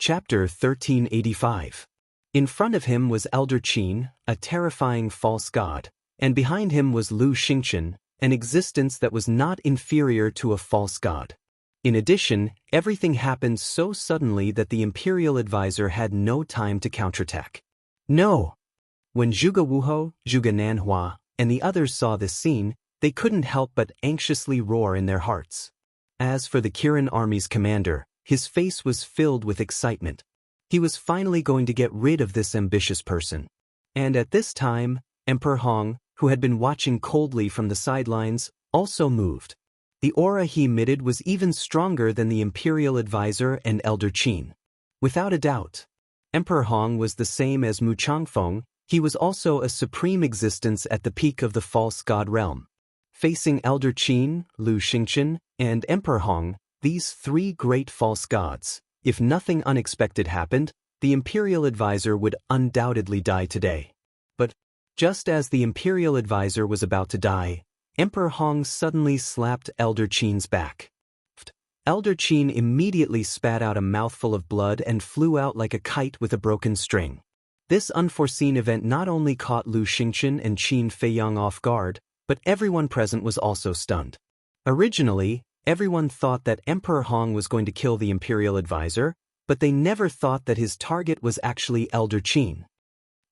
Chapter 1385. In front of him was Elder Qin, a terrifying false god, and behind him was Lu Xingchen, an existence that was not inferior to a false god. In addition, everything happened so suddenly that the imperial advisor had no time to counterattack. No! When Zhuge Wuhou, Zhuge Nanhua, and the others saw this scene, they couldn't help but anxiously roar in their hearts. As for the Kirin army's commander, his face was filled with excitement. He was finally going to get rid of this ambitious person. And at this time, Emperor Hong, who had been watching coldly from the sidelines, also moved. The aura he emitted was even stronger than the imperial advisor and Elder Qin. Without a doubt, Emperor Hong was the same as Mu Changfeng. He was also a supreme existence at the peak of the false god realm. Facing Elder Qin, Lu Xingchen, and Emperor Hong, these three great false gods, if nothing unexpected happened, the imperial advisor would undoubtedly die today. But just as the imperial advisor was about to die, Emperor Hong suddenly slapped Elder Qin's back. Elder Qin immediately spat out a mouthful of blood and flew out like a kite with a broken string. This unforeseen event not only caught Lu Xingchen and Qin Feiyang off guard, but everyone present was also stunned. Originally, everyone thought that Emperor Hong was going to kill the imperial advisor, but they never thought that his target was actually Elder Qin.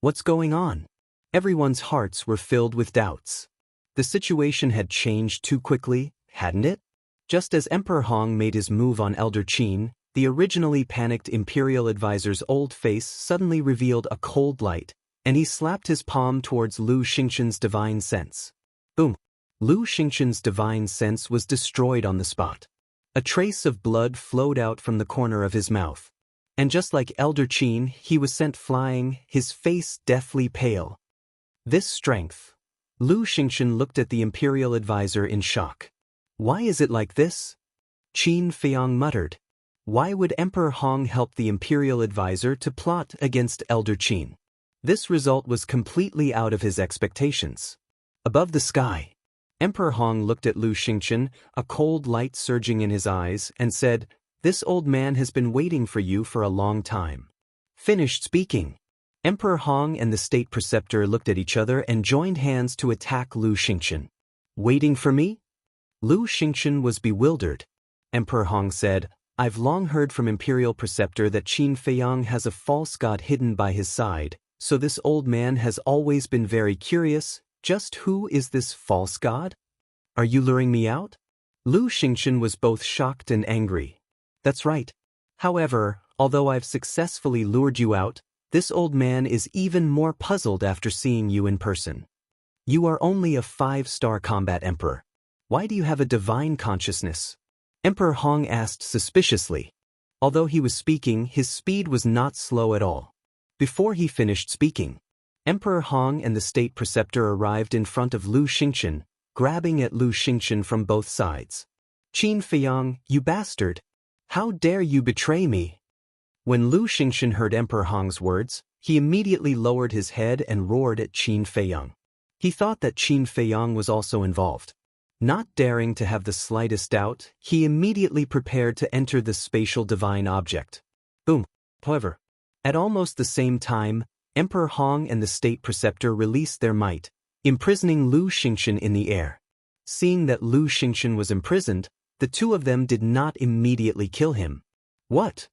What's going on? Everyone's hearts were filled with doubts. The situation had changed too quickly, hadn't it? Just as Emperor Hong made his move on Elder Qin, the originally panicked imperial advisor's old face suddenly revealed a cold light, and he slapped his palm towards Lu Xingchen's divine sense. Boom! Lu Xingchen's divine sense was destroyed on the spot. A trace of blood flowed out from the corner of his mouth. And just like Elder Qin, he was sent flying, his face deathly pale. This strength. Lu Xingchen looked at the imperial advisor in shock. Why is it like this? Qin Feiyang muttered. Why would Emperor Hong help the imperial advisor to plot against Elder Qin? This result was completely out of his expectations. Above the sky, Emperor Hong looked at Lu Xingchen, a cold light surging in his eyes, and said, "This old man has been waiting for you for a long time." Finished speaking. Emperor Hong and the state preceptor looked at each other and joined hands to attack Lu Xingchen. Waiting for me? Lu Xingchen was bewildered. Emperor Hong said, "I've long heard from Imperial Preceptor that Qin Feiyang has a false god hidden by his side, so this old man has always been very curious. Just who is this false god? Are you luring me out?" Lu Xingchen was both shocked and angry. "That's right. However, although I've successfully lured you out, this old man is even more puzzled after seeing you in person. You are only a 5-star combat emperor. Why do you have a divine consciousness?" Emperor Hong asked suspiciously. Although he was speaking, his speed was not slow at all. Before he finished speaking, Emperor Hong and the state preceptor arrived in front of Lu Xingchen, grabbing at Lu Xingchen from both sides. "Qin Feiyang, you bastard! How dare you betray me?" When Lu Xingchen heard Emperor Hong's words, he immediately lowered his head and roared at Qin Feiyang. He thought that Qin Feiyang was also involved. Not daring to have the slightest doubt, he immediately prepared to enter the spatial divine object. Boom! However, at almost the same time, Emperor Hong and the state preceptor released their might, imprisoning Lu Xingchen in the air. Seeing that Lu Xingchen was imprisoned, the two of them did not immediately kill him. What?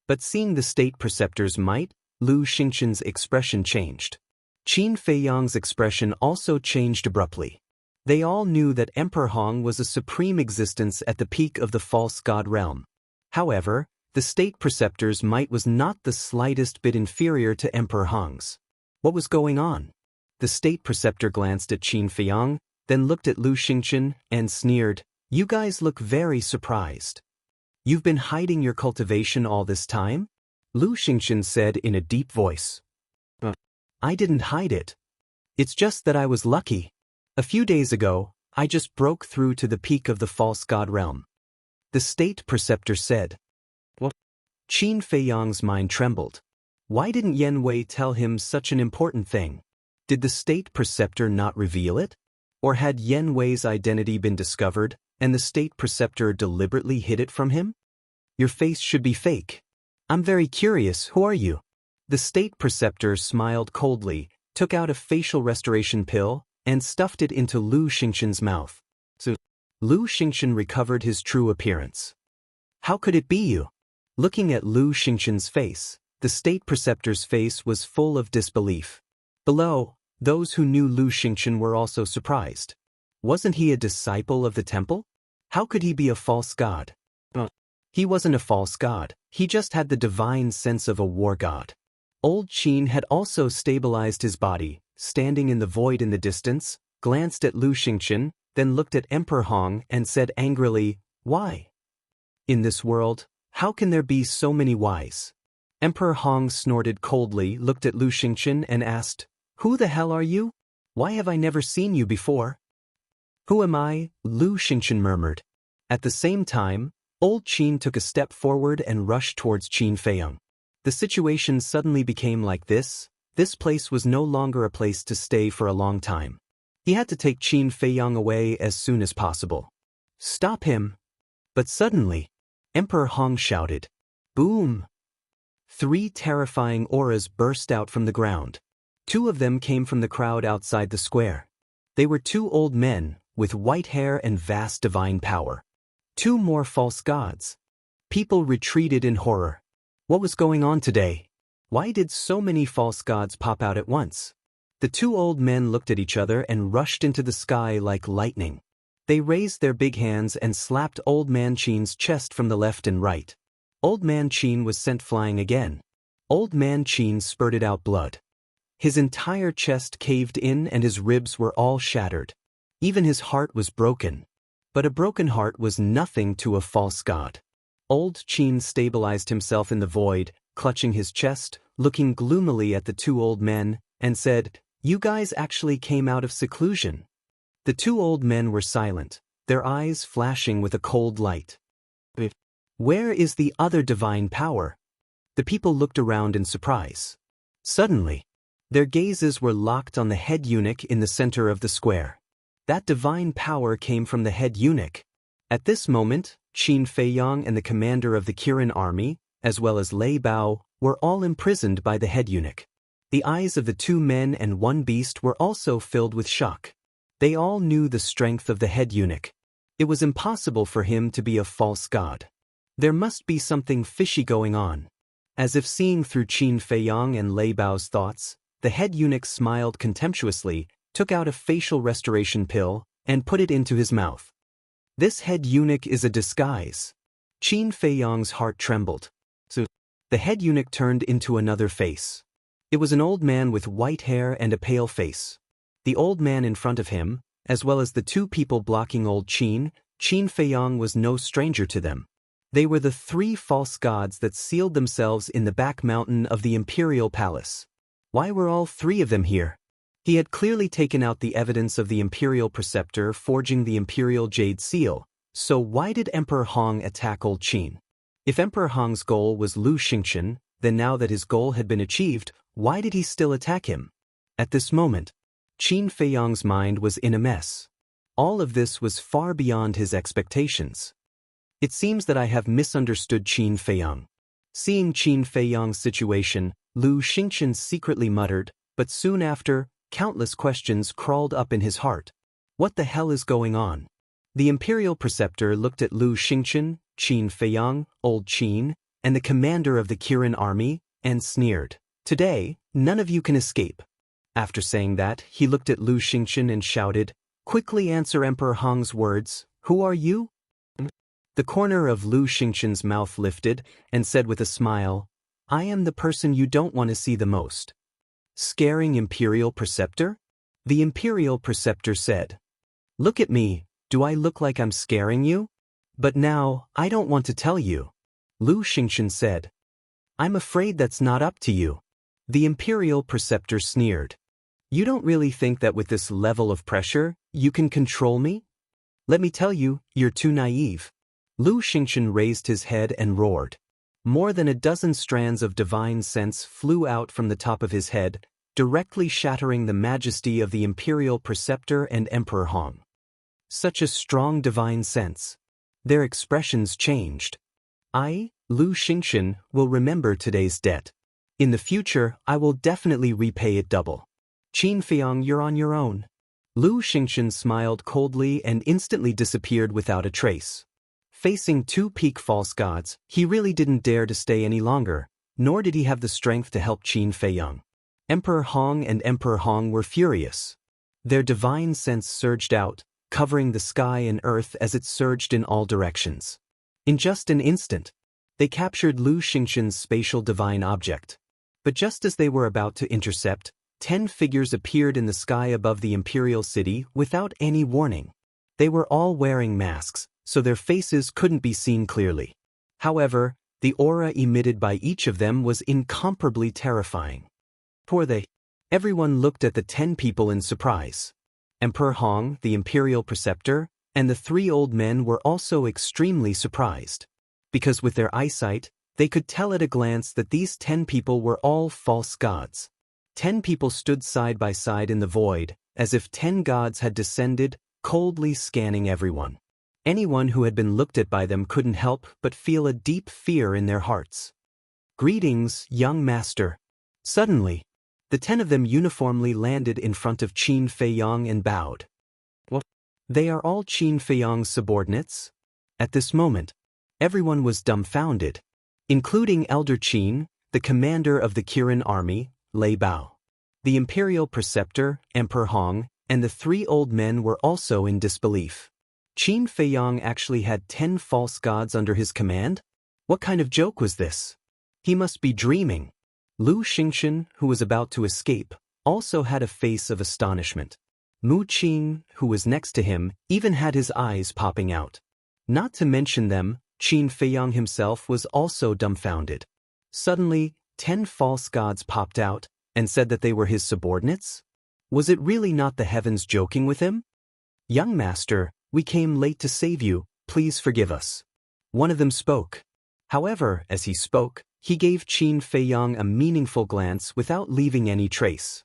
But seeing the state preceptor's might, Lu Xingchen's expression changed. Qin Feiyang's expression also changed abruptly. They all knew that Emperor Hong was a supreme existence at the peak of the false god realm. However, the state preceptor's might was not the slightest bit inferior to Emperor Hong's. What was going on? The state preceptor glanced at Qin Feiyang, then looked at Lu Xingchen, and sneered, "You guys look very surprised. You've been hiding your cultivation all this time?" Lu Xingchen said in a deep voice. "I didn't hide it. It's just that I was lucky. A few days ago, I just broke through to the peak of the false god realm." The state preceptor said. What? Qin Feiyang's mind trembled. Why didn't Yan Wei tell him such an important thing? Did the state preceptor not reveal it? Or had Yan Wei's identity been discovered, and the state preceptor deliberately hid it from him? "Your face should be fake. I'm very curious, who are you? The state preceptor smiled coldly, took out a facial restoration pill, and stuffed it into Lu Xingqian's mouth. So, Lu Xingqian recovered his true appearance. How could it be you? Looking at Lu Xingqian's face, the state preceptor's face was full of disbelief. Below, those who knew Lu Xingqian were also surprised. Wasn't he a disciple of the temple? How could he be a false god? He wasn't a false god, he just had the divine sense of a war god. Old Qin had also stabilized his body, standing in the void in the distance, glanced at Lu Xingqian, then looked at Emperor Hong and said angrily, "Why? In this world, how can there be so many whys?" Emperor Hong snorted coldly, looked at Lu Xingqian and asked, "Who the hell are you? Why have I never seen you before?" "Who am I?" Lu Xingqian murmured. At the same time, Old Qin took a step forward and rushed towards Qin Feiyang. The situation suddenly became like this. This place was no longer a place to stay for a long time. He had to take Qin Feiyang away as soon as possible. "Stop him!" But suddenly, Emperor Hong shouted, "Boom!" 3 terrifying auras burst out from the ground. 2 of them came from the crowd outside the square. They were 2 old men, with white hair and vast divine power. 2 more false gods. People retreated in horror. What was going on today? Why did so many false gods pop out at once? The 2 old men looked at each other and rushed into the sky like lightning. They raised their big hands and slapped Old Man Qin's chest from the left and right. Old Man Qin was sent flying again. Old Man Qin spurted out blood. His entire chest caved in and his ribs were all shattered. Even his heart was broken. But a broken heart was nothing to a false god. Old Qin stabilized himself in the void, clutching his chest, looking gloomily at the 2 old men, and said, "You guys actually came out of seclusion." The 2 old men were silent, their eyes flashing with a cold light. "Where is the other divine power?" The people looked around in surprise. Suddenly, their gazes were locked on the head eunuch in the center of the square. That divine power came from the head eunuch. At this moment, Qin Feiyang and the commander of the Kirin army, as well as Lei Bao, were all imprisoned by the head eunuch. The eyes of the 2 men and 1 beast were also filled with shock. They all knew the strength of the head eunuch. It was impossible for him to be a false god. There must be something fishy going on. As if seeing through Qin Feiyang and Lei Bao's thoughts, the head eunuch smiled contemptuously, took out a facial restoration pill, and put it into his mouth. "This head eunuch is a disguise." Qin Feiyang's heart trembled. So, the head eunuch turned into another face. It was an old man with white hair and a pale face. The old man in front of him, as well as the 2 people blocking old Qin Feiyang was no stranger to them. They were the 3 false gods that sealed themselves in the back mountain of the imperial palace. Why were all 3 of them here? He had clearly taken out the evidence of the imperial preceptor forging the imperial jade seal, so why did Emperor Hong attack old Qin? If Emperor Hong's goal was Lu Xingqian, then now that his goal had been achieved, why did he still attack him? At this moment, Qin Feiyang's mind was in a mess. All of this was far beyond his expectations. "It seems that I have misunderstood Qin Feiyang." Seeing Qin Feiyang's situation, Lu Xingqian secretly muttered, but soon after, countless questions crawled up in his heart. What the hell is going on? The imperial preceptor looked at Lu Xingqian, Qin Feiyang, old Qin, and the commander of the Kirin army, and sneered. "Today, none of you can escape." After saying that, he looked at Lu Xingqian and shouted, "Quickly answer Emperor Hong's words. Who are you?" The corner of Lu Xingqian's mouth lifted and said with a smile, "I am the person you don't want to see the most." "Scaring imperial preceptor?" The imperial preceptor said. "Look at me, do I look like I'm scaring you? But now, I don't want to tell you." Lu Xingqian said. "I'm afraid that's not up to you." The imperial preceptor sneered. "You don't really think that with this level of pressure, you can control me? Let me tell you, you're too naive." Lu Xingqian raised his head and roared. More than a dozen strands of divine sense flew out from the top of his head, directly shattering the majesty of the imperial preceptor and Emperor Hong. Such a strong divine sense. Their expressions changed. Lu Xingchen will remember today's debt. In the future, I will definitely repay it double. Qin Feiyang, you're on your own. Lu Xingchen smiled coldly and instantly disappeared without a trace. Facing two peak false gods, he really didn't dare to stay any longer, nor did he have the strength to help Qin Feiyang. Emperor Hong and Emperor Hong were furious. Their divine sense surged out, covering the sky and earth as it surged in all directions. In just an instant, they captured Lu Xingchen's spatial divine object. But just as they were about to intercept, 10 figures appeared in the sky above the imperial city without any warning. They were all wearing masks, so their faces couldn't be seen clearly. However, the aura emitted by each of them was incomparably terrifying. Everyone looked at the 10 people in surprise. Emperor Hong, the imperial preceptor, and the 3 old men were also extremely surprised. Because with their eyesight, they could tell at a glance that these 10 people were all false gods. 10 people stood side by side in the void, as if 10 gods had descended, coldly scanning everyone. Anyone who had been looked at by them couldn't help but feel a deep fear in their hearts. Greetings, young master. Suddenly, the 10 of them uniformly landed in front of Qin Feiyang and bowed. What? They are all Qin Feiyang's subordinates? At this moment, everyone was dumbfounded, including Elder Qin, the commander of the Kirin army, Lei Bao. The imperial preceptor, Emperor Hong, and the 3 old men were also in disbelief. Qin Feiyang actually had 10 false gods under his command? What kind of joke was this? He must be dreaming. Lu Xingchen, who was about to escape, also had a face of astonishment. Mu Qing, who was next to him, even had his eyes popping out. Not to mention them, Qin Feiyang himself was also dumbfounded. Suddenly, 10 false gods popped out and said that they were his subordinates? Was it really not the heavens joking with him? Young master, we came late to save you, please forgive us. One of them spoke. However, as he spoke, he gave Qin Feiyang a meaningful glance without leaving any trace.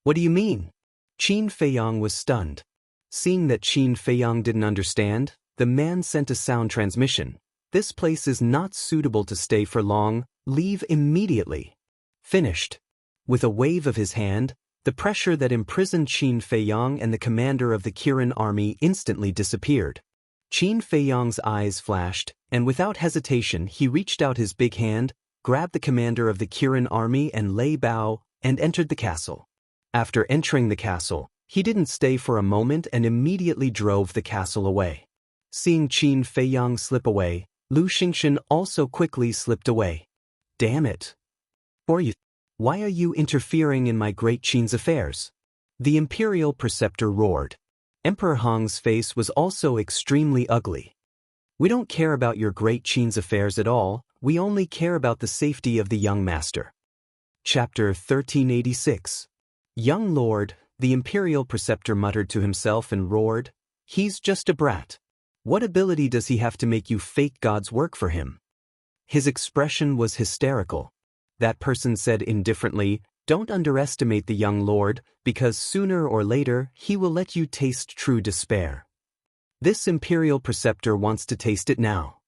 What do you mean? Qin Feiyang was stunned. Seeing that Qin Feiyang didn't understand, the man sent a sound transmission. This place is not suitable to stay for long, leave immediately. Finished. With a wave of his hand, the pressure that imprisoned Qin Feiyang and the commander of the Kirin army instantly disappeared. Qin Feiyang's eyes flashed, and without hesitation he reached out his big hand, grabbed the commander of the Kirin army and Lei Bao, and entered the castle. After entering the castle, he didn't stay for a moment and immediately drove the castle away. Seeing Qin Feiyang slip away, Lu Xingchen also quickly slipped away. Damn it. Why are you interfering in my great Qin's affairs? The imperial preceptor roared. Emperor Hong's face was also extremely ugly. We don't care about your great Qin's affairs at all, we only care about the safety of the young master. Chapter 1386. Young lord, the imperial preceptor muttered to himself and roared, he's just a brat. What ability does he have to make you fake gods work for him? His expression was hysterical. That person said indifferently, don't underestimate the young lord, because sooner or later he will let you taste true despair. This imperial preceptor wants to taste it now.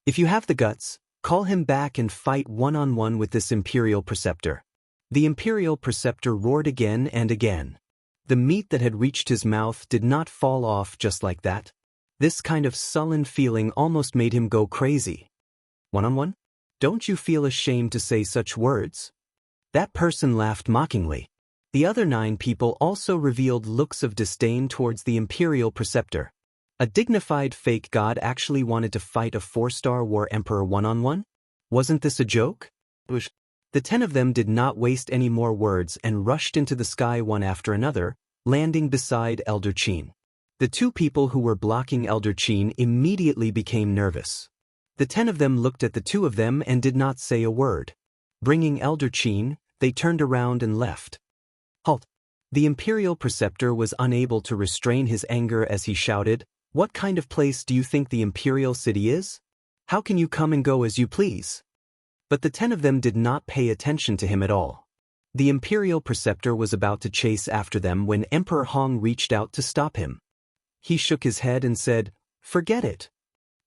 If you have the guts, call him back and fight one-on-one with this imperial preceptor. The imperial preceptor roared again and again. The meat that had reached his mouth did not fall off just like that. This kind of sullen feeling almost made him go crazy. One-on-one? Don't you feel ashamed to say such words? That person laughed mockingly. The other 9 people also revealed looks of disdain towards the imperial preceptor. A dignified fake god actually wanted to fight a 4-star war emperor one-on-one? Wasn't this a joke? The 10 of them did not waste any more words and rushed into the sky one after another, landing beside Elder Qin. The 2 people who were blocking Elder Qin immediately became nervous. The 10 of them looked at the 2 of them and did not say a word. Bringing Elder Qin, they turned around and left. Halt! The imperial preceptor was unable to restrain his anger as he shouted, what kind of place do you think the imperial city is? How can you come and go as you please? But the 10 of them did not pay attention to him at all. The imperial preceptor was about to chase after them when Emperor Hong reached out to stop him. He shook his head and said, forget it.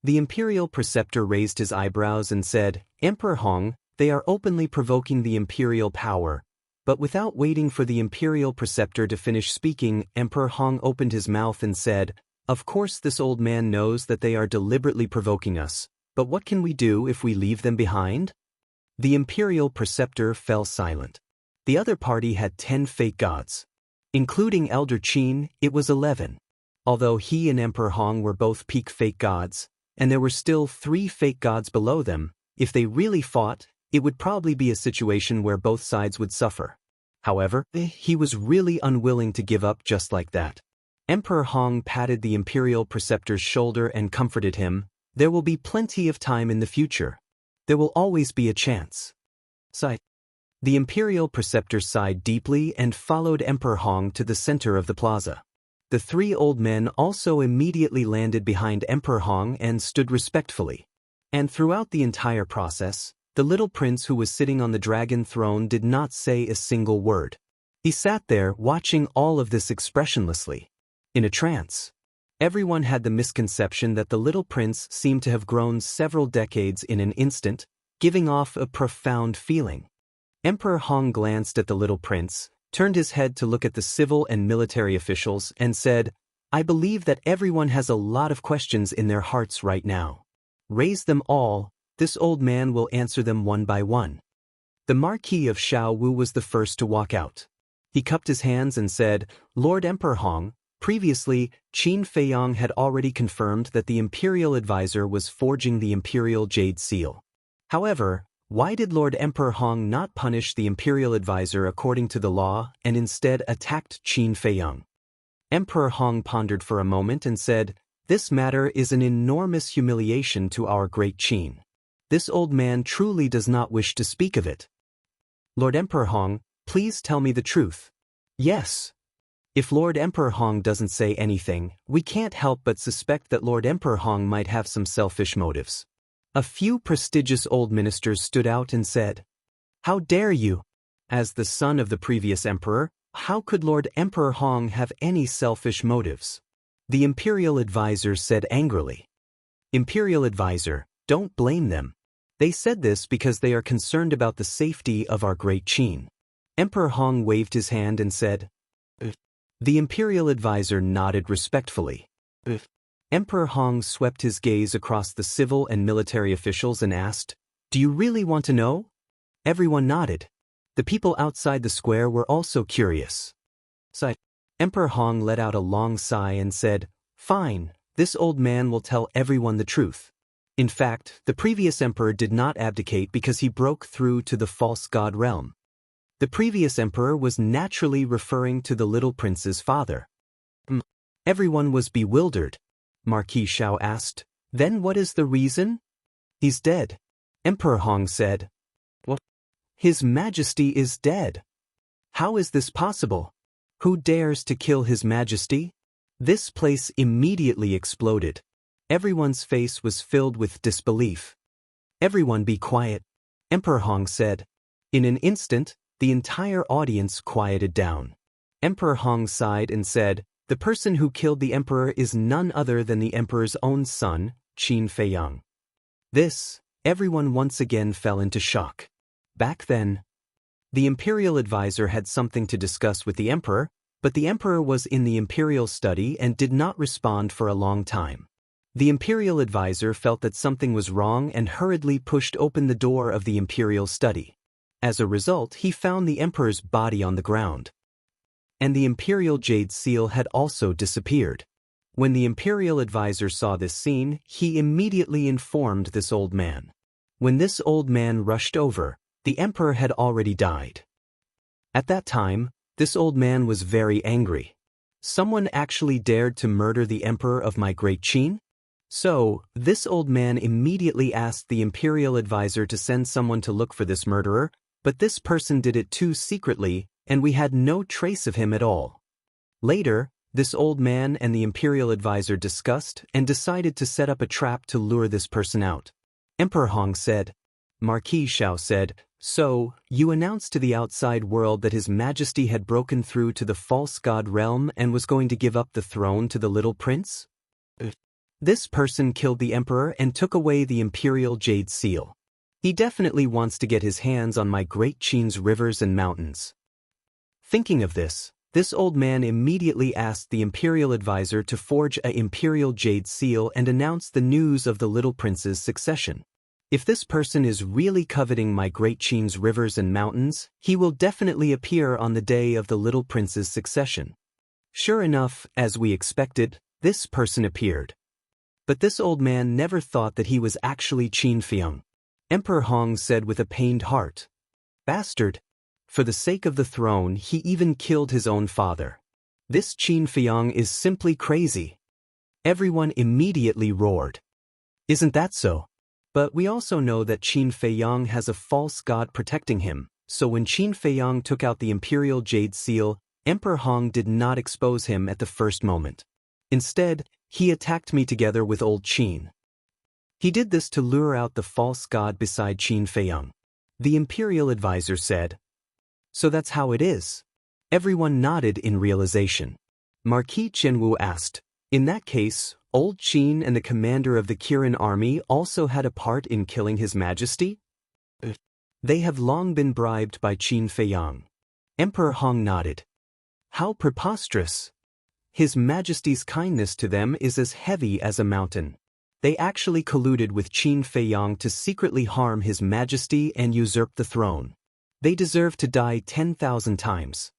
The imperial preceptor raised his eyebrows and said, Emperor Hong, they are openly provoking the imperial power. But without waiting for the imperial preceptor to finish speaking, Emperor Hong opened his mouth and said, Of course this old man knows that they are deliberately provoking us, but what can we do if we leave them behind? The imperial preceptor fell silent. The other party had 10 fake gods. Including Elder Qin, it was 11. Although he and Emperor Hong were both peak fake gods, and there were still 3 fake gods below them, if they really fought, it would probably be a situation where both sides would suffer. However, he was really unwilling to give up just like that. Emperor Hong patted the imperial preceptor's shoulder and comforted him, There will be plenty of time in the future. There will always be a chance. Sigh. The imperial preceptor sighed deeply and followed Emperor Hong to the center of the plaza. The 3 old men also immediately landed behind Emperor Hong and stood respectfully. And throughout the entire process, the little prince who was sitting on the dragon throne did not say a single word. He sat there watching all of this expressionlessly, in a trance. Everyone had the misconception that the little prince seemed to have grown several decades in an instant, giving off a profound feeling. Emperor Hong glanced at the little prince, turned his head to look at the civil and military officials, and said, I believe that everyone has a lot of questions in their hearts right now. Raise them all, this old man will answer them one by one. The Marquis of Xiaowu was the first to walk out. He cupped his hands and said, Lord Emperor Hong, previously, Qin Feiyang had already confirmed that the imperial advisor was forging the imperial jade seal. However, why did Lord Emperor Hong not punish the imperial advisor according to the law and instead attacked Qin Feiyang? Emperor Hong pondered for a moment and said, This matter is an enormous humiliation to our great Qin. This old man truly does not wish to speak of it. Lord Emperor Hong, please tell me the truth. Yes. If Lord Emperor Hong doesn't say anything, we can't help but suspect that Lord Emperor Hong might have some selfish motives. A few prestigious old ministers stood out and said, How dare you? As the son of the previous emperor, how could Lord Emperor Hong have any selfish motives? The imperial advisor said angrily. Imperial advisor, don't blame them. They said this because they are concerned about the safety of our great Qin. Emperor Hong waved his hand and said, The imperial advisor nodded respectfully. Emperor Hong swept his gaze across the civil and military officials and asked, Do you really want to know? Everyone nodded. The people outside the square were also curious. Emperor Hong let out a long sigh and said, Fine, this old man will tell everyone the truth. In fact, the previous emperor did not abdicate because he broke through to the false god realm. The previous emperor was naturally referring to the little prince's father. Everyone was bewildered. Marquis Xiao asked, Then what is the reason? He's dead. Emperor Hong said, What? His Majesty is dead. How is this possible? Who dares to kill His Majesty? This place immediately exploded. Everyone's face was filled with disbelief. Everyone be quiet, Emperor Hong said. In an instant, the entire audience quieted down. Emperor Hong sighed and said, The person who killed the emperor is none other than the emperor's own son, Qin Feiyang. Everyone once again fell into shock. Back then, the imperial advisor had something to discuss with the emperor, but the emperor was in the imperial study and did not respond for a long time. The imperial advisor felt that something was wrong and hurriedly pushed open the door of the imperial study. As a result, he found the emperor's body on the ground. And the imperial jade seal had also disappeared. When the imperial advisor saw this scene, he immediately informed this old man. When this old man rushed over, the emperor had already died. At that time, this old man was very angry. Someone actually dared to murder the emperor of my great Qin? So, this old man immediately asked the imperial advisor to send someone to look for this murderer, but this person did it too secretly, and we had no trace of him at all. Later, this old man and the imperial advisor discussed and decided to set up a trap to lure this person out. Emperor Hong said. Marquis Xiao said, So, you announced to the outside world that His Majesty had broken through to the false god realm and was going to give up the throne to the little prince? This person killed the emperor and took away the imperial jade seal. He definitely wants to get his hands on my great Qin's rivers and mountains. Thinking of this old man immediately asked the imperial advisor to forge a imperial jade seal and announce the news of the little prince's succession. If this person is really coveting my great Qin's rivers and mountains, he will definitely appear on the day of the little prince's succession. Sure enough, as we expected, this person appeared. But this old man never thought that he was actually Qin Feiyang. Emperor Hong said with a pained heart, "Bastard! For the sake of the throne, he even killed his own father. This Qin Feiyang is simply crazy." Everyone immediately roared. Isn't that so? But we also know that Qin Feiyang has a false god protecting him, so when Qin Feiyang took out the imperial jade seal, Emperor Hong did not expose him at the first moment. Instead, he attacked me together with old Qin. He did this to lure out the false god beside Qin Feiyang. The imperial advisor said, "So that's how it is." Everyone nodded in realization. Marquis Jianghu asked, "In that case, old Qin and the commander of the Kirin army also had a part in killing His Majesty?" "They have long been bribed by Qin Feiyang." Emperor Hong nodded. "How preposterous! His Majesty's kindness to them is as heavy as a mountain. They actually colluded with Qin Feiyang to secretly harm His Majesty and usurp the throne. They deserve to die 10,000 times."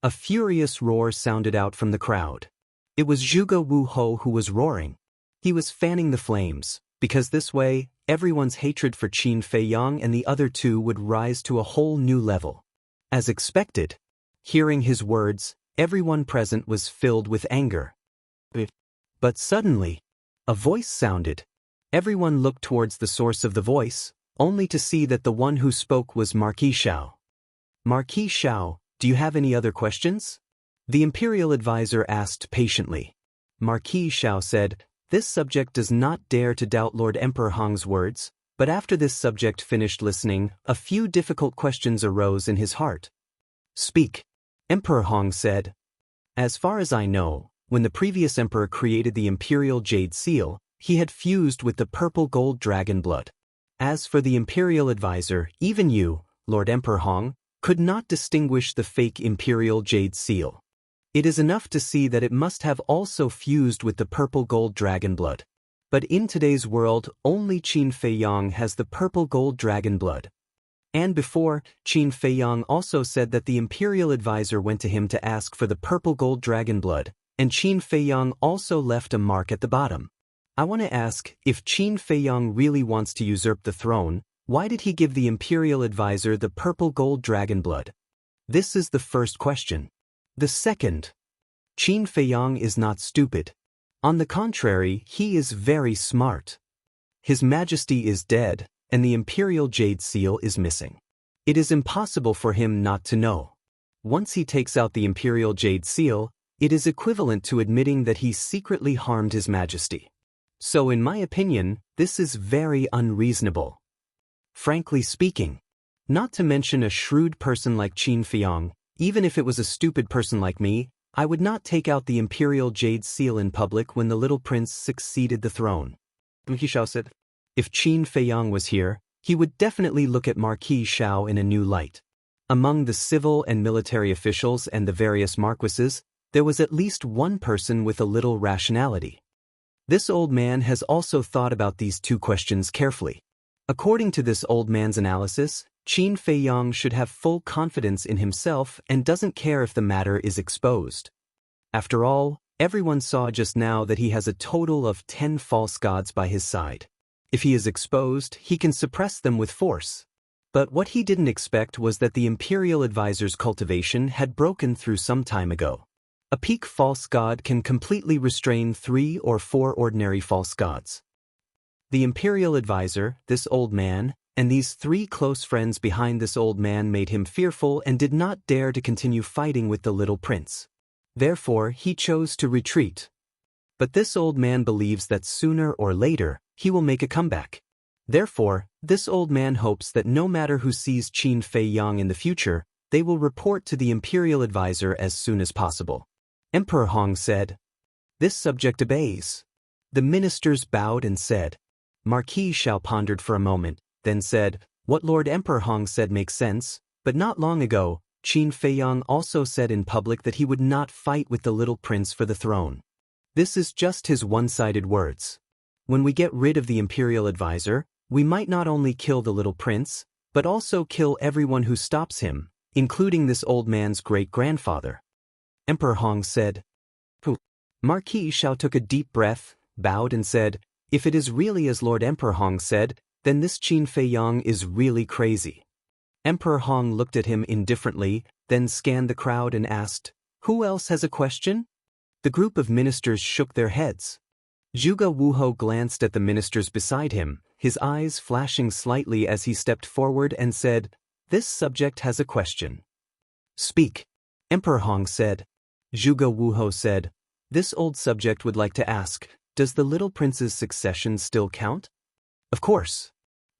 A furious roar sounded out from the crowd. It was Zhuge Wu Ho who was roaring. He was fanning the flames, because this way, everyone's hatred for Qin Feiyang and the other two would rise to a whole new level. As expected, hearing his words, everyone present was filled with anger. But suddenly, a voice sounded. Everyone looked towards the source of the voice, only to see that the one who spoke was Marquis Xiao. "Marquis Xiao, do you have any other questions?" The imperial advisor asked patiently. Marquis Xiao said, "This subject does not dare to doubt Lord Emperor Hong's words, but after this subject finished listening, a few difficult questions arose in his heart." "Speak." Emperor Hong said, "As far as I know, when the previous emperor created the imperial jade seal, he had fused with the purple gold dragon blood. As for the imperial advisor, even you, Lord Emperor Hong, could not distinguish the fake imperial jade seal. It is enough to see that it must have also fused with the purple gold dragon blood. But in today's world, only Qin Feiyang has the purple gold dragon blood. And before, Qin Feiyang also said that the imperial advisor went to him to ask for the purple gold dragon blood, and Qin Feiyang also left a mark at the bottom. I want to ask, if Qin Feiyang really wants to usurp the throne, why did he give the imperial advisor the purple gold dragon blood? This is the first question. The second, Qin Feiyang is not stupid. On the contrary, he is very smart. His Majesty is dead, and the imperial jade seal is missing. It is impossible for him not to know. Once he takes out the imperial jade seal, it is equivalent to admitting that he secretly harmed His Majesty. So in my opinion, this is very unreasonable. Frankly speaking, not to mention a shrewd person like Qin Feiyang, even if it was a stupid person like me, I would not take out the imperial jade seal in public when the little prince succeeded the throne. Marquis Xiao said, "If Qin Feiyang was here, he would definitely look at Marquis Xiao in a new light." Among the civil and military officials and the various marquises, there was at least one person with a little rationality. This old man has also thought about these two questions carefully. According to this old man's analysis, Qin Feiyang should have full confidence in himself and doesn't care if the matter is exposed. After all, everyone saw just now that he has a total of 10 false gods by his side. If he is exposed, he can suppress them with force. But what he didn't expect was that the imperial advisor's cultivation had broken through some time ago. A peak false god can completely restrain 3 or 4 ordinary false gods. The imperial advisor, this old man, and these 3 close friends behind this old man made him fearful and did not dare to continue fighting with the little prince. Therefore, he chose to retreat. But this old man believes that sooner or later, he will make a comeback. Therefore, this old man hopes that no matter who sees Qin Feiyang in the future, they will report to the imperial advisor as soon as possible. Emperor Hong said, "This subject obeys." The ministers bowed and said. Marquis Xiao pondered for a moment, then said, "What Lord Emperor Hong said makes sense, but not long ago, Qin Feiyang also said in public that he would not fight with the little prince for the throne. This is just his one-sided words. When we get rid of the imperial advisor, we might not only kill the little prince, but also kill everyone who stops him, including this old man's great-grandfather." Emperor Hong said. Pooh. Marquis Xiao took a deep breath, bowed and said, "If it is really as Lord Emperor Hong said, then this Qin Feiyang is really crazy." Emperor Hong looked at him indifferently, then scanned the crowd and asked, "Who else has a question?" The group of ministers shook their heads. Zhuge Wuhou glanced at the ministers beside him, his eyes flashing slightly as he stepped forward and said, "This subject has a question." "Speak," Emperor Hong said. Zhuge Wuhou said, "This old subject would like to ask, does the little prince's succession still count?" "Of course.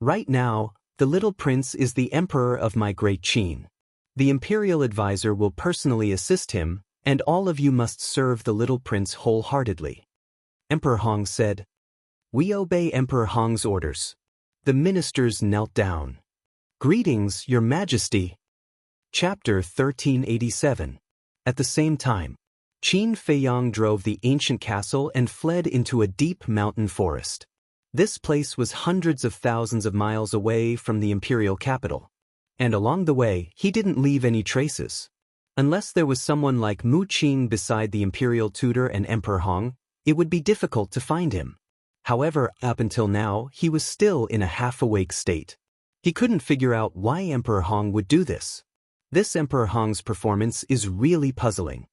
Right now, the little prince is the emperor of my great Qin. The imperial advisor will personally assist him, and all of you must serve the little prince wholeheartedly." Emperor Hong said, "We obey Emperor Hong's orders." The ministers knelt down. "Greetings, Your Majesty." Chapter 1387. At the same time, Qin Feiyang drove the ancient castle and fled into a deep mountain forest. This place was hundreds of thousands of miles away from the imperial capital. And along the way, he didn't leave any traces. Unless there was someone like Mu Qing beside the imperial tutor and Emperor Hong, it would be difficult to find him. However, up until now, he was still in a half-awake state. He couldn't figure out why Emperor Hong would do this. This Emperor Hong's performance is really puzzling.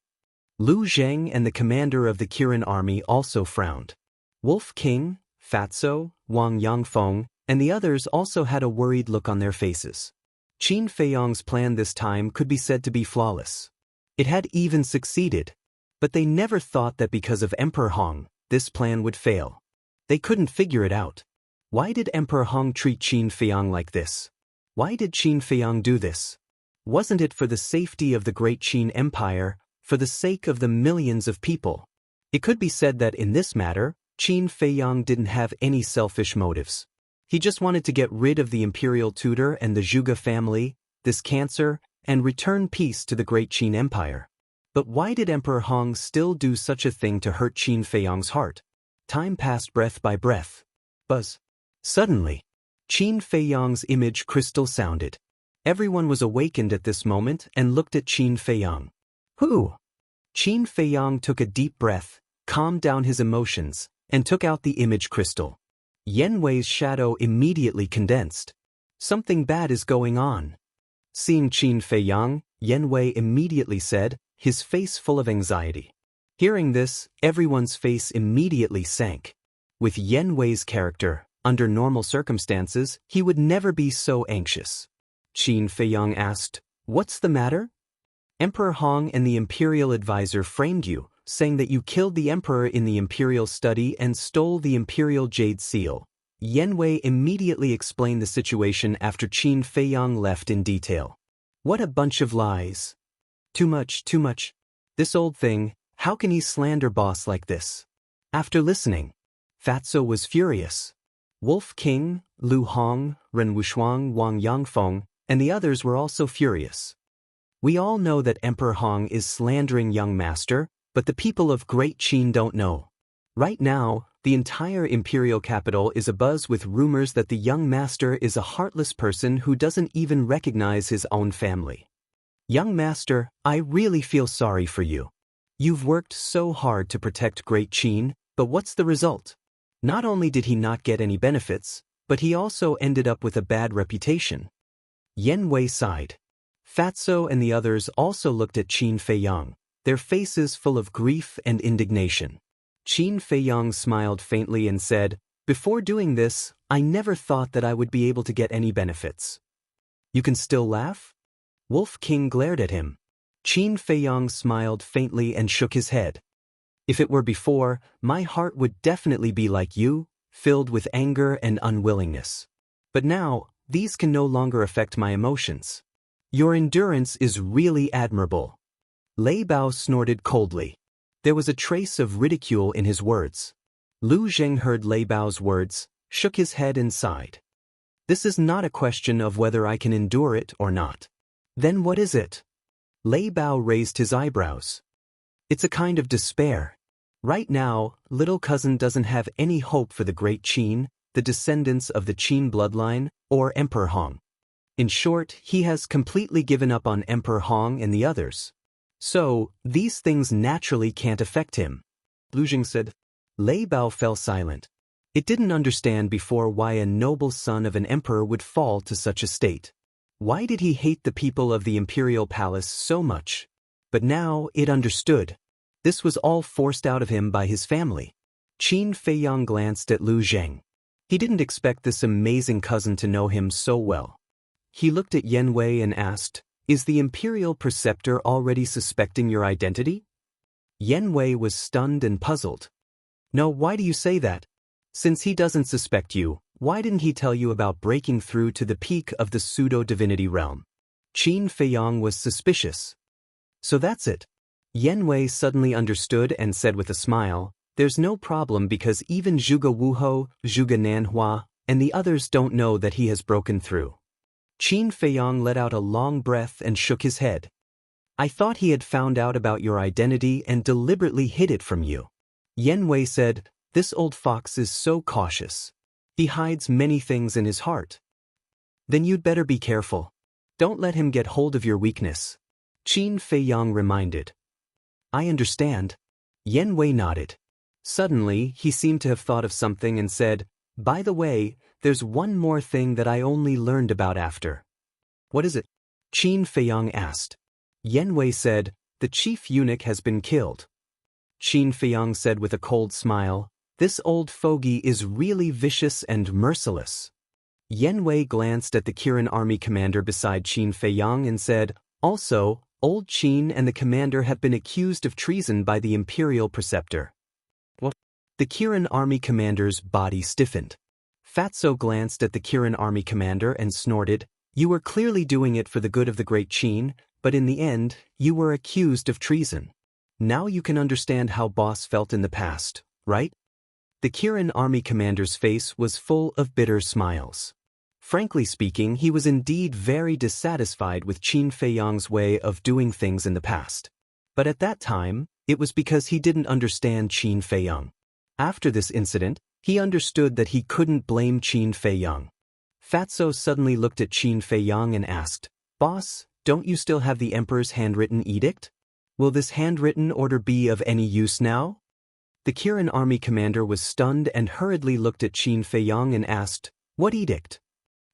Lu Zheng and the commander of the Kirin army also frowned. Wolf King, Fatso, Wang Yangfeng, and the others also had a worried look on their faces. Qin Feiyang's plan this time could be said to be flawless. It had even succeeded. But they never thought that because of Emperor Hong, this plan would fail. They couldn't figure it out. Why did Emperor Hong treat Qin Feiyang like this? Why did Qin Feiyang do this? Wasn't it for the safety of the great Qin Empire, for the sake of the millions of people? It could be said that in this matter, Qin Feiyang didn't have any selfish motives. He just wanted to get rid of the imperial tutor and the Zhuge family, this cancer, and return peace to the great Qin Empire. But why did Emperor Hong still do such a thing to hurt Qin Feiyang's heart? Time passed breath by breath. Buzz. Suddenly, Qin Feiyang's image crystal sounded. Everyone was awakened at this moment and looked at Qin Feiyang. "Who?" Qin Feiyang took a deep breath, calmed down his emotions, and took out the image crystal. Yan Wei's shadow immediately condensed. "Something bad is going on." Seeing Qin Feiyang, Yan Wei immediately said, his face full of anxiety. Hearing this, everyone's face immediately sank. With Yan Wei's character, under normal circumstances, he would never be so anxious. Qin Feiyang asked, "What's the matter?" "Emperor Hong and the imperial advisor framed you, saying that you killed the emperor in the imperial study and stole the imperial jade seal." Yan Wei immediately explained the situation after Qin Feiyang left in detail. "What a bunch of lies. Too much, too much. This old thing, how can he slander boss like this?" After listening, Fatso was furious. Wolf King, Lu Hong, Ren Wushuang, Wang Yangfeng, and the others were also furious. "We all know that Emperor Hong is slandering young master, but the people of Great Qin don't know. Right now, the entire imperial capital is abuzz with rumors that the young master is a heartless person who doesn't even recognize his own family. Young master, I really feel sorry for you. You've worked so hard to protect Great Qin, but what's the result? Not only did he not get any benefits, but he also ended up with a bad reputation." Yan Wei sighed. Fatso and the others also looked at Qin Feiyang, their faces full of grief and indignation. Qin Feiyang smiled faintly and said, "Before doing this, I never thought that I would be able to get any benefits." "You can still laugh?" Wolf King glared at him. Qin Feiyang smiled faintly and shook his head. "If it were before, my heart would definitely be like you, filled with anger and unwillingness. But now, these can no longer affect my emotions. Your endurance is really admirable." Lei Bao snorted coldly. There was a trace of ridicule in his words. Lu Zheng heard Lei Bao's words, shook his head and sighed. This is not a question of whether I can endure it or not. Then what is it? Lei Bao raised his eyebrows. It's a kind of despair. Right now, little cousin doesn't have any hope for the great Qin, the descendants of the Qin bloodline, or Emperor Hong. In short, he has completely given up on Emperor Hong and the others. So, these things naturally can't affect him. Lu Zheng said. Lei Bao fell silent. It didn't understand before why a noble son of an emperor would fall to such a state. Why did he hate the people of the imperial palace so much? But now it understood. This was all forced out of him by his family. Qin Feiyang glanced at Lu Zheng. He didn't expect this amazing cousin to know him so well. He looked at Yan Wei and asked, Is the imperial preceptor already suspecting your identity? Yan Wei was stunned and puzzled. No, why do you say that? Since he doesn't suspect you, why didn't he tell you about breaking through to the peak of the pseudo-divinity realm? Qin Feiyang was suspicious. So that's it. Yan Wei suddenly understood and said with a smile, There's no problem because even Zhuge Wuhou, Zhuge Nanhua, and the others don't know that he has broken through. Qin Feiyang let out a long breath and shook his head. I thought he had found out about your identity and deliberately hid it from you. Yan Wei said, This old fox is so cautious. He hides many things in his heart. Then you'd better be careful. Don't let him get hold of your weakness. Qin Feiyang reminded. I understand. Yan Wei nodded. Suddenly, he seemed to have thought of something and said, By the way, there's one more thing that I only learned about after. What is it? Qin Feiyang asked. Yan Wei said, The chief eunuch has been killed. Qin Feiyang said with a cold smile, This old fogey is really vicious and merciless. Yan Wei glanced at the Kirin army commander beside Qin Feiyang and said, Also, old Qin and the commander have been accused of treason by the imperial preceptor. What? The Kirin army commander's body stiffened. Fatso glanced at the Kirin army commander and snorted, You were clearly doing it for the good of the great Qin, but in the end, you were accused of treason. Now you can understand how Boss felt in the past, right? The Kirin army commander's face was full of bitter smiles. Frankly speaking, he was indeed very dissatisfied with Qin Feiyang's way of doing things in the past. But at that time, it was because he didn't understand Qin Feiyang. After this incident, he understood that he couldn't blame Qin Feiyang. Fatso suddenly looked at Qin Feiyang and asked, Boss, don't you still have the emperor's handwritten edict? Will this handwritten order be of any use now? The Kirin army commander was stunned and hurriedly looked at Qin Feiyang and asked, What edict?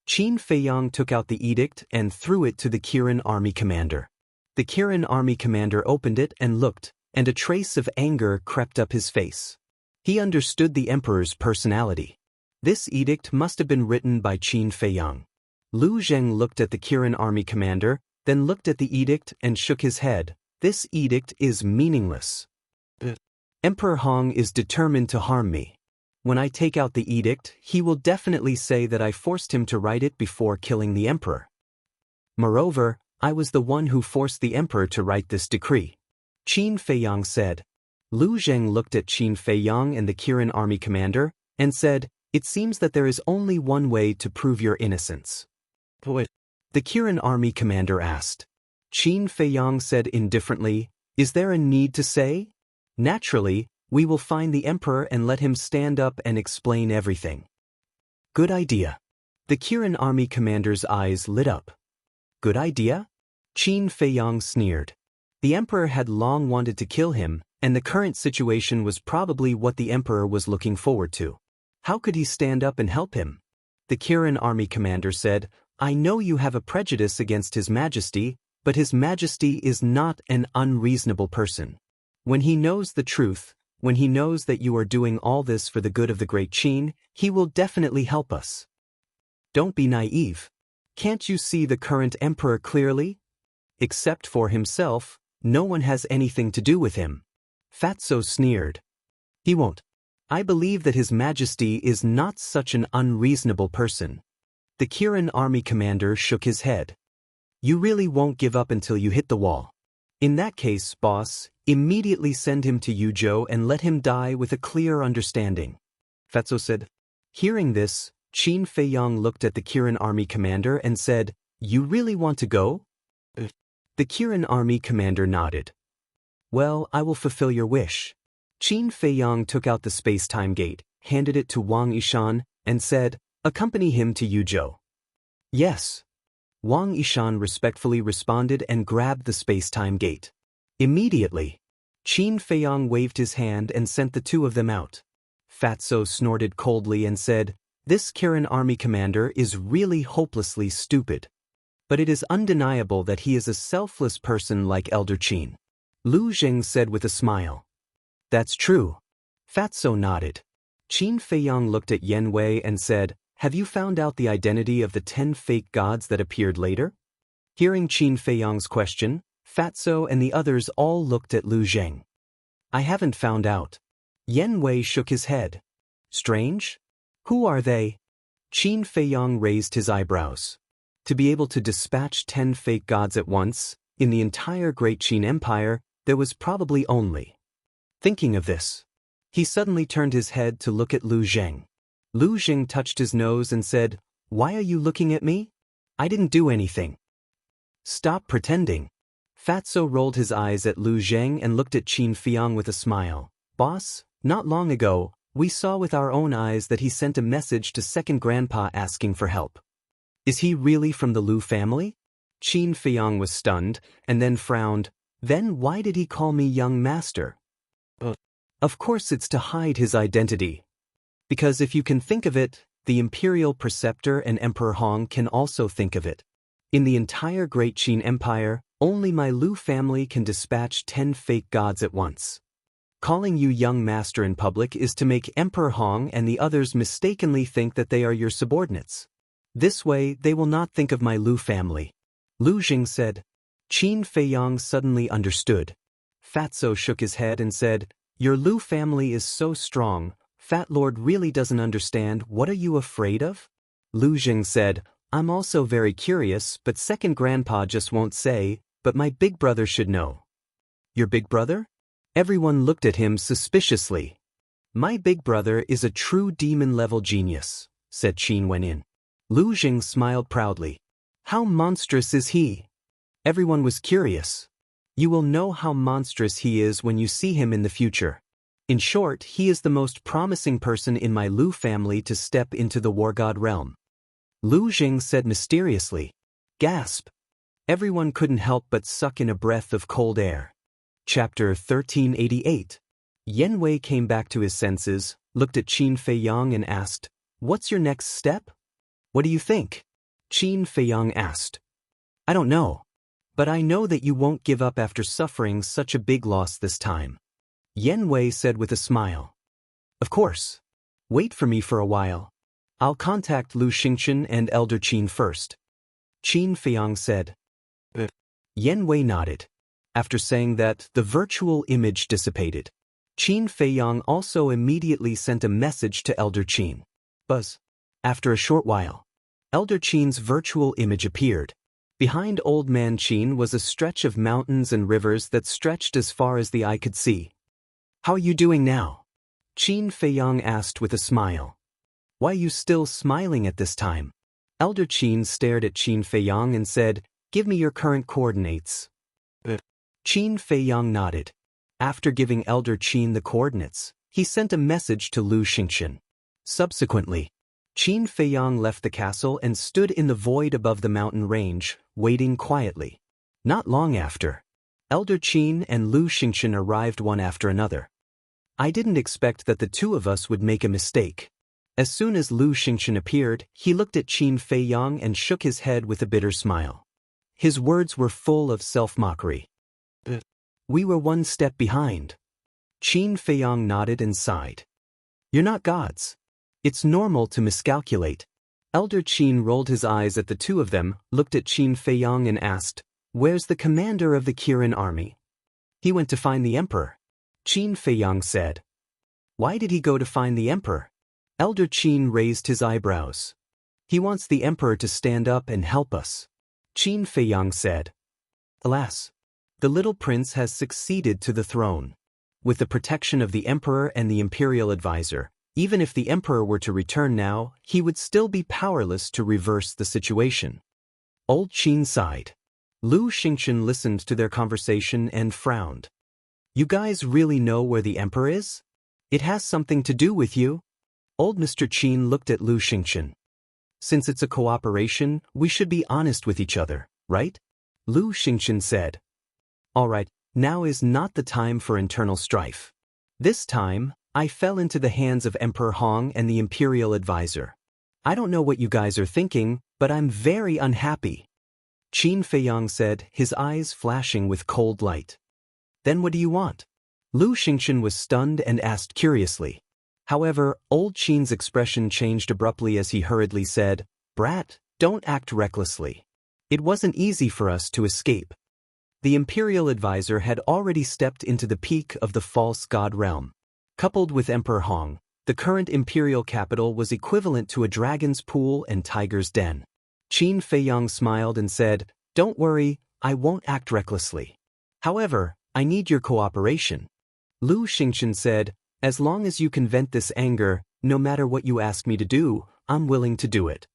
Qin Feiyang took out the edict and threw it to the Kirin army commander. The Kirin army commander opened it and looked, and a trace of anger crept up his face. He understood the emperor's personality. This edict must have been written by Qin Feiyang. Lu Zheng looked at the Kirin army commander, then looked at the edict and shook his head. This edict is meaningless. Emperor Hong is determined to harm me. When I take out the edict, he will definitely say that I forced him to write it before killing the emperor. Moreover, I was the one who forced the emperor to write this decree. Qin Feiyang said. Lu Zheng looked at Qin Feiyang and the Kirin army commander, and said, It seems that there is only one way to prove your innocence. What? The Kirin army commander asked. Qin Feiyang said indifferently, Is there a need to say? Naturally, we will find the emperor and let him stand up and explain everything. Good idea. The Kirin army commander's eyes lit up. Good idea? Qin Feiyang sneered. The emperor had long wanted to kill him, and the current situation was probably what the emperor was looking forward to. How could he stand up and help him? The Kirin army commander said, I know you have a prejudice against His Majesty, but His Majesty is not an unreasonable person. When he knows the truth, when he knows that you are doing all this for the good of the great Qin, he will definitely help us. Don't be naive. Can't you see the current emperor clearly? Except for himself, no one has anything to do with him. Fatso sneered. He won't. I believe that His Majesty is not such an unreasonable person. The Kirin army commander shook his head. You really won't give up until you hit the wall. In that case, boss, Immediately send him to Yuzhou and let him die with a clear understanding. Fatso said. Hearing this, Qin Feiyang looked at the Kirin army commander and said, You really want to go? The Kirin army commander nodded. Well, I will fulfill your wish. Qin Feiyang took out the space-time gate, handed it to Wang Yishan, and said, Accompany him to Yuzhou. Yes. Wang Yishan respectfully responded and grabbed the space-time gate. Immediately, Qin Feiyang waved his hand and sent the two of them out. Fatso snorted coldly and said, This Kirin army commander is really hopelessly stupid. But it is undeniable that he is a selfless person like Elder Qin. Lu Zheng said with a smile. That's true. Fatso nodded. Qin Feiyang looked at Yen Wei and said, Have you found out the identity of the 10 fake gods that appeared later? Hearing Qin Feiyang's question, Fatso and the others all looked at Lu Zheng. I haven't found out. Yen Wei shook his head. Strange? Who are they? Qin Feiyang raised his eyebrows. To be able to dispatch 10 fake gods at once, in the entire Great Qin Empire, there was probably only. Thinking of this, he suddenly turned his head to look at Lu Zheng. Lu Zheng touched his nose and said, Why are you looking at me? I didn't do anything. Stop pretending. Fatso rolled his eyes at Lu Zheng and looked at Qin Feiyang with a smile. Boss, not long ago, we saw with our own eyes that he sent a message to Second Grandpa asking for help. Is he really from the Lu family? Qin Feiyang was stunned, and then frowned. Then why did he call me young master? Of course it's to hide his identity. Because if you can think of it, the Imperial Preceptor and Emperor Hong can also think of it. In the entire Great Qin Empire, only my Lu family can dispatch 10 fake gods at once. Calling you young master in public is to make Emperor Hong and the others mistakenly think that they are your subordinates. This way, they will not think of my Lu family. Lu Zheng said. Qin Feiyang suddenly understood. Fatso shook his head and said, Your Lu family is so strong, Fat Lord really doesn't understand. What are you afraid of? Lu Zheng said, I'm also very curious, but Second Grandpa just won't say, but my big brother should know. Your big brother? Everyone looked at him suspiciously. My big brother is a true demon-level genius, said Qin Wenin. Lu Zheng smiled proudly. How monstrous is he? Everyone was curious. You will know how monstrous he is when you see him in the future. In short, he is the most promising person in my Lu family to step into the war god realm. Lu Zheng said mysteriously. Gasp. Everyone couldn't help but suck in a breath of cold air. Chapter 1388. Yen Wei came back to his senses, looked at Qin Feiyang and asked, What's your next step? What do you think? Qin Feiyang asked. I don't know. But I know that you won't give up after suffering such a big loss this time. Yen Wei said with a smile. Of course. Wait for me for a while. I'll contact Lu Xingchen and Elder Qin first. Qin Feiyang said. Yen Wei nodded. After saying that, the virtual image dissipated. Qin Feiyang also immediately sent a message to Elder Qin. Buzz. After a short while, Elder Qin's virtual image appeared. Behind Old Man Qin was a stretch of mountains and rivers that stretched as far as the eye could see. How are you doing now? Qin Feiyang asked with a smile. Why are you still smiling at this time? Elder Qin stared at Qin Feiyang and said, Give me your current coordinates. Qin Feiyang nodded. After giving Elder Qin the coordinates, he sent a message to Lu Xingchen. Subsequently, Qin Feiyang left the castle and stood in the void above the mountain range, waiting quietly. Not long after, Elder Qin and Lu Xingchen arrived one after another. I didn't expect that the two of us would make a mistake. As soon as Lu Xingchen appeared, he looked at Qin Feiyang and shook his head with a bitter smile. His words were full of self-mockery. We were one step behind. Qin Feiyang nodded and sighed. You're not gods. It's normal to miscalculate. Elder Qin rolled his eyes at the two of them, looked at Qin Feiyang and asked, Where's the commander of the Kirin army? He went to find the emperor. Qin Feiyang said. Why did he go to find the emperor? Elder Qin raised his eyebrows. He wants the emperor to stand up and help us. Qin Feiyang said. Alas. The little prince has succeeded to the throne. With the protection of the emperor and the imperial advisor, even if the emperor were to return now, he would still be powerless to reverse the situation. Old Qin sighed. Lu Xingchen listened to their conversation and frowned. You guys really know where the emperor is? It has something to do with you? Old Mr. Qin looked at Lu Xingchen. Since it's a cooperation, we should be honest with each other, right? Lu Xingchen said. All right, now is not the time for internal strife. This time, I fell into the hands of Emperor Hong and the imperial advisor. I don't know what you guys are thinking, but I'm very unhappy. Qin Feiyang said, his eyes flashing with cold light. Then what do you want? Lu Xingchen was stunned and asked curiously. However, old Qin's expression changed abruptly as he hurriedly said, Brat, don't act recklessly. It wasn't easy for us to escape. The imperial advisor had already stepped into the peak of the false god realm. Coupled with Emperor Hong, the current imperial capital was equivalent to a dragon's pool and tiger's den. Qin Feiyang smiled and said, Don't worry, I won't act recklessly. However, I need your cooperation. Lu Xingchen said, As long as you can vent this anger, no matter what you ask me to do, I'm willing to do it.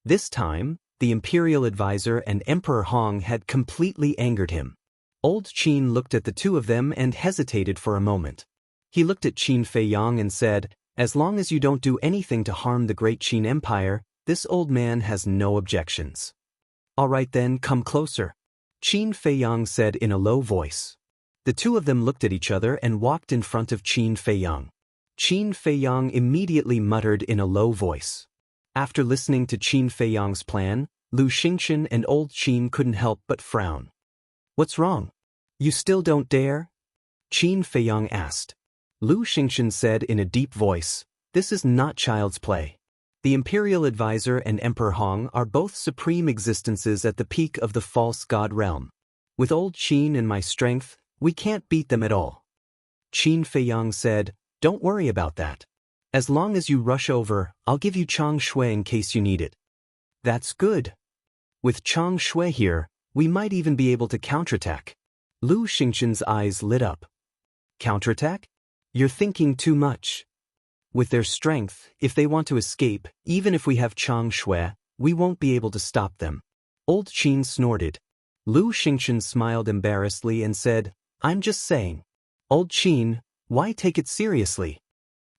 This time, the imperial advisor and Emperor Hong had completely angered him. Old Qin looked at the two of them and hesitated for a moment. He looked at Qin Feiyang and said, As long as you don't do anything to harm the great Qin Empire, this old man has no objections. All right then, come closer. Qin Feiyang said in a low voice. The two of them looked at each other and walked in front of Qin Feiyang. Qin Feiyang immediately muttered in a low voice. After listening to Qin Feiyang's plan, Lu Xingchen and old Qin couldn't help but frown. What's wrong? You still don't dare? Qin Feiyang asked. Lu Xingchen said in a deep voice, This is not child's play. The imperial advisor and Emperor Hong are both supreme existences at the peak of the false god realm. With old Qin and my strength, we can't beat them at all. Qin Feiyang said, Don't worry about that. As long as you rush over, I'll give you Chang Shui in case you need it. That's good. With Chang Shui here, we might even be able to counterattack. Lu Xingchen's eyes lit up. Counterattack? You're thinking too much. With their strength, if they want to escape, even if we have Chang Shui, we won't be able to stop them. Old Qin snorted. Lu Xingchen smiled embarrassedly and said, I'm just saying. Old Qin, why take it seriously?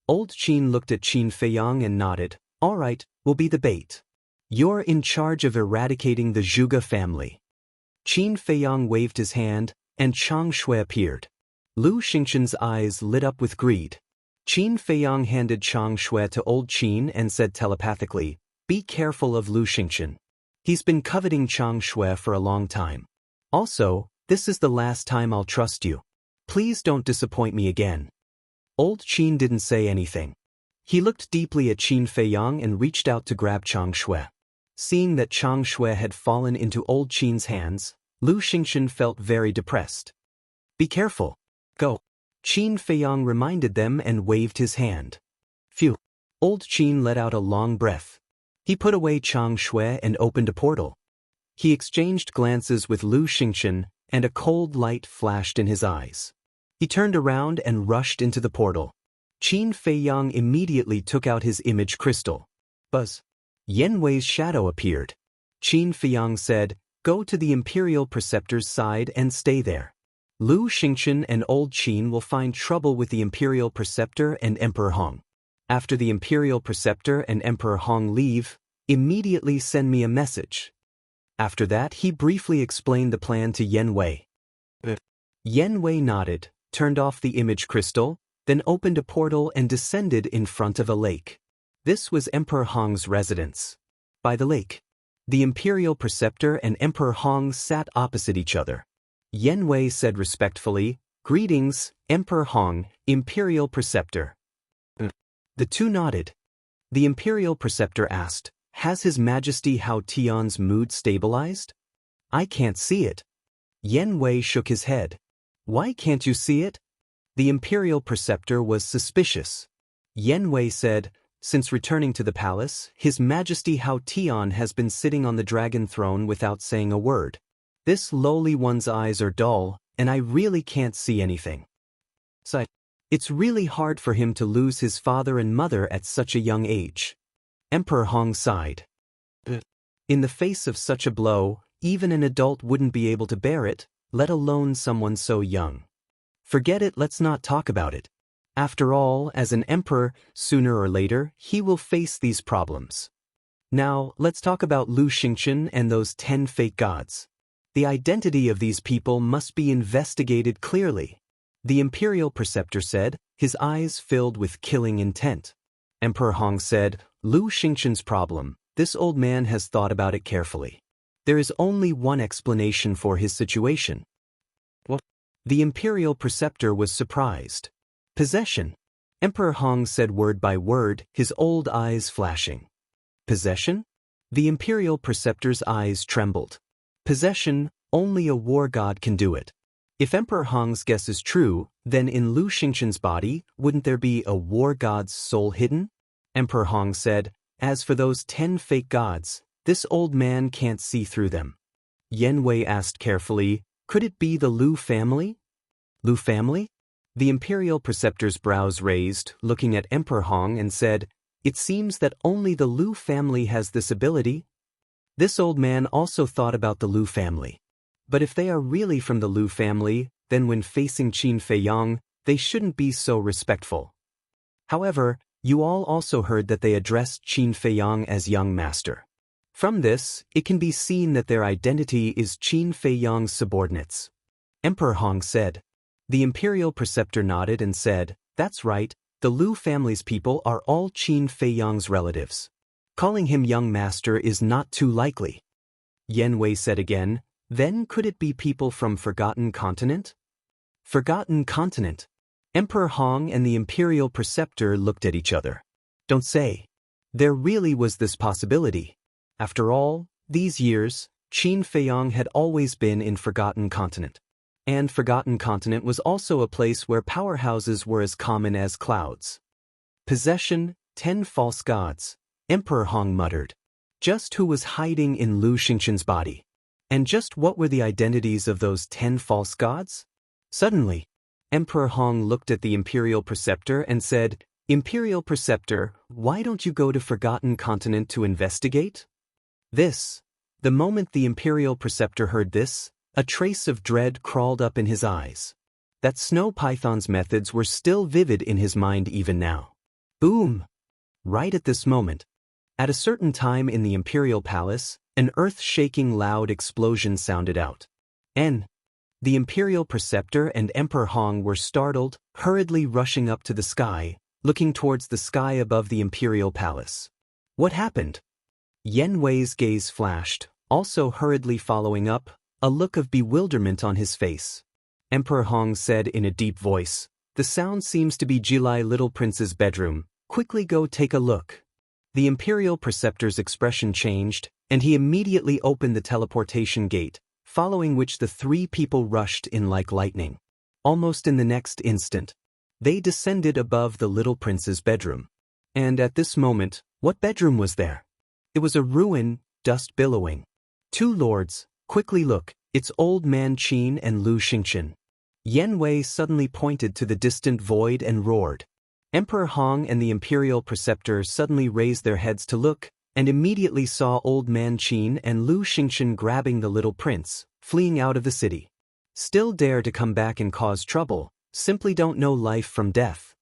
Old Qin looked at Qin Feiyang and nodded. All right, we'll be the bait. You're in charge of eradicating the Zhuge family. Qin Feiyang waved his hand, and Chang Shui appeared. Lu Xingchen's eyes lit up with greed. Qin Feiyang handed Chang Shui to old Qin and said telepathically, Be careful of Lu Xingchen. He's been coveting Chang Shui for a long time. Also, this is the last time I'll trust you. Please don't disappoint me again. Old Qin didn't say anything. He looked deeply at Qin Feiyang and reached out to grab Chang Shui. Seeing that Chang Shui had fallen into old Qin's hands, Lu Xingchen felt very depressed. Be careful. Go. Qin Feiyang reminded them and waved his hand. Phew. Old Qin let out a long breath. He put away Chang Shui and opened a portal. He exchanged glances with Lu Xingchen, and a cold light flashed in his eyes. He turned around and rushed into the portal. Qin Feiyang immediately took out his image crystal. Buzz. Yen Wei's shadow appeared. Qin Feiyang said, Go to the Imperial Preceptor's side and stay there. Lu Xingchen and old Qin will find trouble with the Imperial Preceptor and Emperor Hong. After the Imperial Preceptor and Emperor Hong leave, immediately send me a message. After that, he briefly explained the plan to Yen Wei. Yen Wei nodded, turned off the image crystal, then opened a portal and descended in front of a lake. This was Emperor Hong's residence. By the lake, the Imperial Preceptor and Emperor Hong sat opposite each other. Yen Wei said respectfully, Greetings, Emperor Hong, Imperial Preceptor. The two nodded. The Imperial Preceptor asked, Has His Majesty Hao Tian's mood stabilized? I can't see it. Yen Wei shook his head. Why can't you see it? The Imperial Preceptor was suspicious. Yen Wei said, Since returning to the palace, His Majesty Hao Tian has been sitting on the dragon throne without saying a word. This lowly one's eyes are dull, and I really can't see anything. So, it's really hard for him to lose his father and mother at such a young age. Emperor Hong sighed. In the face of such a blow, even an adult wouldn't be able to bear it, let alone someone so young. Forget it, let's not talk about it. After all, as an emperor, sooner or later, he will face these problems. Now, let's talk about Lu Xingchen and those 10 fake gods. The identity of these people must be investigated clearly. The imperial preceptor said, his eyes filled with killing intent. Emperor Hong said, Lu Xingchen's problem, this old man has thought about it carefully. There is only one explanation for his situation. What? The imperial preceptor was surprised. Possession. Emperor Hong said word by word, his old eyes flashing. Possession? The imperial preceptor's eyes trembled. Possession, only a war god can do it. If Emperor Hong's guess is true, then in Lu Xingchen's body, wouldn't there be a war god's soul hidden? Emperor Hong said, as for those 10 fake gods, this old man can't see through them. Yan Wei asked carefully, could it be the Lu family? Lu family? The imperial preceptor's brows raised, looking at Emperor Hong and said, it seems that only the Lu family has this ability. This old man also thought about the Lu family. But if they are really from the Lu family, then when facing Qin Feiyang, they shouldn't be so respectful. However, you all also heard that they addressed Qin Feiyang as young master. From this, it can be seen that their identity is Qin Feiyang's subordinates. Emperor Hong said. The imperial preceptor nodded and said, that's right, the Lu family's people are all Qin Feiyang's relatives. Calling him young master is not too likely. Yan Wei said again, then could it be people from Forgotten Continent? Forgotten Continent. Emperor Hong and the imperial preceptor looked at each other. Don't say. There really was this possibility. After all, these years, Qin Feiyang had always been in Forgotten Continent. And Forgotten Continent was also a place where powerhouses were as common as clouds. Possession, 10 false gods, Emperor Hong muttered. Just who was hiding in Lu Xingchen's body? And just what were the identities of those 10 false gods? Suddenly, Emperor Hong looked at the imperial preceptor and said, Imperial preceptor, why don't you go to Forgotten Continent to investigate? The moment the imperial preceptor heard this, a trace of dread crawled up in his eyes. That Snow Python's methods were still vivid in his mind even now. Boom! Right at this moment, at a certain time in the imperial palace, an earth-shaking loud explosion sounded out. The imperial preceptor and Emperor Hong were startled, hurriedly rushing up to the sky, looking towards the sky above the imperial palace. What happened? Yan Wei's gaze flashed, also hurriedly following up, a look of bewilderment on his face. Emperor Hong said in a deep voice, the sound seems to be Jilai Little Prince's bedroom, quickly go take a look. The imperial preceptor's expression changed, and he immediately opened the teleportation gate, following which the 3 people rushed in like lightning. Almost in the next instant, they descended above the little prince's bedroom. And at this moment, what bedroom was there? It was a ruin, dust billowing. 2 lords, quickly look, it's old man Qin and Lu Xingchen. Yan Wei suddenly pointed to the distant void and roared. Emperor Hong and the imperial preceptor suddenly raised their heads to look, and immediately saw old man Qin and Lu Xingchen grabbing the little prince, fleeing out of the city. Still dare to come back and cause trouble, simply don't know life from death.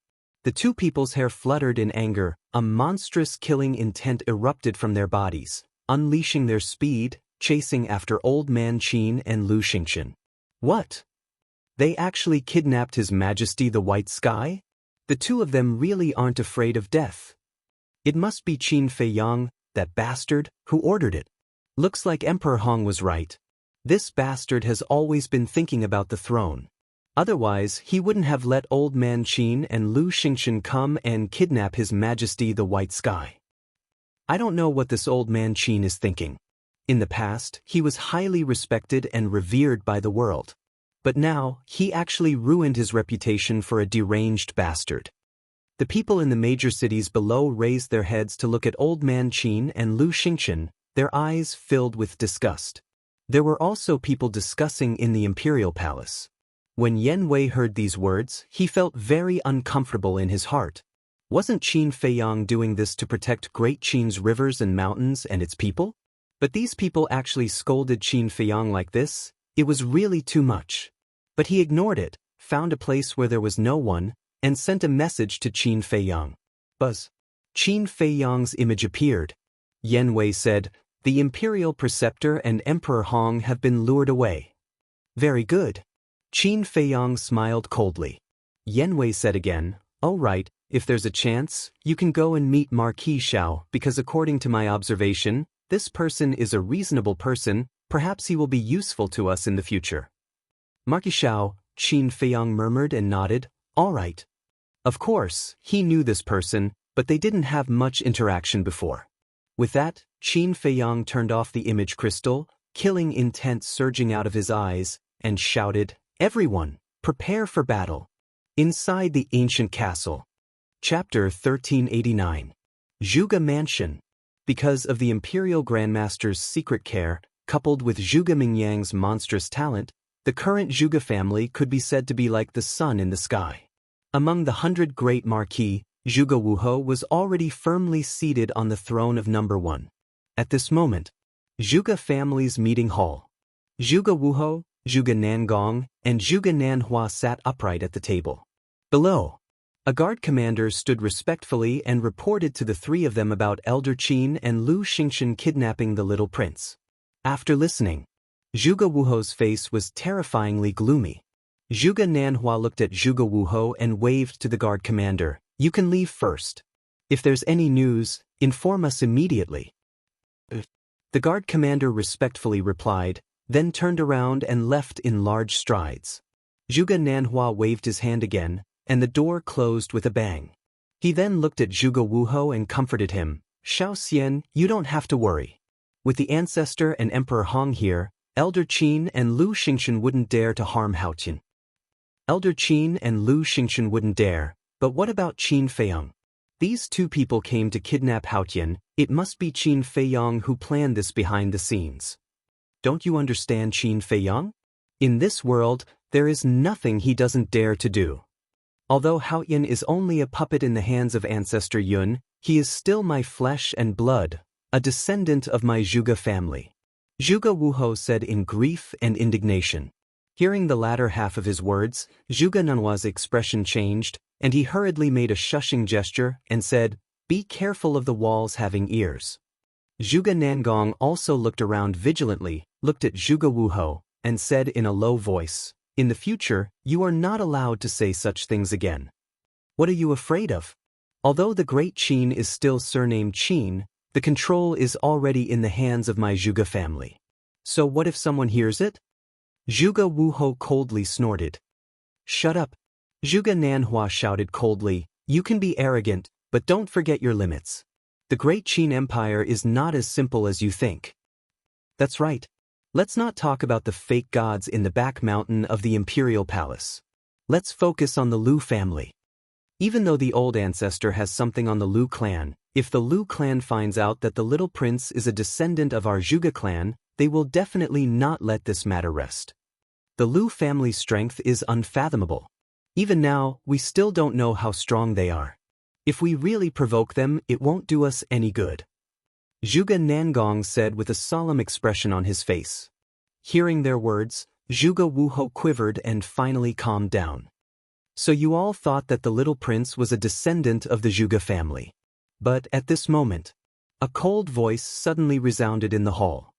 The 2 people's hair fluttered in anger, a monstrous killing intent erupted from their bodies, unleashing their speed, chasing after old man Qin and Lu Xingchen. What? They actually kidnapped His Majesty the White Sky? The 2 of them really aren't afraid of death. It must be Qin Feiyang, that bastard, who ordered it. Looks like Emperor Hong was right. This bastard has always been thinking about the throne. Otherwise, he wouldn't have let old man Qin and Lu Xingchen come and kidnap His Majesty the White Sky. I don't know what this old man Qin is thinking. In the past, he was highly respected and revered by the world. But now, he actually ruined his reputation for a deranged bastard. The people in the major cities below raised their heads to look at old man Qin and Lu Xingchen, their eyes filled with disgust. There were also people discussing in the imperial palace. When Yan Wei heard these words, he felt very uncomfortable in his heart. Wasn't Qin Feiyang doing this to protect Great Qin's rivers and mountains and its people? But these people actually scolded Qin Feiyang like this. It was really too much. But he ignored it, found a place where there was no one, and sent a message to Qin Feiyang. Buzz. Qin Feiyang's image appeared. Yan Wei said, "The Imperial Preceptor and Emperor Hong have been lured away." "Very good." Qin Feiyang smiled coldly. Yan Wei said again, "Oh right, if there's a chance, you can go and meet Marquis Xiao, because according to my observation, this person is a reasonable person, perhaps he will be useful to us in the future." "Marquis Xiao," Qin Feiyang murmured and nodded, "All right." Of course, he knew this person, but they didn't have much interaction before. With that, Qin Feiyang turned off the image crystal, killing intent surging out of his eyes, and shouted, "Everyone, prepare for battle." Inside the ancient castle. Chapter 1389. Zhuge Mansion. Because of the Imperial Grandmaster's secret care, coupled with Zhuge Mingyang's monstrous talent, the current Zhuge family could be said to be like the sun in the sky. Among the 100 great marquis, Zhuge Wuhou was already firmly seated on the throne of number 1. At this moment, Zhuge family's meeting hall. Zhuge Wuhou, Zhuge Nangong, and Zhuge Nanhua sat upright at the table. Below, a guard commander stood respectfully and reported to the three of them about Elder Qin and Lu Xingchen kidnapping the little prince. After listening, Zhuge Wuhou's face was terrifyingly gloomy. Zhuge Nanhua looked at Zhuge Wuhou and waved to the guard commander, "You can leave first. If there's any news, inform us immediately." The guard commander respectfully replied, then turned around and left in large strides. Zhuge Nanhua waved his hand again, and the door closed with a bang. He then looked at Zhuge Wuhou and comforted him, "Xiao Xian, you don't have to worry. With the ancestor and Emperor Hong here, Elder Qin and Lu Xingchen wouldn't dare to harm Haotian." Elder Qin and Lu Xingchen wouldn't dare, but what about Qin Feiyang? These two people came to kidnap Haotian, it must be Qin Feiyang who planned this behind the scenes. Don't you understand Qin Feiyang? In this world, there is nothing he doesn't dare to do. Although Haotian is only a puppet in the hands of Ancestor Yun, he is still my flesh and blood, a descendant of my Zhuge family. Zhuge Wuhou said in grief and indignation. Hearing the latter half of his words, Zhuge Nanhua's expression changed, and he hurriedly made a shushing gesture and said, "Be careful of the walls having ears." Zhuge Nangong also looked around vigilantly, looked at Zhuge Wuhou, and said in a low voice, "In the future, you are not allowed to say such things again." "What are you afraid of? Although the great Qin is still surnamed Qin, the control is already in the hands of my Zhuge family. So what if someone hears it?" Zhuge Wuhou coldly snorted. "Shut up." Zhuge Nanhua shouted coldly, "You can be arrogant, but don't forget your limits. The great Qin Empire is not as simple as you think." "That's right. Let's not talk about the fake gods in the back mountain of the imperial palace. Let's focus on the Lu family. Even though the old ancestor has something on the Lu clan, if the Lu clan finds out that the little prince is a descendant of our Zhuge clan, they will definitely not let this matter rest. The Lu family's strength is unfathomable. Even now, we still don't know how strong they are. If we really provoke them, it won't do us any good." Zhuge Nangong said with a solemn expression on his face. Hearing their words, Zhuge Wuhou quivered and finally calmed down. "So you all thought that the little prince was a descendant of the Zhuge family." But at this moment, a cold voice suddenly resounded in the hall.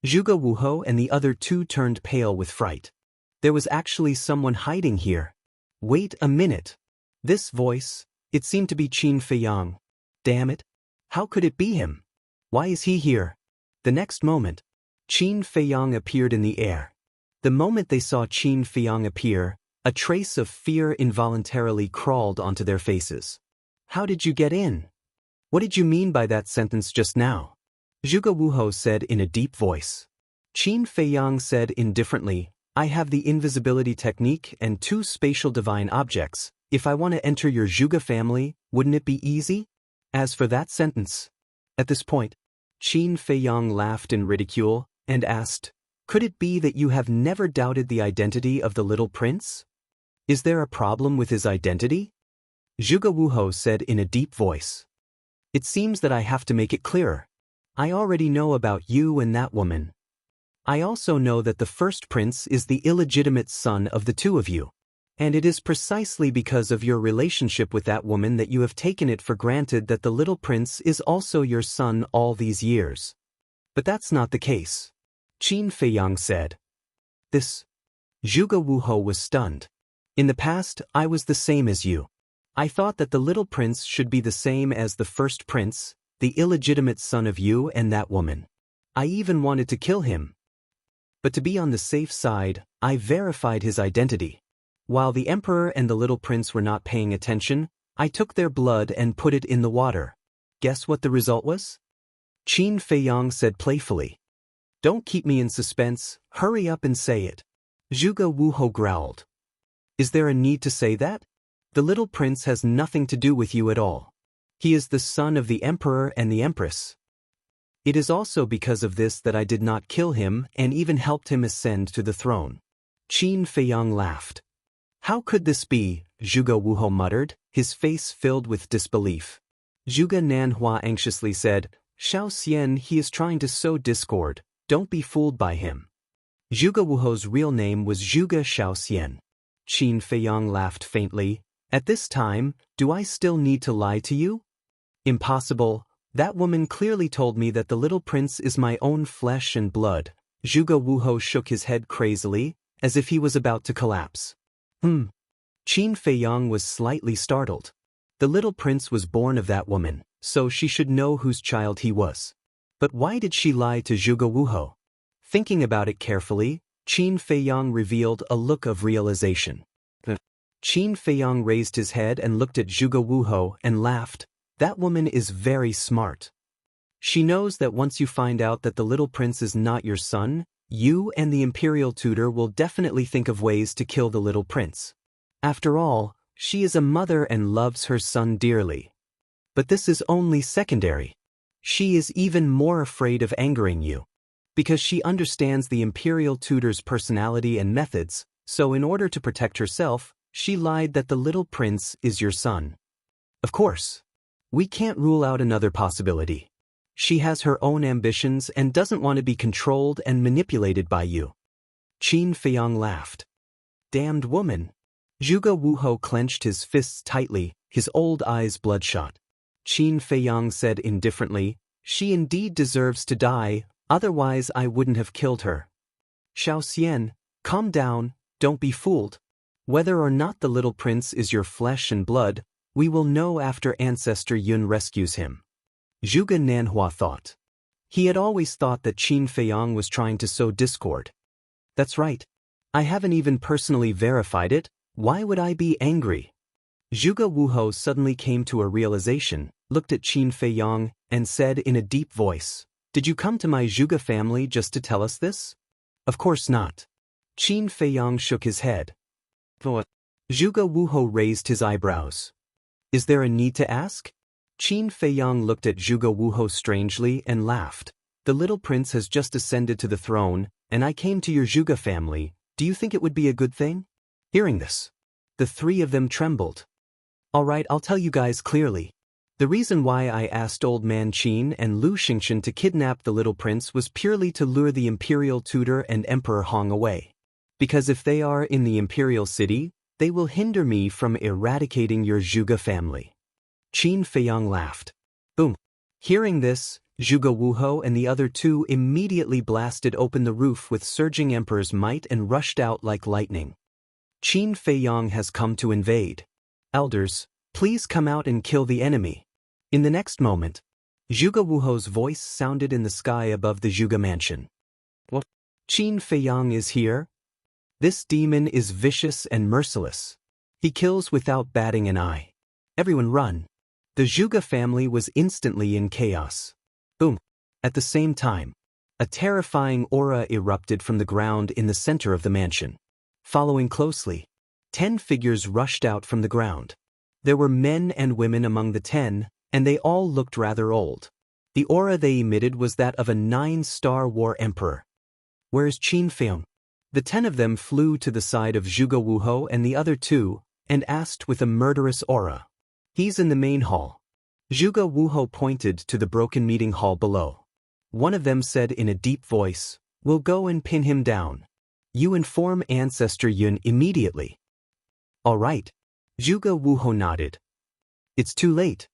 Zhuge Wuhou and the other two turned pale with fright. There was actually someone hiding here. Wait a minute. This voice, it seemed to be Qin Feiyang. Damn it. How could it be him? Why is he here? The next moment, Qin Feiyang appeared in the air. The moment they saw Qin Feiyang appear, a trace of fear involuntarily crawled onto their faces. "How did you get in? What did you mean by that sentence just now?" Zhuge Wuhou said in a deep voice. Qin Feiyang said indifferently, "I have the invisibility technique and 2 spatial divine objects. If I want to enter your Zhuge family, wouldn't it be easy?" As for that sentence. At this point, Qin Feiyang laughed in ridicule, and asked, "Could it be that you have never doubted the identity of the little prince? Is there a problem with his identity?" Zhuge Wuhou said in a deep voice. "It seems that I have to make it clearer. I already know about you and that woman. I also know that the first prince is the illegitimate son of the two of you. And it is precisely because of your relationship with that woman that you have taken it for granted that the little prince is also your son all these years. But that's not the case," Qin Feiyang said. This. Zhuge Wuhou was stunned. "In the past, I was the same as you. I thought that the little prince should be the same as the first prince, the illegitimate son of you and that woman. I even wanted to kill him. But to be on the safe side, I verified his identity. While the emperor and the little prince were not paying attention, I took their blood and put it in the water. Guess what the result was?" Qin Feiyang said playfully. "Don't keep me in suspense, hurry up and say it." Zhuge Wuhou growled. "Is there a need to say that? The little prince has nothing to do with you at all. He is the son of the emperor and the empress. It is also because of this that I did not kill him and even helped him ascend to the throne." Qin Feiyang laughed. "How could this be?" Zhuge Wuhou muttered, his face filled with disbelief. Zhuge Nanhua anxiously said, "Xiao Xian, he is trying to sow discord. Don't be fooled by him." Zhuge Wuhou's real name was Zhuge Xiaoxian. Qin Feiyang laughed faintly. "At this time, do I still need to lie to you? Impossible. That woman clearly told me that the little prince is my own flesh and blood." Zhuge Wuhou shook his head crazily, as if he was about to collapse. Qin Feiyang was slightly startled. The little prince was born of that woman, so she should know whose child he was. But why did she lie to Zhuge Wuhou? Thinking about it carefully, Qin Feiyang revealed a look of realization. Qin Feiyang raised his head and looked at Zhuge Wuhou and laughed. "That woman is very smart. She knows that once you find out that the little prince is not your son, you and the imperial tutor will definitely think of ways to kill the little prince. After all, she is a mother and loves her son dearly. But this is only secondary. She is even more afraid of angering you. Because she understands the imperial tutor's personality and methods, so in order to protect herself, she lied that the little prince is your son. Of course. We can't rule out another possibility. She has her own ambitions and doesn't want to be controlled and manipulated by you." Qin Feiyang laughed. "Damned woman." Zhuge Wuhou clenched his fists tightly, his old eyes bloodshot. Qin Feiyang said indifferently, "She indeed deserves to die, otherwise I wouldn't have killed her." "Xiao Xian, calm down, don't be fooled. Whether or not the little prince is your flesh and blood, we will know after Ancestor Yun rescues him." Zhuge Nanhua thought. He had always thought that Qin Feiyang was trying to sow discord. "That's right. I haven't even personally verified it. Why would I be angry?" Zhuge Wuhou suddenly came to a realization, looked at Qin Feiyang, and said in a deep voice, "Did you come to my Zhuge family just to tell us this?" "Of course not." Qin Feiyang shook his head. "What?" Zhuge Wuhou raised his eyebrows. "Is there a need to ask?" Qin Feiyang looked at Zhuge Wuhou strangely and laughed. "The little prince has just ascended to the throne, and I came to your Zhuge family. Do you think it would be a good thing?" Hearing this, the three of them trembled. "All right, I'll tell you guys clearly. The reason why I asked Old Man Qin and Lu Xingchen to kidnap the little prince was purely to lure the imperial tutor and Emperor Hong away. Because if they are in the imperial city, they will hinder me from eradicating your Zhuge family." Qin Feiyang laughed. Boom. Hearing this, Zhuge Wuhou and the other two immediately blasted open the roof with surging Emperor's might and rushed out like lightning. Qin Feiyang has come to invade. Elders, please come out and kill the enemy. In the next moment, Zhuge Wuhou's voice sounded in the sky above the Zhuge mansion. What? Qin Feiyang is here? This demon is vicious and merciless. He kills without batting an eye. Everyone run. The Zhuge family was instantly in chaos. Boom. At the same time, a terrifying aura erupted from the ground in the center of the mansion. Following closely, 10 figures rushed out from the ground. There were men and women among the 10, and they all looked rather old. The aura they emitted was that of a 9-star war emperor, Where is Qin Feiyang? The 10 of them flew to the side of Zhuge Wuhou and the other 2, and asked with a murderous aura. He's in the main hall. Zhuge Wuhou pointed to the broken meeting hall below. One of them said in a deep voice, "We'll go and pin him down. You inform Ancestor Yun immediately." "All right." Zhuge Wuhou nodded. "It's too late."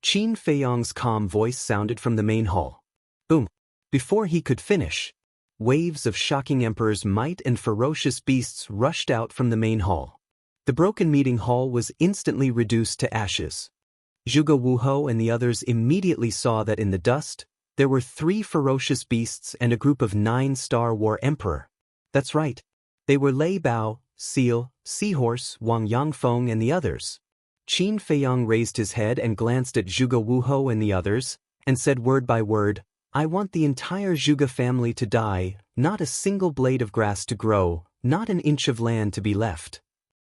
Qin Feiyang's calm voice sounded from the main hall. Boom. Before he could finish, waves of shocking emperor's might and ferocious beasts rushed out from the main hall. The broken meeting hall was instantly reduced to ashes. Zhuge Wuhou and the others immediately saw that in the dust, there were 3 ferocious beasts and a group of 9 Star War Emperor. That's right. They were Lei Bao, Seal, Seahorse, Wang Yangfeng and the others. Qin Feiyang raised his head and glanced at Zhuge Wuhou and the others, and said word by word, "I want the entire Zhuge family to die, not a single blade of grass to grow, not an inch of land to be left."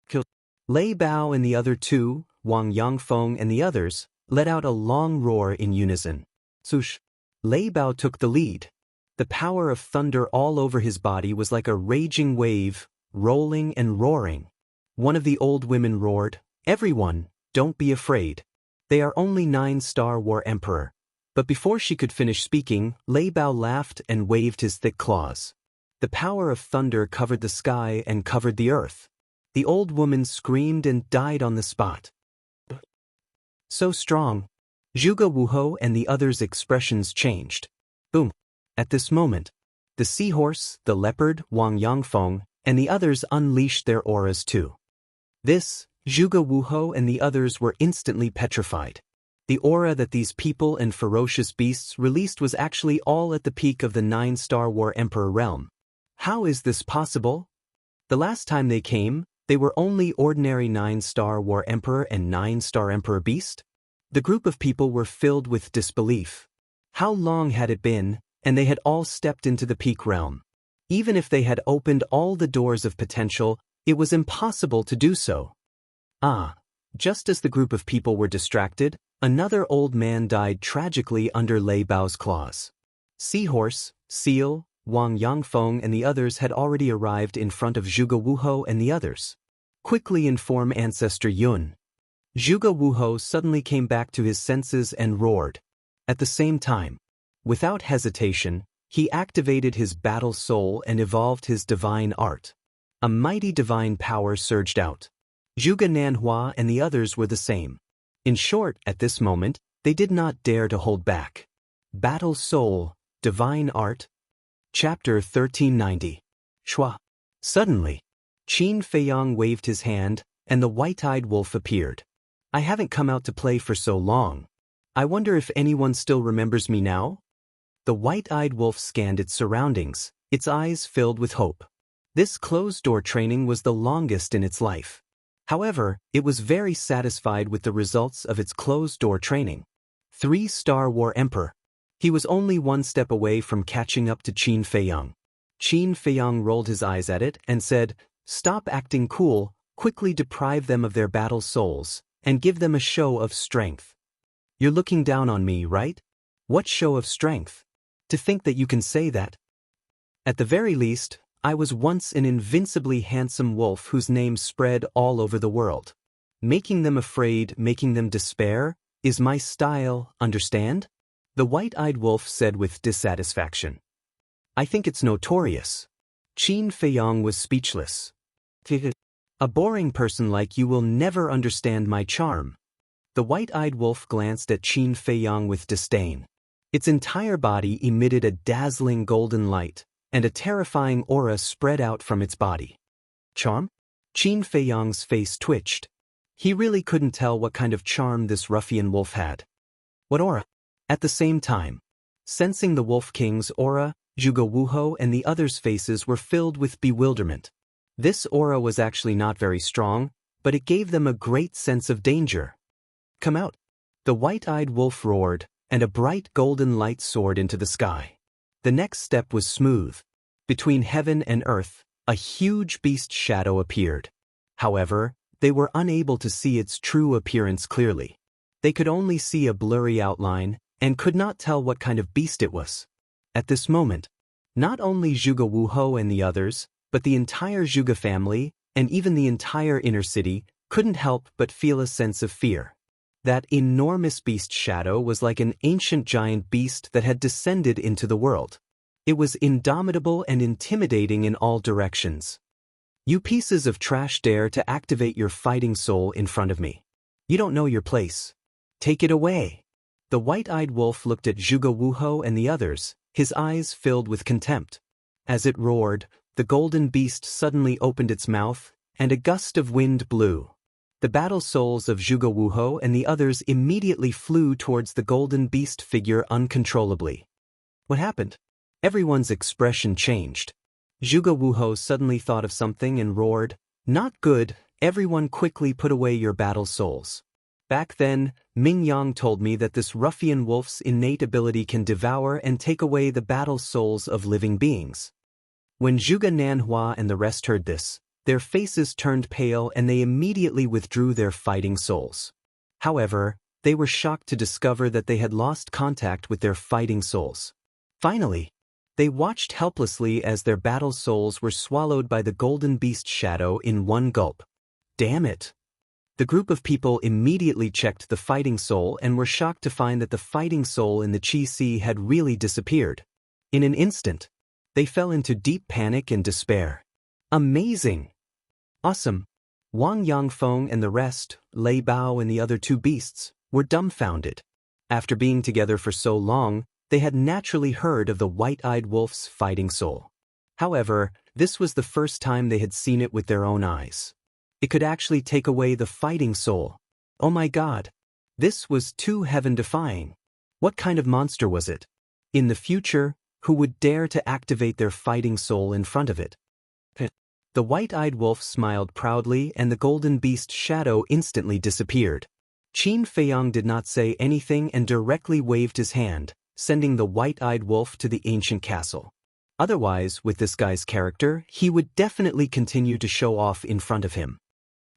Kill. Lei Bao and the other 2, Wang Yangfeng and the others, let out a long roar in unison. Swoosh. Lei Bao took the lead. The power of thunder all over his body was like a raging wave, rolling and roaring. One of the old women roared, "Everyone, don't be afraid. They are only 9 Star War Emperor." But before she could finish speaking, Lei Bao laughed and waved his thick claws. The power of thunder covered the sky and covered the earth. The old woman screamed and died on the spot. So strong. Zhuge Wuhou and the others' expressions changed. Boom. At this moment, the seahorse, the leopard, Wang Yangfeng, and the others unleashed their auras too. This, Zhuge Wuhou and the others were instantly petrified. The aura that these people and ferocious beasts released was actually all at the peak of the 9 Star War Emperor realm. How is this possible? The last time they came, they were only ordinary 9 Star War Emperor and 9 Star Emperor Beast? The group of people were filled with disbelief. How long had it been, and they had all stepped into the peak realm? Even if they had opened all the doors of potential, it was impossible to do so. Just as the group of people were distracted, another old man died tragically under Lei Bao's claws. Seahorse, Seal, Wang Yangfeng and the others had already arrived in front of Zhuge Wuhou and the others. Quickly inform Ancestor Yun. Zhuge Wuhou suddenly came back to his senses and roared. At the same time, without hesitation, he activated his battle soul and evolved his divine art. A mighty divine power surged out. Zhuge Nanhua and the others were the same. In short, at this moment, they did not dare to hold back. Battle Soul, Divine Art. Chapter 1390. Shua. Suddenly, Qin Feiyang waved his hand, and the white-eyed wolf appeared. "I haven't come out to play for so long. I wonder if anyone still remembers me now?" The white-eyed wolf scanned its surroundings, its eyes filled with hope. This closed-door training was the longest in its life. However, it was very satisfied with the results of its closed-door training. 3 Star War Emperor. He was only 1 step away from catching up to Qin Feiyang. Qin Feiyang rolled his eyes at it and said, "Stop acting cool, quickly deprive them of their battle souls, and give them a show of strength." "You're looking down on me, right? What show of strength? To think that you can say that. At the very least, I was once an invincibly handsome wolf whose name spread all over the world. Making them afraid, making them despair, is my style, understand?" The white-eyed wolf said with dissatisfaction. "I think it's notorious." Qin Feiyang was speechless. "A boring person like you will never understand my charm." The white-eyed wolf glanced at Qin Feiyang with disdain. Its entire body emitted a dazzling golden light, and a terrifying aura spread out from its body. Charm? Qin Feiyang's face twitched. He really couldn't tell what kind of charm this ruffian wolf had. What aura? At the same time, sensing the Wolf King's aura, Zhuge Wuhou and the others' faces were filled with bewilderment. This aura was actually not very strong, but it gave them a great sense of danger. "Come out!" The white-eyed wolf roared, and a bright golden light soared into the sky. The next step was smooth. Between heaven and earth, a huge beast shadow appeared. However, they were unable to see its true appearance clearly. They could only see a blurry outline, and could not tell what kind of beast it was. At this moment, Not only Zhuge Wuhou and the others, but the entire Zhuge family, and even the entire inner city, couldn't help but feel a sense of fear. That enormous beast shadow was like an ancient giant beast that had descended into the world. It was indomitable and intimidating in all directions. You pieces of trash dare to activate your fighting soul in front of me. You don't know your place. Take it away. The white-eyed wolf looked at Zhuge Wuhou and the others, his eyes filled with contempt. As it roared, the golden beast suddenly opened its mouth, and a gust of wind blew. The battle souls of Zhuge Wuhou and the others immediately flew towards the golden beast figure uncontrollably. What happened? Everyone's expression changed. Zhuge Wuhou suddenly thought of something and roared, "Not good, everyone quickly put away your battle souls." Back then, Ming Yang told me that this ruffian wolf's innate ability can devour and take away the battle souls of living beings. When Zhuge Nanhua and the rest heard this, their faces turned pale and they immediately withdrew their fighting souls. However, they were shocked to discover that they had lost contact with their fighting souls. Finally, they watched helplessly as their battle souls were swallowed by the golden beast shadow in one gulp. Damn it! The group of people immediately checked the fighting soul and were shocked to find that the fighting soul in the Qi Si had really disappeared. In an instant, they fell into deep panic and despair. Amazing! Awesome! Wang Yangfeng and the rest, Lei Bao and the other two beasts, were dumbfounded. After being together for so long, they had naturally heard of the white-eyed wolf's fighting soul. However, this was the first time they had seen it with their own eyes. It could actually take away the fighting soul. Oh my God! This was too heaven-defying. What kind of monster was it? In the future, who would dare to activate their fighting soul in front of it? The white-eyed wolf smiled proudly and the golden beast shadow instantly disappeared. Qin Feiyang did not say anything and directly waved his hand, sending the white-eyed wolf to the ancient castle. Otherwise, with this guy's character, he would definitely continue to show off in front of him.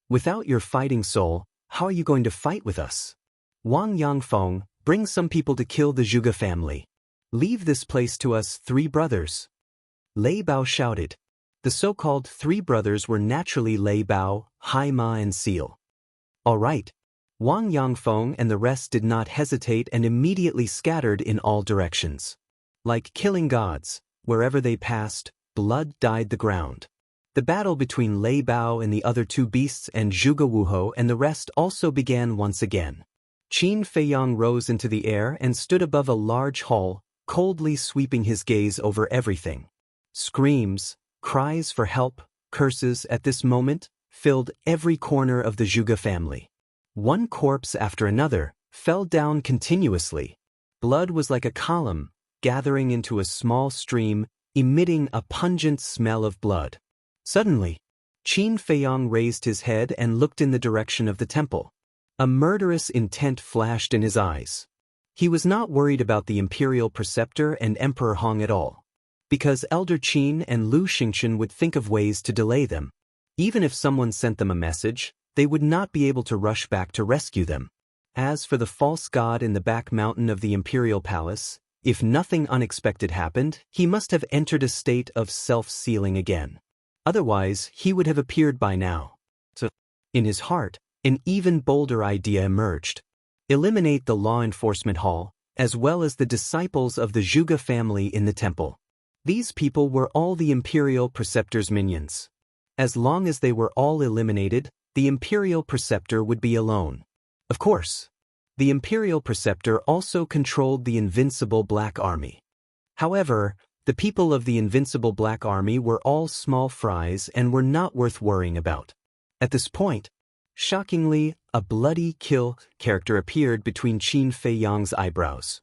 Without your fighting soul, how are you going to fight with us? Wang Yangfeng, bring some people to kill the Zhuge family. Leave this place to us three brothers. Lei Bao shouted. The so-called three brothers were naturally Lei Bao, Hai Ma and Seal. All right. Wang Yangfeng and the rest did not hesitate and immediately scattered in all directions. Like killing gods, wherever they passed, blood dyed the ground. The battle between Lei Bao and the other two beasts and Zhuge Wuhou and the rest also began once again. Qin Feiyang rose into the air and stood above a large hall, coldly sweeping his gaze over everything. Screams, cries for help, curses at this moment filled every corner of the Zhuge family. One corpse after another fell down continuously. Blood was like a column, gathering into a small stream, emitting a pungent smell of blood. Suddenly, Qin Feiyang raised his head and looked in the direction of the temple. A murderous intent flashed in his eyes. He was not worried about the imperial preceptor and Emperor Hong at all, because Elder Qin and Lu Xingchen would think of ways to delay them. Even if someone sent them a message, they would not be able to rush back to rescue them. As for the false god in the back mountain of the imperial palace, if nothing unexpected happened, he must have entered a state of self-sealing again. Otherwise, he would have appeared by now. So, in his heart, an even bolder idea emerged. Eliminate the law enforcement hall, as well as the disciples of the Zhuge family in the temple. These people were all the imperial preceptor's minions. As long as they were all eliminated, the imperial preceptor would be alone. Of course, the imperial preceptor also controlled the invincible Black Army. However, the people of the invincible Black Army were all small fries and were not worth worrying about. At this point, shockingly, a bloody kill character appeared between Qin Feiyang's eyebrows.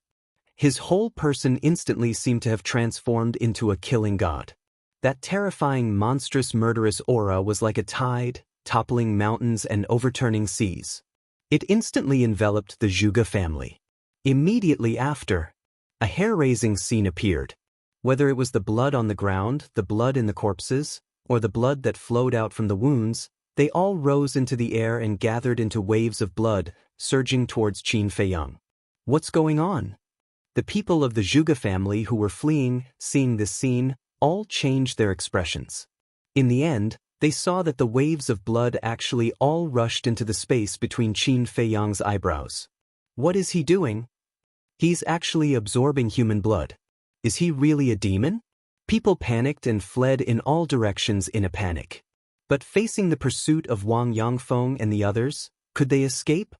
His whole person instantly seemed to have transformed into a killing god. That terrifying, monstrous, murderous aura was like a tide, toppling mountains and overturning seas. It instantly enveloped the Zhuge family. Immediately after, a hair-raising scene appeared. Whether it was the blood on the ground, the blood in the corpses, or the blood that flowed out from the wounds, they all rose into the air and gathered into waves of blood, surging towards Qin Feiyang. What's going on? The people of the Zhuge family who were fleeing, seeing this scene, all changed their expressions. In the end, they saw that the waves of blood actually all rushed into the space between Qin Feiyang's eyebrows. What is he doing? He's actually absorbing human blood. Is he really a demon? People panicked and fled in all directions in a panic. But facing the pursuit of Wang Yangfeng and the others, could they escape?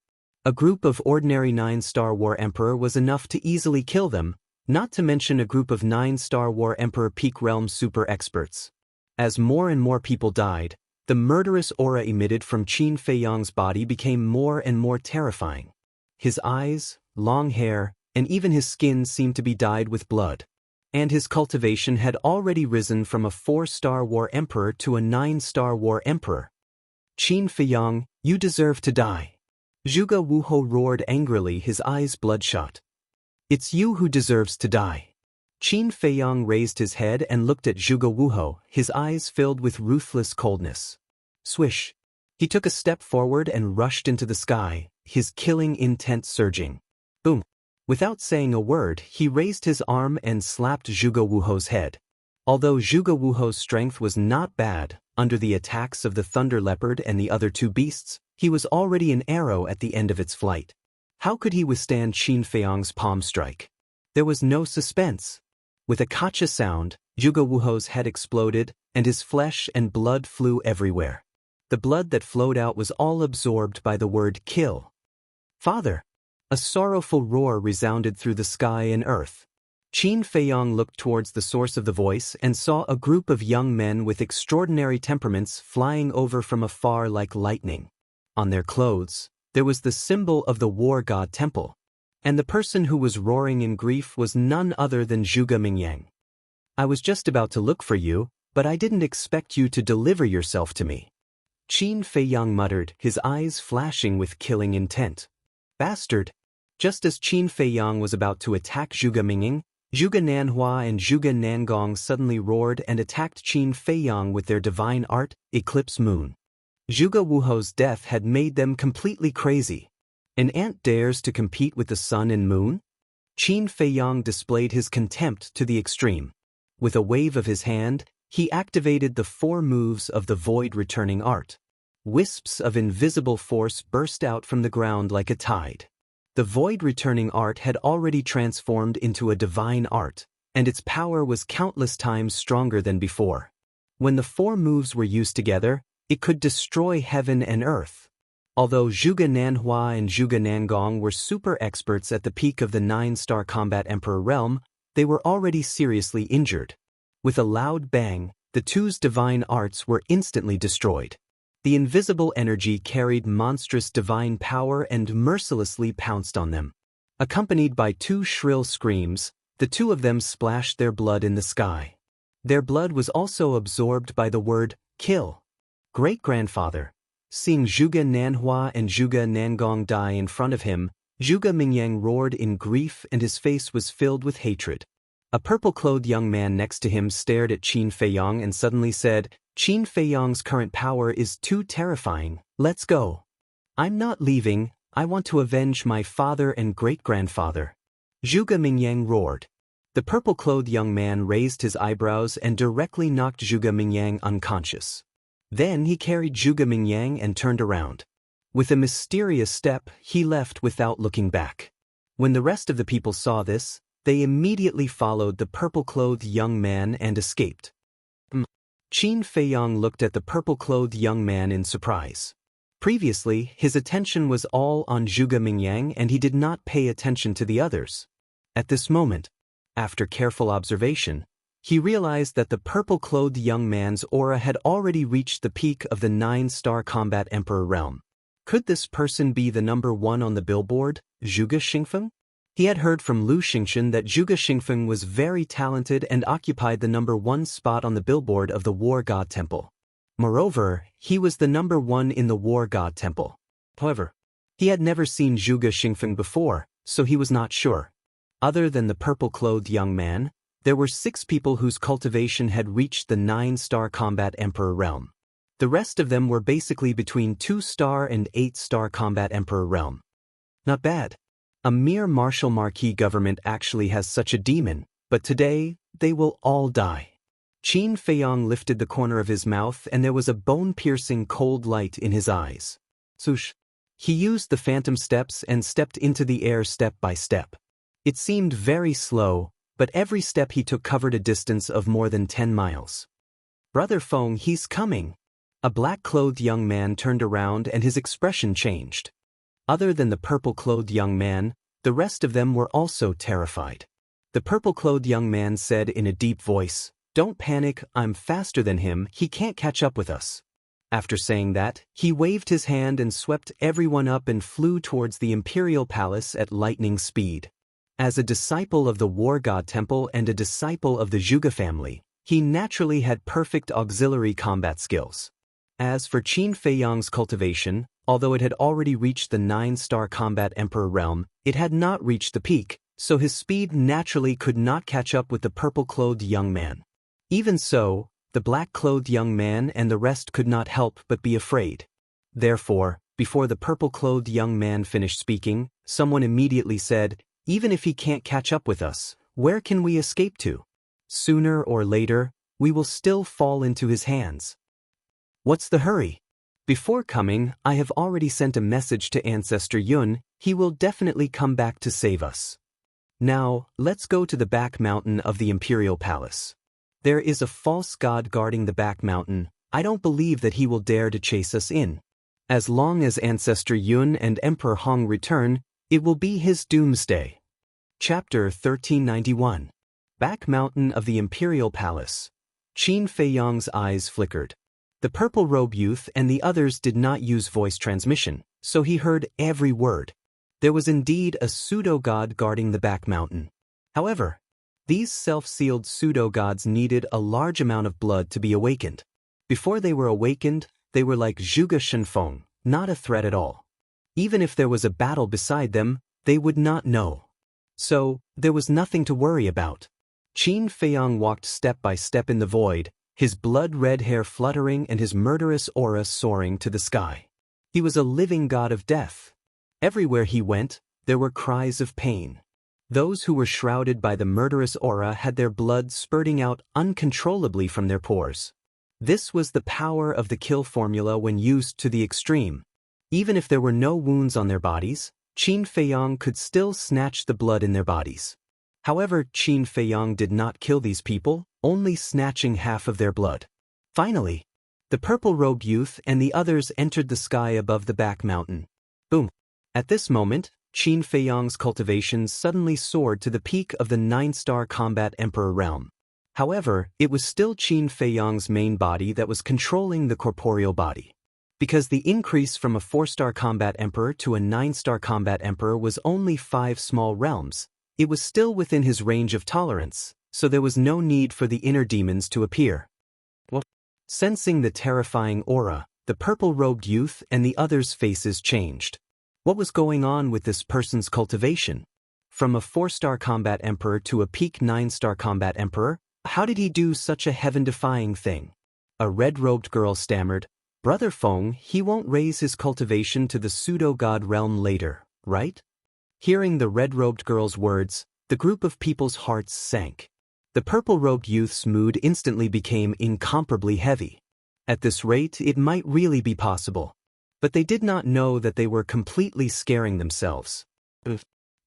A group of ordinary 9-star War Emperor was enough to easily kill them, not to mention a group of 9-star War Emperor peak realm super experts. As more and more people died, the murderous aura emitted from Qin Feiyang's body became more and more terrifying. His eyes, long hair, and even his skin seemed to be dyed with blood. And his cultivation had already risen from a 4-star War Emperor to a 9-star War Emperor. Qin Feiyang, you deserve to die. Zhuge Wuho roared angrily, his eyes bloodshot. It's you who deserves to die. Qin Feiyang raised his head and looked at Zhuge Wuho, his eyes filled with ruthless coldness. Swish. He took a step forward and rushed into the sky, his killing intent surging. Boom. Without saying a word, he raised his arm and slapped Zhuge Wuho's head. Although Zhuge Wuho's strength was not bad, under the attacks of the Thunder Leopard and the other two beasts, he was already an arrow at the end of its flight. How could he withstand Qin Feiyang's palm strike? There was no suspense. With a kacha sound, Zhuge Wuho's head exploded, and his flesh and blood flew everywhere. The blood that flowed out was all absorbed by the word kill. Father! A sorrowful roar resounded through the sky and earth. Qin Feiyang looked towards the source of the voice and saw a group of young men with extraordinary temperaments flying over from afar like lightning. On their clothes, there was the symbol of the war god temple. And the person who was roaring in grief was none other than Zhuge Mingyang. I was just about to look for you, but I didn't expect you to deliver yourself to me. Qin Feiyang muttered, his eyes flashing with killing intent. Bastard! Just as Qin Feiyang was about to attack Zhuge Mingyang, Zhuge Nanhua and Zhuge Nangong suddenly roared and attacked Qin Feiyang with their divine art, Eclipse Moon. Zhuge Wuho's death had made them completely crazy. An ant dares to compete with the sun and moon? Qin Feiyang displayed his contempt to the extreme. With a wave of his hand, he activated the 4 moves of the void returning art. Wisps of invisible force burst out from the ground like a tide. The void returning art had already transformed into a divine art, and its power was countless times stronger than before. When the 4 moves were used together, it could destroy heaven and earth. Although Zhuge Nanhua and Zhuge Nangong were super experts at the peak of the 9-star combat emperor realm, they were already seriously injured. With a loud bang, the two's divine arts were instantly destroyed. The invisible energy carried monstrous divine power and mercilessly pounced on them. Accompanied by 2 shrill screams, the 2 of them splashed their blood in the sky. Their blood was also absorbed by the word, kill. Great-grandfather. Seeing Zhuge Nanhua and Zhuge Nangong die in front of him, Zhuge Mingyang roared in grief and his face was filled with hatred. A purple-clothed young man next to him stared at Qin Feiyang and suddenly said, Qin Feiyang's current power is too terrifying, let's go. I'm not leaving, I want to avenge my father and great-grandfather. Zhuge Mingyang roared. The purple-clothed young man raised his eyebrows and directly knocked Zhuge Mingyang unconscious. Then he carried Zhuge Mingyang and turned around. With a mysterious step, he left without looking back. When the rest of the people saw this, they immediately followed the purple-clothed young man and escaped. Qin Feiyang looked at the purple-clothed young man in surprise. Previously, his attention was all on Zhuge Mingyang and he did not pay attention to the others. At this moment, after careful observation, he realized that the purple-clothed young man's aura had already reached the peak of the 9-star combat emperor realm. Could this person be the number 1 on the billboard, Zhuge Xingfeng? He had heard from Lu Xingchen that Zhuge Xingfeng was very talented and occupied the number 1 spot on the billboard of the War God Temple. Moreover, he was the number 1 in the War God Temple. However, he had never seen Zhuge Xingfeng before, so he was not sure. Other than the purple-clothed young man, there were 6 people whose cultivation had reached the 9-star combat emperor realm. The rest of them were basically between 2-star and 8-star combat emperor realm. Not bad. A mere martial marquis government actually has such a demon, but today, they will all die. Qin Feiyang lifted the corner of his mouth and there was a bone-piercing cold light in his eyes. Swoosh. He used the phantom steps and stepped into the air step by step. It seemed very slow, but every step he took covered a distance of more than 10 miles. Brother Feng, he's coming. A black-clothed young man turned around and his expression changed. Other than the purple-clothed young man, the rest of them were also terrified. The purple-clothed young man said in a deep voice, "Don't panic, I'm faster than him, he can't catch up with us." After saying that, he waved his hand and swept everyone up and flew towards the imperial palace at lightning speed. As a disciple of the War God Temple and a disciple of the Zhuge family, he naturally had perfect auxiliary combat skills. As for Qin Feiyang's cultivation, although it had already reached the 9-star combat emperor realm, it had not reached the peak, so his speed naturally could not catch up with the purple-clothed young man. Even so, the black-clothed young man and the rest could not help but be afraid. Therefore, before the purple-clothed young man finished speaking, someone immediately said, "Even if he can't catch up with us, where can we escape to? Sooner or later, we will still fall into his hands. What's the hurry? Before coming, I have already sent a message to Ancestor Yun, he will definitely come back to save us. Now, let's go to the back mountain of the Imperial Palace. There is a false god guarding the back mountain, I don't believe that he will dare to chase us in. As long as Ancestor Yun and Emperor Hong return, it will be his doomsday." Chapter 1391. Back Mountain of the Imperial Palace. Qin Feiyang's eyes flickered. The purple-robed youth and the others did not use voice transmission, so he heard every word. There was indeed a pseudo-god guarding the back mountain. However, these self-sealed pseudo-gods needed a large amount of blood to be awakened. Before they were awakened, they were like Zhuge Shenfeng, not a threat at all. Even if there was a battle beside them, they would not know. So, there was nothing to worry about. Qin Feiyang walked step by step in the void, his blood-red hair fluttering and his murderous aura soaring to the sky. He was a living god of death. Everywhere he went, there were cries of pain. Those who were shrouded by the murderous aura had their blood spurting out uncontrollably from their pores. This was the power of the kill formula when used to the extreme. Even if there were no wounds on their bodies, Qin Feiyang could still snatch the blood in their bodies. However, Qin Feiyang did not kill these people, only snatching half of their blood. Finally, the purple-robed youth and the others entered the sky above the back mountain. Boom! At this moment, Qin Feiyang's cultivation suddenly soared to the peak of the 9-star combat emperor realm. However, it was still Qin Feiyang's main body that was controlling the corporeal body. Because the increase from a 4-star combat emperor to a 9-star combat emperor was only 5 small realms, it was still within his range of tolerance, so there was no need for the inner demons to appear. Well, sensing the terrifying aura, the purple-robed youth and the others' faces changed. What was going on with this person's cultivation? From a 4-star combat emperor to a peak 9-star combat emperor, how did he do such a heaven-defying thing? A red-robed girl stammered, "Brother Feng, he won't raise his cultivation to the pseudo-god realm later, right?" Hearing the red-robed girl's words, the group of people's hearts sank. The purple-robed youth's mood instantly became incomparably heavy. At this rate, it might really be possible. But they did not know that they were completely scaring themselves.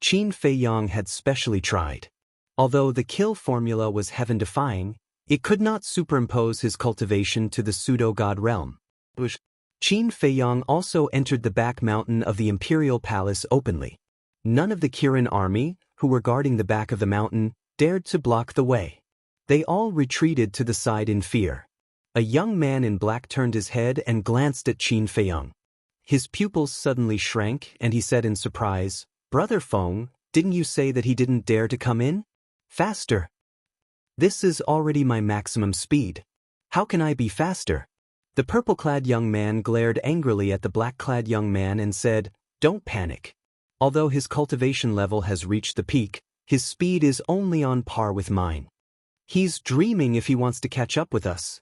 Qin Feiyang had specially tried. Although the kill formula was heaven-defying, it could not superimpose his cultivation to the pseudo-god realm. Qin Feiyang also entered the back mountain of the Imperial Palace openly. None of the Kirin army, who were guarding the back of the mountain, dared to block the way. They all retreated to the side in fear. A young man in black turned his head and glanced at Qin Feiyang. His pupils suddenly shrank and he said in surprise, "Brother Feng, didn't you say that he didn't dare to come in? Faster! This is already my maximum speed. How can I be faster?" The purple-clad young man glared angrily at the black-clad young man and said, "Don't panic. Although his cultivation level has reached the peak, his speed is only on par with mine. He's dreaming if he wants to catch up with us."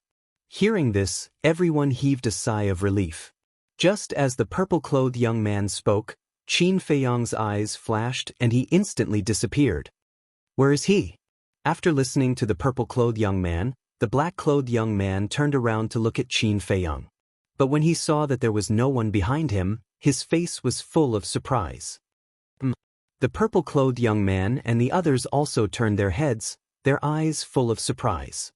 Hearing this, everyone heaved a sigh of relief. Just as the purple-clothed young man spoke, Qin Feiyang's eyes flashed and he instantly disappeared. Where is he? After listening to the purple-clothed young man, the black-clothed young man turned around to look at Qin Feiyang. But when he saw that there was no one behind him, his face was full of surprise. The purple-clothed young man and the others also turned their heads, their eyes full of surprise.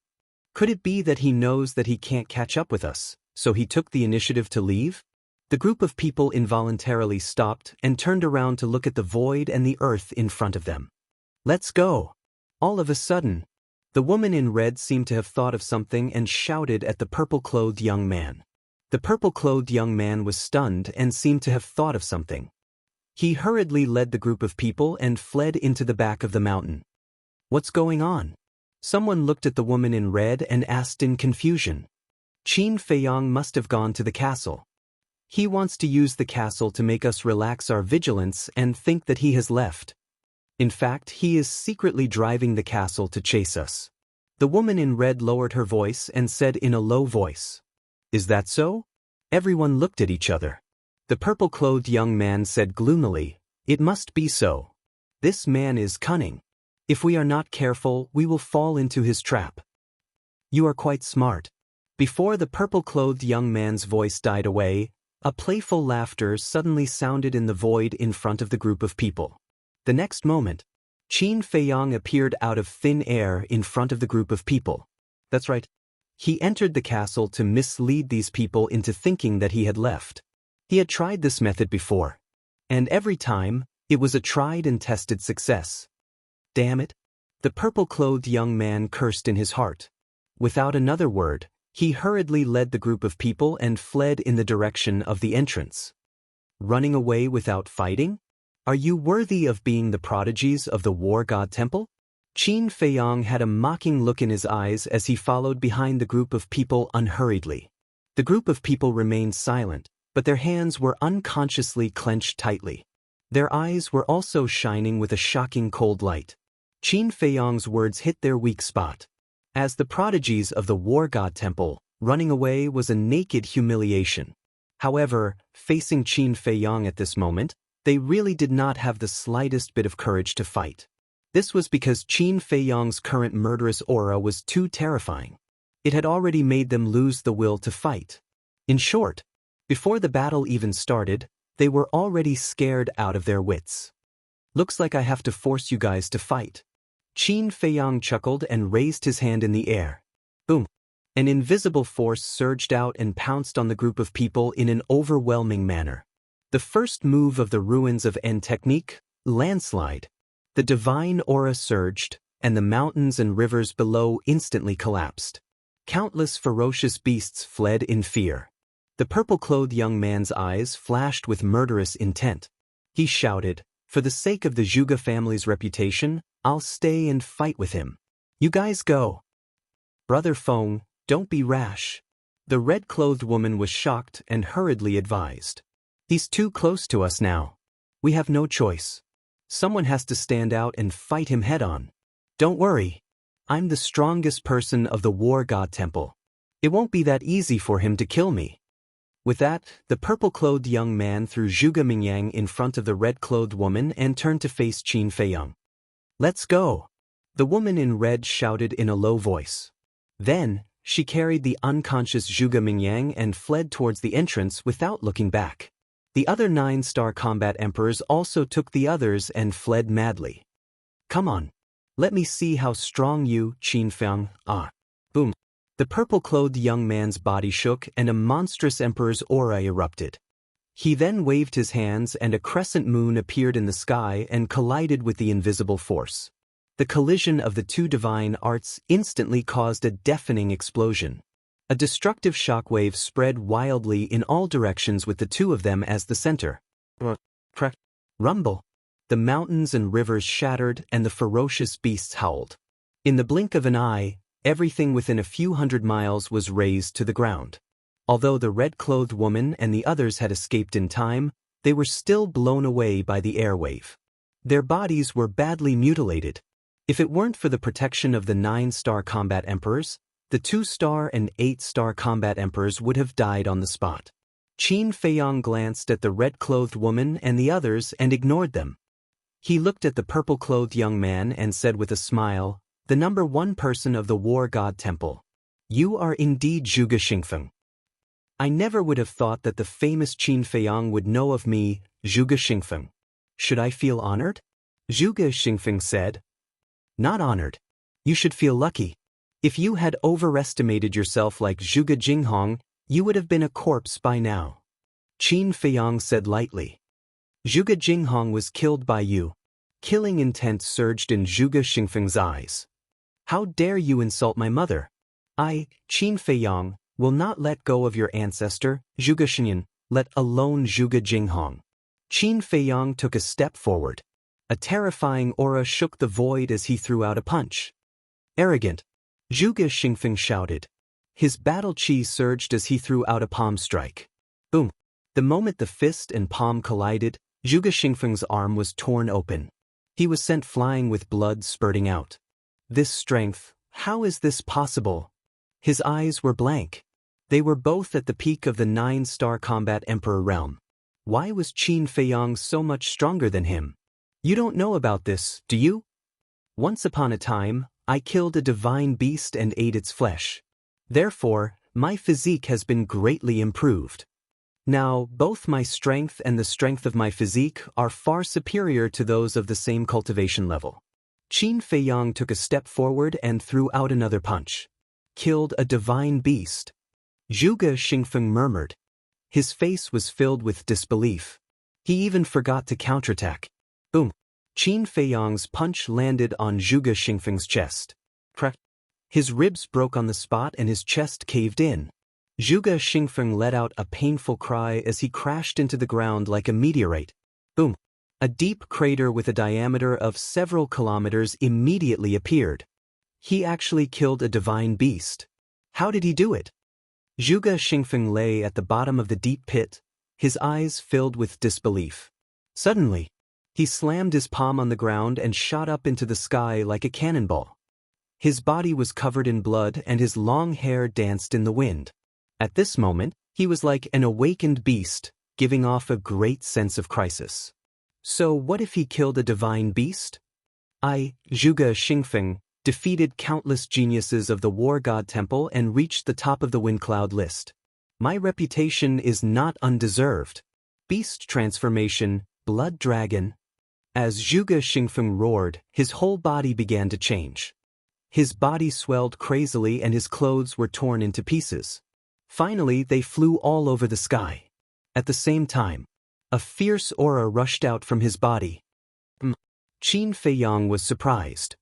Could it be that he knows that he can't catch up with us, so he took the initiative to leave? The group of people involuntarily stopped and turned around to look at the void and the earth in front of them. Let's go! All of a sudden, the woman in red seemed to have thought of something and shouted at the purple-clothed young man. The purple-clothed young man was stunned and seemed to have thought of something. He hurriedly led the group of people and fled into the back of the mountain. What's going on? Someone looked at the woman in red and asked in confusion. Qin Feiyang must have gone to the castle. He wants to use the castle to make us relax our vigilance and think that he has left. In fact, he is secretly driving the castle to chase us. The woman in red lowered her voice and said in a low voice. Is that so? Everyone looked at each other. The purple-clothed young man said gloomily, It must be so. This man is cunning. If we are not careful, we will fall into his trap. You are quite smart. Before the purple-clothed young man's voice died away, a playful laughter suddenly sounded in the void in front of the group of people. The next moment, Qin Feiyang appeared out of thin air in front of the group of people. That's right. He entered the castle to mislead these people into thinking that he had left. He had tried this method before. And every time, it was a tried and tested success. Damn it! The purple-clothed young man cursed in his heart. Without another word, he hurriedly led the group of people and fled in the direction of the entrance. Running away without fighting? Are you worthy of being the prodigies of the War God Temple? Qin Feiyang had a mocking look in his eyes as he followed behind the group of people unhurriedly. The group of people remained silent, but their hands were unconsciously clenched tightly. Their eyes were also shining with a shocking cold light. Qin Feiyang's words hit their weak spot. As the prodigies of the War God Temple, running away was a naked humiliation. However, facing Qin Feiyang at this moment, they really did not have the slightest bit of courage to fight. This was because Qin Feiyang's current murderous aura was too terrifying. It had already made them lose the will to fight. In short, before the battle even started, they were already scared out of their wits. Looks like I have to force you guys to fight. Qin Feiyang chuckled and raised his hand in the air. Boom! An invisible force surged out and pounced on the group of people in an overwhelming manner. The first move of the ruins of N technique, landslide. The divine aura surged, and the mountains and rivers below instantly collapsed. Countless ferocious beasts fled in fear. The purple-clothed young man's eyes flashed with murderous intent. He shouted, For the sake of the Zhuge family's reputation, I'll stay and fight with him. You guys go. Brother Feng, don't be rash. The red-clothed woman was shocked and hurriedly advised. He's too close to us now. We have no choice. Someone has to stand out and fight him head-on. Don't worry. I'm the strongest person of the War God Temple. It won't be that easy for him to kill me. With that, the purple-clothed young man threw Zhuge Mingyang in front of the red-clothed woman and turned to face Qin Feiyang. Let's go! The woman in red shouted in a low voice. Then, she carried the unconscious Zhuge Mingyang and fled towards the entrance without looking back. The other 9-star combat emperors also took the others and fled madly. Come on. Let me see how strong you, Qin Feiyang, are. Boom. The purple-clothed young man's body shook and a monstrous emperor's aura erupted. He then waved his hands and a crescent moon appeared in the sky and collided with the invisible force. The collision of the two divine arts instantly caused a deafening explosion. A destructive shockwave spread wildly in all directions with the two of them as the center. Rumble. The mountains and rivers shattered and the ferocious beasts howled. In the blink of an eye, everything within a few hundred miles was razed to the ground. Although the red-clothed woman and the others had escaped in time, they were still blown away by the airwave. Their bodies were badly mutilated. If it weren't for the protection of the 9-star combat emperors, the 2-star and 8-star combat emperors would have died on the spot. Qin Feiyang glanced at the red-clothed woman and the others and ignored them. He looked at the purple-clothed young man and said with a smile, "The number one person of the War God Temple. You are indeed Zhuge Xingfeng. I never would have thought that the famous Qin Feiyang would know of me, Zhuge Xingfeng. Should I feel honored?" Zhuge Xingfeng said. "Not honored. You should feel lucky. If you had overestimated yourself like Zhuge Jinghong, you would have been a corpse by now." Qin Feiyang said lightly. "Zhuge Jinghong was killed by you." Killing intent surged in Zhuge Xingfeng's eyes. "How dare you insult my mother? I, Qin Feiyang, will not let go of your ancestor, Zhuge Xingyan, let alone Zhuge Jinghong." Qin Feiyang took a step forward. A terrifying aura shook the void as he threw out a punch. "Arrogant!" Zhuge Xingfeng shouted. His battle chi surged as he threw out a palm strike. Boom! The moment the fist and palm collided, Zhuge Xingfeng's arm was torn open. He was sent flying with blood spurting out. This strength, how is this possible? His eyes were blank. They were both at the peak of the 9-star combat emperor realm. Why was Qin Feiyang so much stronger than him? You don't know about this, do you? Once upon a time, I killed a divine beast and ate its flesh. Therefore, my physique has been greatly improved. Now, both my strength and the strength of my physique are far superior to those of the same cultivation level. Qin Feiyang took a step forward and threw out another punch. Killed a divine beast. Zhuge Xingfeng murmured. His face was filled with disbelief. He even forgot to counterattack. Boom! Qin Feiyang's punch landed on Zhuge Xingfeng's chest. Crack! His ribs broke on the spot and his chest caved in. Zhuge Xingfeng let out a painful cry as he crashed into the ground like a meteorite. Boom! A deep crater with a diameter of several kilometers immediately appeared. He actually killed a divine beast. How did he do it? Zhuge Xingfeng lay at the bottom of the deep pit, his eyes filled with disbelief. Suddenly, he slammed his palm on the ground and shot up into the sky like a cannonball. His body was covered in blood and his long hair danced in the wind. At this moment, he was like an awakened beast, giving off a great sense of crisis. So what if he killed a divine beast? I, Zhuge Xingfeng, defeated countless geniuses of the War God Temple and reached the top of the wind cloud list. My reputation is not undeserved. Beast transformation, blood dragon. As Zhuge Xingfeng roared, his whole body began to change. His body swelled crazily and his clothes were torn into pieces. Finally, they flew all over the sky. At the same time, a fierce aura rushed out from his body. Qin Feiyang was surprised.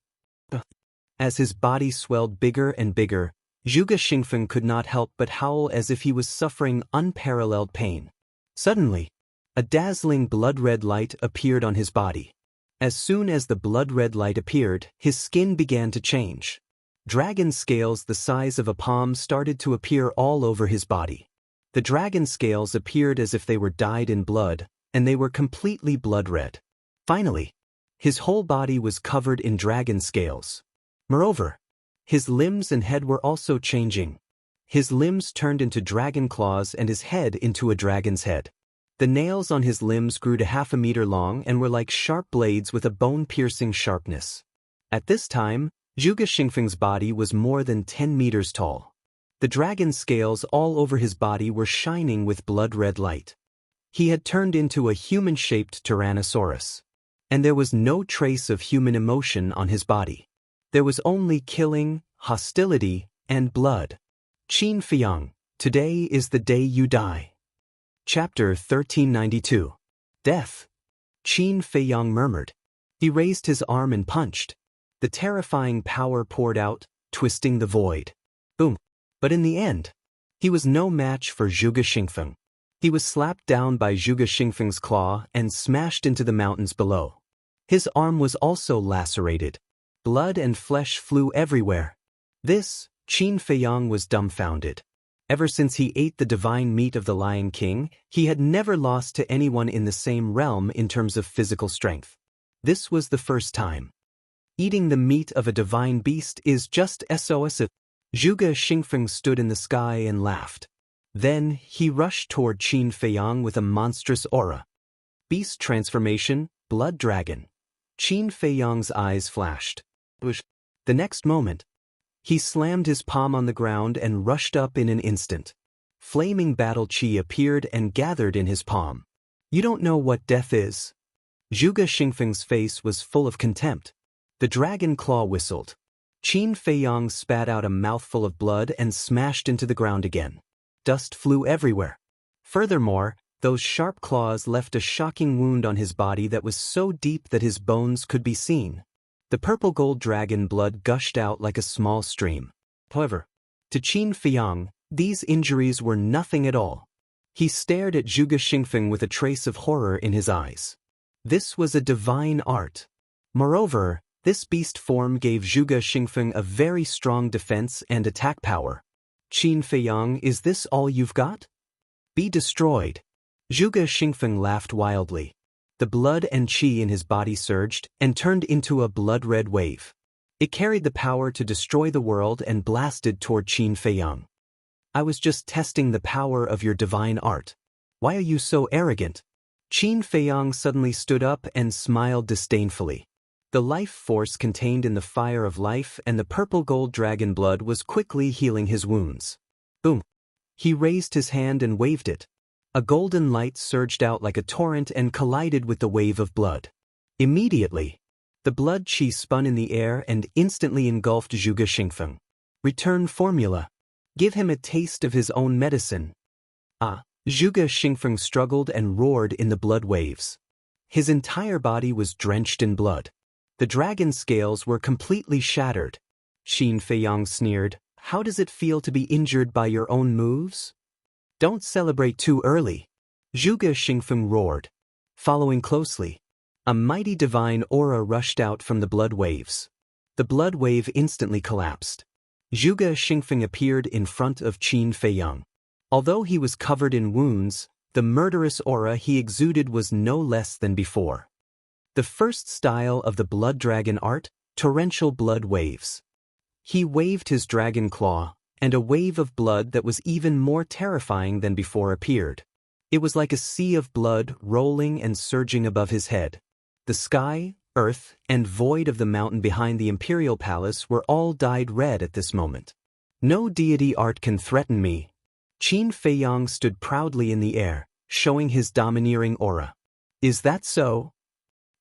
As his body swelled bigger and bigger, Zhuge Xingfeng could not help but howl as if he was suffering unparalleled pain. Suddenly, a dazzling blood-red light appeared on his body. As soon as the blood-red light appeared, his skin began to change. Dragon scales the size of a palm started to appear all over his body. The dragon scales appeared as if they were dyed in blood, and they were completely blood-red. Finally, his whole body was covered in dragon scales. Moreover, his limbs and head were also changing. His limbs turned into dragon claws and his head into a dragon's head. The nails on his limbs grew to 1/2 meter long and were like sharp blades with a bone-piercing sharpness. At this time, Zhuge Xingfeng's body was more than 10 meters tall. The dragon scales all over his body were shining with blood-red light. He had turned into a human-shaped Tyrannosaurus. And there was no trace of human emotion on his body. There was only killing, hostility, and blood. Qin Feiyang, today is the day you die. Chapter 1392. Death. Qin Feiyang murmured. He raised his arm and punched. The terrifying power poured out, twisting the void. Boom. But in the end, he was no match for Zhuge Xingfeng. He was slapped down by Zhuge Xingfeng's claw and smashed into the mountains below. His arm was also lacerated. Blood and flesh flew everywhere. This, Qin Feiyang was dumbfounded. Ever since he ate the divine meat of the Lion King, he had never lost to anyone in the same realm in terms of physical strength. This was the first time. Eating the meat of a divine beast is just SOS. Zhuge Xingfeng stood in the sky and laughed. Then, he rushed toward Qin Feiyang with a monstrous aura. Beast transformation, blood dragon. Qin Feiyang's eyes flashed. The next moment, he slammed his palm on the ground and rushed up in an instant. Flaming battle chi appeared and gathered in his palm. You don't know what death is? Zhuge Xingfeng's face was full of contempt. The dragon claw whistled. Qin Feiyang spat out a mouthful of blood and smashed into the ground again. Dust flew everywhere. Furthermore, those sharp claws left a shocking wound on his body that was so deep that his bones could be seen. The purple-gold dragon blood gushed out like a small stream. However, to Qin Feiyang, these injuries were nothing at all. He stared at Zhuge Xingfeng with a trace of horror in his eyes. This was a divine art. Moreover, this beast form gave Zhuge Xingfeng a very strong defense and attack power. Qin Feiyang, is this all you've got? Be destroyed. Zhuge Xingfeng laughed wildly. The blood and qi in his body surged and turned into a blood-red wave. It carried the power to destroy the world and blasted toward Qin Feiyang. I was just testing the power of your divine art. Why are you so arrogant? Qin Feiyang suddenly stood up and smiled disdainfully. The life force contained in the fire of life and the purple-gold dragon blood was quickly healing his wounds. Boom! He raised his hand and waved it. A golden light surged out like a torrent and collided with the wave of blood. Immediately, the blood qi spun in the air and instantly engulfed Zhuge Xingfeng. Return formula. Give him a taste of his own medicine. Zhuge Xingfeng struggled and roared in the blood waves. His entire body was drenched in blood. The dragon scales were completely shattered. Qin Feiyang sneered, how does it feel to be injured by your own moves? Don't celebrate too early. Zhuge Xingfeng roared. Following closely, a mighty divine aura rushed out from the blood waves. The blood wave instantly collapsed. Zhuge Xingfeng appeared in front of Qin Feiyang. Although he was covered in wounds, the murderous aura he exuded was no less than before. The first style of the blood dragon art, torrential blood waves. He waved his dragon claw, and a wave of blood that was even more terrifying than before appeared. It was like a sea of blood rolling and surging above his head. The sky, earth, and void of the mountain behind the imperial palace were all dyed red at this moment. No deity art can threaten me. Qin Feiyang stood proudly in the air, showing his domineering aura. Is that so?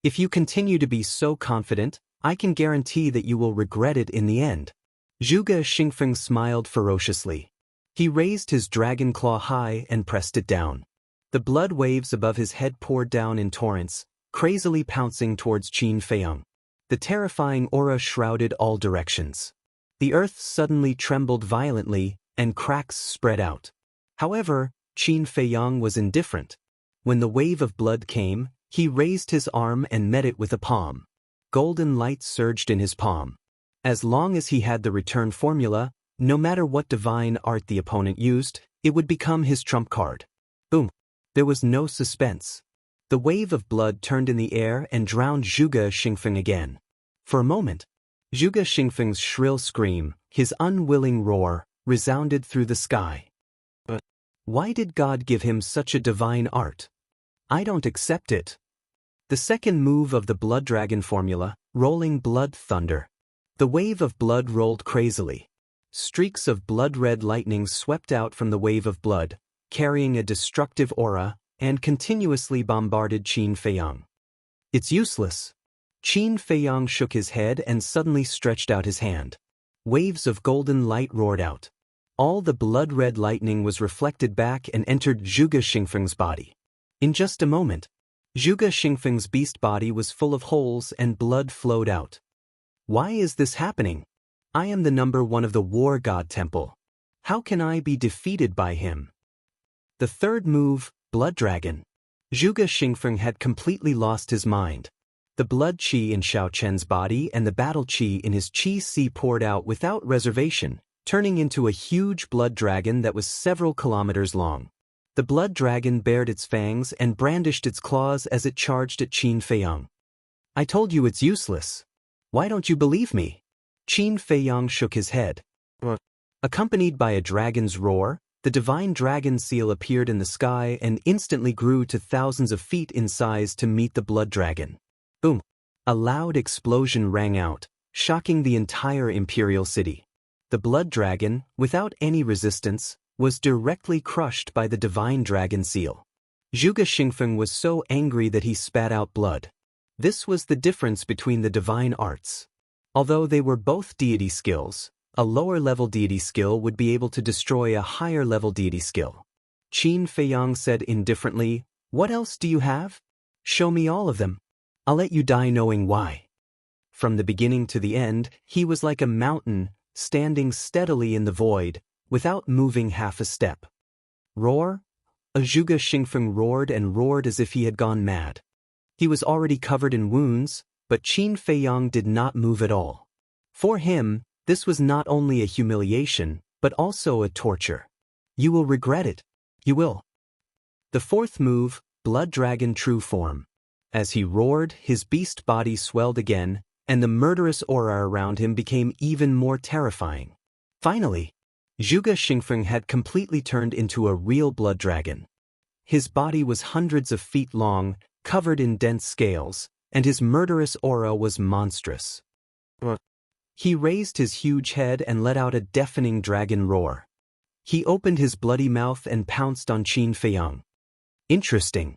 If you continue to be so confident, I can guarantee that you will regret it in the end. Zhuge Xingfeng smiled ferociously. He raised his dragon claw high and pressed it down. The blood waves above his head poured down in torrents, crazily pouncing towards Qin Feiyang. The terrifying aura shrouded all directions. The earth suddenly trembled violently, and cracks spread out. However, Qin Feiyang was indifferent. When the wave of blood came, he raised his arm and met it with a palm. Golden light surged in his palm. As long as he had the return formula, no matter what divine art the opponent used, it would become his trump card. Boom! There was no suspense. The wave of blood turned in the air and drowned Zhuge Xingfeng again. For a moment, Zhuge Xingfeng's shrill scream, his unwilling roar, resounded through the sky. But why did God give him such a divine art? I don't accept it. The second move of the blood dragon formula, rolling blood thunder. The wave of blood rolled crazily. Streaks of blood-red lightning swept out from the wave of blood, carrying a destructive aura, and continuously bombarded Qin Feiyang. It's useless. Qin Feiyang shook his head and suddenly stretched out his hand. Waves of golden light roared out. All the blood-red lightning was reflected back and entered Zhuge Xingfeng's body. In just a moment, Zhuge Xingfeng's beast body was full of holes and blood flowed out. Why is this happening? I am the number one of the war god temple. How can I be defeated by him? The third move, blood dragon. Zhuge Xingfeng had completely lost his mind. The blood qi in Xiao Chen's body and the battle qi in his qi sea poured out without reservation, turning into a huge blood dragon that was several kilometers long. The blood dragon bared its fangs and brandished its claws as it charged at Qin Feiyang. I told you it's useless. Why don't you believe me? Qin Feiyang shook his head. Accompanied by a dragon's roar, the divine dragon seal appeared in the sky and instantly grew to thousands of feet in size to meet the blood dragon. Boom! A loud explosion rang out, shocking the entire imperial city. The blood dragon, without any resistance, was directly crushed by the divine dragon seal. Zhuge Xingfeng was so angry that he spat out blood. This was the difference between the divine arts. Although they were both deity skills, a lower-level deity skill would be able to destroy a higher-level deity skill. Qin Feiyang said indifferently, "What else do you have? Show me all of them. I'll let you die knowing why." From the beginning to the end, he was like a mountain, standing steadily in the void, without moving half a step. Roar? Zhuge Xingfeng roared and roared as if he had gone mad. He was already covered in wounds, but Qin Feiyang did not move at all. For him, this was not only a humiliation, but also a torture. You will regret it. You will. The fourth move, Blood Dragon True Form. As he roared, his beast body swelled again, and the murderous aura around him became even more terrifying. Finally, Zhuge Xingfeng had completely turned into a real blood dragon. His body was hundreds of feet long, covered in dense scales, and his murderous aura was monstrous. He raised his huge head and let out a deafening dragon roar. He opened his bloody mouth and pounced on Qin Feiyang. Interesting,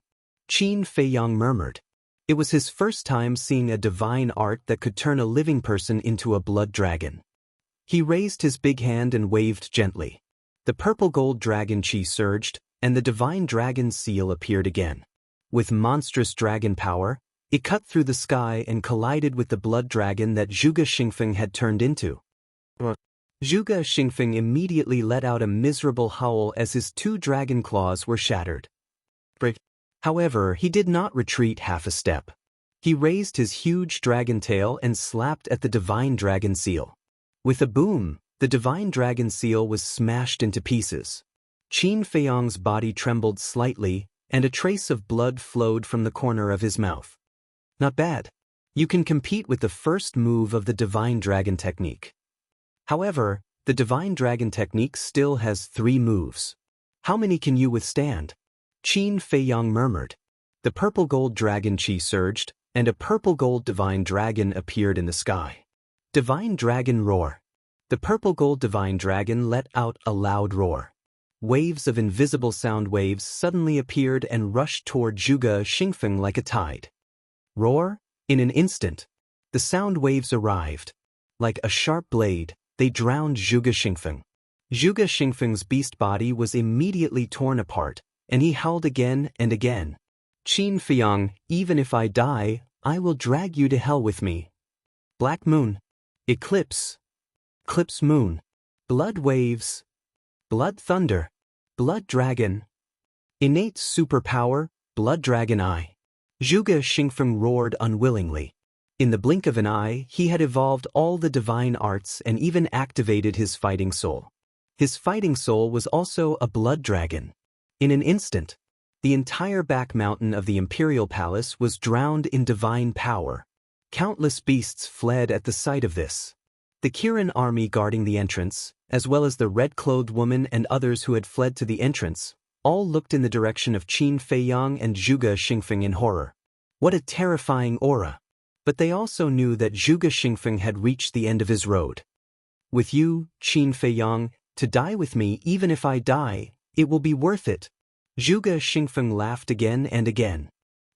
Qin Feiyang murmured. It was his first time seeing a divine art that could turn a living person into a blood dragon. He raised his big hand and waved gently. The purple-gold dragon chi surged, and the divine dragon seal appeared again. With monstrous dragon power, it cut through the sky and collided with the blood dragon that Zhuge Xingfeng had turned into. Zhuge Xingfeng immediately let out a miserable howl as his two dragon claws were shattered. However, he did not retreat half a step. He raised his huge dragon tail and slapped at the divine dragon seal. With a boom, the divine dragon seal was smashed into pieces. Qin Feiyang's body trembled slightly, and a trace of blood flowed from the corner of his mouth. Not bad. You can compete with the first move of the divine dragon technique. However, the divine dragon technique still has 3 moves. How many can you withstand? Qin Feiyang murmured. The purple-gold dragon chi surged, and a purple-gold divine dragon appeared in the sky. Divine Dragon Roar. The purple-gold divine dragon let out a loud roar. Waves of invisible sound waves suddenly appeared and rushed toward Zhuge Xingfeng like a tide. Roar? In an instant. The sound waves arrived. Like a sharp blade, they drowned Zhuge Xingfeng. Zhuge Xingfeng's beast body was immediately torn apart, and he howled again and again. Qin Feiyang, even if I die, I will drag you to hell with me. Black Moon. Eclipse. Eclipse Moon. Blood Waves. Blood Thunder. Blood Dragon. Innate Superpower, Blood Dragon Eye. Zhuge Xingfeng roared unwillingly. In the blink of an eye, he had evolved all the divine arts and even activated his fighting soul. His fighting soul was also a blood dragon. In an instant, the entire back mountain of the imperial palace was drowned in divine power. Countless beasts fled at the sight of this. The Kirin army guarding the entrance, as well as the red-clothed woman and others who had fled to the entrance, all looked in the direction of Qin Feiyang and Zhuge Xingfeng in horror. What a terrifying aura! But they also knew that Zhuge Xingfeng had reached the end of his road. With you, Qin Feiyang, to die with me even if I die, it will be worth it. Zhuge Xingfeng laughed again and again.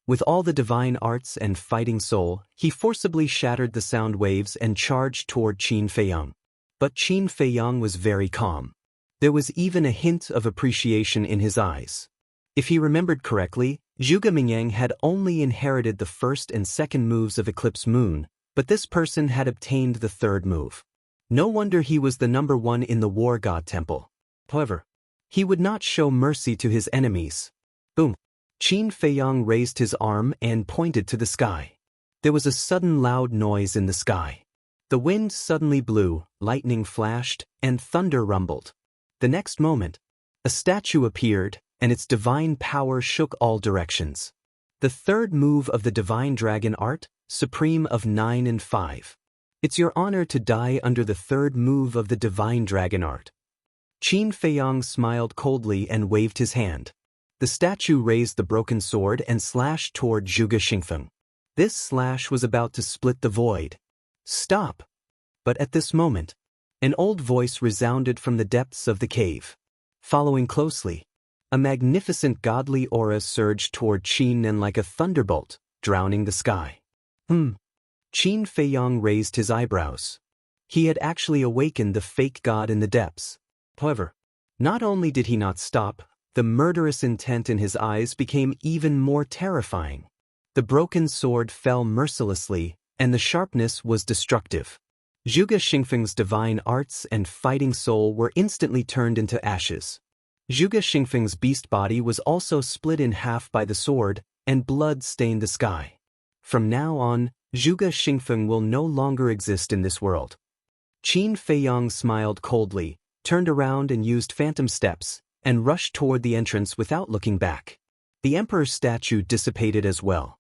With all the divine arts and fighting soul, he forcibly shattered the sound waves and charged toward Qin Feiyang. But Qin Feiyang was very calm. There was even a hint of appreciation in his eyes. If he remembered correctly, Zhuge Mingyang had only inherited the first and second moves of Eclipse Moon, but this person had obtained the third move. No wonder he was the number 1 in the War God Temple. However, he would not show mercy to his enemies. Boom! Qin Feiyang raised his arm and pointed to the sky. There was a sudden loud noise in the sky. The wind suddenly blew, lightning flashed, and thunder rumbled. The next moment, a statue appeared, and its divine power shook all directions. The third move of the divine dragon art, Supreme of 9 and 5. It's your honor to die under the third move of the divine dragon art. Qin Feiyang smiled coldly and waved his hand. The statue raised the broken sword and slashed toward Zhuge Xingfeng. This slash was about to split the void. Stop! But at this moment, an old voice resounded from the depths of the cave. Following closely, a magnificent godly aura surged toward Qin and like a thunderbolt, drowning the sky. Qin Feiyang raised his eyebrows. He had actually awakened the fake god in the depths. However, not only did he not stop, the murderous intent in his eyes became even more terrifying. The broken sword fell mercilessly, and the sharpness was destructive. Zhuge Xingfeng's divine arts and fighting soul were instantly turned into ashes. Zhuge Xingfeng's beast body was also split in half by the sword, and blood stained the sky. From now on, Zhuge Xingfeng will no longer exist in this world. Qin Feiyang smiled coldly, turned around and used phantom steps, and rushed toward the entrance without looking back. The emperor's statue dissipated as well.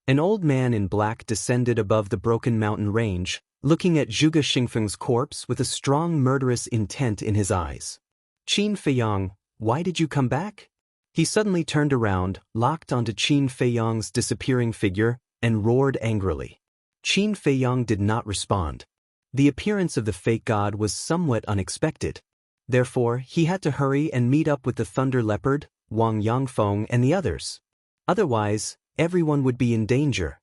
An old man in black descended above the broken mountain range, looking at Zhuge Xingfeng's corpse with a strong murderous intent in his eyes. Qin Feiyang, why did you come back? He suddenly turned around, locked onto Qin Feiyang's disappearing figure, and roared angrily. Qin Feiyang did not respond. The appearance of the fake god was somewhat unexpected. Therefore, he had to hurry and meet up with the Thunder Leopard, Wang Yangfeng, and the others. Otherwise, everyone would be in danger.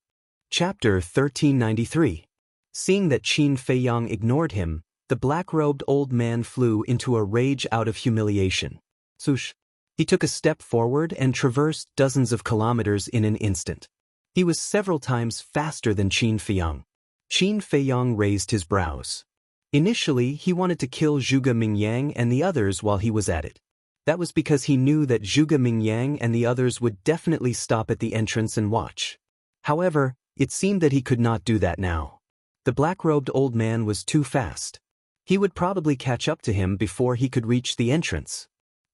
Chapter 1393. Seeing that Qin Feiyang ignored him, the black-robed old man flew into a rage out of humiliation. Swoosh! He took a step forward and traversed dozens of kilometers in an instant. He was several times faster than Qin Feiyang. Qin Feiyang raised his brows. Initially, he wanted to kill Zhuge Mingyang and the others while he was at it. That was because he knew that Zhuge Mingyang and the others would definitely stop at the entrance and watch. However, it seemed that he could not do that now. The black-robed old man was too fast. He would probably catch up to him before he could reach the entrance.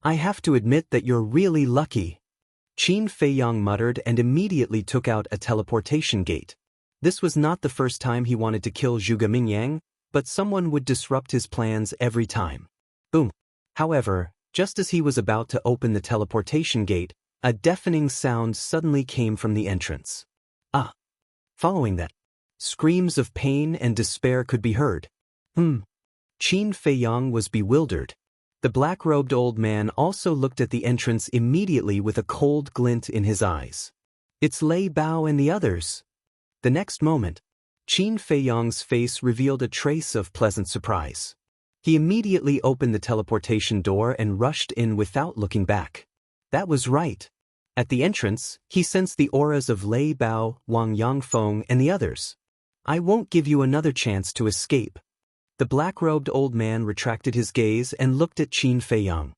I have to admit that you're really lucky. Qin Feiyang muttered and immediately took out a teleportation gate. This was not the first time he wanted to kill Zhuge Mingyang, but someone would disrupt his plans every time. Boom! However, just as he was about to open the teleportation gate, a deafening sound suddenly came from the entrance. Following that, screams of pain and despair could be heard. Qin Feiyang was bewildered. The black-robed old man also looked at the entrance immediately with a cold glint in his eyes. It's Lei Bao and the others. The next moment, Qin Feiyang's face revealed a trace of pleasant surprise. He immediately opened the teleportation door and rushed in without looking back. That was right. At the entrance, he sensed the auras of Lei Bao, Wang Yangfeng, and the others. I won't give you another chance to escape. The black-robed old man retracted his gaze and looked at Qin Feiyang.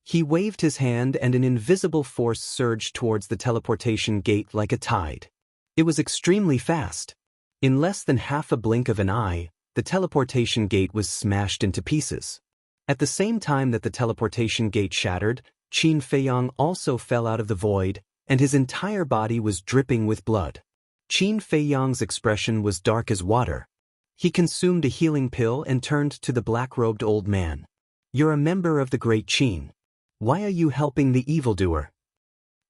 He waved his hand and an invisible force surged towards the teleportation gate like a tide. It was extremely fast. In less than half a blink of an eye, the teleportation gate was smashed into pieces. At the same time that the teleportation gate shattered, Qin Feiyang also fell out of the void, and his entire body was dripping with blood. Qin Feiyang's expression was dark as water. He consumed a healing pill and turned to the black-robed old man. You're a member of the Great Qin. Why are you helping the evildoer?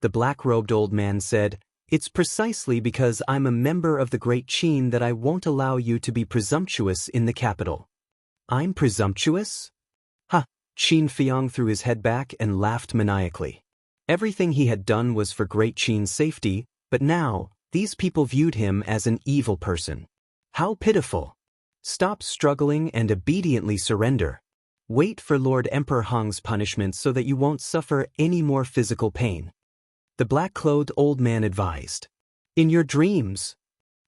The black-robed old man said, It's precisely because I'm a member of the Great Qin that I won't allow you to be presumptuous in the capital. I'm presumptuous? Ha! Qin Feiyang threw his head back and laughed maniacally. Everything he had done was for Great Qin's safety, but now, these people viewed him as an evil person. How pitiful! Stop struggling and obediently surrender. Wait for Lord Emperor Hong's punishment so that you won't suffer any more physical pain. The black-clothed old man advised. In your dreams.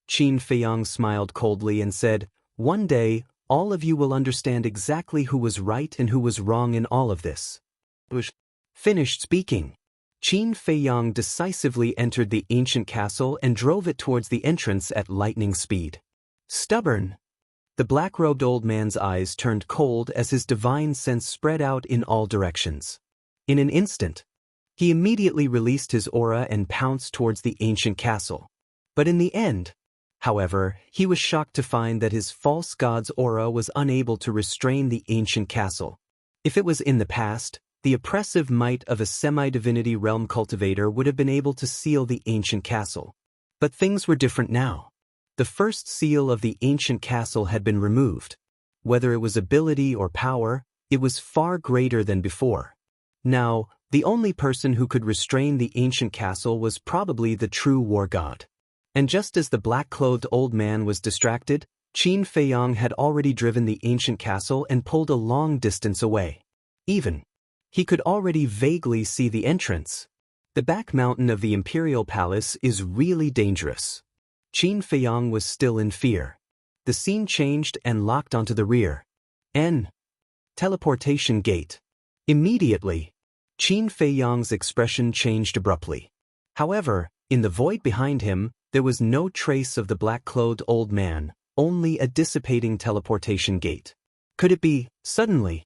Qin Feiyang smiled coldly and said, One day, all of you will understand exactly who was right and who was wrong in all of this. Finished speaking. Qin Feiyang decisively entered the ancient castle and drove it towards the entrance at lightning speed. Stubborn. The black-robed old man's eyes turned cold as his divine sense spread out in all directions. In an instant, he immediately released his aura and pounced towards the ancient castle. But in the end, however, he was shocked to find that his false god's aura was unable to restrain the ancient castle. If it was in the past, the oppressive might of a semi-divinity realm cultivator would have been able to seal the ancient castle. But things were different now. The first seal of the ancient castle had been removed. Whether it was ability or power, it was far greater than before. Now, the only person who could restrain the ancient castle was probably the true war god. And just as the black-clothed old man was distracted, Qin Feiyang had already driven the ancient castle and pulled a long distance away. He could already vaguely see the entrance. The back mountain of the imperial palace is really dangerous. Qin Feiyang was still in fear. The scene changed and locked onto the rear. Teleportation gate. Immediately, Qin Feiyang's expression changed abruptly. However, in the void behind him, there was no trace of the black-clothed old man, only a dissipating teleportation gate. Could it be, suddenly?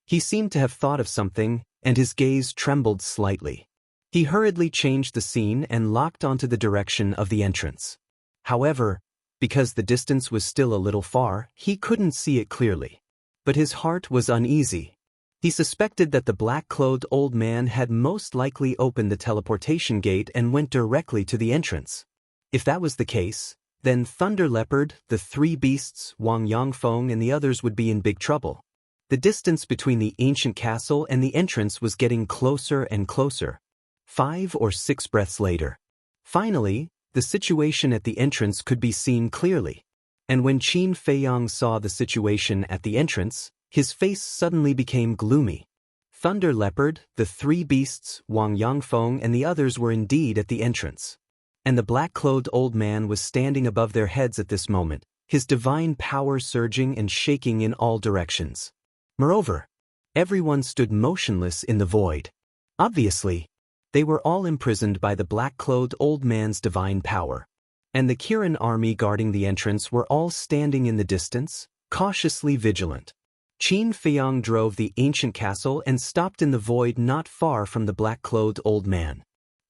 He seemed to have thought of something, and his gaze trembled slightly. He hurriedly changed the scene and locked onto the direction of the entrance. However, because the distance was still a little far, he couldn't see it clearly. But his heart was uneasy. He suspected that the black-clothed old man had most likely opened the teleportation gate and went directly to the entrance. If that was the case, then Thunder Leopard, the three beasts, Wang Yangfeng and the others would be in big trouble. The distance between the ancient castle and the entrance was getting closer and closer. 5 or 6 breaths later. Finally, the situation at the entrance could be seen clearly. And when Qin Feiyang saw the situation at the entrance, his face suddenly became gloomy. Thunder Leopard, the three beasts, Wang Yangfeng and the others were indeed at the entrance. And the black-clothed old man was standing above their heads at this moment, his divine power surging and shaking in all directions. Moreover, everyone stood motionless in the void. Obviously, they were all imprisoned by the black-clothed old man's divine power. And the Kirin army guarding the entrance were all standing in the distance, cautiously vigilant. Qin Feiyang drove the ancient castle and stopped in the void not far from the black-clothed old man.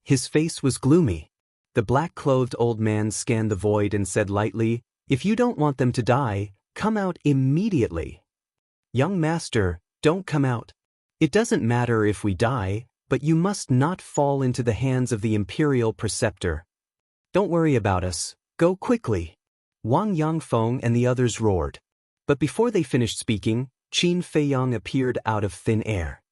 His face was gloomy. The black-clothed old man scanned the void and said lightly, "If you don't want them to die, come out immediately." "Young master, don't come out. It doesn't matter if we die, but you must not fall into the hands of the imperial preceptor. Don't worry about us, go quickly." Wang Yangfeng and the others roared. But before they finished speaking, Qin Feiyang appeared out of thin air.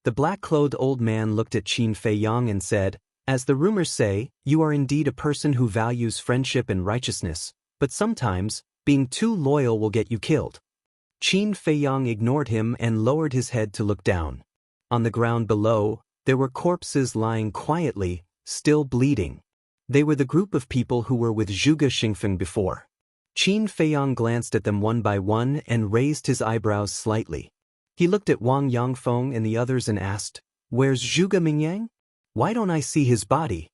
The black-clothed old man looked at Qin Feiyang and said, "As the rumors say, you are indeed a person who values friendship and righteousness, but sometimes, being too loyal will get you killed." Qin Feiyang ignored him and lowered his head to look down. On the ground below, there were corpses lying quietly, still bleeding. They were the group of people who were with Zhuge Xingfeng before. Qin Feiyang glanced at them one by one and raised his eyebrows slightly. He looked at Wang Yangfeng and the others and asked, "Where's Zhuge Mingyang? Why don't I see his body?"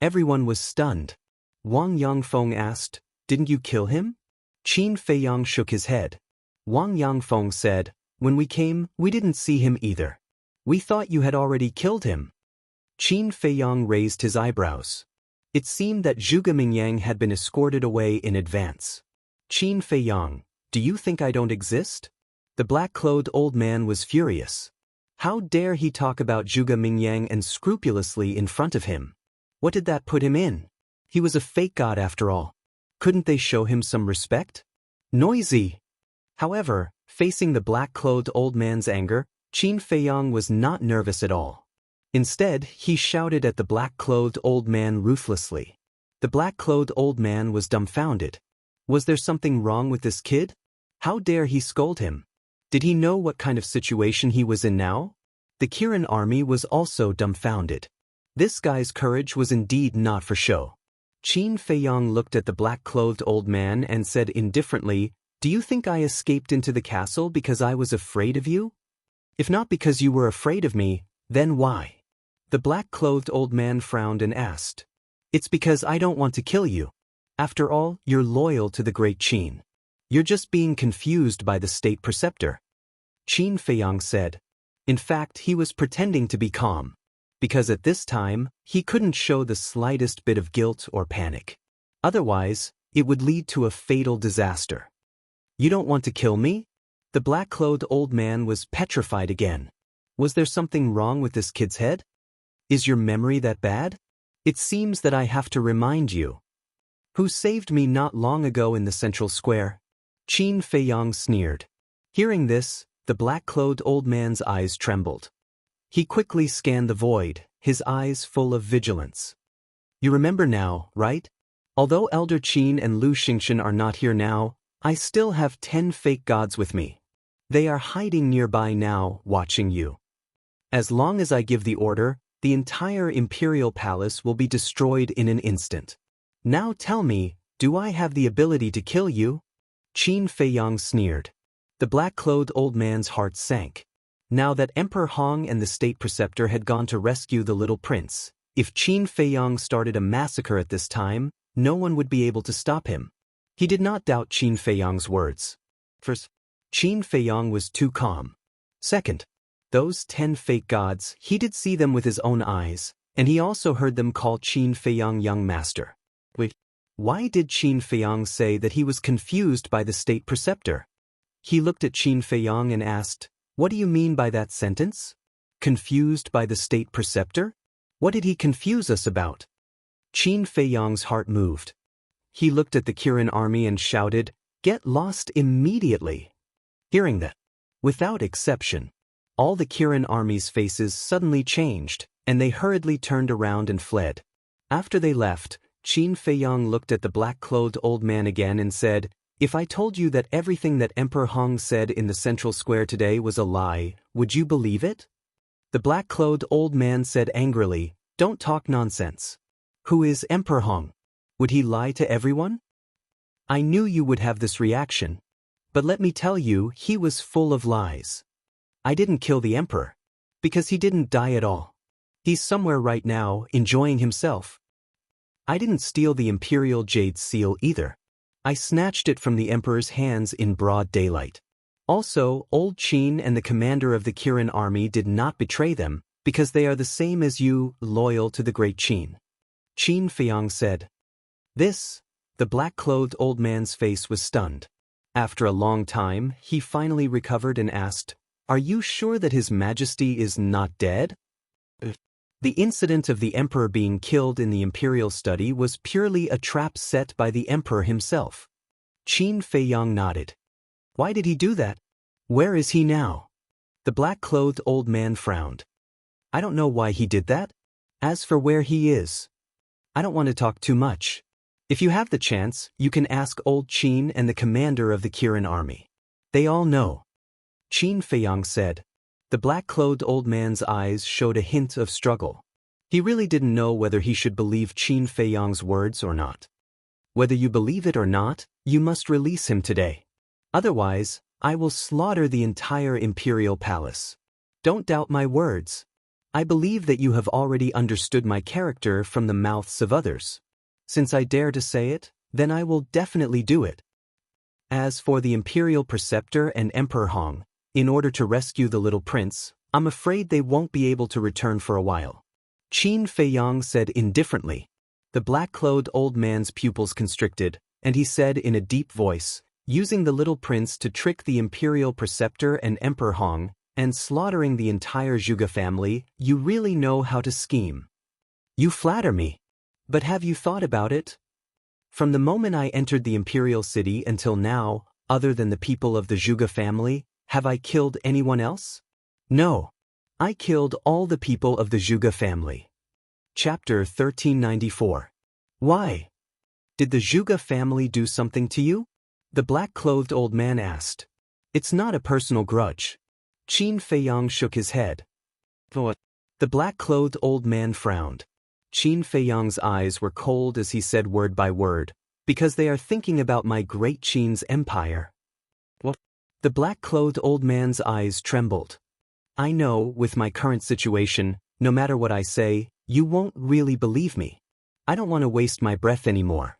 Everyone was stunned. Wang Yangfeng asked, "Didn't you kill him?" Qin Feiyang shook his head. Wang Yangfeng said, "When we came, we didn't see him either. We thought you had already killed him." Qin Feiyang raised his eyebrows. It seemed that Zhuge Mingyang had been escorted away in advance. "Qin Feiyang, do you think I don't exist?" The black-clothed old man was furious. How dare he talk about Zhuge Mingyang and scrupulously in front of him? What did that put him in? He was a fake god after all. Couldn't they show him some respect? Noisy! However, facing the black-clothed old man's anger, Qin Feiyang was not nervous at all. Instead, he shouted at the black-clothed old man ruthlessly. The black-clothed old man was dumbfounded. Was there something wrong with this kid? How dare he scold him? Did he know what kind of situation he was in now? The Kirin army was also dumbfounded. This guy's courage was indeed not for show. Qin Feiyang looked at the black-clothed old man and said indifferently, "Do you think I escaped into the castle because I was afraid of you? If not because you were afraid of me, then why?" The black-clothed old man frowned and asked, "It's because I don't want to kill you. After all, you're loyal to the great Qin. You're just being confused by the state preceptor." Qin Feiyang said. In fact, he was pretending to be calm, because at this time, he couldn't show the slightest bit of guilt or panic. Otherwise, it would lead to a fatal disaster. "You don't want to kill me? The black-clothed old man was petrified again. Was there something wrong with this kid's head? Is your memory that bad? It seems that I have to remind you. Who saved me not long ago in the central square? Qin Feiyang sneered. Hearing this, the black-clothed old man's eyes trembled. He quickly scanned the void, his eyes full of vigilance. You remember now, right? Although Elder Qin and Lu Xingchen are not here now, I still have 10 fake gods with me. They are hiding nearby now, watching you. As long as I give the order, the entire imperial palace will be destroyed in an instant. Now tell me, do I have the ability to kill you? Qin Feiyang sneered. The black-clothed old man's heart sank. Now that Emperor Hong and the state preceptor had gone to rescue the little prince, if Qin Feiyang started a massacre at this time, no one would be able to stop him. He did not doubt Qin Feiyang's words. First, Qin Feiyang was too calm. Second, those 10 fake gods, he did see them with his own eyes, and he also heard them call Qin Feiyang young master. Wait, why did Qin Feiyang say that he was confused by the state preceptor? He looked at Qin Feiyang and asked, "What do you mean by that sentence? Confused by the state preceptor? What did he confuse us about?" Qin Feiyang's heart moved. He looked at the Kirin army and shouted, "Get lost immediately!" Hearing that, without exception, all the Kirin army's faces suddenly changed, and they hurriedly turned around and fled. After they left, Qin Feiyang looked at the black-clothed old man again and said, "If I told you that everything that Emperor Hong said in the central square today was a lie, would you believe it?" The black-clothed old man said angrily, "Don't talk nonsense. Who is Emperor Hong? Would he lie to everyone?" I knew you would have this reaction. But let me tell you, he was full of lies. I didn't kill the emperor. Because he didn't die at all. He's somewhere right now, enjoying himself. I didn't steal the imperial jade seal either. I snatched it from the emperor's hands in broad daylight. Also, old Qin and the commander of the Kirin army did not betray them, because they are the same as you, loyal to the great Qin. Qin Feiyang said. This, the black-clothed old man's face was stunned. After a long time, he finally recovered and asked, "Are you sure that His Majesty is not dead?" The incident of the emperor being killed in the imperial study was purely a trap set by the emperor himself. Qin Feiyang nodded. Why did he do that? Where is he now? The black-clothed old man frowned. I don't know why he did that. As for where he is, I don't want to talk too much. If you have the chance, you can ask old Qin and the commander of the Kirin army. They all know. Qin Feiyang said. The black-clothed old man's eyes showed a hint of struggle. He really didn't know whether he should believe Qin Feiyang's words or not. Whether you believe it or not, you must release him today. Otherwise, I will slaughter the entire imperial palace. Don't doubt my words. I believe that you have already understood my character from the mouths of others. Since I dare to say it, then I will definitely do it. As for the imperial preceptor and Emperor Hong, in order to rescue the little prince, I'm afraid they won't be able to return for a while. Qin Feiyang said indifferently. The black-clothed old man's pupils constricted, and he said in a deep voice, using the little prince to trick the imperial preceptor and Emperor Hong, and slaughtering the entire Zhuge family, you really know how to scheme. You flatter me. But have you thought about it? From the moment I entered the imperial city until now, other than the people of the Zhuge family, have I killed anyone else? No. I killed all the people of the Zhuge family. Chapter 1394. Why? Did the Zhuge family do something to you? The black-clothed old man asked. It's not a personal grudge. Qin Feiyang shook his head. What? The black-clothed old man frowned. Qin Feiyang's eyes were cold as he said word by word, because they are thinking about my great Qin's empire. What? The black-clothed old man's eyes trembled. I know, with my current situation, no matter what I say, you won't really believe me. I don't want to waste my breath anymore.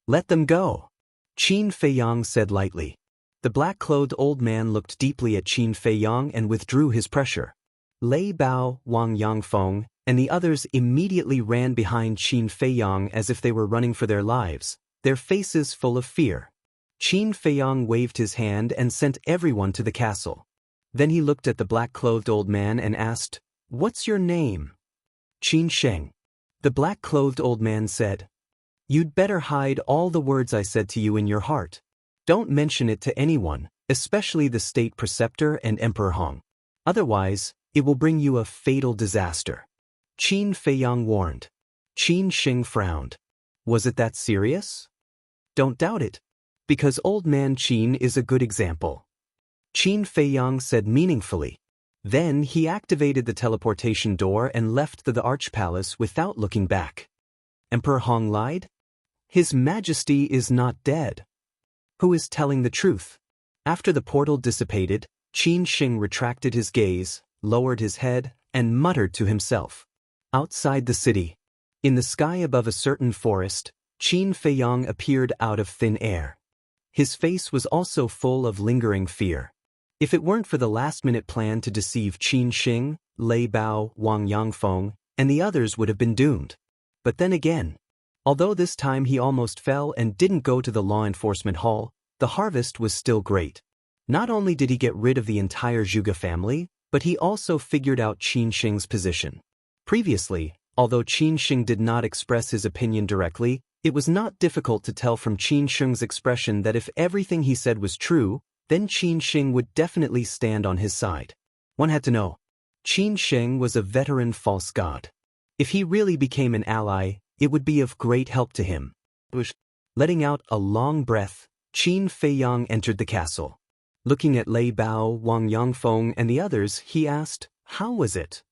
Let them go. Qin Feiyang said lightly. The black-clothed old man looked deeply at Qin Feiyang and withdrew his pressure. Lei Bao, Wang Yangfeng, and the others immediately ran behind Qin Feiyang as if they were running for their lives, their faces full of fear. Qin Feiyang waved his hand and sent everyone to the castle. Then he looked at the black-clothed old man and asked, "What's your name?" "Qin Sheng." The black-clothed old man said, "You'd better hide all the words I said to you in your heart. Don't mention it to anyone, especially the state preceptor and Emperor Hong. Otherwise, it will bring you a fatal disaster." Qin Feiyang warned. Qin Sheng frowned. Was it that serious? Don't doubt it. Because old man Qin is a good example. Qin Feiyang said meaningfully. Then he activated the teleportation door and left the Arch Palace without looking back. Emperor Hong lied? His Majesty is not dead. Who is telling the truth? After the portal dissipated, Qin Sheng retracted his gaze, lowered his head, and muttered to himself. Outside the city, in the sky above a certain forest, Qin Feiyang appeared out of thin air. His face was also full of lingering fear. If it weren't for the last-minute plan to deceive Qin Sheng, Lei Bao, Wang Yangfeng, and the others would have been doomed. But then again, although this time he almost fell and didn't go to the law enforcement hall, the harvest was still great. Not only did he get rid of the entire Zhuge family, but he also figured out Qin Sheng's position. Previously, although Qin Sheng did not express his opinion directly, it was not difficult to tell from Qin Sheng's expression that if everything he said was true, then Qin Sheng would definitely stand on his side. One had to know. Qin Sheng was a veteran false god. If he really became an ally, it would be of great help to him. Letting out a long breath, Qin Feiyang entered the castle. Looking at Lei Bao, Wang Yangfeng, and the others, he asked, "How was it?"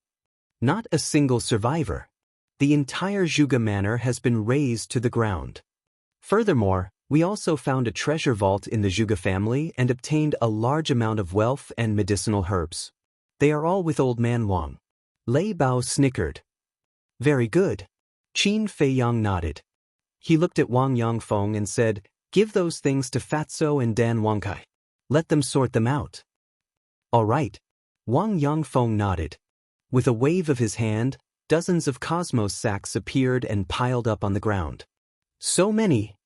"Not a single survivor. The entire Zhuge manor has been razed to the ground. Furthermore, we also found a treasure vault in the Zhuge family and obtained a large amount of wealth and medicinal herbs. They are all with old man Wang." Lei Bao snickered. "Very good." Qin Feiyang nodded. He looked at Wang Yangfeng and said, "Give those things to Fatso and Dan Wangkai. Let them sort them out." "All right." Wang Yangfeng nodded. With a wave of his hand, dozens of cosmos sacks appeared and piled up on the ground. "So many!"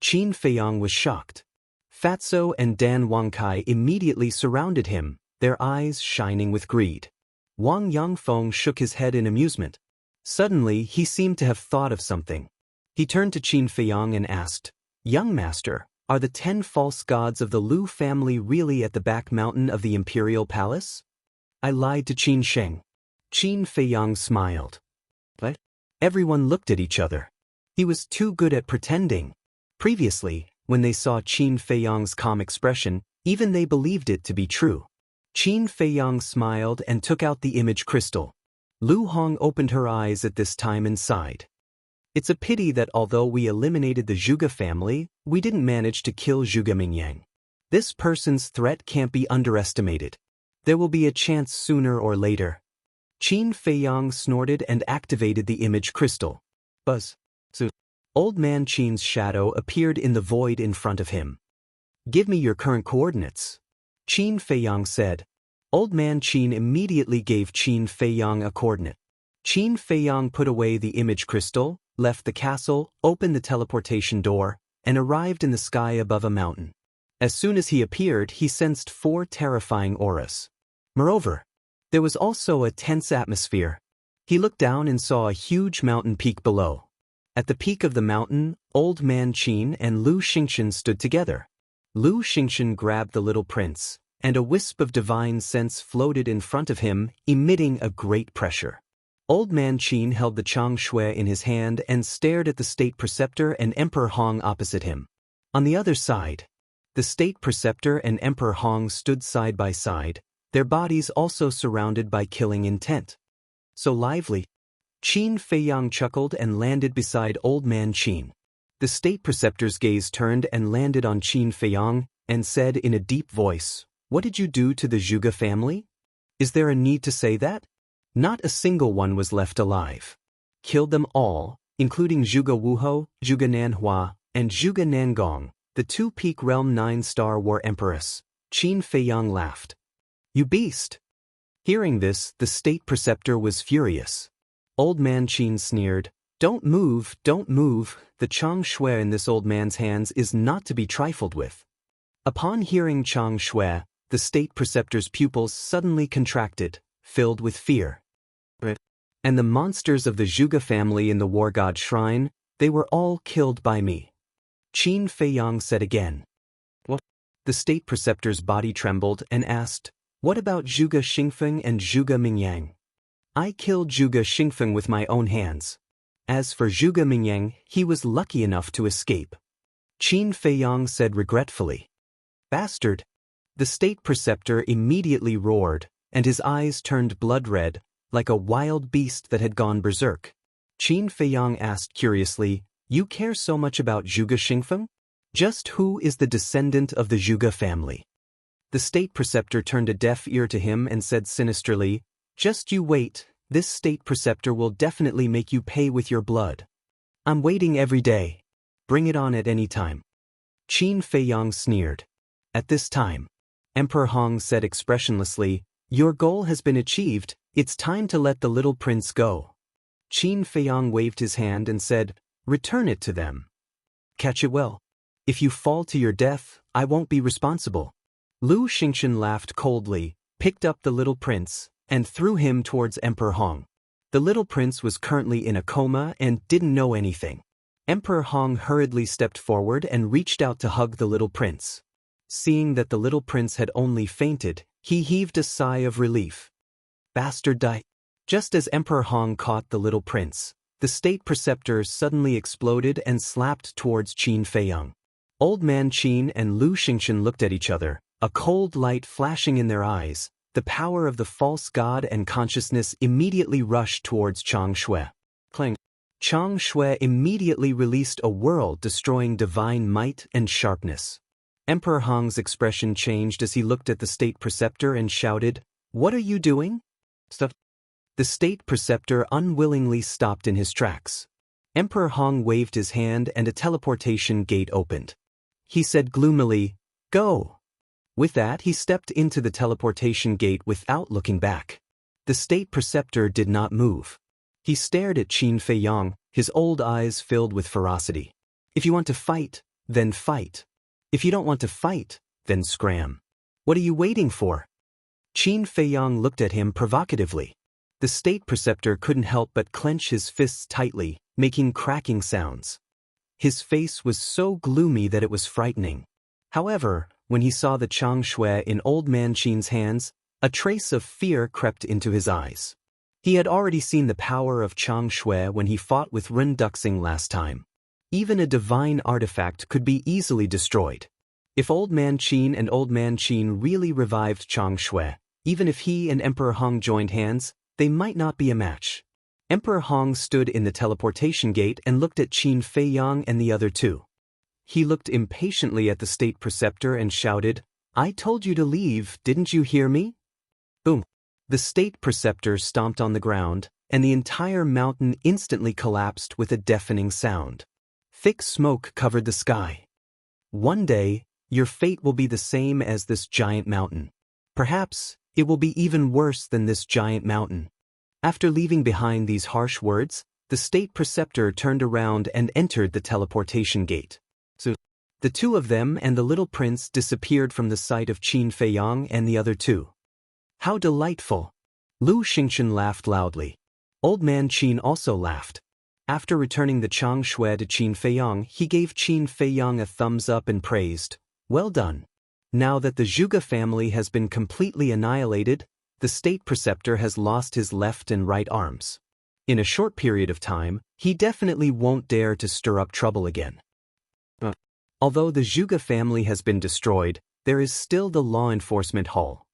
Qin Feiyang was shocked. Fatso and Dan Wangkai immediately surrounded him, their eyes shining with greed. Wang Yangfeng shook his head in amusement. Suddenly, he seemed to have thought of something. He turned to Qin Feiyang and asked, "Young master, are the 10 false gods of the Lu family really at the back mountain of the imperial palace?" "I lied to Qin Sheng." Qin Feiyang smiled. But everyone looked at each other. He was too good at pretending. Previously, when they saw Qin Feiyang's calm expression, even they believed it to be true. Qin Feiyang smiled and took out the image crystal. Lu Hong opened her eyes at this time and sighed. "It's a pity that although we eliminated the Zhuge family, we didn't manage to kill Zhuge Mingyang. This person's threat can't be underestimated. There will be a chance sooner or later." Qin Feiyang snorted and activated the image crystal. Buzz. So, old man Qin's shadow appeared in the void in front of him. "Give me your current coordinates," Qin Feiyang said. Old man Qin immediately gave Qin Feiyang a coordinate. Qin Feiyang put away the image crystal, left the castle, opened the teleportation door, and arrived in the sky above a mountain. As soon as he appeared, he sensed 4 terrifying auras. Moreover, there was also a tense atmosphere. He looked down and saw a huge mountain peak below. At the peak of the mountain, old man Qin and Lu Xingchen stood together. Lu Xingchen grabbed the little prince, and a wisp of divine sense floated in front of him, emitting a great pressure. Old man Qin held the Chang Shui in his hand and stared at the state preceptor and Emperor Hong opposite him. On the other side, the state preceptor and Emperor Hong stood side by side, their bodies also surrounded by killing intent. "So lively." Qin Feiyang chuckled and landed beside old man Qin. The state preceptor's gaze turned and landed on Qin Feiyang, and said in a deep voice, "What did you do to the Zhuge family? Is there a need to say that? Not a single one was left alive. Killed them all, including Zhuge Wuho, Zhuge Nanhua, and Zhuge Nangong, the 2 Peak Realm 9-star war empress." Qin Feiyang laughed. "You beast!" Hearing this, the state preceptor was furious. Old man Qin sneered, Don't move, don't move, the Chang Shui in this old man's hands is not to be trifled with. Upon hearing Chang Shui, the state preceptor's pupils suddenly contracted, filled with fear. And the monsters of the Zhuge family in the war god shrine, they were all killed by me. Qin Feiyang said again. What? The state preceptor's body trembled and asked, what about Zhuge Xingfeng and Zhuge Mingyang? I killed Zhuge Xingfeng with my own hands. As for Zhuge Mingyang, he was lucky enough to escape. Qin Feiyang said regretfully. Bastard! The state preceptor immediately roared, and his eyes turned blood red, like a wild beast that had gone berserk. Qin Feiyang asked curiously, you care so much about Zhuge Xingfeng? Just who is the descendant of the Zhuge family? The state preceptor turned a deaf ear to him and said sinisterly, just you wait, this state preceptor will definitely make you pay with your blood. I'm waiting every day. Bring it on at any time. Qin Feiyang sneered. At this time, Emperor Hong said expressionlessly, your goal has been achieved, it's time to let the little prince go. Qin Feiyang waved his hand and said, return it to them. Catch it well. If you fall to your death, I won't be responsible. Lu Xingchen laughed coldly, picked up the little prince, and threw him towards Emperor Hong. The little prince was currently in a coma and didn't know anything. Emperor Hong hurriedly stepped forward and reached out to hug the little prince. Seeing that the little prince had only fainted, he heaved a sigh of relief. Bastard die. Just as Emperor Hong caught the little prince, the state preceptor suddenly exploded and slapped towards Qin Feiyang. Old man Qin and Lu Xingchen looked at each other, a cold light flashing in their eyes. The power of the false god and consciousness immediately rushed towards Chang Shui. Clang. Chang Shui immediately released a world-destroying divine might and sharpness. Emperor Hong's expression changed as he looked at the state preceptor and shouted, what are you doing? Stop. The state preceptor unwillingly stopped in his tracks. Emperor Hong waved his hand and a teleportation gate opened. He said gloomily, go. With that, he stepped into the teleportation gate without looking back. The state preceptor did not move. He stared at Qin Feiyang, his old eyes filled with ferocity. If you want to fight, then fight. If you don't want to fight, then scram. What are you waiting for? Qin Feiyang looked at him provocatively. The state preceptor couldn't help but clench his fists tightly, making cracking sounds. His face was so gloomy that it was frightening. However, when he saw the Chang Shui in old man Qin's hands, a trace of fear crept into his eyes. He had already seen the power of Chang Shui when he fought with Ren Duxing last time. Even a divine artifact could be easily destroyed. If old man Qin and old man Qin really revived Chang Shui, even if he and Emperor Hong joined hands, they might not be a match. Emperor Hong stood in the teleportation gate and looked at Qin Feiyang and the other two. He looked impatiently at the state preceptor and shouted, I told you to leave, didn't you hear me? Boom. The state preceptor stomped on the ground, and the entire mountain instantly collapsed with a deafening sound. Thick smoke covered the sky. One day, your fate will be the same as this giant mountain. Perhaps, it will be even worse than this giant mountain. After leaving behind these harsh words, the state preceptor turned around and entered the teleportation gate. So, the two of them and the little prince disappeared from the sight of Qin Feiyang and the other two. How delightful! Lu Xingchen laughed loudly. Old man Qin also laughed. After returning the Chang Shui to Qin Feiyang, he gave Qin Feiyang a thumbs up and praised, well done. Now that the Zhuge family has been completely annihilated, the state preceptor has lost his left and right arms. In a short period of time, he definitely won't dare to stir up trouble again. Although the Zhuge family has been destroyed, there is still the law enforcement hall.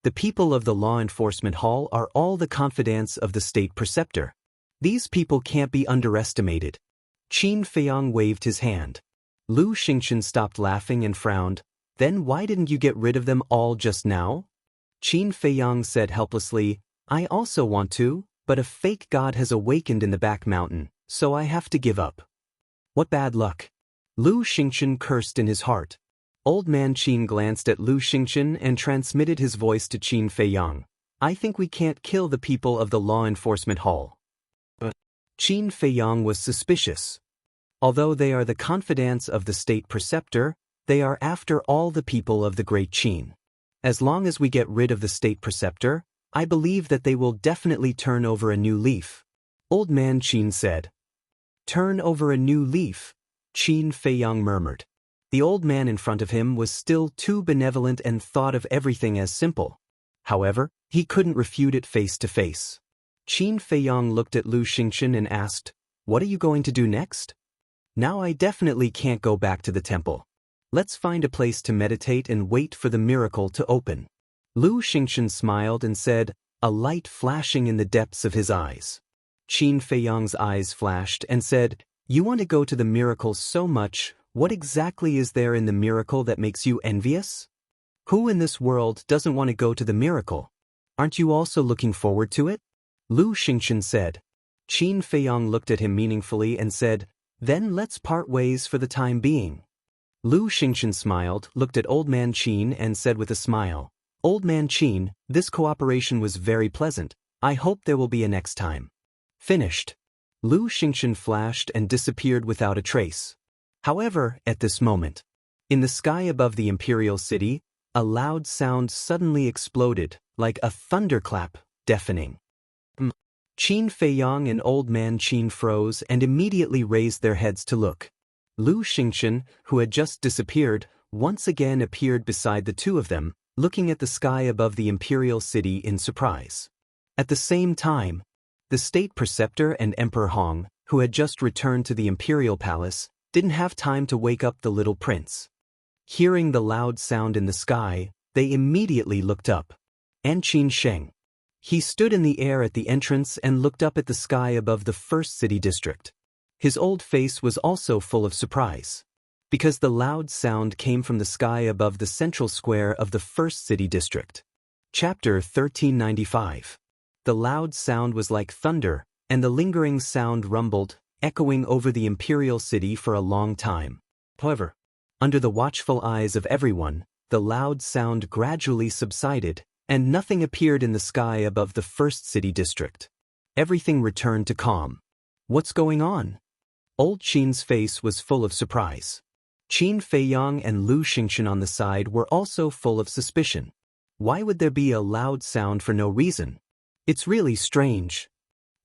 The people of the law enforcement hall are all the confidants of the state preceptor. These people can't be underestimated. Qin Feiyang waved his hand. Lu Xingchen stopped laughing and frowned. Then why didn't you get rid of them all just now? Qin Feiyang said helplessly, I also want to, but a fake god has awakened in the back mountain, so I have to give up. What bad luck. Lu Xingchen cursed in his heart. Old man Qin glanced at Lu Xingchen and transmitted his voice to Qin Feiyang. I think we can't kill the people of the law enforcement hall. Qin Feiyang was suspicious. Although they are the confidants of the state preceptor, they are after all the people of the great Qin. As long as we get rid of the state preceptor, I believe that they will definitely turn over a new leaf. Old man Qin said. Turn over a new leaf, Qin Feiyang murmured. The old man in front of him was still too benevolent and thought of everything as simple. However, he couldn't refute it face to face. Qin Feiyang looked at Lu Xingchen and asked, What are you going to do next? Now I definitely can't go back to the temple. Let's find a place to meditate and wait for the miracle to open. Lu Xingchen smiled and said, a light flashing in the depths of his eyes. Qin Feiyang's eyes flashed and said, You want to go to the miracle so much, what exactly is there in the miracle that makes you envious? Who in this world doesn't want to go to the miracle? Aren't you also looking forward to it? Lu Xingchen said. Qin Feiyang looked at him meaningfully and said, Then let's part ways for the time being. Lu Xingchen smiled, looked at Old Man Qin and said with a smile, Old Man Qin, this cooperation was very pleasant. I hope there will be a next time. Finished. Lu Xingchen flashed and disappeared without a trace. However, at this moment, in the sky above the imperial city, a loud sound suddenly exploded, like a thunderclap, deafening. Qin Feiyang and Old Man Qin froze and immediately raised their heads to look. Lu Xingchen, who had just disappeared, once again appeared beside the two of them, looking at the sky above the imperial city in surprise. At the same time, the state preceptor and Emperor Hong, who had just returned to the imperial palace, didn't have time to wake up the little prince. Hearing the loud sound in the sky, they immediately looked up. Anqin Sheng. He stood in the air at the entrance and looked up at the sky above the first city district. His old face was also full of surprise, because the loud sound came from the sky above the central square of the first city district. Chapter 1395. The loud sound was like thunder, and the lingering sound rumbled, echoing over the imperial city for a long time. However, under the watchful eyes of everyone, the loud sound gradually subsided, and nothing appeared in the sky above the first city district. Everything returned to calm. What's going on? Old Qin's face was full of surprise. Qin Feiyang and Lu Xingchen on the side were also full of suspicion. Why would there be a loud sound for no reason? It's really strange.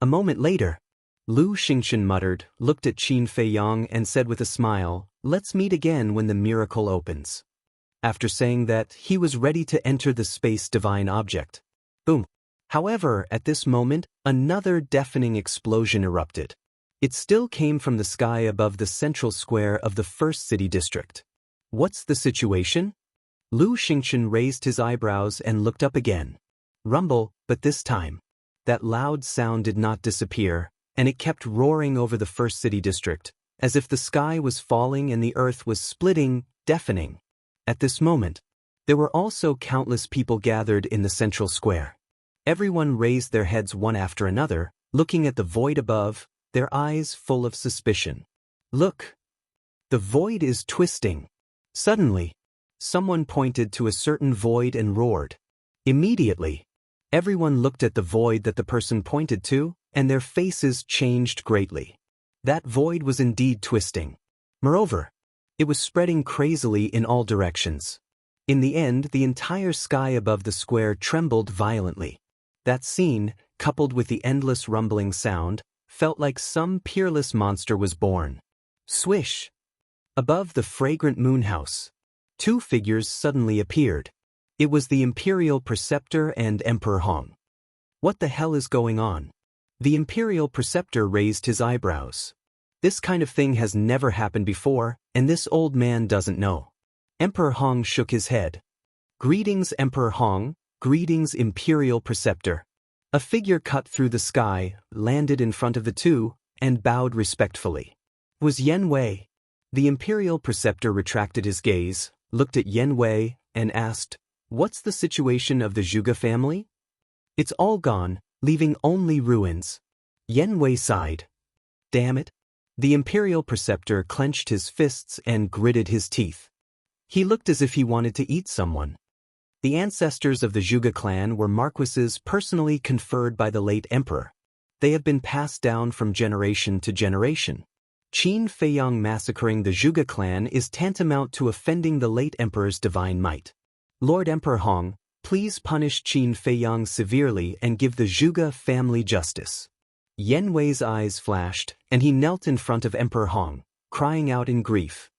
A moment later, Lu Xingchen muttered, looked at Qin Feiyang and said with a smile, Let's meet again when the miracle opens. After saying that, he was ready to enter the space divine object. Boom. However, at this moment, another deafening explosion erupted. It still came from the sky above the central square of the first city district. What's the situation? Lu Xingchen raised his eyebrows and looked up again. Rumble, but this time, that loud sound did not disappear, and it kept roaring over the first city district, as if the sky was falling and the earth was splitting, deafening. At this moment, there were also countless people gathered in the central square. Everyone raised their heads one after another, looking at the void above, their eyes full of suspicion. Look! The void is twisting. Suddenly, someone pointed to a certain void and roared. Immediately, everyone looked at the void that the person pointed to, and their faces changed greatly. That void was indeed twisting. Moreover, it was spreading crazily in all directions. In the end, the entire sky above the square trembled violently. That scene, coupled with the endless rumbling sound, felt like some peerless monster was born. Swish! Above the fragrant moon house, two figures suddenly appeared. It was the Imperial Preceptor and Emperor Hong. What the hell is going on? The Imperial Preceptor raised his eyebrows. This kind of thing has never happened before, and this old man doesn't know. Emperor Hong shook his head. Greetings, Emperor Hong. Greetings, Imperial Preceptor. A figure cut through the sky, landed in front of the two, and bowed respectfully. It was Yen Wei. The Imperial Preceptor retracted his gaze, looked at Yen Wei, and asked, What's the situation of the Zhuge family? It's all gone, leaving only ruins. Yen Wei sighed. Damn it. The Imperial Preceptor clenched his fists and gritted his teeth. He looked as if he wanted to eat someone. The ancestors of the Zhuge clan were marquises personally conferred by the late emperor. They have been passed down from generation to generation. Qin Feiyang massacring the Zhuge clan is tantamount to offending the late emperor's divine might. Lord Emperor Hong, please punish Qin Feiyang severely and give the Zhuge family justice. Yan Wei's eyes flashed, and he knelt in front of Emperor Hong, crying out in grief.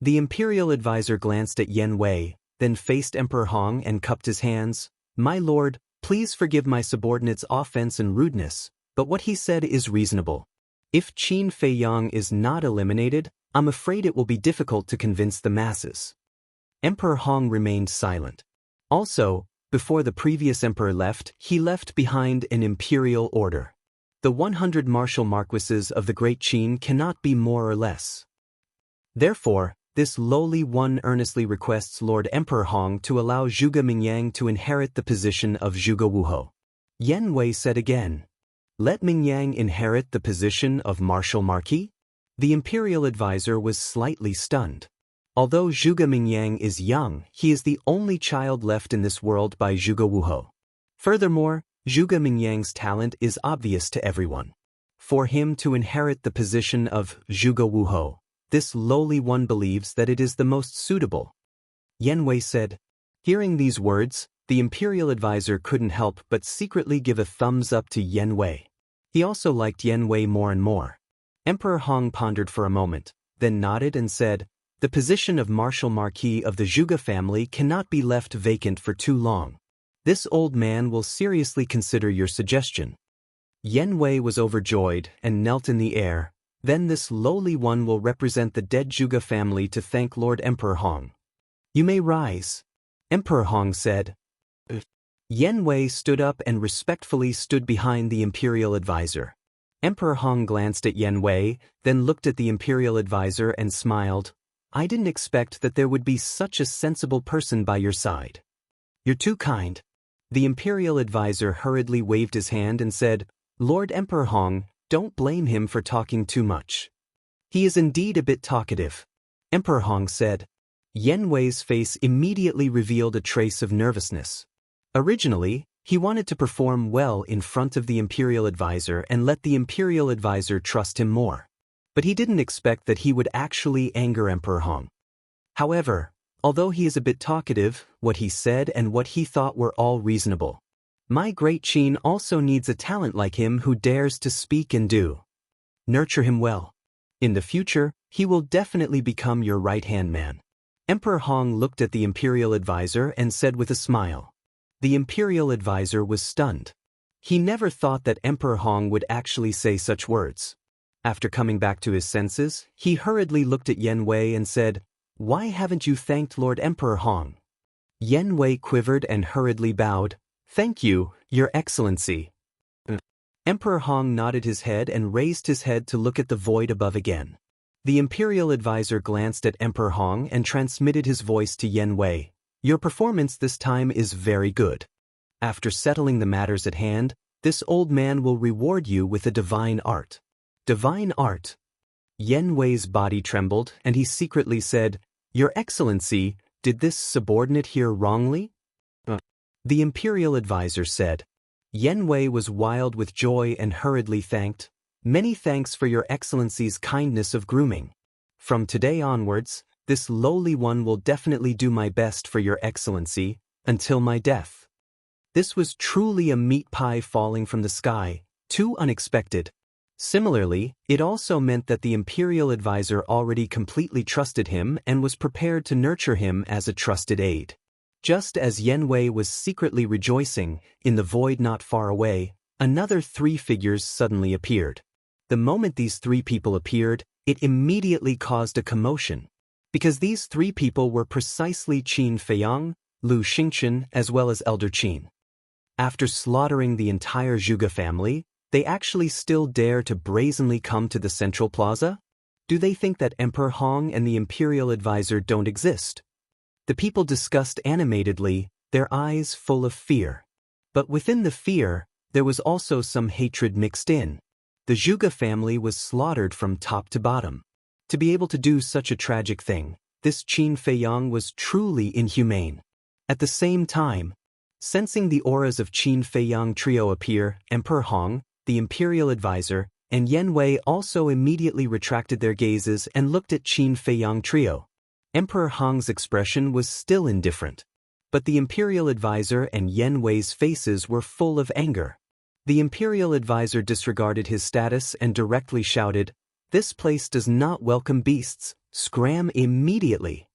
The imperial advisor glanced at Yan Wei, then faced Emperor Hong and cupped his hands. My lord, please forgive my subordinate's offense and rudeness, but what he said is reasonable. If Qin Feiyang is not eliminated, I'm afraid it will be difficult to convince the masses. Emperor Hong remained silent. Also, before the previous emperor left, he left behind an imperial order. The 100 martial marquises of the Great Qin cannot be more or less. Therefore, this lowly one earnestly requests Lord Emperor Hong to allow Zhuge Mingyang to inherit the position of Zhuge Wuhou. Yan Wei said again, let Mingyang inherit the position of Martial Marquis? The imperial advisor was slightly stunned. Although Zhuge Mingyang is young, he is the only child left in this world by Zhuge Wuhou. Furthermore, Zhuge Mingyang's talent is obvious to everyone. For him to inherit the position of Zhuge Wuhou, this lowly one believes that it is the most suitable. Yan Wei said. Hearing these words, the imperial advisor couldn't help but secretly give a thumbs up to Yan Wei. He also liked Yan Wei more and more. Emperor Hong pondered for a moment, then nodded and said, the position of Martial Marquis of the Zhuge family cannot be left vacant for too long. This old man will seriously consider your suggestion. Yan Wei was overjoyed and knelt in the air. Then this lowly one will represent the dead Zhuge family to thank Lord Emperor Hong. You may rise. Emperor Hong said. Yan Wei stood up and respectfully stood behind the imperial advisor. Emperor Hong glanced at Yan Wei, then looked at the imperial advisor and smiled. I didn't expect that there would be such a sensible person by your side. You're too kind. The imperial advisor hurriedly waved his hand and said, Lord Emperor Hong, don't blame him for talking too much. He is indeed a bit talkative. Emperor Hong said. Yan Wei's face immediately revealed a trace of nervousness. Originally, he wanted to perform well in front of the imperial advisor and let the imperial advisor trust him more. But he didn't expect that he would actually anger Emperor Hong. However, although he is a bit talkative, what he said and what he thought were all reasonable. My Great Qin also needs a talent like him who dares to speak and do. Nurture him well. In the future, he will definitely become your right-hand man. Emperor Hong looked at the imperial advisor and said with a smile. The imperial advisor was stunned. He never thought that Emperor Hong would actually say such words. After coming back to his senses, he hurriedly looked at Yan Wei and said, Why haven't you thanked Lord Emperor Hong? Yan Wei quivered and hurriedly bowed. Thank you, Your Excellency. Emperor Hong nodded his head and raised his head to look at the void above again. The imperial advisor glanced at Emperor Hong and transmitted his voice to Yan Wei. Your performance this time is very good. After settling the matters at hand, this old man will reward you with a divine art. Divine art? Yan Wei's body trembled and he secretly said, Your Excellency, did this subordinate hear wrongly? The imperial advisor said. Yan Wei was wild with joy and hurriedly thanked. Many thanks for Your Excellency's kindness of grooming. From today onwards, this lowly one will definitely do my best for Your Excellency, until my death. This was truly a meat pie falling from the sky, too unexpected. Similarly, it also meant that the imperial advisor already completely trusted him and was prepared to nurture him as a trusted aide. Just as Yan Wei was secretly rejoicing, in the void not far away, another 3 figures suddenly appeared. The moment these 3 people appeared, it immediately caused a commotion. Because these 3 people were precisely Qin Feiyang, Lu Xingchen, as well as Elder Qin. After slaughtering the entire Zhuge family, they actually still dare to brazenly come to the central plaza? Do they think that Emperor Hong and the imperial advisor don't exist? The people discussed animatedly, their eyes full of fear. But within the fear, there was also some hatred mixed in. The Zhuge family was slaughtered from top to bottom. To be able to do such a tragic thing, this Qin Feiyang was truly inhumane. At the same time, sensing the auras of Qin Feiyang trio appear, Emperor Hong, the imperial advisor, and Yen Wei also immediately retracted their gazes and looked at Qin Feiyang trio. Emperor Hong's expression was still indifferent. But the imperial advisor and Yen Wei's faces were full of anger. The imperial advisor disregarded his status and directly shouted, "This place does not welcome beasts, scram immediately."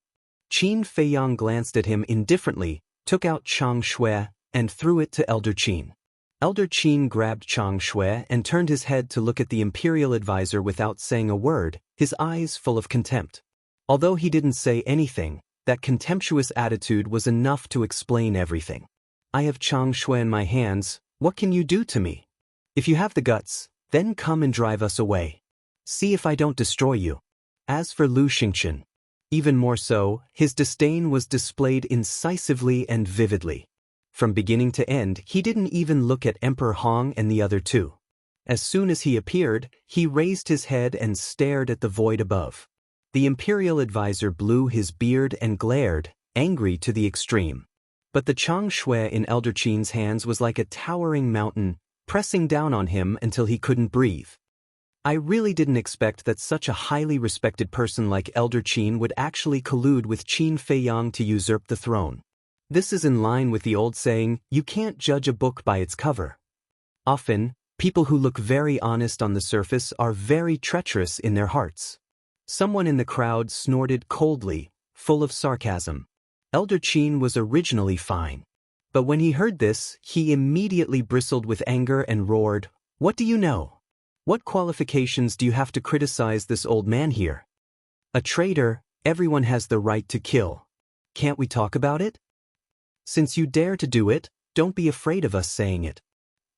Qin Feiyang glanced at him indifferently, took out Chang Shui, and threw it to Elder Qin. Elder Qin grabbed Chang Shui and turned his head to look at the imperial advisor without saying a word, his eyes full of contempt. Although he didn't say anything, that contemptuous attitude was enough to explain everything. "I have Chang Shui in my hands, what can you do to me? If you have the guts, then come and drive us away. See if I don't destroy you." As for Lu Xingchen, even more so, his disdain was displayed incisively and vividly. From beginning to end, he didn't even look at Emperor Hong and the other two. As soon as he appeared, he raised his head and stared at the void above. The imperial advisor blew his beard and glared, angry to the extreme. But the Chang Shui in Elder Qin's hands was like a towering mountain, pressing down on him until he couldn't breathe. I really didn't expect that such a highly respected person like Elder Qin would actually collude with Qin Feiyang to usurp the throne. This is in line with the old saying, you can't judge a book by its cover. Often, people who look very honest on the surface are very treacherous in their hearts. Someone in the crowd snorted coldly, full of sarcasm. Elder Qin was originally fine. But when he heard this, he immediately bristled with anger and roared, "What do you know? What qualifications do you have to criticize this old man here? A traitor, everyone has the right to kill. Can't we talk about it? Since you dare to do it, don't be afraid of us saying it.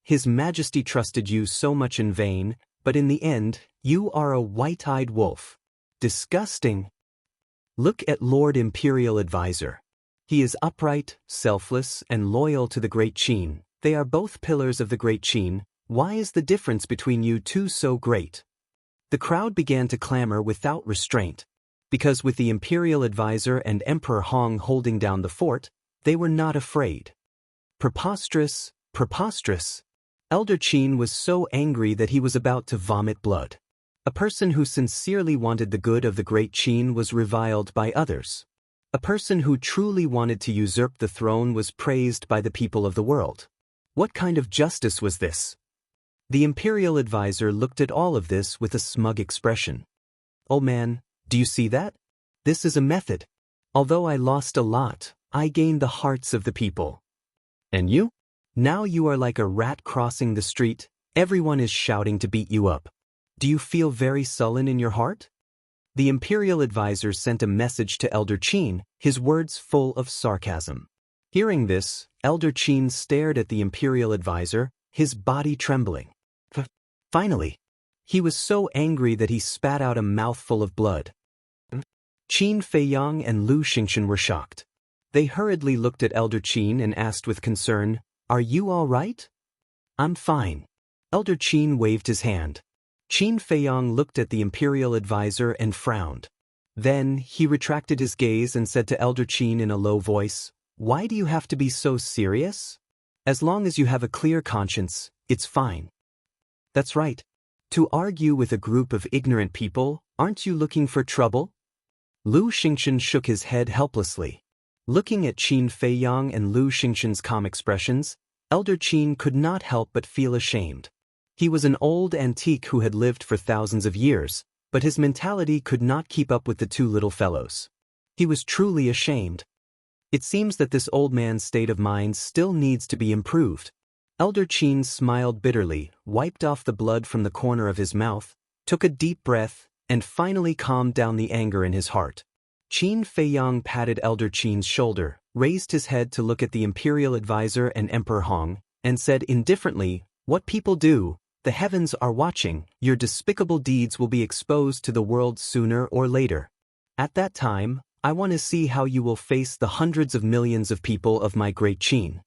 His Majesty trusted you so much in vain, but in the end, you are a white-eyed wolf. Disgusting. Look at Lord Imperial Advisor. He is upright, selfless, and loyal to the Great Qin. They are both pillars of the Great Qin. Why is the difference between you two so great?" The crowd began to clamor without restraint. Because with the Imperial Advisor and Emperor Hong holding down the fort, they were not afraid. Preposterous, preposterous. Elder Qin was so angry that he was about to vomit blood. A person who sincerely wanted the good of the Great Qin was reviled by others. A person who truly wanted to usurp the throne was praised by the people of the world. What kind of justice was this? The Imperial Advisor looked at all of this with a smug expression. "Oh man, do you see that? This is a method. Although I lost a lot, I gained the hearts of the people. And you? Now you are like a rat crossing the street, everyone is shouting to beat you up. Do you feel very sullen in your heart?" The Imperial Advisor sent a message to Elder Qin, his words full of sarcasm. Hearing this, Elder Qin stared at the Imperial Advisor, his body trembling. Finally, he was so angry that he spat out a mouthful of blood. Qin Feiyang and Lu Xingchen were shocked. They hurriedly looked at Elder Qin and asked with concern, "Are you all right?" "I'm fine." Elder Qin waved his hand. Qin Feiyang looked at the Imperial Advisor and frowned. Then, he retracted his gaze and said to Elder Qin in a low voice, "Why do you have to be so serious? As long as you have a clear conscience, it's fine." "That's right. To argue with a group of ignorant people, aren't you looking for trouble?" Lu Xingchen shook his head helplessly. Looking at Qin Feiyang and Lu Xingchen's calm expressions, Elder Qin could not help but feel ashamed. He was an old antique who had lived for thousands of years, but his mentality could not keep up with the two little fellows. He was truly ashamed. It seems that this old man's state of mind still needs to be improved. Elder Qin smiled bitterly, wiped off the blood from the corner of his mouth, took a deep breath, and finally calmed down the anger in his heart. Qin Feiyang patted Elder Qin's shoulder, raised his head to look at the Imperial Advisor and Emperor Hong, and said indifferently, "What people do, the heavens are watching, your despicable deeds will be exposed to the world sooner or later. At that time, I want to see how you will face the hundreds of millions of people of my Great Qin."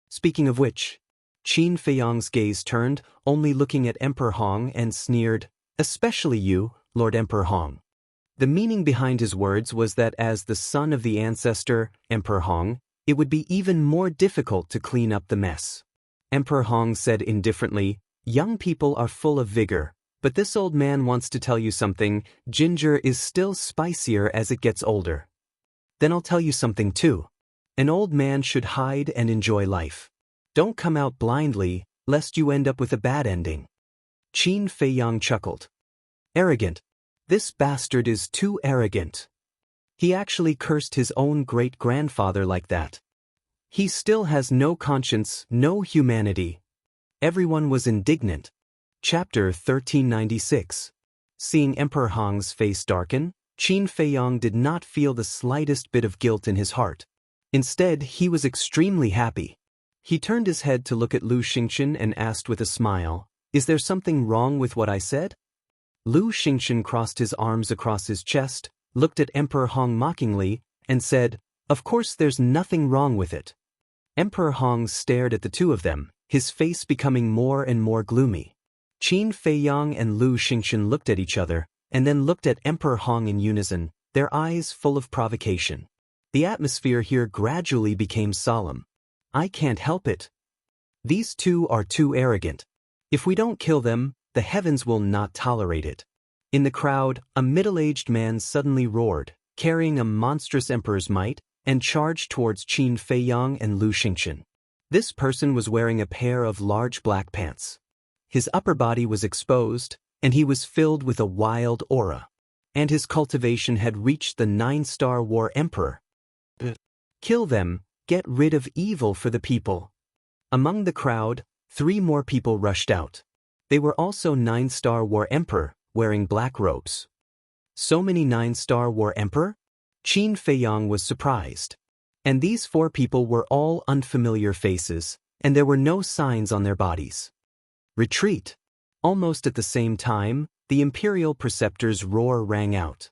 Speaking of which, Qin Feiyang's gaze turned, only looking at Emperor Hong and sneered, "Especially you, Lord Emperor Hong." The meaning behind his words was that as the son of the ancestor, Emperor Hong, it would be even more difficult to clean up the mess. Emperor Hong said indifferently, Young people are full of vigor, but this old man wants to tell you something. Ginger is still spicier as it gets older. Then I'll tell you something too. An old man should hide and enjoy life. Don't come out blindly, lest you end up with a bad ending. Qin Feiyang chuckled. Arrogant. This bastard is too arrogant. He actually cursed his own great-grandfather like that. He still has no conscience, no humanity. Everyone was indignant. Chapter 1396. Seeing Emperor Hong's face darken, Qin Feiyang did not feel the slightest bit of guilt in his heart. Instead, he was extremely happy. He turned his head to look at Lu Xingchen and asked with a smile, "Is there something wrong with what I said?" Lu Xingchen crossed his arms across his chest, looked at Emperor Hong mockingly, and said, "Of course there's nothing wrong with it." Emperor Hong stared at the two of them, his face becoming more and more gloomy. Qin Feiyang and Lu Xingchen looked at each other, and then looked at Emperor Hong in unison, their eyes full of provocation. The atmosphere here gradually became solemn. I can't help it. These two are too arrogant. If we don't kill them, the heavens will not tolerate it. In the crowd, a middle-aged man suddenly roared, carrying a monstrous emperor's might, and charged towards Qin Feiyang and Lu Xingchen. This person was wearing a pair of large black pants. His upper body was exposed, and he was filled with a wild aura. And his cultivation had reached the 9-star war emperor. Kill them, get rid of evil for the people. Among the crowd, 3 more people rushed out. They were also 9-star war emperor, wearing black robes. So many 9-star war emperor? Qin Feiyang was surprised. And these 4 people were all unfamiliar faces, and there were no signs on their bodies. Retreat! Almost at the same time, the Imperial Preceptor's roar rang out.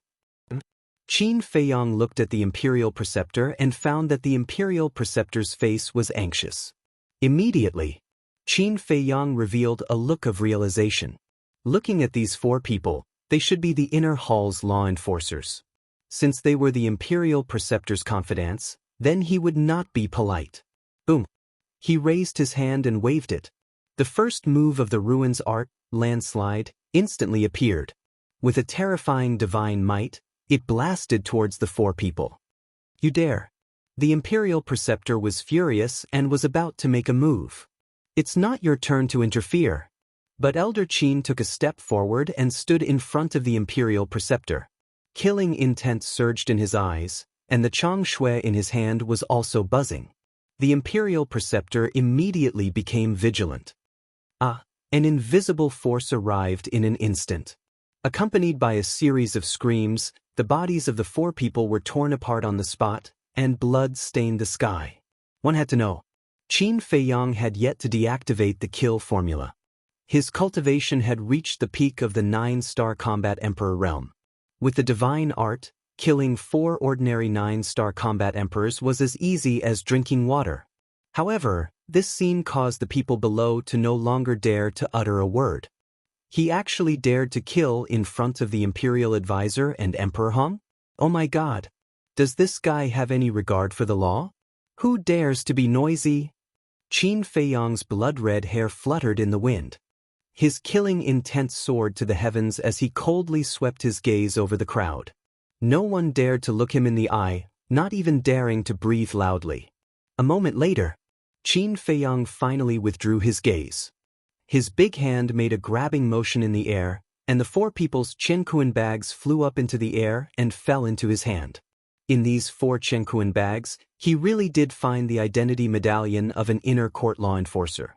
Qin Feiyang looked at the Imperial Preceptor and found that the Imperial Preceptor's face was anxious. Immediately, Qin Feiyang revealed a look of realization. Looking at these 4 people, they should be the inner hall's law enforcers. Since they were the Imperial Preceptor's confidants, then he would not be polite. Boom! He raised his hand and waved it. The first move of the ruins art, landslide, instantly appeared. With a terrifying divine might, it blasted towards the 4 people. You dare! The Imperial Preceptor was furious and was about to make a move. It's not your turn to interfere. But Elder Qin took a step forward and stood in front of the Imperial Preceptor. Killing intent surged in his eyes, and the Chang Shui in his hand was also buzzing. The Imperial Preceptor immediately became vigilant. An invisible force arrived in an instant. Accompanied by a series of screams, the bodies of the 4 people were torn apart on the spot, and blood stained the sky. One had to know. Qin Feiyang had yet to deactivate the kill formula. His cultivation had reached the peak of the 9-star combat emperor realm. With the divine art, killing 4 ordinary 9-star combat emperors was as easy as drinking water. However, this scene caused the people below to no longer dare to utter a word. He actually dared to kill in front of the Imperial Advisor and Emperor Hong? Oh my God! Does this guy have any regard for the law? Who dares to be noisy? Qin Feiyang's blood-red hair fluttered in the wind. His killing intent soared to the heavens as he coldly swept his gaze over the crowd. No one dared to look him in the eye, not even daring to breathe loudly. A moment later, Qin Feiyang finally withdrew his gaze. His big hand made a grabbing motion in the air, and the 4 people's Chenkuan bags flew up into the air and fell into his hand. In these 4 Chenkuan bags, he really did find the identity medallion of an inner court law enforcer.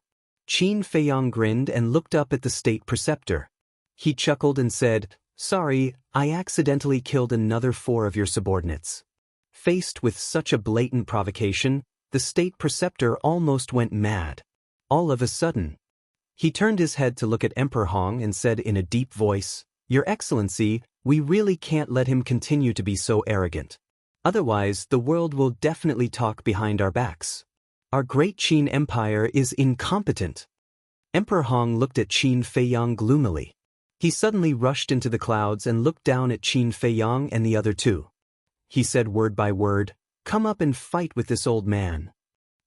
Qin Feiyang grinned and looked up at the state preceptor. He chuckled and said, "Sorry, I accidentally killed another 4 of your subordinates." Faced with such a blatant provocation, the state preceptor almost went mad. All of a sudden, he turned his head to look at Emperor Hong and said in a deep voice, "Your Excellency, we really can't let him continue to be so arrogant. Otherwise, the world will definitely talk behind our backs. Our great Qin Empire is incompetent." Emperor Hong looked at Qin Feiyang gloomily. He suddenly rushed into the clouds and looked down at Qin Feiyang and the other 2. He said word by word, "Come up and fight with this old man."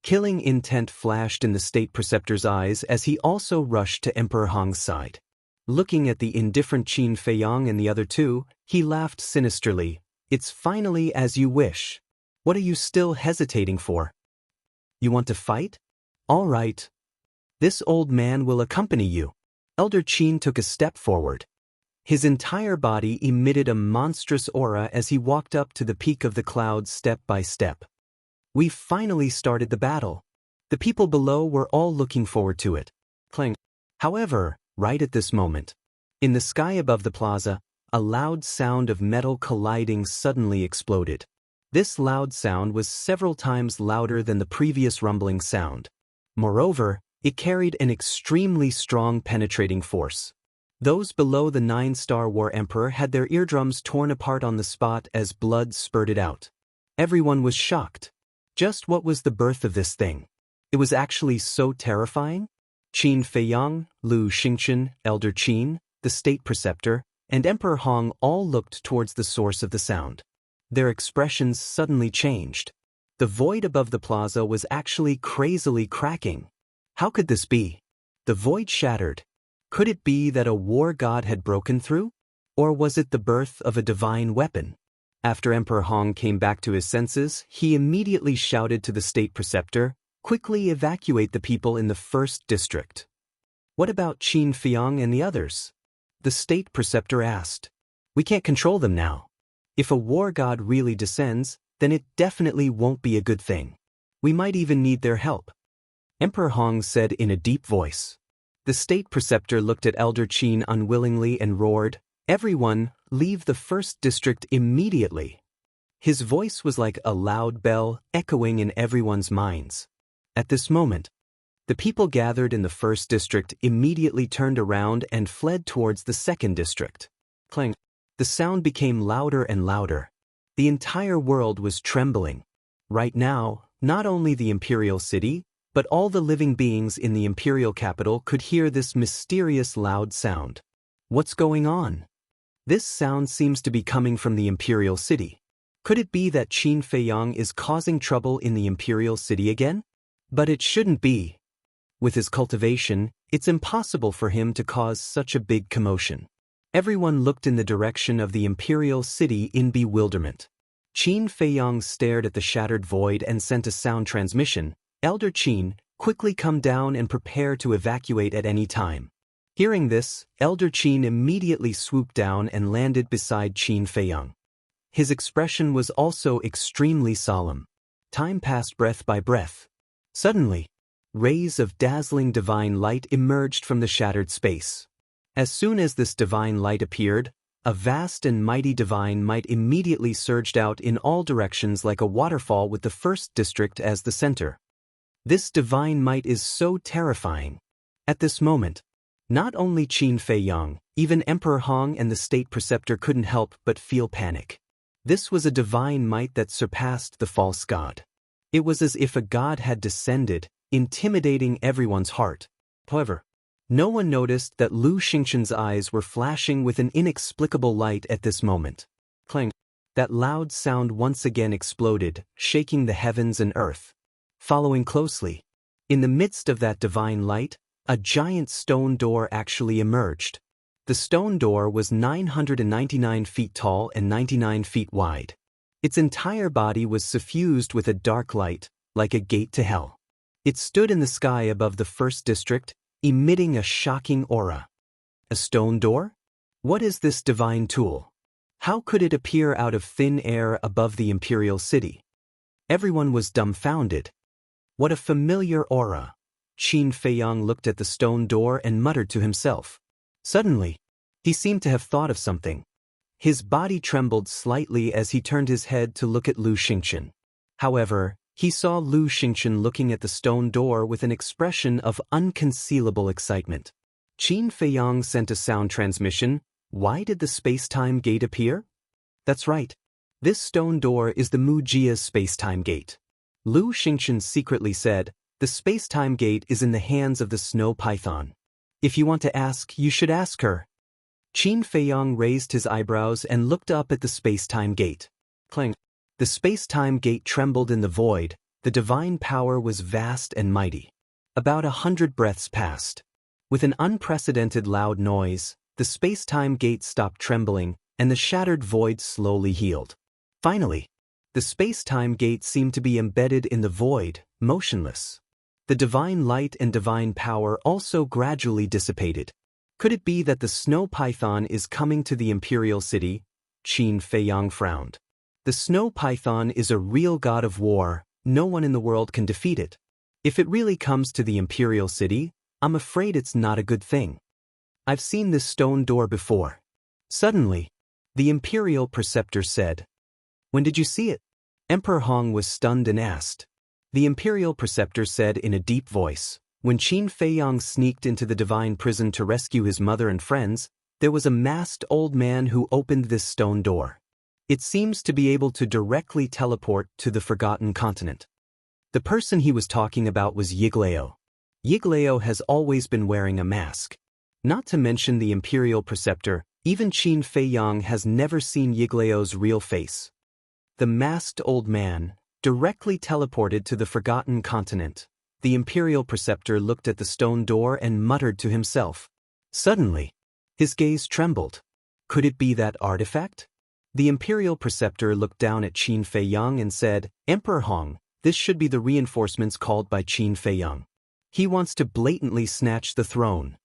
Killing intent flashed in the state preceptor's eyes as he also rushed to Emperor Hong's side. Looking at the indifferent Qin Feiyang and the other two, he laughed sinisterly. It's finally as you wish. What are you still hesitating for? You want to fight? All right. This old man will accompany you. Elder Qin took a step forward. His entire body emitted a monstrous aura as he walked up to the peak of the clouds step by step. We've finally started the battle. The people below were all looking forward to it. Clang. However, right at this moment, in the sky above the plaza, a loud sound of metal colliding suddenly exploded. This loud sound was several times louder than the previous rumbling sound. Moreover, it carried an extremely strong penetrating force. Those below the 9-star War Emperor had their eardrums torn apart on the spot as blood spurted out. Everyone was shocked. Just what was the birth of this thing? It was actually so terrifying? Qin Feiyang, Lu Xingchen, Elder Qin, the state preceptor, and Emperor Hong all looked towards the source of the sound. Their expressions suddenly changed. The void above the plaza was actually crazily cracking. How could this be? The void shattered. Could it be that a war god had broken through? Or was it the birth of a divine weapon? After Emperor Hong came back to his senses, he immediately shouted to the state preceptor, "Quickly evacuate the people in the first district." What about Qin Feiyang and the others? The state preceptor asked. We can't control them now. If a war god really descends, then it definitely won't be a good thing. We might even need their help. Emperor Hong said in a deep voice. The state preceptor looked at Elder Qin unwillingly and roared, "Everyone, leave the first district immediately." His voice was like a loud bell echoing in everyone's minds. At this moment, the people gathered in the first district immediately turned around and fled towards the second district. Clang. The sound became louder and louder. The entire world was trembling. Right now, not only the imperial city, but all the living beings in the imperial capital could hear this mysterious loud sound. What's going on? This sound seems to be coming from the imperial city. Could it be that Qin Feiyang is causing trouble in the imperial city again? But it shouldn't be. With his cultivation, it's impossible for him to cause such a big commotion. Everyone looked in the direction of the imperial city in bewilderment. Qin Feiyang stared at the shattered void and sent a sound transmission. Elder Qin, quickly come down and prepare to evacuate at any time. Hearing this, Elder Qin immediately swooped down and landed beside Qin Feiyang. His expression was also extremely solemn. Time passed breath by breath. Suddenly, rays of dazzling divine light emerged from the shattered space. As soon as this divine light appeared, a vast and mighty divine might immediately surged out in all directions like a waterfall with the first district as the center. This divine might is so terrifying. At this moment, not only Qin Feiyang, even Emperor Hong and the state preceptor couldn't help but feel panic. This was a divine might that surpassed the false god. It was as if a god had descended, intimidating everyone's heart. However, no one noticed that Lu Xingchen's eyes were flashing with an inexplicable light at this moment. Clang! That loud sound once again exploded, shaking the heavens and earth. Following closely, in the midst of that divine light, a giant stone door actually emerged. The stone door was 999 feet tall and 99 feet wide. Its entire body was suffused with a dark light, like a gate to hell. It stood in the sky above the first district, emitting a shocking aura. A stone door? What is this divine tool? How could it appear out of thin air above the imperial city? Everyone was dumbfounded. What a familiar aura. Qin Feiyang looked at the stone door and muttered to himself. Suddenly, he seemed to have thought of something. His body trembled slightly as he turned his head to look at Lu Xingchen. However, he saw Lu Xingchen looking at the stone door with an expression of unconcealable excitement. Qin Feiyang sent a sound transmission. Why did the space-time gate appear? That's right. This stone door is the Wuxia space-time gate. Lu Xingchen secretly said, the space-time gate is in the hands of the snow python. If you want to ask, you should ask her. Qin Feiyang raised his eyebrows and looked up at the space-time gate. Clang! The space-time gate trembled in the void, The divine power was vast and mighty. About 100 breaths passed. With an unprecedented loud noise, the space-time gate stopped trembling, and the shattered void slowly healed. Finally, the space-time gate seemed to be embedded in the void, motionless. The divine light and divine power also gradually dissipated. Could it be that the snow python is coming to the imperial city? Qin Feiyang frowned. The snow python is a real god of war. No one in the world can defeat it. If it really comes to the imperial city, I'm afraid it's not a good thing. I've seen this stone door before. Suddenly, the imperial preceptor said, "When did you see it?" Emperor Hong was stunned and asked. The imperial preceptor said in a deep voice, "When Qin Feiyang sneaked into the divine prison to rescue his mother and friends, there was a masked old man who opened this stone door. It seems to be able to directly teleport to the forgotten continent." The person he was talking about was Yigleo. Yigleo has always been wearing a mask. Not to mention the imperial preceptor, even Qin Feiyang has never seen Yigleo's real face. The masked old man directly teleported to the forgotten continent. The imperial preceptor looked at the stone door and muttered to himself. Suddenly, his gaze trembled. Could it be that artifact? The imperial preceptor looked down at Qin Feiyang and said, "Emperor Hong, this should be the reinforcements called by Qin Feiyang. He wants to blatantly snatch the throne."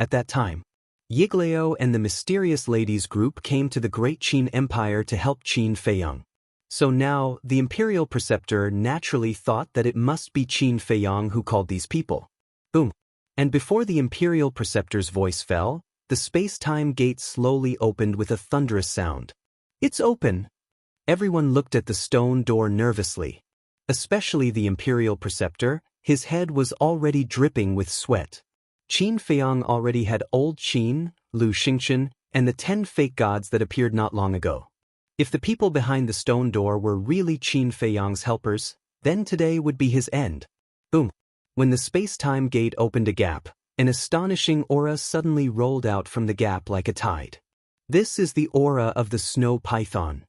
At that time, Yigleo and the mysterious ladies group came to the Great Qin Empire to help Qin Feiyang. So now, the imperial preceptor naturally thought that it must be Qin Feiyang who called these people. Boom. And before the imperial preceptor's voice fell, the space-time gate slowly opened with a thunderous sound. "It's open!" Everyone looked at the stone door nervously. Especially the imperial preceptor, his head was already dripping with sweat. Qin Feiyang already had old Qin, Lu Xingchen, and the 10 fake gods that appeared not long ago. If the people behind the stone door were really Qin Feiyang's helpers, then today would be his end. Boom. When the space-time gate opened a gap, an astonishing aura suddenly rolled out from the gap like a tide. This is the aura of the snow python.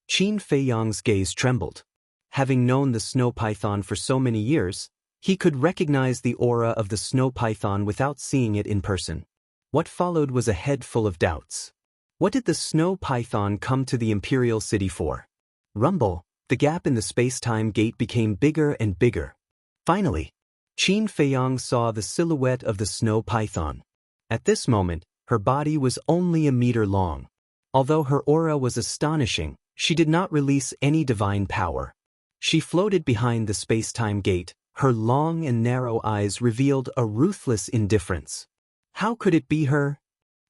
Qin Feiyang's gaze trembled. Having known the snow python for so many years, he could recognize the aura of the snow python without seeing it in person. What followed was a head full of doubts. What did the snow python come to the imperial city for? Rumble, the gap in the space-time gate became bigger and bigger. Finally, Qin Feiyang saw the silhouette of the snow python. At this moment, her body was only a meter long. Although her aura was astonishing, she did not release any divine power. She floated behind the space-time gate. Her long and narrow eyes revealed a ruthless indifference. How could it be her?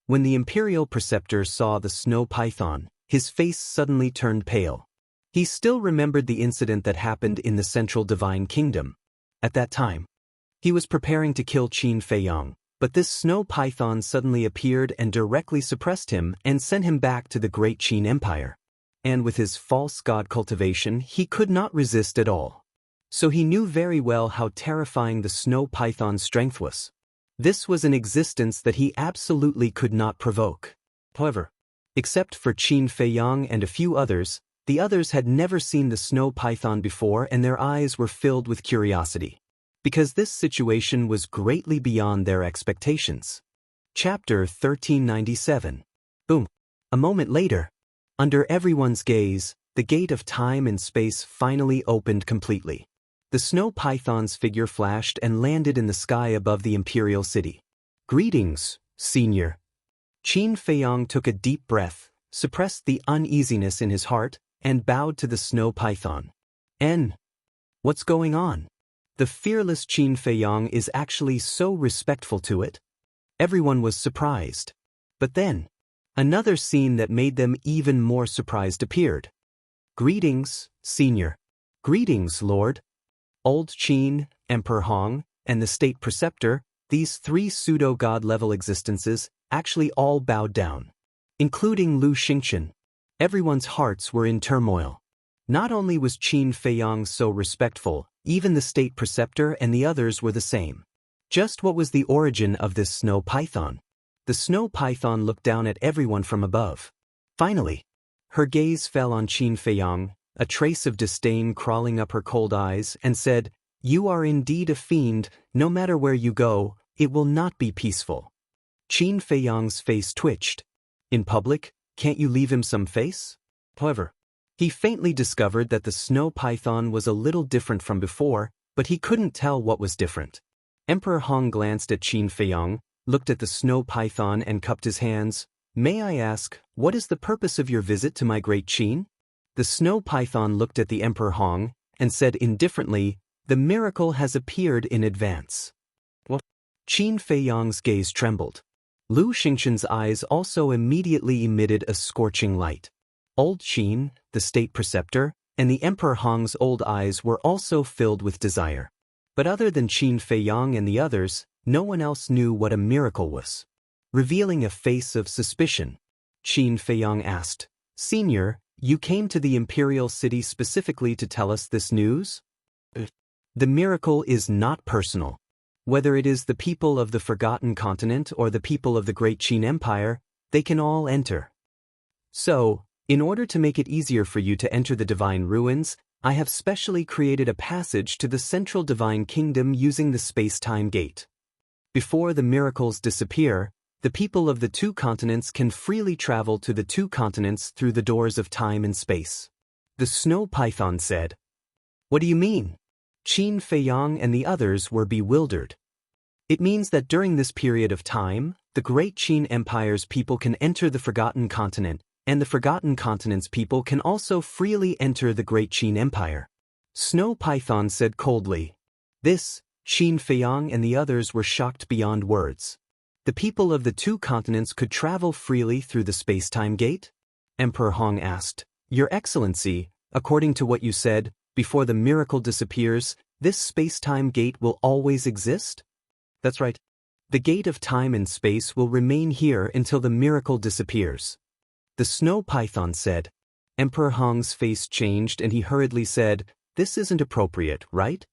When the imperial preceptor saw the snow python, his face suddenly turned pale. He still remembered the incident that happened in the central divine kingdom. At that time, he was preparing to kill Qin Feiyang, but this snow python suddenly appeared and directly suppressed him and sent him back to the Great Qin Empire. And with his false god cultivation, he could not resist at all. So he knew very well how terrifying the snow python's strength was. This was an existence that he absolutely could not provoke. However, except for Qin Feiyang and a few others, the others had never seen the snow python before and their eyes were filled with curiosity. Because this situation was greatly beyond their expectations. Chapter 1397. Boom. A moment later, under everyone's gaze, the gate of time and space finally opened completely. The snow python's figure flashed and landed in the sky above the imperial city. "Greetings, senior." Qin Feiyang took a deep breath, suppressed the uneasiness in his heart, and bowed to the snow python. What's going on? The fearless Qin Feiyang is actually so respectful to it. Everyone was surprised. But then, another scene that made them even more surprised appeared. "Greetings, senior." "Greetings, lord." Old Qin, Emperor Hong, and the state preceptor, these 3 pseudo-god-level existences, actually all bowed down. Including Lu Xingchen. Everyone's hearts were in turmoil. Not only was Qin Feiyang so respectful, even the state preceptor and the others were the same. Just what was the origin of this snow python? The snow python looked down at everyone from above. Finally, her gaze fell on Qin Feiyang, a trace of disdain crawling up her cold eyes, and said, "You are indeed a fiend. No matter where you go, it will not be peaceful." Qin Feiyang's face twitched. "In public, can't you leave him some face?" However, he faintly discovered that the snow python was a little different from before, but he couldn't tell what was different. Emperor Hong glanced at Qin Feiyang, looked at the snow python and cupped his hands. "May I ask, what is the purpose of your visit to my great Qin?" The snow python looked at the Emperor Hong and said indifferently, "The miracle has appeared in advance." What? Qin Feiyang's gaze trembled. Lu Xingqian's eyes also immediately emitted a scorching light. Old Qin, the state preceptor, and the Emperor Hong's old eyes were also filled with desire. But other than Qin Feiyang and the others, no one else knew what a miracle was. Revealing a face of suspicion, Qin Feiyang asked, "Senior, you came to the imperial city specifically to tell us this news?" The miracle is not personal. Whether it is the people of the Forgotten Continent or the people of the Great Qin Empire, they can all enter. So, in order to make it easier for you to enter the Divine Ruins, I have specially created a passage to the Central Divine Kingdom using the Space-Time Gate. Before the miracles disappear, the people of the two continents can freely travel to the two continents through the doors of time and space. The snow python said. "What do you mean?" Qin Feiyang and the others were bewildered. "It means that during this period of time, the Great Qin Empire's people can enter the Forgotten Continent, and the Forgotten Continent's people can also freely enter the Great Qin Empire." Snow Python said coldly. This, Qin Feiyang and the others were shocked beyond words. The people of the two continents could travel freely through the space-time gate? Emperor Hong asked. "Your Excellency, according to what you said, before the miracle disappears, this space-time gate will always exist?" "That's right. The gate of time and space will remain here until the miracle disappears." The snow python said. Emperor Hong's face changed and he hurriedly said, "This isn't appropriate, right?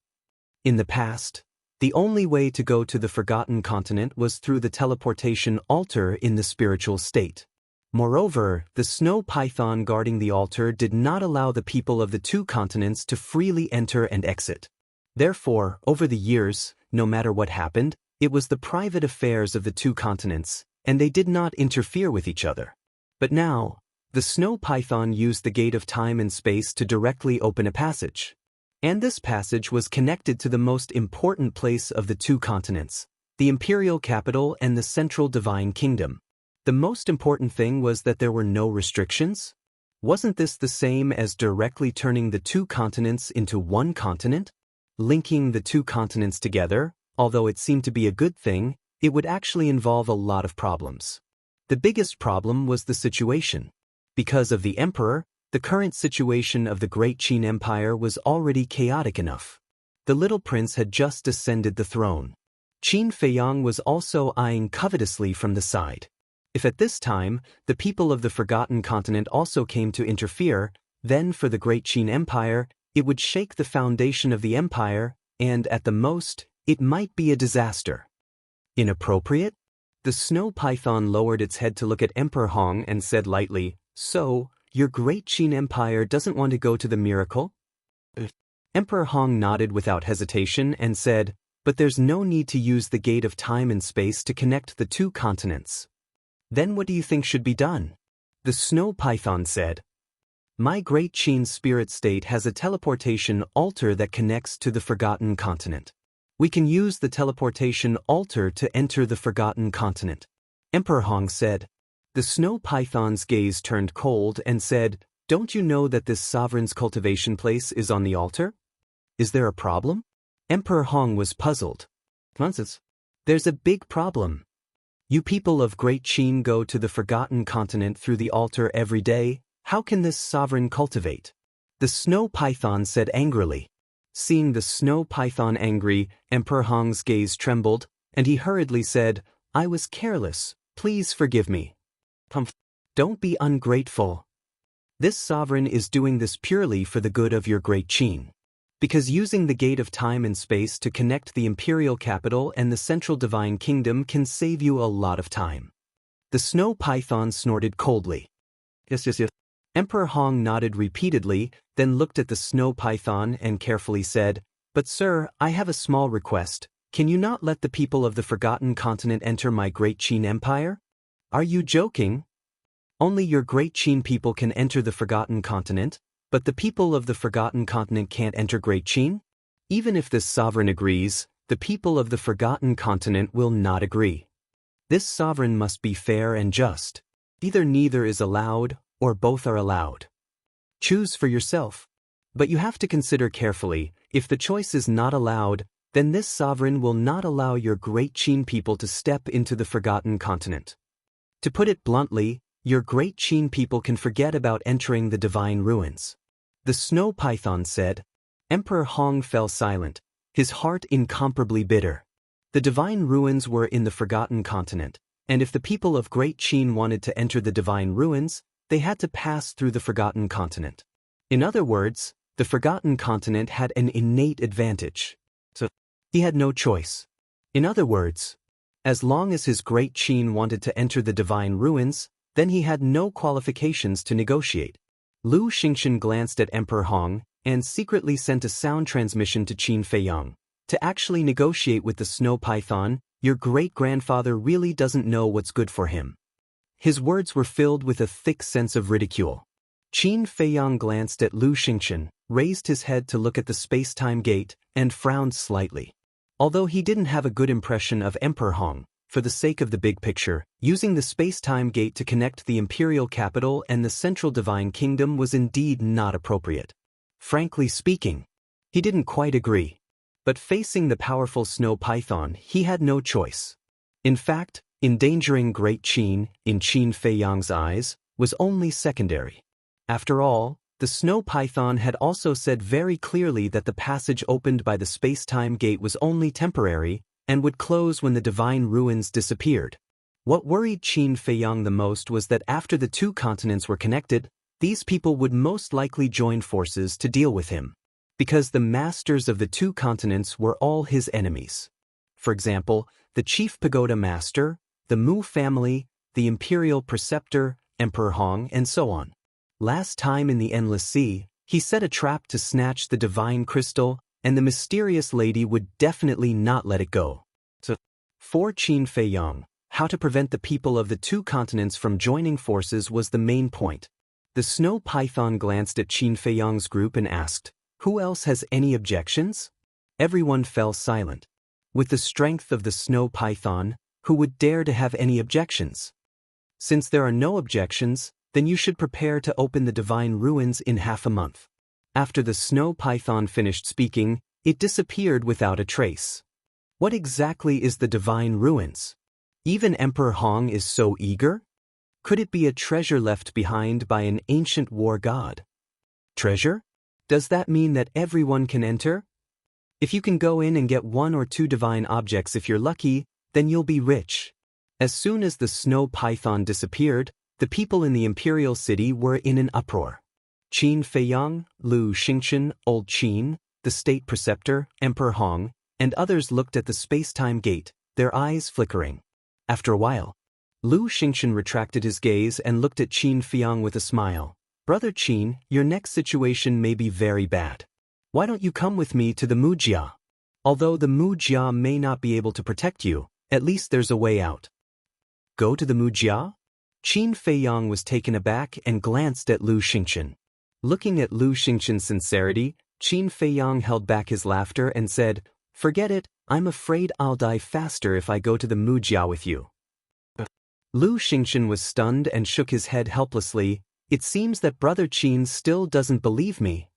In the past, the only way to go to the Forgotten Continent was through the teleportation altar in the spiritual state. Moreover, the snow python guarding the altar did not allow the people of the two continents to freely enter and exit. Therefore, over the years, no matter what happened, it was the private affairs of the two continents, and they did not interfere with each other. But now, the snow python used the gate of time and space to directly open a passage. And this passage was connected to the most important place of the two continents, the imperial capital and the central divine kingdom. The most important thing was that there were no restrictions. Wasn't this the same as directly turning the two continents into one continent? Linking the two continents together, although it seemed to be a good thing, it would actually involve a lot of problems. The biggest problem was the situation. Because of the emperor, the current situation of the Great Qin Empire was already chaotic enough. The little prince had just ascended the throne. Qin Feiyang was also eyeing covetously from the side. If at this time, the people of the Forgotten Continent also came to interfere, then for the Great Qin Empire, it would shake the foundation of the empire, and at the most, it might be a disaster. Inappropriate? The snow python lowered its head to look at Emperor Hong and said lightly, "So, your Great Qin Empire doesn't want to go to the miracle?" Emperor Hong nodded without hesitation and said, "But there's no need to use the gate of time and space to connect the two continents." "Then what do you think should be done?" The snow python said. "My Great Qin spirit state has a teleportation altar that connects to the Forgotten Continent. We can use the teleportation altar to enter the Forgotten Continent," Emperor Hong said. The snow python's gaze turned cold and said, "Don't you know that this sovereign's cultivation place is on the altar? Is there a problem?" Emperor Hong was puzzled. "Nonsense. There's a big problem. You people of Great Qin go to the Forgotten Continent through the altar every day. How can this sovereign cultivate?" The snow python said angrily. Seeing the snow python angry, Emperor Hong's gaze trembled, and he hurriedly said, "I was careless. Please forgive me." "Don't be ungrateful. This sovereign is doing this purely for the good of your Great Qin. Because using the gate of time and space to connect the imperial capital and the central divine kingdom can save you a lot of time." The snow python snorted coldly. Yes. Emperor Hong nodded repeatedly, then looked at the snow python and carefully said, "But sir, I have a small request. Can you not let the people of the Forgotten Continent enter my great Qin Empire?" "Are you joking? Only your great Qin people can enter the Forgotten Continent, but the people of the Forgotten Continent can't enter Great Qin? Even if this sovereign agrees, the people of the Forgotten Continent will not agree. This sovereign must be fair and just. Either neither is allowed, or both are allowed. Choose for yourself. But you have to consider carefully, if the choice is not allowed, then this sovereign will not allow your great Qin people to step into the Forgotten Continent. To put it bluntly, your great Qin people can forget about entering the divine ruins." The snow python said. Emperor Hong fell silent, his heart incomparably bitter. The divine ruins were in the Forgotten Continent, and if the people of Great Qin wanted to enter the divine ruins, they had to pass through the Forgotten Continent. In other words, the Forgotten Continent had an innate advantage. So, he had no choice. In other words, as long as his Great Qin wanted to enter the divine ruins, then he had no qualifications to negotiate. Lu Xingqian glanced at Emperor Hong and secretly sent a sound transmission to Qin Feiyang. "To actually negotiate with the snow python, your great-grandfather really doesn't know what's good for him." His words were filled with a thick sense of ridicule. Qin Feiyang glanced at Lu Xingqian, raised his head to look at the space-time gate, and frowned slightly. Although he didn't have a good impression of Emperor Hong, for the sake of the big picture, using the space-time gate to connect the imperial capital and the central divine kingdom was indeed not appropriate. Frankly speaking, he didn't quite agree. But facing the powerful snow python, he had no choice. In fact, endangering Great Qin, in Qin Feiyang's eyes, was only secondary. After all, the snow python had also said very clearly that the passage opened by the space-time gate was only temporary, and would close when the divine ruins disappeared. What worried Qin Feiyang the most was that after the two continents were connected, these people would most likely join forces to deal with him. Because the masters of the two continents were all his enemies. For example, the chief pagoda master, the Mu family, the imperial preceptor, Emperor Hong, and so on. Last time in the Endless Sea, he set a trap to snatch the divine crystal, and the mysterious lady would definitely not let it go. So, for Qin Feiyang, how to prevent the people of the two continents from joining forces was the main point. The snow python glanced at Qin Feiyang's group and asked, "Who else has any objections?" Everyone fell silent. With the strength of the snow python, who would dare to have any objections? Since there are no objections, then you should prepare to open the divine ruins in half a month. After the snow python finished speaking, it disappeared without a trace. What exactly is the divine ruins? Even Emperor Hong is so eager? Could it be a treasure left behind by an ancient war god? Treasure? Does that mean that everyone can enter? If you can go in and get one or two divine objects if you're lucky, then you'll be rich. As soon as the snow python disappeared, the people in the imperial city were in an uproar. Qin Feiyang, Lu Xingqian, Old Qin, the state preceptor, Emperor Hong, and others looked at the space-time gate, their eyes flickering. After a while, Lu Xingqian retracted his gaze and looked at Qin Feiyang with a smile. "Brother Qin, your next situation may be very bad. Why don't you come with me to the Mujia? Although the Mujia may not be able to protect you, at least there's a way out." "Go to the Mujia?" Qin Feiyang was taken aback and glanced at Lu Xingqian. Looking at Lu Xingqian's sincerity, Qin Feiyang held back his laughter and said, "Forget it, I'm afraid I'll die faster if I go to the Mujia with you." Lu Xingqian was stunned and shook his head helplessly. "It seems that Brother Qin still doesn't believe me."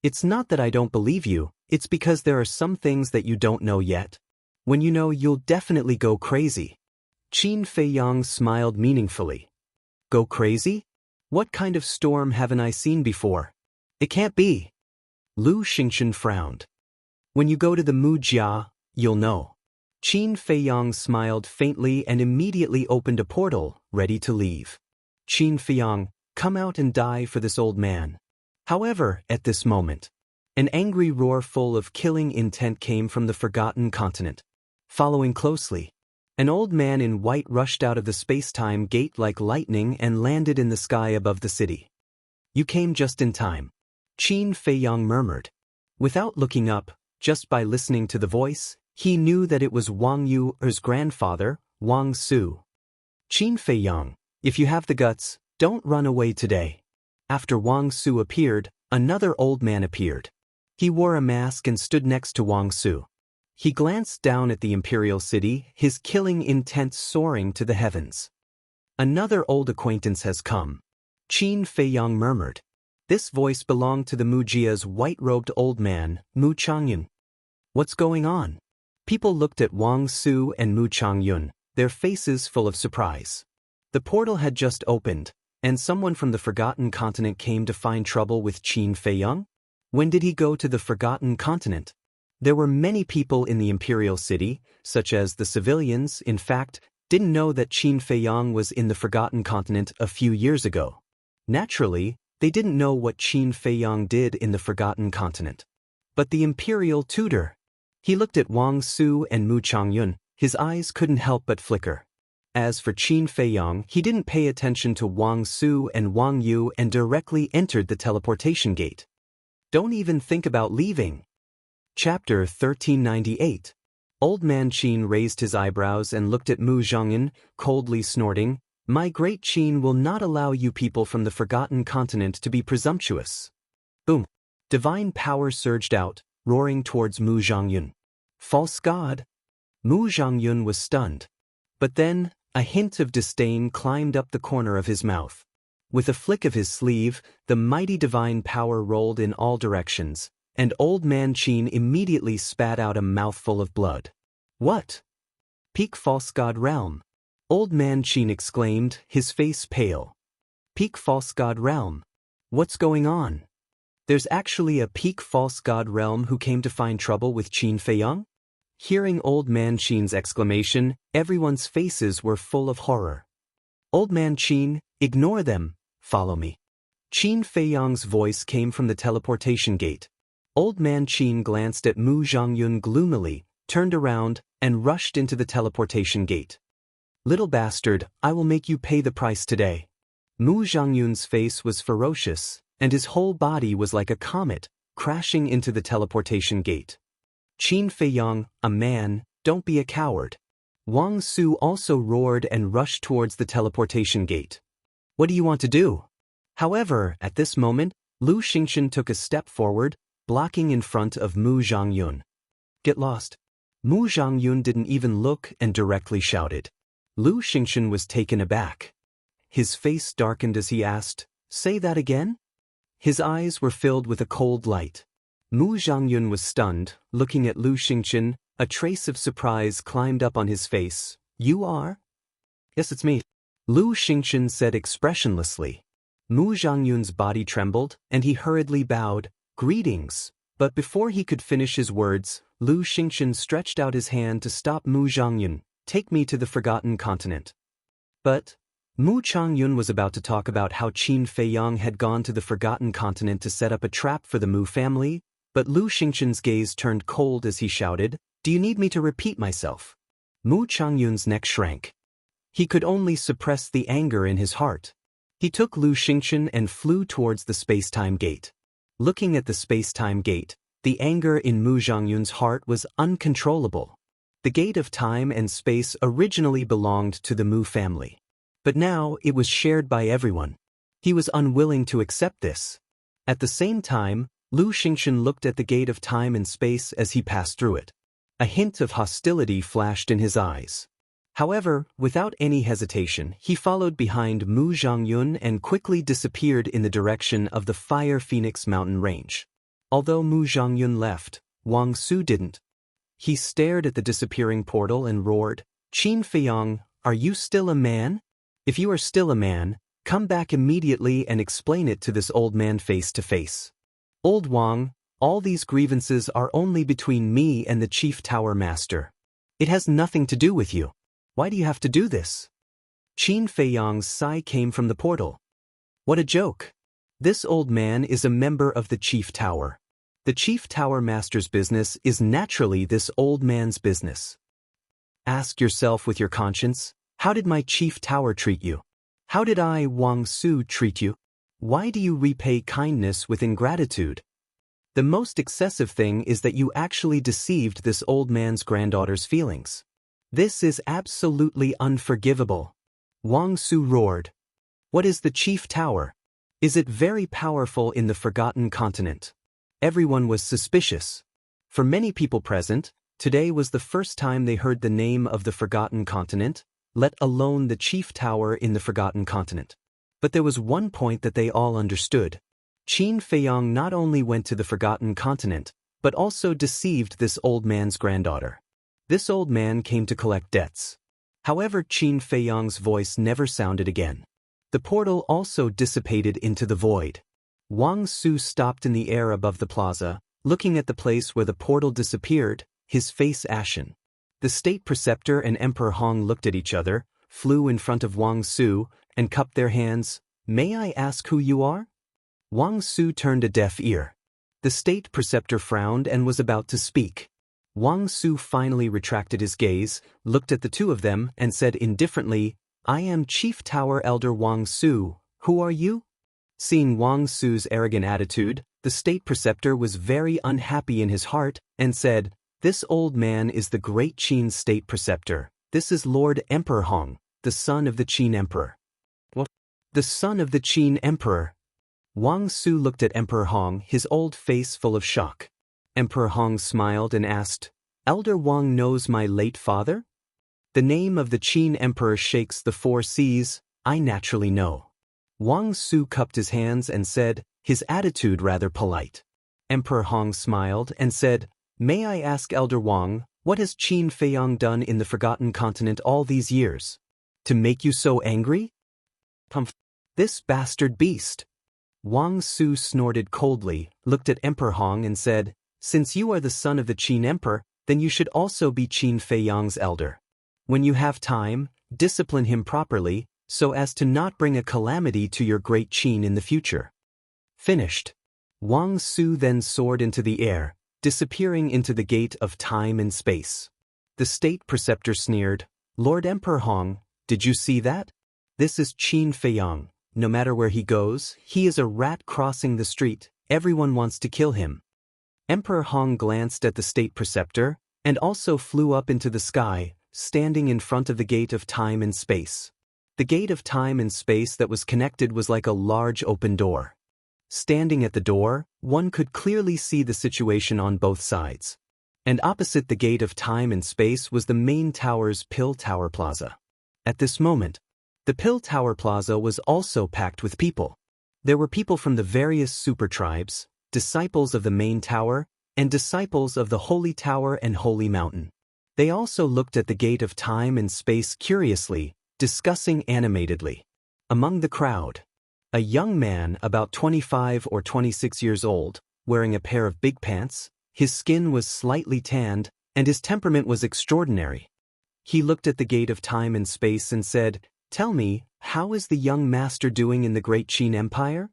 "It's not that I don't believe you, it's because there are some things that you don't know yet. When you know, you'll definitely go crazy." Qin Feiyang smiled meaningfully. "Go crazy? What kind of storm haven't I seen before? It can't be." Lu Xingqian frowned. "When you go to the Mujia, you'll know." Qin Feiyang smiled faintly and immediately opened a portal, ready to leave. "Qin Feiyang, come out and die for this old man." However, at this moment, an angry roar full of killing intent came from the Forgotten Continent. Following closely, an old man in white rushed out of the space-time gate like lightning and landed in the sky above the city. You came just in time. Qin Feiyang murmured. Without looking up, just by listening to the voice, he knew that it was Wang Yu's grandfather, Wang Su. Qin Feiyang, if you have the guts, don't run away today. After Wang Su appeared, another old man appeared. He wore a mask and stood next to Wang Su. He glanced down at the imperial city, his killing intent soaring to the heavens. Another old acquaintance has come. Qin Feiyang murmured. This voice belonged to the Mujia's white-robed old man, Mu Changyun. What's going on? People looked at Wang Su and Mu Changyun, their faces full of surprise. The portal had just opened, and someone from the Forgotten Continent came to find trouble with Qin Feiyang? When did he go to the Forgotten Continent? There were many people in the imperial city, such as the civilians, in fact, didn't know that Qin Feiyang was in the Forgotten Continent a few years ago. Naturally, they didn't know what Qin Feiyang did in the Forgotten Continent. But the imperial tutor. He looked at Wang Su and Mu Changyun, his eyes couldn't help but flicker. As for Qin Feiyang, he didn't pay attention to Wang Su and Wang Yu and directly entered the teleportation gate. Don't even think about leaving. Chapter 1398. Old man Qin raised his eyebrows and looked at Mu Zhongyan, coldly snorting, My great Qin will not allow you people from the Forgotten Continent to be presumptuous. Boom. Divine power surged out, roaring towards Mu Zhongyun. False god? Mu Zhongyun was stunned. But then, a hint of disdain climbed up the corner of his mouth. With a flick of his sleeve, the mighty divine power rolled in all directions, and old man Qin immediately spat out a mouthful of blood. What? Peak false god realm. Old man Qin exclaimed, his face pale. Peak false god realm. What's going on? There's actually a peak false god realm who came to find trouble with Qin Feiyang? Hearing old man Qin's exclamation, everyone's faces were full of horror. Old man Qin, ignore them, follow me. Qin Feiyang's voice came from the teleportation gate. Old man Qin glanced at Mu Zhongyun gloomily, turned around, and rushed into the teleportation gate. Little bastard, I will make you pay the price today. Mu Zhongyun's face was ferocious, and his whole body was like a comet, crashing into the teleportation gate. Qin Feiyang, a man, don't be a coward. Wang Su also roared and rushed towards the teleportation gate. What do you want to do? However, at this moment, Lu Xingchen took a step forward, blocking in front of Mu Zhongyun. Get lost. Mu Zhongyun didn't even look and directly shouted. Lu Xingchen was taken aback. His face darkened as he asked, Say that again? His eyes were filled with a cold light. Mu Zhongyun was stunned, looking at Lu Xingchen. A trace of surprise climbed up on his face. You are? Yes, it's me. Lu Xingchen said expressionlessly. Mu Zhongyun's body trembled, and he hurriedly bowed, Greetings. But before he could finish his words, Lu Xingchen stretched out his hand to stop Mu Zhongyun. Take me to the Forgotten Continent. But Mu Changyun was about to talk about how Qin Feiyang had gone to the Forgotten Continent to set up a trap for the Mu family, but Lu Xingchen's gaze turned cold as he shouted, Do you need me to repeat myself? Mu Changyun's neck shrank. He could only suppress the anger in his heart. He took Lu Xingchen and flew towards the space-time gate. Looking at the space-time gate, the anger in Mu Zhongyun's heart was uncontrollable. The gate of time and space originally belonged to the Mu family. But now it was shared by everyone. He was unwilling to accept this. At the same time, Lu Xingchen looked at the gate of time and space as he passed through it. A hint of hostility flashed in his eyes. However, without any hesitation, he followed behind Mu Zhongyun and quickly disappeared in the direction of the Fire Phoenix mountain range. Although Mu Zhongyun left, Wang Su didn't. He stared at the disappearing portal and roared, Qin Feiyang, are you still a man? If you are still a man, come back immediately and explain it to this old man face to face. Old Wang, all these grievances are only between me and the Chief Tower Master. It has nothing to do with you. Why do you have to do this? Qin Feiyang's sigh came from the portal. What a joke. This old man is a member of the Chief Tower. The Chief Tower Master's business is naturally this old man's business. Ask yourself with your conscience, how did my Chief Tower treat you? How did I, Wang Su, treat you? Why do you repay kindness with ingratitude? The most excessive thing is that you actually deceived this old man's granddaughter's feelings. This is absolutely unforgivable. Wang Su roared. What is the chief tower? Is it very powerful in the Forgotten Continent? Everyone was suspicious. For many people present, today was the first time they heard the name of the Forgotten Continent, let alone the chief tower in the Forgotten Continent. But there was one point that they all understood. Qin Feiyang not only went to the Forgotten Continent, but also deceived this old man's granddaughter. This old man came to collect debts. However, Qin Feiyang's voice never sounded again. The portal also dissipated into the void. Wang Su stopped in the air above the plaza, looking at the place where the portal disappeared, his face ashen. The state preceptor and Emperor Hong looked at each other, flew in front of Wang Su, and cupped their hands. May I ask who you are? Wang Su turned a deaf ear. The state preceptor frowned and was about to speak. Wang Su finally retracted his gaze, looked at the two of them, and said indifferently, I am Chief Tower Elder Wang Su. Who are you? Seeing Wang Su's arrogant attitude, the state preceptor was very unhappy in his heart, and said, This old man is the great Qin state preceptor. This is Lord Emperor Hong, the son of the Qin Emperor. What? The son of the Qin Emperor? Wang Su looked at Emperor Hong, his old face full of shock. Emperor Hong smiled and asked, Elder Wang knows my late father? The name of the Qin Emperor shakes the 4 seas, I naturally know. Wang Su cupped his hands and said, his attitude rather polite. Emperor Hong smiled and said, May I ask Elder Wang, what has Qin Feiyang done in the Forgotten Continent all these years? To make you so angry? This bastard beast. Wang Su snorted coldly, looked at Emperor Hong and said, Since you are the son of the Qin Emperor, then you should also be Qin Feiyang's elder. When you have time, discipline him properly, so as to not bring a calamity to your great Qin in the future. Finished. Wang Su then soared into the air, disappearing into the gate of time and space. The state preceptor sneered, Lord Emperor Hong, did you see that? This is Qin Feiyang. No matter where he goes, he is a rat crossing the street, everyone wants to kill him. Emperor Hong glanced at the state preceptor, and also flew up into the sky, standing in front of the gate of time and space. The gate of time and space that was connected was like a large open door. Standing at the door, one could clearly see the situation on both sides. And opposite the gate of time and space was the main tower's Pill Tower Plaza. At this moment, the Pill Tower Plaza was also packed with people. There were people from the various super tribes, disciples of the main tower, and disciples of the Holy Tower and Holy Mountain. They also looked at the gate of time and space curiously, discussing animatedly. Among the crowd, a young man about 25 or 26 years old, wearing a pair of big pants, his skin was slightly tanned, and his temperament was extraordinary. He looked at the gate of time and space and said, Tell me, how is the young master doing in the great Qin Empire?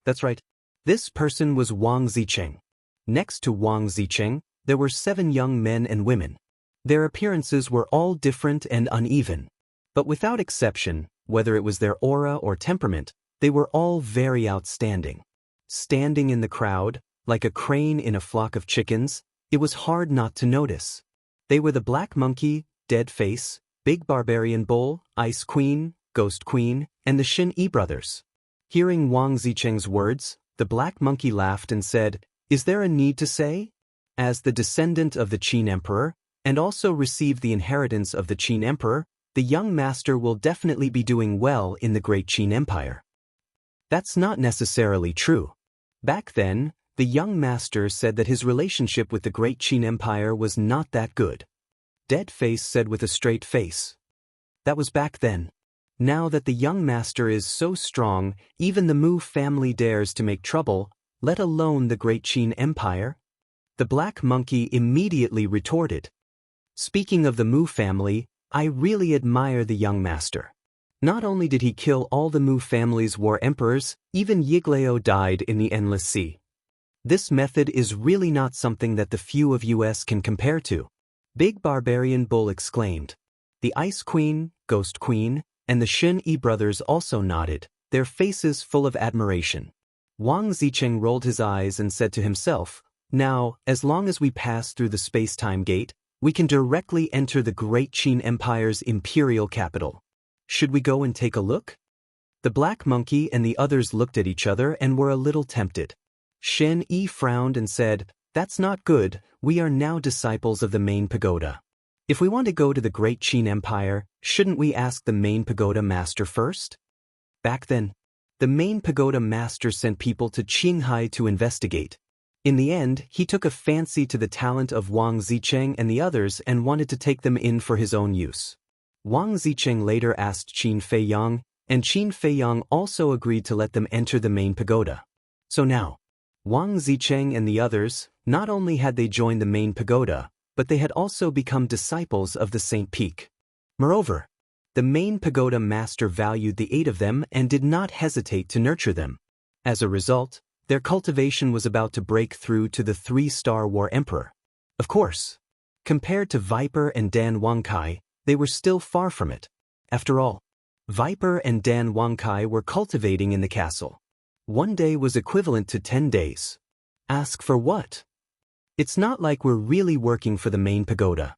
That's right. This person was Wang Zicheng. Next to Wang Zicheng, there were 7 young men and women. Their appearances were all different and uneven. But without exception, whether it was their aura or temperament, they were all very outstanding. Standing in the crowd, like a crane in a flock of chickens, it was hard not to notice. They were the Black Monkey, Dead Face, Big Barbarian Bull, Ice Queen, Ghost Queen, and the Shin Yi brothers. Hearing Wang Zicheng's words, the Black Monkey laughed and said, Is there a need to say? As the descendant of the Qin Emperor, and also received the inheritance of the Qin Emperor, the young master will definitely be doing well in the great Qin Empire. That's not necessarily true. Back then, the young master said that his relationship with the great Qin Empire was not that good. Dead Face said with a straight face. That was back then. Now that the young master is so strong, even the Mu family dares to make trouble, let alone the great Qin Empire. The Black Monkey immediately retorted. Speaking of the Mu family, I really admire the young master. Not only did he kill all the Mu family's war emperors, even Yiglao died in the Endless Sea. This method is really not something that the few of us can compare to. Big Barbarian Bull exclaimed. The Ice Queen, Ghost Queen, and the Shin Yi brothers also nodded. their faces full of admiration. Wang Zicheng rolled his eyes and said to himself, "Now, as long as we pass through the space-time gate, we can directly enter the Great Qin Empire's imperial capital. Should we go and take a look?" The black monkey and the others looked at each other and were a little tempted. Shen Yi frowned and said, "That's not good, we are now disciples of the main pagoda. If we want to go to the Great Qin Empire, shouldn't we ask the main pagoda master first?" Back then, the main pagoda master sent people to Qinghai to investigate. In the end, he took a fancy to the talent of Wang Zicheng and the others and wanted to take them in for his own use. Wang Zicheng later asked Qin Feiyang, and Qin Feiyang also agreed to let them enter the main pagoda. So now, Wang Zicheng and the others, not only had they joined the main pagoda, but they had also become disciples of the Saint Peak. Moreover, the main pagoda master valued the 8 of them and did not hesitate to nurture them. As a result, their cultivation was about to break through to the 3-star War Emperor. Of course, compared to Viper and Dan Wangkai, they were still far from it. After all, Viper and Dan Wangkai were cultivating in the castle. 1 day was equivalent to 10 days. Ask for what? It's not like we're really working for the main pagoda.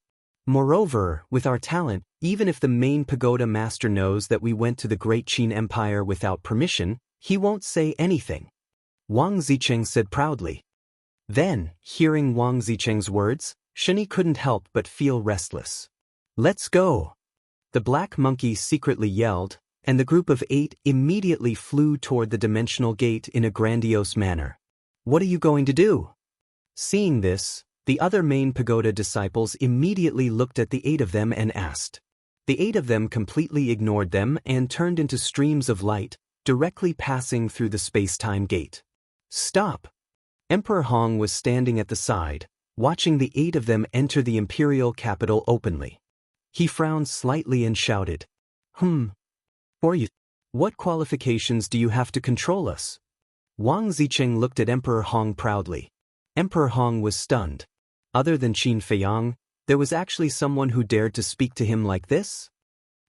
Moreover, with our talent, even if the main pagoda master knows that we went to the Great Qin Empire without permission, he won't say anything. Wang Zicheng said proudly. Then, hearing Wang Zicheng's words, Shen Yi couldn't help but feel restless. "Let's go!" The black monkey secretly yelled, and the group of 8 immediately flew toward the dimensional gate in a grandiose manner. "What are you going to do?" Seeing this, the other main pagoda disciples immediately looked at the 8 of them and asked. The 8 of them completely ignored them and turned into streams of light, directly passing through the space-time gate. "Stop!" Emperor Hong was standing at the side, watching the 8 of them enter the imperial capital openly. He frowned slightly and shouted, "For you, what qualifications do you have to control us?" Wang Zicheng looked at Emperor Hong proudly. Emperor Hong was stunned. Other than Qin Feiyang, there was actually someone who dared to speak to him like this?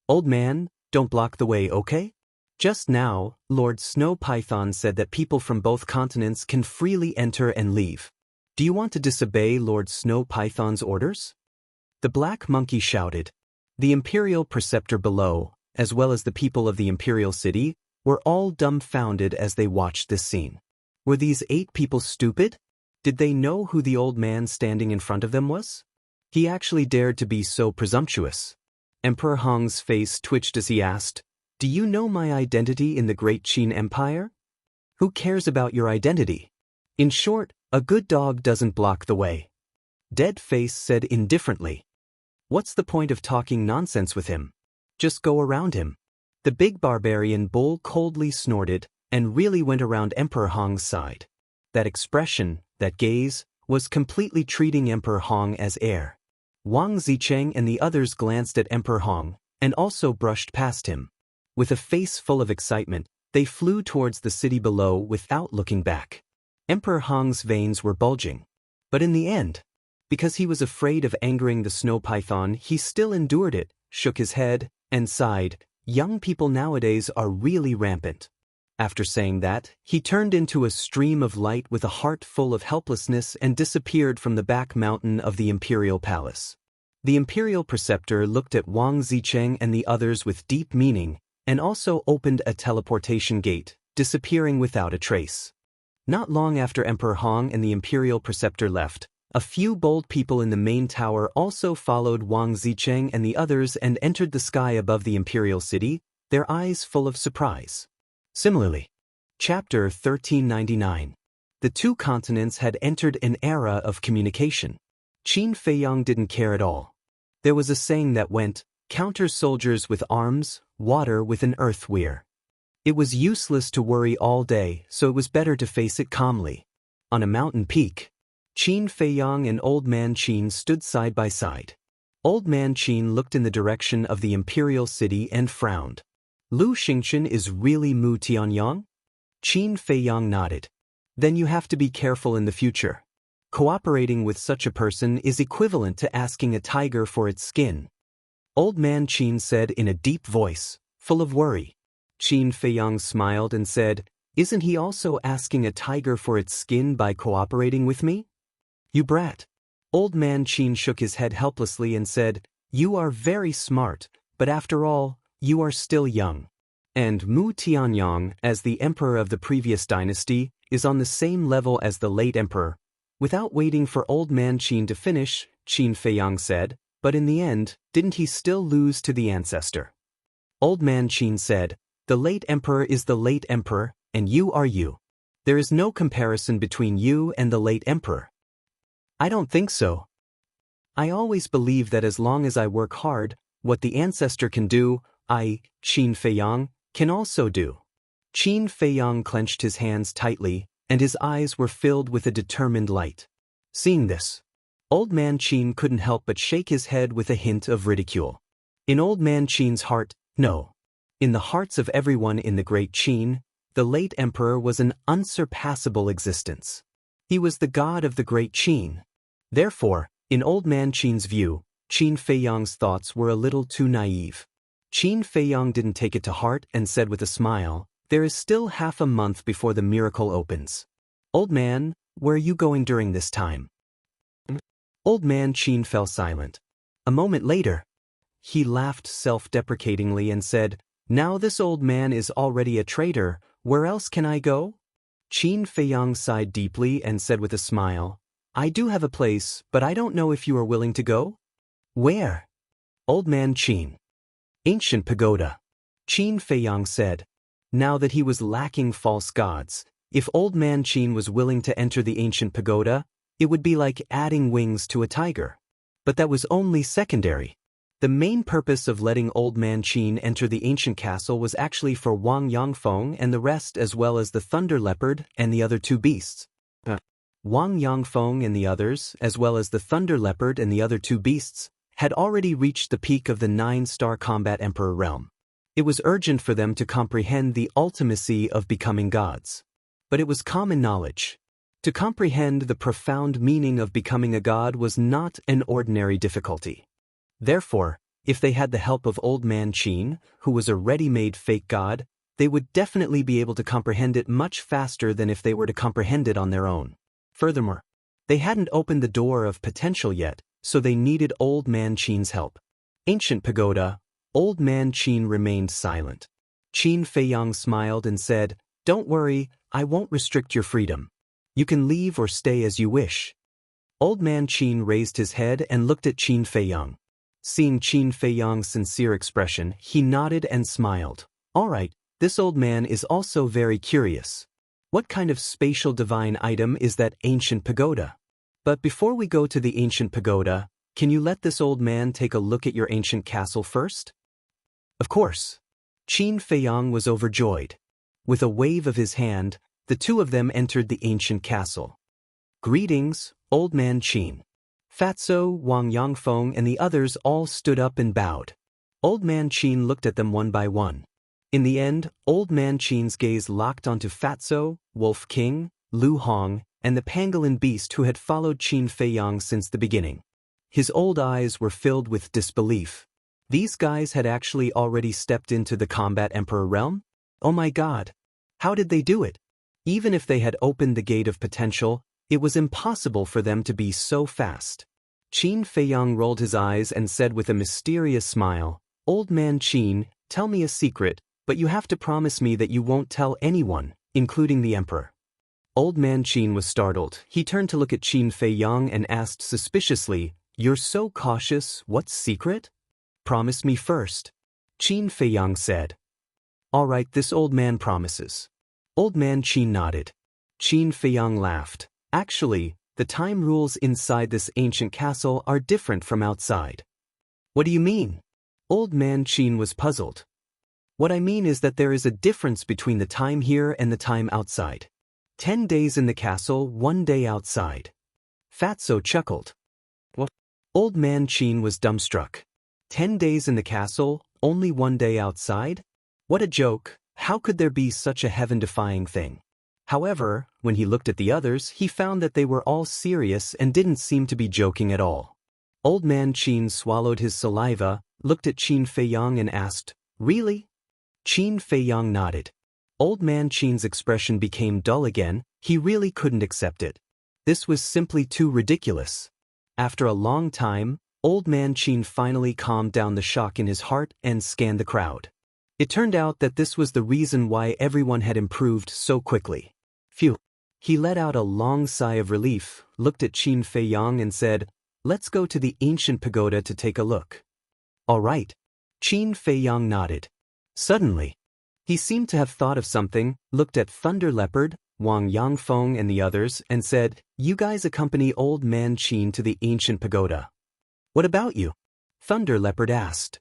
"Old man, don't block the way, okay? Just now, Lord Snow Python said that people from both continents can freely enter and leave. Do you want to disobey Lord Snow Python's orders?" The black monkey shouted. The imperial preceptor below, as well as the people of the imperial city, were all dumbfounded as they watched this scene. Were these 8 people stupid? Did they know who the old man standing in front of them was? He actually dared to be so presumptuous. Emperor Hong's face twitched as he asked, "Do you know my identity in the Great Qin Empire?" "Who cares about your identity? In short, a good dog doesn't block the way." Dead Face said indifferently. "What's the point of talking nonsense with him? Just go around him." The big barbarian bull coldly snorted and really went around Emperor Hong's side. That expression, that gaze, was completely treating Emperor Hong as air. Wang Zicheng and the others glanced at Emperor Hong and also brushed past him. With a face full of excitement, they flew towards the city below without looking back. Emperor Hong's veins were bulging. But in the end, because he was afraid of angering the snow python, he still endured it, shook his head, and sighed, "Young people nowadays are really rampant." After saying that, he turned into a stream of light with a heart full of helplessness and disappeared from the back mountain of the imperial palace. The imperial preceptor looked at Wang Zicheng and the others with deep meaning, and also opened a teleportation gate, disappearing without a trace. Not long after Emperor Hong and the imperial preceptor left, a few bold people in the main tower also followed Wang Zicheng and the others and entered the sky above the imperial city, their eyes full of surprise. Similarly, Chapter 1399. The 2 continents had entered an era of communication. Qin Feiyang didn't care at all. There was a saying that went, "Counter soldiers with arms, water with an earth weir." It was useless to worry all day, so it was better to face it calmly. On a mountain peak, Qin Feiyang and Old Man Qin stood side by side. Old Man Qin looked in the direction of the imperial city and frowned. "Lu Xingchen is really Mu Tianyang?" Qin Feiyang nodded. "Then you have to be careful in the future. Cooperating with such a person is equivalent to asking a tiger for its skin." Old Man Qin said in a deep voice, full of worry. Qin Feiyang smiled and said, "Isn't he also asking a tiger for its skin by cooperating with me?" "You brat." Old man Qin shook his head helplessly and said, "You are very smart, but after all, you are still young. And Mu Tianyang, as the emperor of the previous dynasty, is on the same level as the late emperor." Without waiting for old man Qin to finish, Qin Feiyang said, "But in the end, didn't he still lose to the ancestor?" Old man Qin said, "The late emperor is the late emperor, and you are you. There is no comparison between you and the late emperor." "I don't think so. I always believe that as long as I work hard, what the ancestor can do, I, Qin Feiyang, can also do." Qin Feiyang clenched his hands tightly, and his eyes were filled with a determined light. Seeing this, old man Qin couldn't help but shake his head with a hint of ridicule. In old man Qin's heart, no. In the hearts of everyone in the great Qin, the late emperor was an unsurpassable existence. He was the god of the great Qin. Therefore, in old man Qin's view, Qin Feiyang's thoughts were a little too naive. Qin Feiyang didn't take it to heart and said with a smile, "There is still half a month before the miracle opens. Old man, where are you going during this time?" Old man Qin fell silent. A moment later, he laughed self-deprecatingly and said, "Now this old man is already a traitor, where else can I go?" Qin Feiyang sighed deeply and said with a smile, "I do have a place, but I don't know if you are willing to go." "Where?" Old man Qin. "Ancient pagoda." Qin Feiyang said. Now that he was lacking false gods, if old man Qin was willing to enter the ancient pagoda, it would be like adding wings to a tiger. But that was only secondary. The main purpose of letting old man Qin enter the ancient castle was actually for Wang Yangfeng and the rest, as well as the thunder leopard and the other two beasts. Wang Yangfeng and the others, as well as the thunder leopard and the other two beasts, had already reached the peak of the 9-star combat emperor realm. It was urgent for them to comprehend the ultimacy of becoming gods. But it was common knowledge. To comprehend the profound meaning of becoming a god was not an ordinary difficulty. Therefore, if they had the help of old man Qin, who was a ready-made fake god, they would definitely be able to comprehend it much faster than if they were to comprehend it on their own. Furthermore, they hadn't opened the door of potential yet, so they needed old man Qin's help. Ancient pagoda. Old man Qin remained silent. Qin Feiyang smiled and said, "Don't worry, I won't restrict your freedom. You can leave or stay as you wish." Old man Qin raised his head and looked at Qin Feiyang. Seeing Qin Feiyang's sincere expression, he nodded and smiled. "All right, this old man is also very curious. What kind of spatial divine item is that ancient pagoda? But before we go to the ancient pagoda, can you let this old man take a look at your ancient castle first?" Of course. Qin Feiyang was overjoyed. With a wave of his hand, the two of them entered the ancient castle. "Greetings, old man Qin." Fatso, Wang Yangfeng, and the others all stood up and bowed. Old man Qin looked at them one by one. In the end, old man Qin's gaze locked onto Fatso, Wolf King, Lu Hong, and the pangolin beast who had followed Qin Feiyang since the beginning. His old eyes were filled with disbelief. These guys had actually already stepped into the combat emperor realm? Oh my god! How did they do it? Even if they had opened the gate of potential, it was impossible for them to be so fast. Qin Feiyang rolled his eyes and said with a mysterious smile, "Old man Qin, tell me a secret, but you have to promise me that you won't tell anyone, including the emperor." Old man Qin was startled. He turned to look at Qin Feiyang and asked suspiciously, "You're so cautious, what secret?" "Promise me first," Qin Feiyang said. "All right, this old man promises." Old man Qin nodded. Qin Feiyang laughed. "Actually, the time rules inside this ancient castle are different from outside." "What do you mean?" Old man Qin was puzzled. "What I mean is that there is a difference between the time here and the time outside. 10 days in the castle, 1 day outside." Fatso chuckled. "What?" Old man Qin was dumbstruck. 10 days in the castle, only 1 day outside? What a joke! How could there be such a heaven-defying thing? However, when he looked at the others, he found that they were all serious and didn't seem to be joking at all. Old man Qin swallowed his saliva, looked at Qin Feiyang and asked, "Really?" Qin Feiyang nodded. Old man Qin's expression became dull again. He really couldn't accept it. This was simply too ridiculous. After a long time, old man Qin finally calmed down the shock in his heart and scanned the crowd. It turned out that this was the reason why everyone had improved so quickly. Phew. He let out a long sigh of relief, looked at Qin Feiyang and said, "Let's go to the ancient pagoda to take a look." "All right." Qin Feiyang nodded. Suddenly, he seemed to have thought of something, looked at Thunder Leopard, Wang Yangfeng and the others, and said, "You guys accompany old man Qin to the ancient pagoda." "What about you?" Thunder Leopard asked.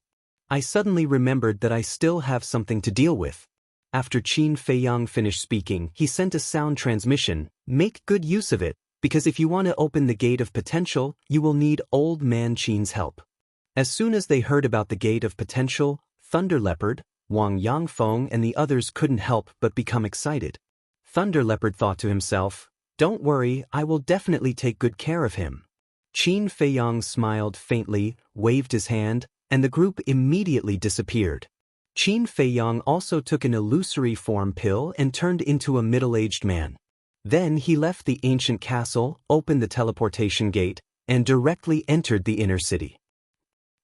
"I suddenly remembered that I still have something to deal with." After Qin Feiyang finished speaking, he sent a sound transmission. "Make good use of it, because if you want to open the gate of potential, you will need old man Qin's help." As soon as they heard about the gate of potential, Thunder Leopard, Wang Yangfeng and the others couldn't help but become excited. Thunder Leopard thought to himself, "Don't worry, I will definitely take good care of him." Qin Feiyang smiled faintly, waved his hand, and the group immediately disappeared. Qin Feiyang also took an illusory form pill and turned into a middle-aged man. Then he left the ancient castle, opened the teleportation gate, and directly entered the inner city.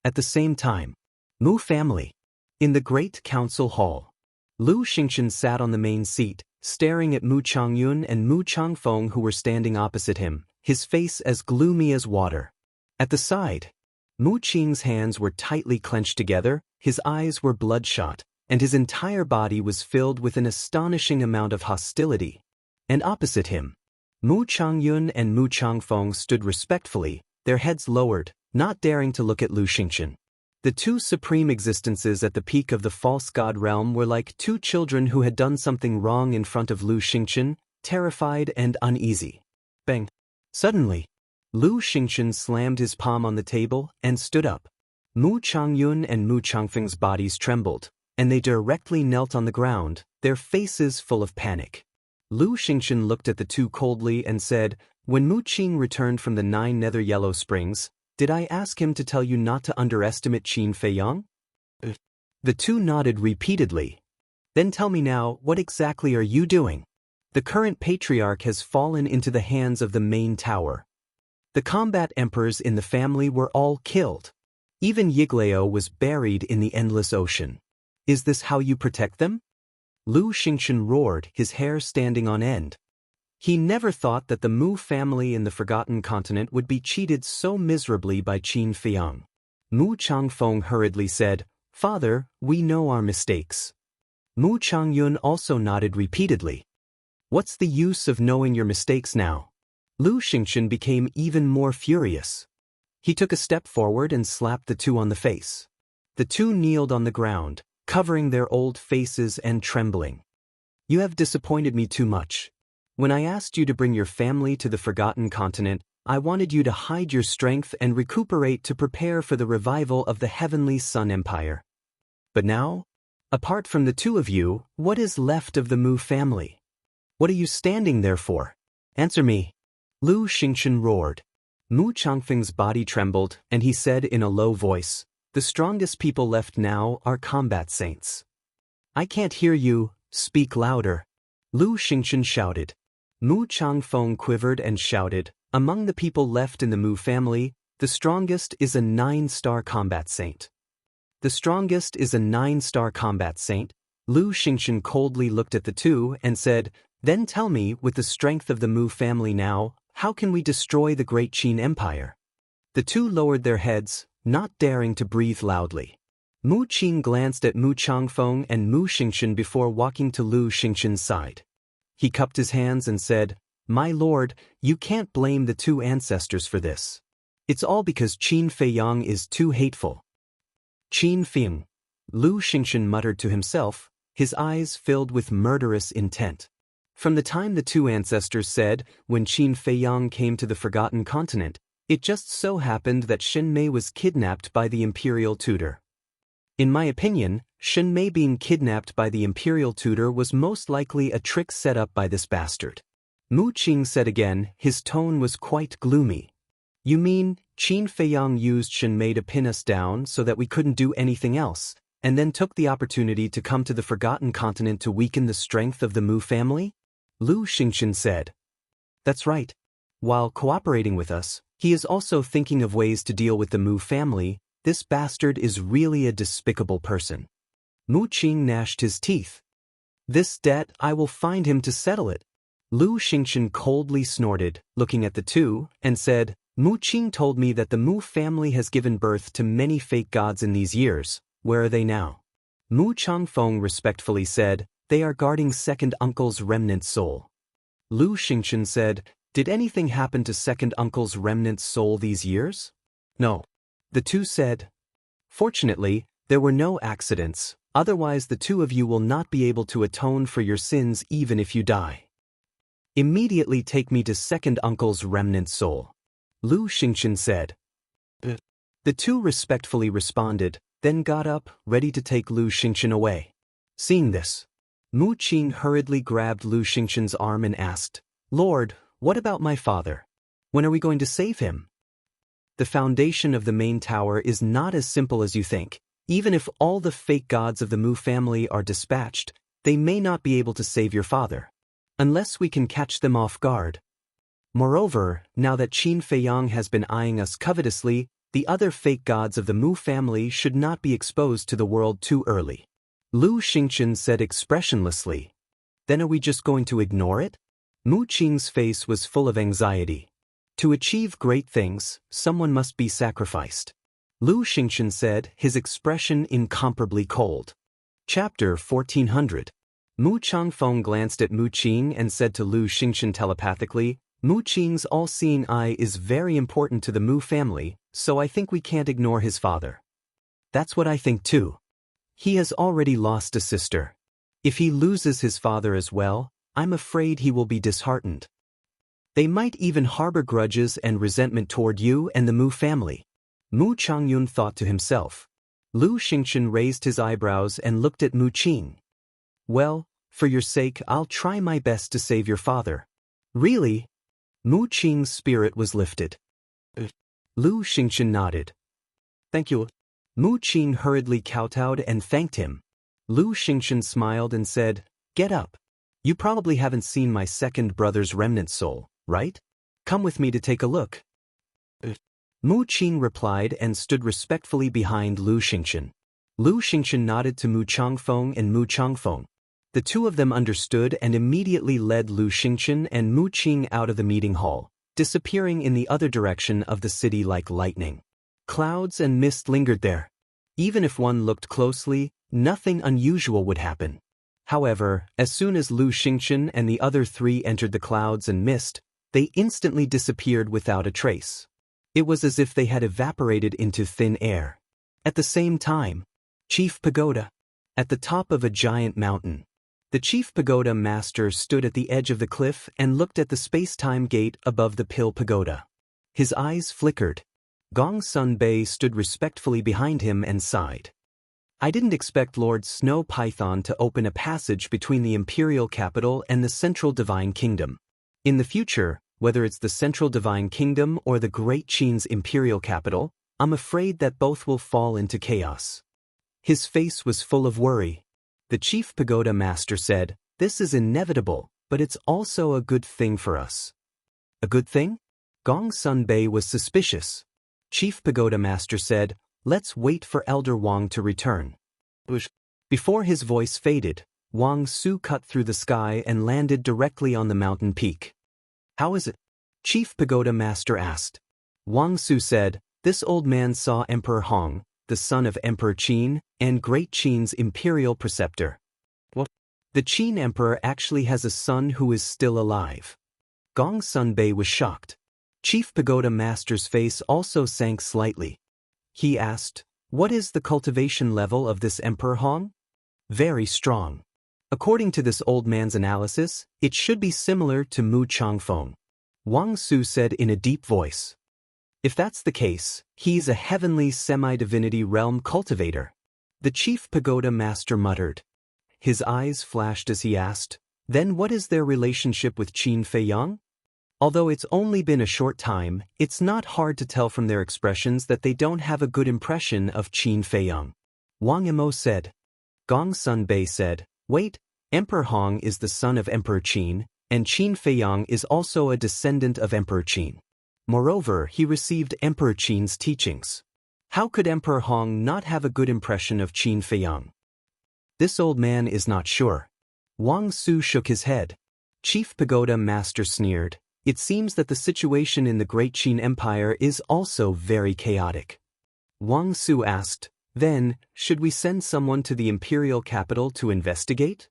At the same time, Mu family. In the great council hall, Lu Xingchen sat on the main seat, staring at Mu Changyun and Mu Changfeng who were standing opposite him, his face as gloomy as water. At the side, Mu Qing's hands were tightly clenched together, his eyes were bloodshot, and his entire body was filled with an astonishing amount of hostility. And opposite him, Mu Changyun and Mu Changfeng stood respectfully, their heads lowered, not daring to look at Lu Xingchen. The two supreme existences at the peak of the false god realm were like two children who had done something wrong in front of Lu Xingchen, terrified and uneasy. Bang! Suddenly, Lu Xingchen slammed his palm on the table and stood up. Mu Changyun and Mu Changfeng's bodies trembled, and they directly knelt on the ground, their faces full of panic. Lu Xingchen looked at the two coldly and said, "When Mu Qing returned from the 9 Nether Yellow Springs, did I ask him to tell you not to underestimate Qin Feiyang?" The two nodded repeatedly. "Then tell me now, what exactly are you doing? The current patriarch has fallen into the hands of the main tower. The combat emperors in the family were all killed. Even Yiglao was buried in the endless ocean. Is this how you protect them?" Lu Xingchen roared, his hair standing on end. He never thought that the Mu family in the Forgotten Continent would be cheated so miserably by Qin Feiyang. Mu Changfeng hurriedly said, "Father, we know our mistakes." Mu Changyun also nodded repeatedly. "What's the use of knowing your mistakes now?" Lu Xingchen became even more furious. He took a step forward and slapped the two on the face. The two kneeled on the ground, covering their old faces and trembling. "You have disappointed me too much. When I asked you to bring your family to the Forgotten Continent, I wanted you to hide your strength and recuperate to prepare for the revival of the Heavenly Sun Empire. But now, apart from the two of you, what is left of the Mu family? What are you standing there for? Answer me." Lu Xingchen roared. Mu Changfeng's body trembled, and he said in a low voice, "The strongest people left now are combat saints." "I can't hear you, speak louder," Lu Xingchen shouted. Mu Changfeng quivered and shouted, "Among the people left in the Mu family, the strongest is a 9-star combat saint." "The strongest is a 9-star combat saint?" Lu Xingchen coldly looked at the two and said, "Then tell me, with the strength of the Mu family now, how can we destroy the great Qin Empire?" The two lowered their heads, not daring to breathe loudly. Mu Qing glanced at Mu Changfeng and Mu Xingchen before walking to Lu Xingchen's side. He cupped his hands and said, "My lord, you can't blame the two ancestors for this. It's all because Qin Feiyang is too hateful." "Qin Feiyang," Lu Xingchen muttered to himself, his eyes filled with murderous intent. From the time the two ancestors said, when Qin Feiyang came to the Forgotten Continent, it just so happened that Shen Mei was kidnapped by the imperial tutor. In my opinion, Shen Mei being kidnapped by the imperial tutor was most likely a trick set up by this bastard. Mu Qing said again, his tone was quite gloomy. "You mean, Qin Feiyang used Shen Mei to pin us down so that we couldn't do anything else, and then took the opportunity to come to the Forgotten Continent to weaken the strength of the Mu family? Lu Xingchen said. That's right. While cooperating with us, he is also thinking of ways to deal with the Mu family. This bastard is really a despicable person. Mu Qing gnashed his teeth. This debt, I will find him to settle it. Lu Xingchen coldly snorted, looking at the two, and said, Mu Qing told me that the Mu family has given birth to many fake gods in these years. Where are they now? Mu Changfeng respectfully said, they are guarding second uncle's remnant soul. Lu Xingchen said, did anything happen to second uncle's remnant soul these years? No. The two said, fortunately, there were no accidents, otherwise the two of you will not be able to atone for your sins even if you die. Immediately take me to second uncle's remnant soul. Lu Xingchen said. The two respectfully responded, then got up, ready to take Lu Xingchen away. Seeing this, Mu Qing hurriedly grabbed Lu Xingchen's arm and asked, Lord, what about my father? When are we going to save him? The foundation of the main tower is not as simple as you think. Even if all the fake gods of the Mu family are dispatched, they may not be able to save your father. Unless we can catch them off guard. Moreover, now that Qin Feiyang has been eyeing us covetously, the other fake gods of the Mu family should not be exposed to the world too early. Lu Xingchen said expressionlessly. Then are we just going to ignore it? Mu Qing's face was full of anxiety. To achieve great things, someone must be sacrificed. Lu Xingchen said, his expression incomparably cold. Chapter 1400. Mu Changfeng glanced at Mu Qing and said to Lu Xingchen telepathically, Mu Qing's all-seeing eye is very important to the Mu family, so I think we can't ignore his father. That's what I think too. He has already lost a sister. If he loses his father as well, I'm afraid he will be disheartened. They might even harbor grudges and resentment toward you and the Mu family. Mu Changyun thought to himself. Lu Xingchen raised his eyebrows and looked at Mu Qing. Well, for your sake I'll try my best to save your father. Really? Mu Qing's spirit was lifted. Lu Xingchen nodded. Thank you. Mu Qing hurriedly kowtowed and thanked him. Lu Xingchen smiled and said, Get up. You probably haven't seen my second brother's remnant soul, right? Come with me to take a look. Mu Qing replied and stood respectfully behind Lu Xingchen. Lu Xingchen nodded to Mu Changfeng and Mu Changfeng. The two of them understood and immediately led Lu Xingchen and Mu Qing out of the meeting hall, disappearing in the other direction of the city like lightning. Clouds and mist lingered there. Even if one looked closely, nothing unusual would happen. However, as soon as Lu Xingchen and the other three entered the clouds and mist, they instantly disappeared without a trace. It was as if they had evaporated into thin air. At the same time, Chief Pagoda. At the top of a giant mountain. The Chief Pagoda Master stood at the edge of the cliff and looked at the space-time gate above the Pill Pagoda. His eyes flickered. Gong Sun Bei stood respectfully behind him and sighed. I didn't expect Lord Snow Python to open a passage between the Imperial Capital and the Central Divine Kingdom. In the future, whether it's the Central Divine Kingdom or the Great Qin's Imperial Capital, I'm afraid that both will fall into chaos. His face was full of worry. The Chief Pagoda Master said, This is inevitable, but it's also a good thing for us. A good thing? Gong Sun Bei was suspicious. Chief Pagoda Master said, Let's wait for Elder Wang to return. Before his voice faded, Wang Su cut through the sky and landed directly on the mountain peak. How is it? Chief Pagoda Master asked. Wang Su said, This old man saw Emperor Hong, the son of Emperor Qin, and Great Qin's imperial preceptor. What? The Qin Emperor actually has a son who is still alive. Gong Sun Bei was shocked. Chief Pagoda Master's face also sank slightly. He asked, What is the cultivation level of this Emperor Hong? Very strong. According to this old man's analysis, it should be similar to Mu Changfeng. Wang Su said in a deep voice. If that's the case, he's a heavenly semi-divinity realm cultivator. The Chief Pagoda Master muttered. His eyes flashed as he asked, Then what is their relationship with Qin Feiyang? Although it's only been a short time, it's not hard to tell from their expressions that they don't have a good impression of Qin Feiyang. Wang Yimo said. Gong Sun Bei said, wait, Emperor Hong is the son of Emperor Qin, and Qin Feiyang is also a descendant of Emperor Qin. Moreover, he received Emperor Qin's teachings. How could Emperor Hong not have a good impression of Qin Feiyang? This old man is not sure. Wang Su shook his head. Chief Pagoda Master sneered. It seems that the situation in the Great Qin Empire is also very chaotic. Wang Su asked, then, should we send someone to the imperial capital to investigate?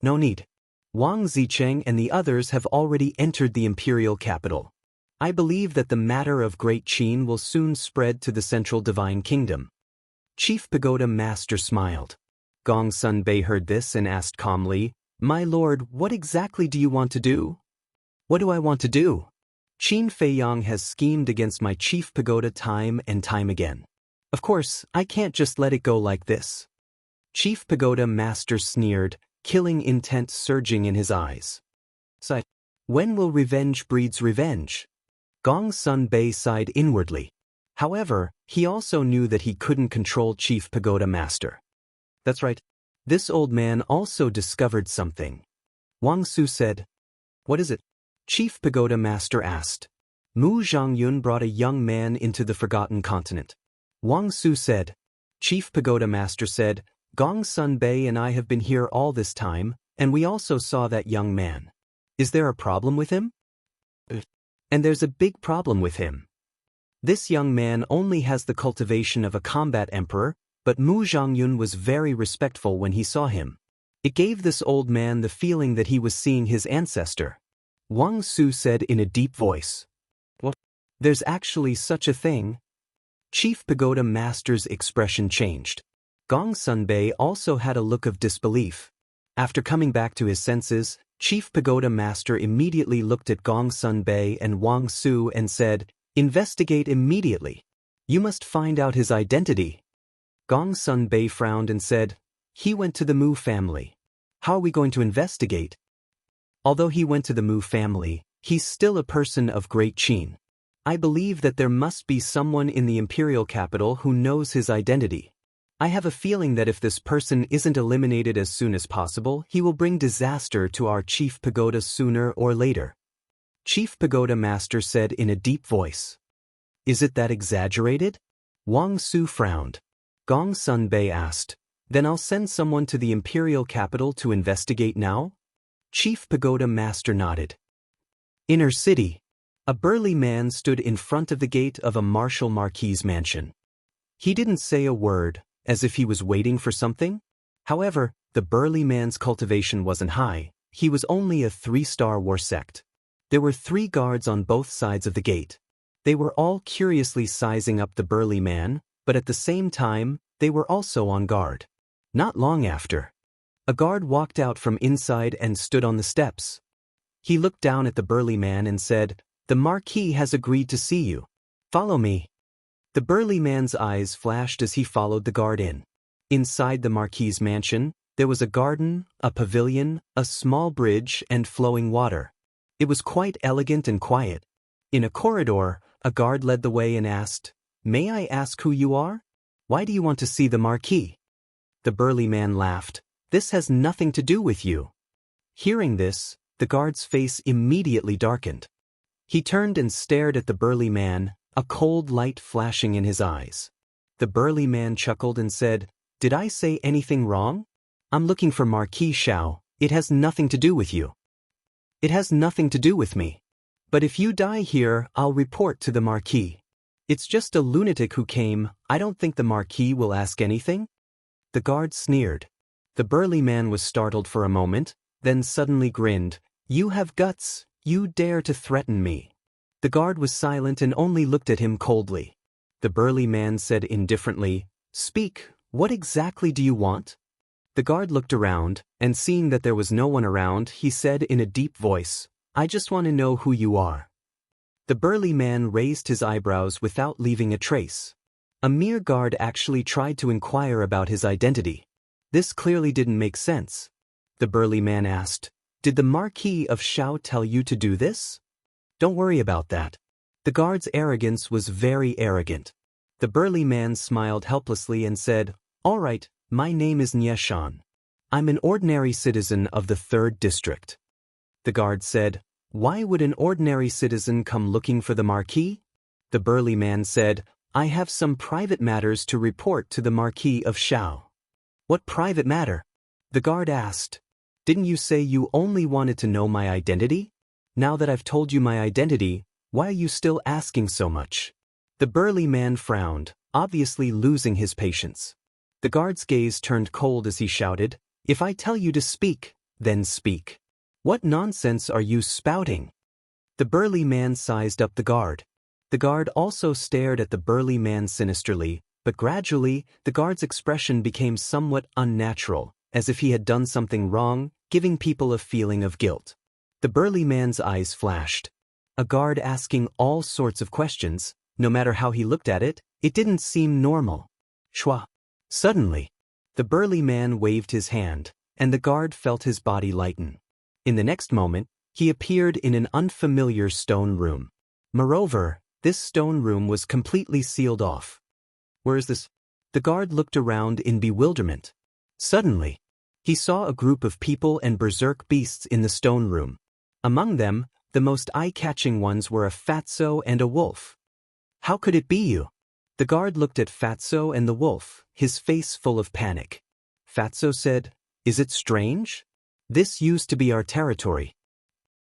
No need. Wang Zicheng and the others have already entered the imperial capital. I believe that the matter of Great Qin will soon spread to the central divine kingdom. Chief Pagoda Master smiled. Gong Sun Bei heard this and asked calmly, my lord, what exactly do you want to do? What do I want to do? Qin Feiyang has schemed against my Chief Pagoda time and time again. Of course, I can't just let it go like this. Chief Pagoda Master sneered, killing intent surging in his eyes. Sighed. When will revenge breeds revenge? Gong Sun Bei sighed inwardly. However, he also knew that he couldn't control Chief Pagoda Master. That's right. This old man also discovered something. Wang Su said. What is it? Chief Pagoda Master asked. Mu Zhangyun brought a young man into the Forgotten Continent. Wang Su said. Chief Pagoda Master said, Gong Sun Bei and I have been here all this time, and we also saw that young man. Is there a problem with him? And there's a big problem with him. This young man only has the cultivation of a combat emperor, but Mu Zhangyun was very respectful when he saw him. It gave this old man the feeling that he was seeing his ancestor. Wang Su said in a deep voice. What? There's actually such a thing? Chief Pagoda Master's expression changed. Gong Sun Bei also had a look of disbelief. After coming back to his senses, Chief Pagoda Master immediately looked at Gong Sun Bei and Wang Su and said, investigate immediately. You must find out his identity. Gong Sun Bei frowned and said, he went to the Mu family. How are we going to investigate? Although he went to the Mu family, he's still a person of Great Qin. I believe that there must be someone in the imperial capital who knows his identity. I have a feeling that if this person isn't eliminated as soon as possible, he will bring disaster to our Chief Pagoda sooner or later. Chief Pagoda Master said in a deep voice. Is it that exaggerated? Wang Su frowned. Gong Sun Bei asked, then I'll send someone to the imperial capital to investigate now? Chief Pagoda Master nodded. Inner city. A burly man stood in front of the gate of a martial marquis's mansion. He didn't say a word, as if he was waiting for something. However, the burly man's cultivation wasn't high, he was only a 3-star war sect. There were 3 guards on both sides of the gate. They were all curiously sizing up the burly man, but at the same time, they were also on guard. Not long after, a guard walked out from inside and stood on the steps. He looked down at the burly man and said, the Marquis has agreed to see you. Follow me. The burly man's eyes flashed as he followed the guard in. Inside the Marquis's mansion, there was a garden, a pavilion, a small bridge, and flowing water. It was quite elegant and quiet. In a corridor, a guard led the way and asked, may I ask who you are? Why do you want to see the Marquis? The burly man laughed. This has nothing to do with you. Hearing this, the guard's face immediately darkened. He turned and stared at the burly man, a cold light flashing in his eyes. The burly man chuckled and said, did I say anything wrong? I'm looking for Marquis Shao. It has nothing to do with you. It has nothing to do with me. But if you die here, I'll report to the Marquis. It's just a lunatic who came. I don't think the Marquis will ask anything. The guard sneered. The burly man was startled for a moment, then suddenly grinned. You have guts. You dare to threaten me. The guard was silent and only looked at him coldly. The burly man said indifferently, speak, what exactly do you want? The guard looked around, and seeing that there was no one around, he said in a deep voice, I just want to know who you are. The burly man raised his eyebrows without leaving a trace. A mere guard actually tried to inquire about his identity. This clearly didn't make sense. The burly man asked, did the Marquis of Shao tell you to do this? Don't worry about that. The guard's arrogance was very arrogant. The burly man smiled helplessly and said, All right, my name is Nye Shan. I'm an ordinary citizen of the 3rd district. The guard said, Why would an ordinary citizen come looking for the Marquis? The burly man said, I have some private matters to report to the Marquis of Shao. What private matter? The guard asked. Didn't you say you only wanted to know my identity? Now that I've told you my identity, why are you still asking so much? The burly man frowned, obviously losing his patience. The guard's gaze turned cold as he shouted, If I tell you to speak, then speak. What nonsense are you spouting? The burly man sized up the guard. The guard also stared at the burly man sinisterly, but gradually, the guard's expression became somewhat unnatural, as if he had done something wrong, giving people a feeling of guilt. The burly man's eyes flashed. A guard asking all sorts of questions, no matter how he looked at it, it didn't seem normal. Shwa. Suddenly, the burly man waved his hand, and the guard felt his body lighten. In the next moment, he appeared in an unfamiliar stone room. Moreover, this stone room was completely sealed off. Where is this? The guard looked around in bewilderment. Suddenly, he saw a group of people and berserk beasts in the stone room. Among them, the most eye-catching ones were a fatso and a wolf. How could it be you? The guard looked at Fatso and the wolf, his face full of panic. Fatso said, Is it strange? This used to be our territory.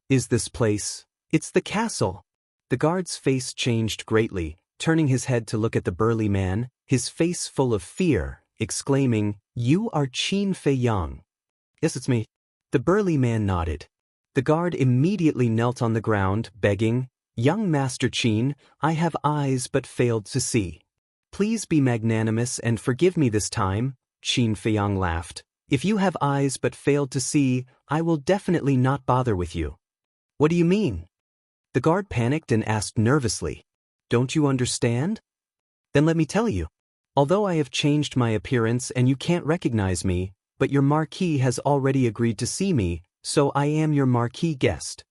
Is this place? It's the castle. The guard's face changed greatly, turning his head to look at the burly man, his face full of fear, exclaiming, You are Qin Fei Yang. Yes, it's me. The burly man nodded. The guard immediately knelt on the ground, begging, Young Master Qin, I have eyes but failed to see. Please be magnanimous and forgive me this time. Qin Fei Yang laughed. If you have eyes but failed to see, I will definitely not bother with you. What do you mean? The guard panicked and asked nervously, Don't you understand? Then let me tell you. Although I have changed my appearance and you can't recognize me, but your marquis has already agreed to see me, so I am your marquis guest.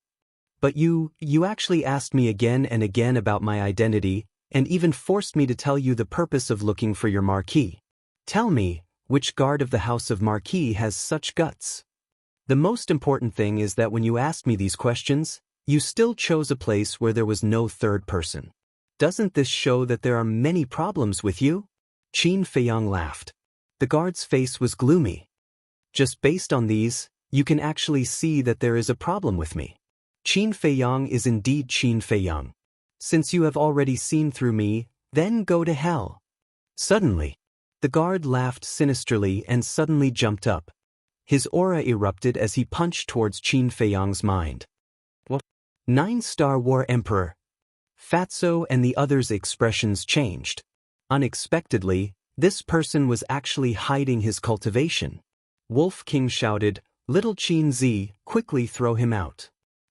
But you actually asked me again and again about my identity, and even forced me to tell you the purpose of looking for your marquis. Tell me, which guard of the house of marquis has such guts? The most important thing is that when you asked me these questions, you still chose a place where there was no third person. Doesn't this show that there are many problems with you? Qin Fei Yang laughed. The guard's face was gloomy. Just based on these, you can actually see that there is a problem with me. Qin Fei Yang is indeed Qin Fei Yang. Since you have already seen through me, then go to hell. Suddenly, the guard laughed sinisterly and suddenly jumped up. His aura erupted as he punched towards Qin Fei Yang's mind. What? 9-star War Emperor. Fatso and the others' expressions changed. Unexpectedly, this person was actually hiding his cultivation. Wolf King shouted, Little Qin Zi, quickly throw him out.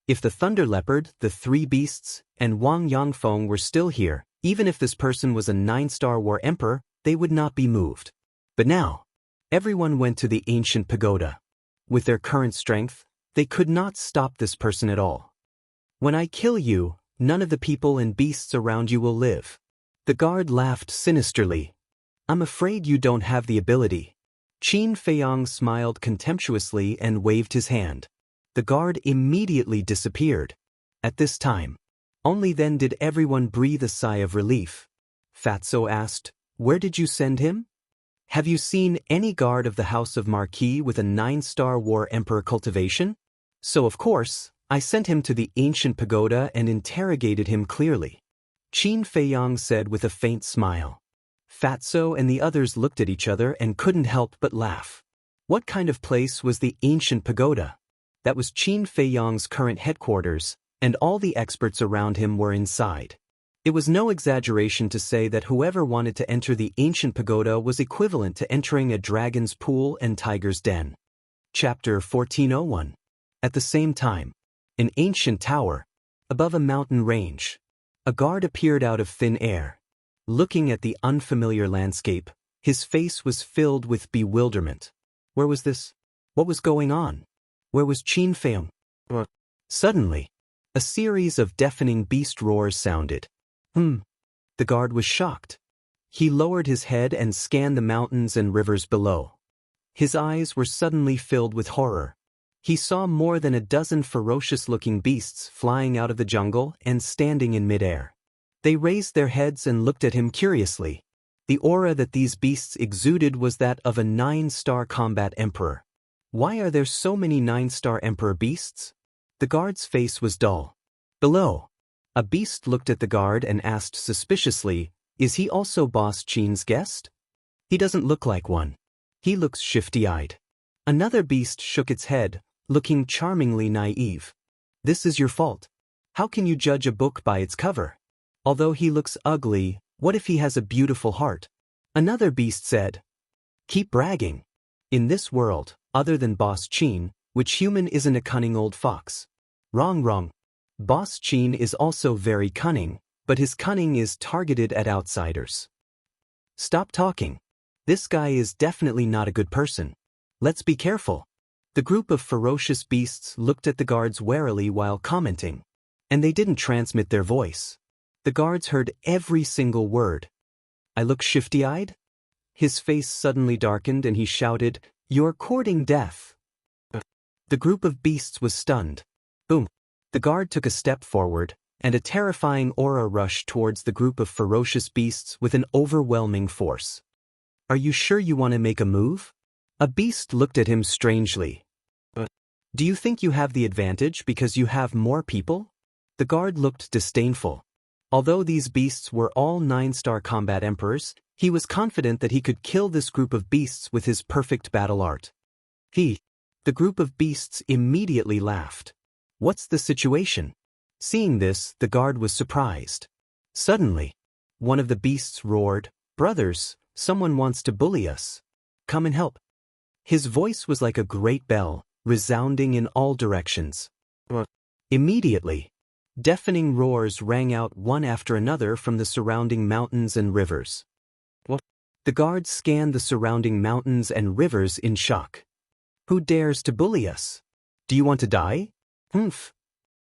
If the Thunder Leopard, the 3 beasts, and Wang Yangfeng were still here, even if this person was a 9-star War Emperor, they would not be moved. But now, everyone went to the ancient pagoda. With their current strength, they could not stop this person at all. When I kill you, none of the people and beasts around you will live. The guard laughed sinisterly. I'm afraid you don't have the ability. Qin Fei Yang smiled contemptuously and waved his hand. The guard immediately disappeared. At this time, only then did everyone breathe a sigh of relief. Fatso asked, Where did you send him? Have you seen any guard of the House of Marquis with a 9-star War Emperor cultivation? So of course, I sent him to the ancient pagoda and interrogated him clearly. Qin Fei Yang said with a faint smile. Fatso and the others looked at each other and couldn't help but laugh. What kind of place was the ancient pagoda? That was Qin Fei Yang's current headquarters, and all the experts around him were inside. It was no exaggeration to say that whoever wanted to enter the ancient pagoda was equivalent to entering a dragon's pool and tiger's den. Chapter 1401. At the same time, an ancient tower, above a mountain range. A guard appeared out of thin air. Looking at the unfamiliar landscape, his face was filled with bewilderment. Where was this? What was going on? Where was Qin Fei Yang? Suddenly, a series of deafening beast roars sounded. The guard was shocked. He lowered his head and scanned the mountains and rivers below. His eyes were suddenly filled with horror. He saw more than a dozen ferocious-looking beasts flying out of the jungle and standing in midair. They raised their heads and looked at him curiously. The aura that these beasts exuded was that of a 9-star combat emperor. Why are there so many 9-star emperor beasts? The guard's face was dull. Below, a beast looked at the guard and asked suspiciously, "Is he also Boss Qin's guest?" "He doesn't look like one. He looks shifty-eyed." Another beast shook its head, looking charmingly naive. "This is your fault. How can you judge a book by its cover? Although he looks ugly, what if he has a beautiful heart?" Another beast said, "Keep bragging. In this world, other than Boss Qin, which human isn't a cunning old fox?" Wrong. Boss Qin is also very cunning, but his cunning is targeted at outsiders. Stop talking. This guy is definitely not a good person. Let's be careful. The group of ferocious beasts looked at the guards warily while commenting. And they didn't transmit their voice. The guards heard every single word. "I look shifty-eyed?" His face suddenly darkened and he shouted, "You're courting death." The group of beasts was stunned. Boom. The guard took a step forward, and a terrifying aura rushed towards the group of ferocious beasts with an overwhelming force. "Are you sure you want to make a move?" A beast looked at him strangely. "Do you think you have the advantage because you have more people?" The guard looked disdainful. Although these beasts were all 9-star combat emperors, he was confident that he could kill this group of beasts with his perfect battle art. The group of beasts immediately laughed. "What's the situation?" Seeing this, the guard was surprised. Suddenly, one of the beasts roared, "Brothers, someone wants to bully us. Come and help." His voice was like a great bell, resounding in all directions. Immediately, deafening roars rang out one after another from the surrounding mountains and rivers. The guards scanned the surrounding mountains and rivers in shock. "Who dares to bully us? Do you want to die? Humph.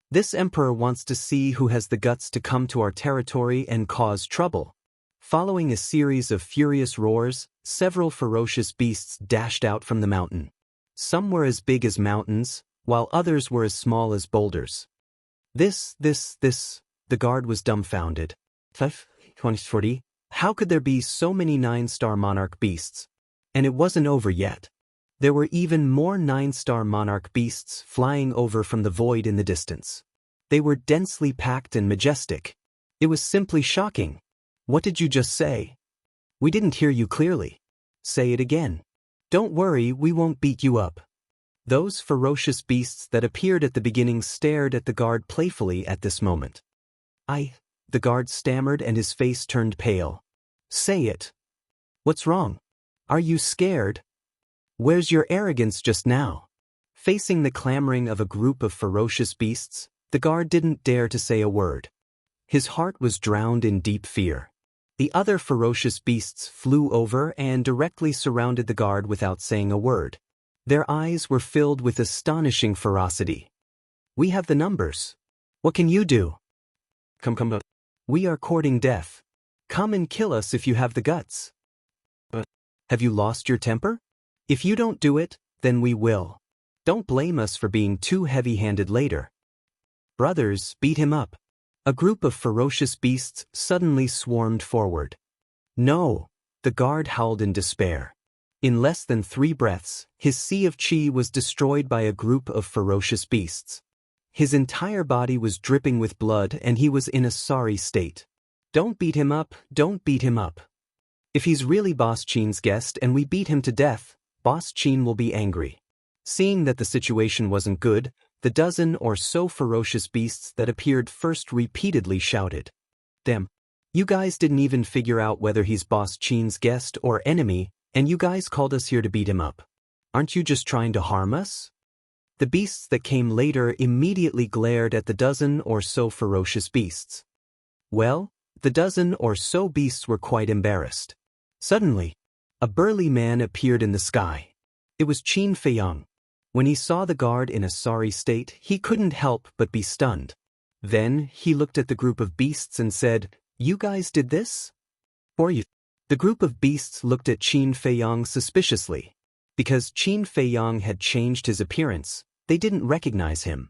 This emperor wants to see who has the guts to come to our territory and cause trouble." Following a series of furious roars, several ferocious beasts dashed out from the mountain. Some were as big as mountains, while others were as small as boulders. This, the guard was dumbfounded. 2040, how could there be so many 9-star monarch beasts? And it wasn't over yet. There were even more 9-star monarch beasts flying over from the void in the distance. They were densely packed and majestic. It was simply shocking. "What did you just say?" "We didn't hear you clearly." "Say it again." "Don't worry, we won't beat you up." Those ferocious beasts that appeared at the beginning stared at the guard playfully at this moment. The guard stammered and his face turned pale. "Say it. What's wrong? Are you scared? Where's your arrogance just now?" Facing the clamoring of a group of ferocious beasts, the guard didn't dare to say a word. His heart was drowned in deep fear. The other ferocious beasts flew over and directly surrounded the guard without saying a word. Their eyes were filled with astonishing ferocity. "We have the numbers. What can you do?" Come. "We are courting death. Come and kill us if you have the guts." "Have you lost your temper? If you don't do it, then we will. Don't blame us for being too heavy-handed later." "Brothers, beat him up." A group of ferocious beasts suddenly swarmed forward. "No!" The guard howled in despair. In less than 3 breaths, his sea of qi was destroyed by a group of ferocious beasts. His entire body was dripping with blood and he was in a sorry state. "Don't beat him up, don't beat him up. If he's really Boss Qin's guest and we beat him to death, Boss Qin will be angry." Seeing that the situation wasn't good, the dozen or so ferocious beasts that appeared first repeatedly shouted, "Damn. You guys didn't even figure out whether he's Boss Qin's guest or enemy, and you guys called us here to beat him up. Aren't you just trying to harm us?" The beasts that came later immediately glared at the dozen or so ferocious beasts. Well, the dozen or so beasts were quite embarrassed. Suddenly, a burly man appeared in the sky. It was Qin Feiyang. When he saw the guard in a sorry state, he couldn't help but be stunned. Then he looked at the group of beasts and said, "You guys did this? For you." The group of beasts looked at Qin Feiyang suspiciously. Because Qin Feiyang had changed his appearance, they didn't recognize him.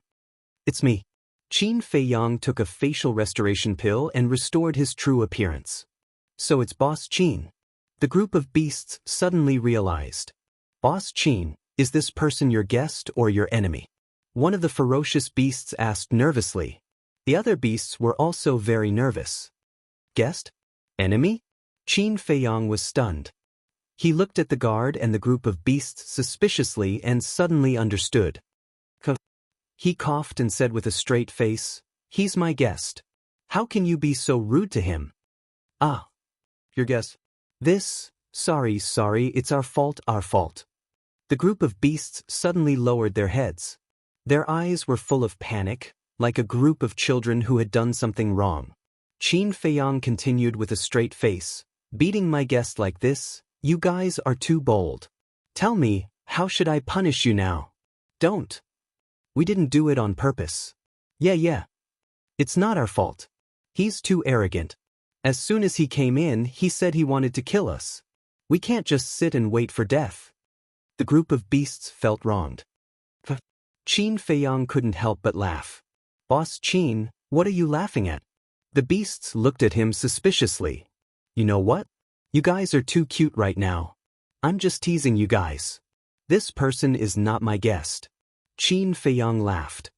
It's me. Qin Feiyang took a facial restoration pill and restored his true appearance. So it's Boss Qin. The group of beasts suddenly realized. Boss Qin, is this person your guest or your enemy? One of the ferocious beasts asked nervously. The other beasts were also very nervous. Guest? Enemy? Qin Feiyang was stunned. He looked at the guard and the group of beasts suspiciously and suddenly understood. He coughed and said with a straight face, "He's my guest. How can you be so rude to him?" "Ah. Your guest? Sorry, it's our fault. The group of beasts suddenly lowered their heads. Their eyes were full of panic, like a group of children who had done something wrong. Qin Feiyang continued with a straight face, "Beating my guest like this? You guys are too bold. Tell me, how should I punish you now?" "Don't. We didn't do it on purpose." Yeah. It's not our fault. He's too arrogant. As soon as he came in, he said he wanted to kill us. We can't just sit and wait for death." The group of beasts felt wronged. Qin Feiyang couldn't help but laugh. "Boss Qin, what are you laughing at?" The beasts looked at him suspiciously. "You know what? You guys are too cute right now. I'm just teasing you guys. This person is not my guest." Qin Feiyang laughed.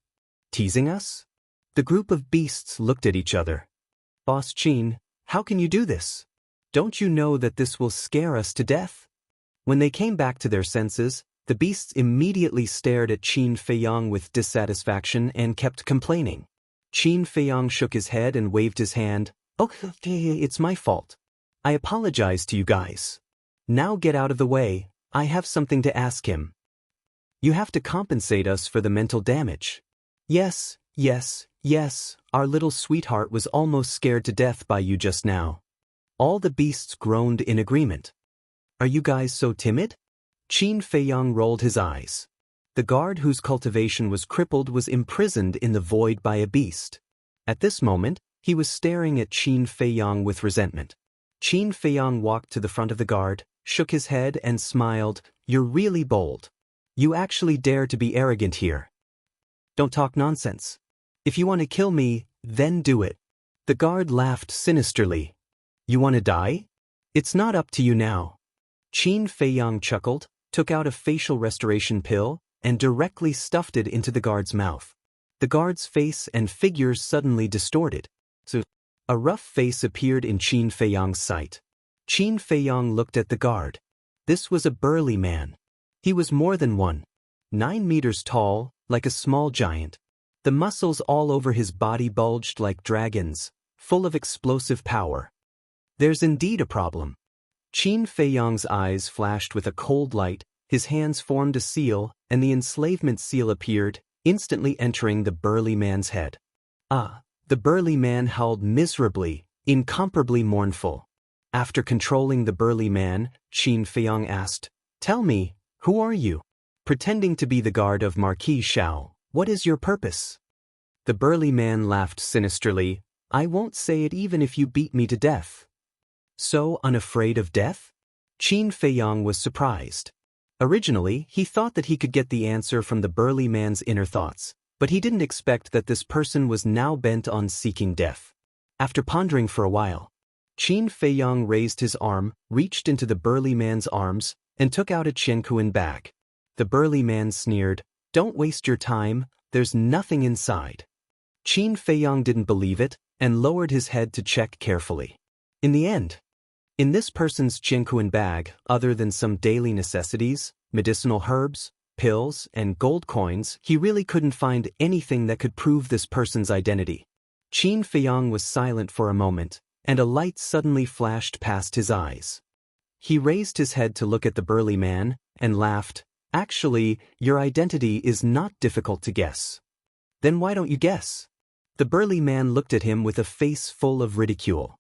"Teasing us?" The group of beasts looked at each other. "Boss Qin, how can you do this? Don't you know that this will scare us to death?" When they came back to their senses, the beasts immediately stared at Qin Feiyang with dissatisfaction and kept complaining. Qin Feiyang shook his head and waved his hand. "Okay, it's my fault. I apologize to you guys. Now get out of the way, I have something to ask him. You have to compensate us for the mental damage." Yes, our little sweetheart was almost scared to death by you just now." All the beasts groaned in agreement. "Are you guys so timid?" Qin Feiyang rolled his eyes. The guard whose cultivation was crippled was imprisoned in the void by a beast. At this moment, he was staring at Qin Feiyang with resentment. Qin Feiyang walked to the front of the guard, shook his head and smiled. "You're really bold. You actually dare to be arrogant here. Don't talk nonsense. If you want to kill me, then do it." The guard laughed sinisterly. "You want to die? It's not up to you now." Qin Feiyang chuckled, took out a facial restoration pill, and directly stuffed it into the guard's mouth. The guard's face and figure suddenly distorted. A rough face appeared in Qin Feiyang's sight. Qin Feiyang looked at the guard. This was a burly man. He was more than 9 meters tall, like a small giant. The muscles all over his body bulged like dragons, full of explosive power. There's indeed a problem. Qin Feiyang's eyes flashed with a cold light, his hands formed a seal, and the enslavement seal appeared, instantly entering the burly man's head. The burly man howled miserably, incomparably mournful. After controlling the burly man, Qin Feiyang asked, "Tell me, who are you? Pretending to be the guard of Marquis Shao, what is your purpose?" The burly man laughed sinisterly. "I won't say it even if you beat me to death." "So unafraid of death?" Qin Feiyang was surprised. Originally, he thought that he could get the answer from the burly man's inner thoughts, but he didn't expect that this person was now bent on seeking death. After pondering for a while, Qin Feiyang raised his arm, reached into the burly man's arms, and took out a Jianghu bag. The burly man sneered, "Don't waste your time, there's nothing inside." Qin Feiyang didn't believe it, and lowered his head to check carefully. In the end, in this person's Jianghu bag, other than some daily necessities, medicinal herbs, pills, and gold coins, he really couldn't find anything that could prove this person's identity. Qin Feiyang was silent for a moment, and a light suddenly flashed past his eyes. He raised his head to look at the burly man, and laughed. "Actually, your identity is not difficult to guess." "Then why don't you guess?" The burly man looked at him with a face full of ridicule.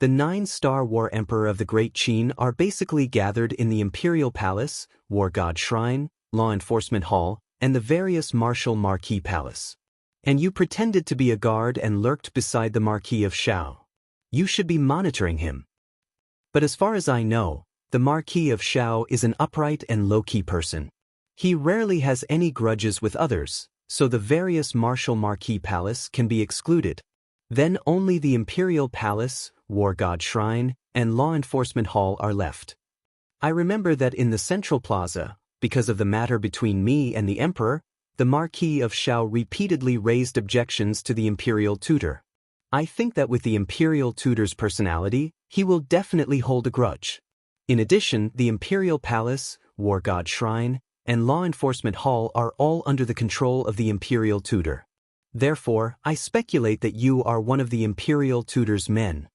The 9-star war emperor of the Great Qin are basically gathered in the Imperial Palace, War God Shrine, Law Enforcement Hall, and the various Martial Marquis Palace. And you pretended to be a guard and lurked beside the Marquis of Shao. You should be monitoring him. But as far as I know, the Marquis of Shao is an upright and low-key person. He rarely has any grudges with others, so the various martial Marquis Palace can be excluded. Then only the Imperial Palace, War God Shrine, and Law Enforcement Hall are left. I remember that in the Central Plaza, because of the matter between me and the Emperor, the Marquis of Shao repeatedly raised objections to the Imperial Tutor. I think that with the Imperial Tutor's personality, he will definitely hold a grudge. In addition, the Imperial Palace, War God Shrine, and Law Enforcement Hall are all under the control of the Imperial Tutor. Therefore, I speculate that you are one of the Imperial Tutor's men.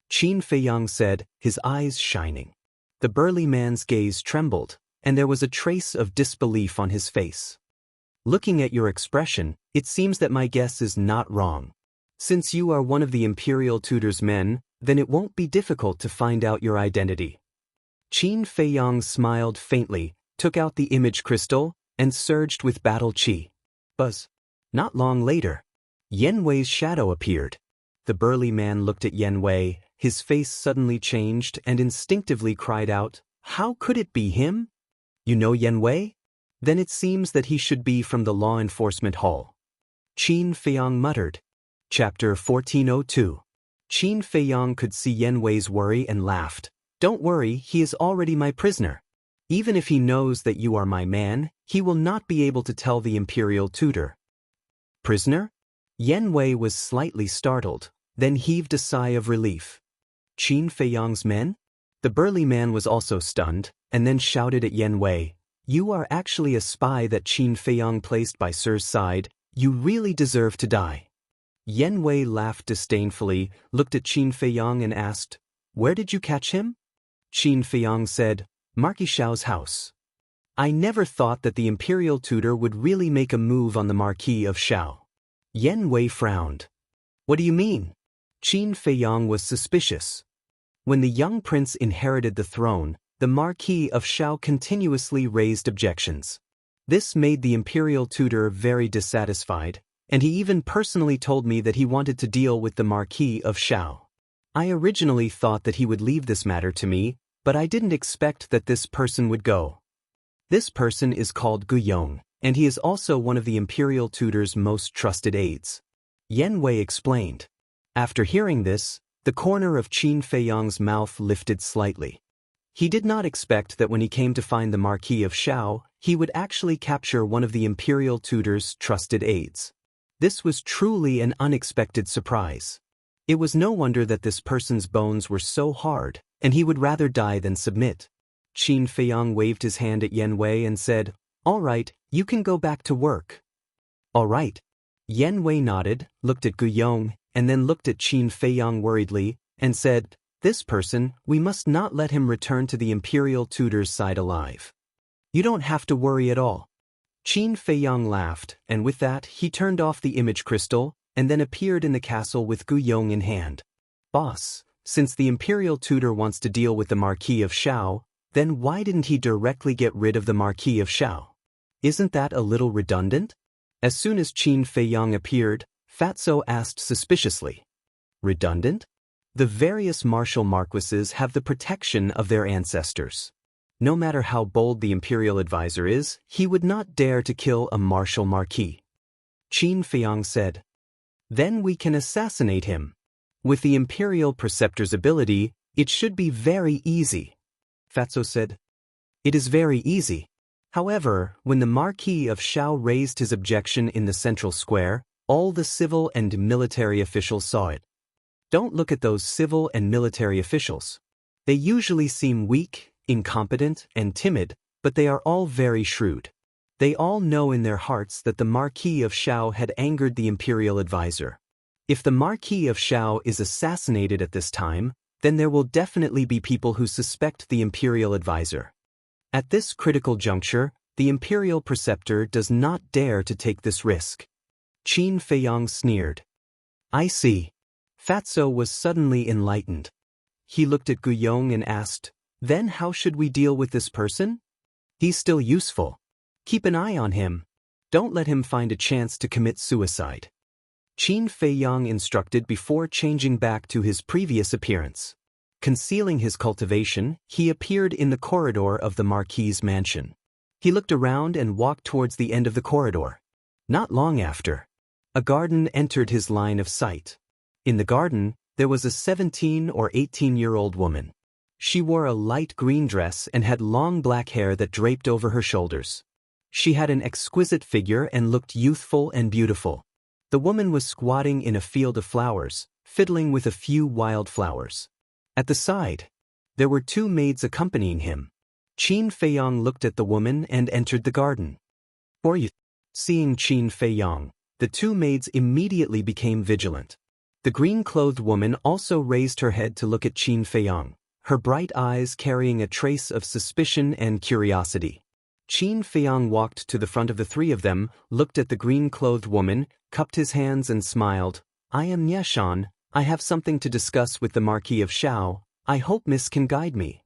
Qin Feiyang said, his eyes shining. The burly man's gaze trembled, and there was a trace of disbelief on his face. Looking at your expression, it seems that my guess is not wrong. Since you are one of the Imperial Tutor's men, then it won't be difficult to find out your identity. Qin Feiyang smiled faintly, took out the image crystal, and surged with battle chi. Buzz. Not long later, Yan Wei's shadow appeared. The burly man looked at Yan Wei, his face suddenly changed and instinctively cried out, "How could it be him? You know Yan Wei? Then it seems that he should be from the Law Enforcement Hall." Qin Feiyang muttered. Chapter 1402. Qin Feiyang could see Yan Wei's worry and laughed. "Don't worry, he is already my prisoner. Even if he knows that you are my man, he will not be able to tell the Imperial Tutor." Prisoner? Yan Wei was slightly startled, then heaved a sigh of relief. Qin Feiyang's men? The burly man was also stunned, and then shouted at Yan Wei, "You are actually a spy that Qin Feiyang placed by Sir's side. You really deserve to die." Yan Wei laughed disdainfully, looked at Qin Feiyang and asked, "Where did you catch him?" Qin Feiyang said, "Marquis Shao's house." I never thought that the Imperial Tutor would really make a move on the Marquis of Shao. Yan Wei frowned. "What do you mean?" Qin Feiyang was suspicious. When the young prince inherited the throne, the Marquis of Shao continuously raised objections. This made the Imperial Tutor very dissatisfied, and he even personally told me that he wanted to deal with the Marquis of Shao. I originally thought that he would leave this matter to me, but I didn't expect that this person would go. This person is called Guyong, and he is also one of the Imperial Tutor's most trusted aides. Yan Wei explained. After hearing this, the corner of Qin Feiyang's mouth lifted slightly. He did not expect that when he came to find the Marquis of Shao, he would actually capture one of the Imperial Tutor's trusted aides. This was truly an unexpected surprise. It was no wonder that this person's bones were so hard, and he would rather die than submit. Qin Feiyang waved his hand at Yan Wei and said, "All right, you can go back to work." "All right." Yan Wei nodded, looked at Guyong, and then looked at Qin Feiyang worriedly, and said, "This person, we must not let him return to the Imperial Tutor's side alive." "You don't have to worry at all." Qin Feiyang laughed, and with that he turned off the image crystal, and then appeared in the castle with Guyong in hand. "Boss, since the Imperial Tutor wants to deal with the Marquis of Shao, then why didn't he directly get rid of the Marquis of Shao? Isn't that a little redundant?" As soon as Qin Feiyang appeared, Fatso asked suspiciously. "Redundant? The various martial marquises have the protection of their ancestors. No matter how bold the Imperial advisor is, he would not dare to kill a martial marquis." Qin Feiyang said. "Then we can assassinate him. With the Imperial Preceptor's ability, it should be very easy." Fatso said. "It is very easy." However, when the Marquis of Shao raised his objection in the central square, all the civil and military officials saw it. Don't look at those civil and military officials. They usually seem weak, incompetent, and timid, but they are all very shrewd. They all know in their hearts that the Marquis of Shao had angered the Imperial advisor. If the Marquis of Shao is assassinated at this time, then there will definitely be people who suspect the Imperial advisor. At this critical juncture, the Imperial Preceptor does not dare to take this risk. Qin Feiyang sneered. "I see." Fatso was suddenly enlightened. He looked at Guyong and asked, "Then how should we deal with this person? He's still useful. Keep an eye on him. Don't let him find a chance to commit suicide." Qin Feiyang instructed before changing back to his previous appearance. Concealing his cultivation, he appeared in the corridor of the Marquis's mansion. He looked around and walked towards the end of the corridor. Not long after, a garden entered his line of sight. In the garden, there was a 17 or 18-year-old woman. She wore a light green dress and had long black hair that draped over her shoulders. She had an exquisite figure and looked youthful and beautiful. The woman was squatting in a field of flowers, fiddling with a few wild flowers. At the side, there were two maids accompanying him. Qin Feiyong looked at the woman and entered the garden. Seeing Qin Feiyong, the two maids immediately became vigilant. The green-clothed woman also raised her head to look at Qin Feiyong, her bright eyes carrying a trace of suspicion and curiosity. Qin Feiyong walked to the front of the three of them, looked at the green-clothed woman, cupped his hands and smiled. "I am Yeshan. I have something to discuss with the Marquis of Shao. I hope Miss can guide me."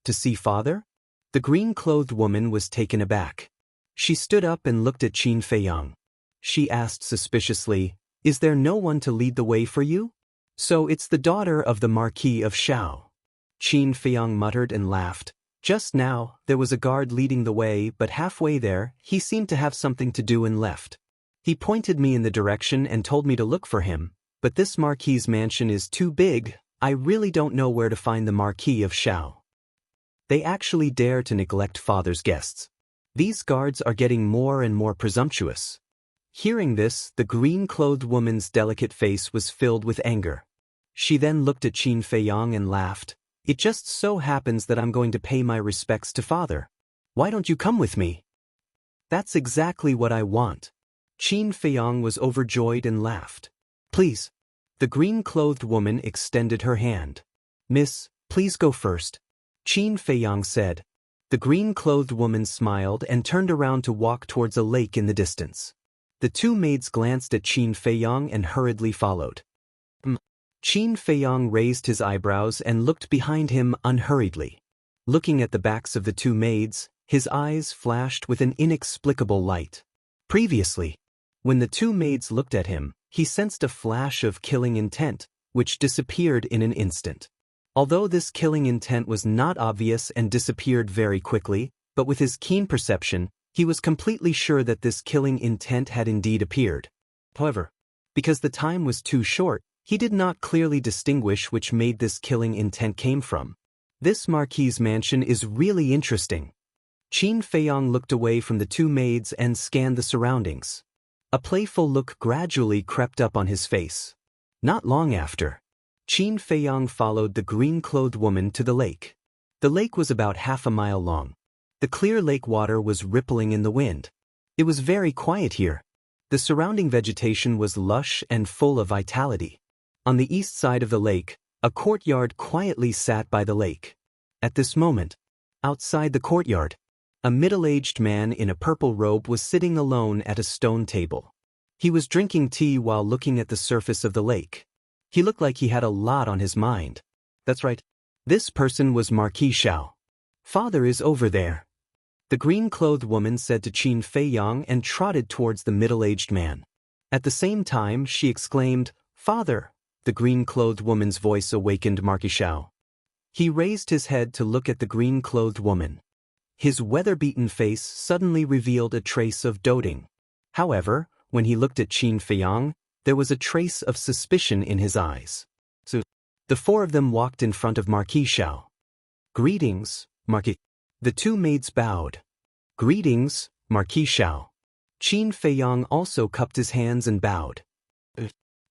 "To see father?" The green-clothed woman was taken aback. She stood up and looked at Qin Feiyong. She asked suspiciously, "Is there no one to lead the way for you?" "So it's the daughter of the Marquis of Shao." Qin Feiyong muttered and laughed. Just now, there was a guard leading the way, but halfway there, he seemed to have something to do and left. He pointed me in the direction and told me to look for him, but this Marquis's mansion is too big. I really don't know where to find the Marquis of Shao. They actually dare to neglect father's guests. These guards are getting more and more presumptuous. Hearing this, the green-clothed woman's delicate face was filled with anger. She then looked at Qin Feiyong and laughed. "It just so happens that I'm going to pay my respects to father. Why don't you come with me?" "That's exactly what I want." Qin Feiyong was overjoyed and laughed. "Please." The green-clothed woman extended her hand. "Miss, please go first," Qin Feiyong said. The green-clothed woman smiled and turned around to walk towards a lake in the distance. The two maids glanced at Qin Feiyong and hurriedly followed. Qin Feiyong raised his eyebrows and looked behind him unhurriedly. Looking at the backs of the two maids, his eyes flashed with an inexplicable light. Previously, when the two maids looked at him, he sensed a flash of killing intent, which disappeared in an instant. Although this killing intent was not obvious and disappeared very quickly, but with his keen perception, he was completely sure that this killing intent had indeed appeared. However, because the time was too short, he did not clearly distinguish which maid this killing intent came from. This Marquis's mansion is really interesting. Qin Feiyong looked away from the two maids and scanned the surroundings. A playful look gradually crept up on his face. Not long after, Qin Feiyong followed the green-clothed woman to the lake. The lake was about half a mile long. The clear lake water was rippling in the wind. It was very quiet here. The surrounding vegetation was lush and full of vitality. On the east side of the lake, a courtyard quietly sat by the lake. At this moment, outside the courtyard, a middle-aged man in a purple robe was sitting alone at a stone table. He was drinking tea while looking at the surface of the lake. He looked like he had a lot on his mind. That's right. This person was Marquis Shao. "Father is over there," the green-clothed woman said to Qin Feiyong and trotted towards the middle-aged man. At the same time, she exclaimed, "Father!" The green-clothed woman's voice awakened Marquis Shao. He raised his head to look at the green-clothed woman. His weather-beaten face suddenly revealed a trace of doting. However, when he looked at Qin Feiyong, there was a trace of suspicion in his eyes. So, the four of them walked in front of Marquis Shao. "Greetings, Marquis." The two maids bowed. "Greetings, Marquis Shao." Qin Feiyong also cupped his hands and bowed.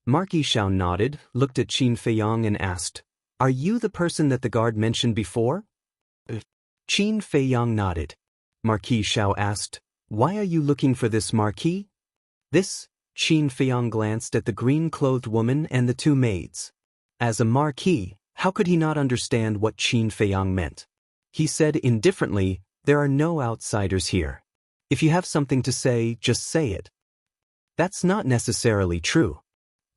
Marquis Shao nodded, looked at Qin Feiyong and asked, "Are you the person that the guard mentioned before?" Qin Feiyong nodded. Marquis Shao asked, "Why are you looking for this Marquis?" This, Qin Feiyong glanced at the green-clothed woman and the two maids. As a Marquis, how could he not understand what Qin Feiyong meant? He said indifferently, "There are no outsiders here. If you have something to say, just say it." "That's not necessarily true,"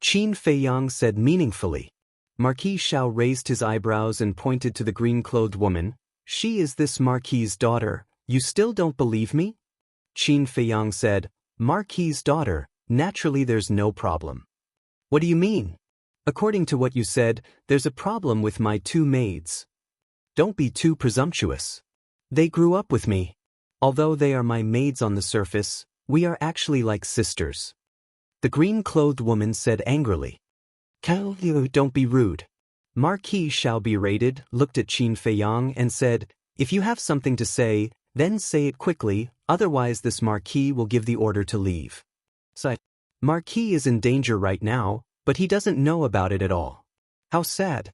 Qin Feiyong said meaningfully. Marquis Shao raised his eyebrows and pointed to the green-clothed woman. "She is this Marquis's daughter. You still don't believe me?" Qin Feiyong said, "Marquis's daughter, naturally there's no problem." "What do you mean?" According to what you said, there's a problem with my two maids. Don't be too presumptuous. They grew up with me. Although they are my maids on the surface, we are actually like sisters. The green-clothed woman said angrily. Don't be rude. Marquis shall be rated, looked at Qin Feiyang and said, if you have something to say, then say it quickly, otherwise this Marquis will give the order to leave. Marquis is in danger right now, but he doesn't know about it at all. How sad.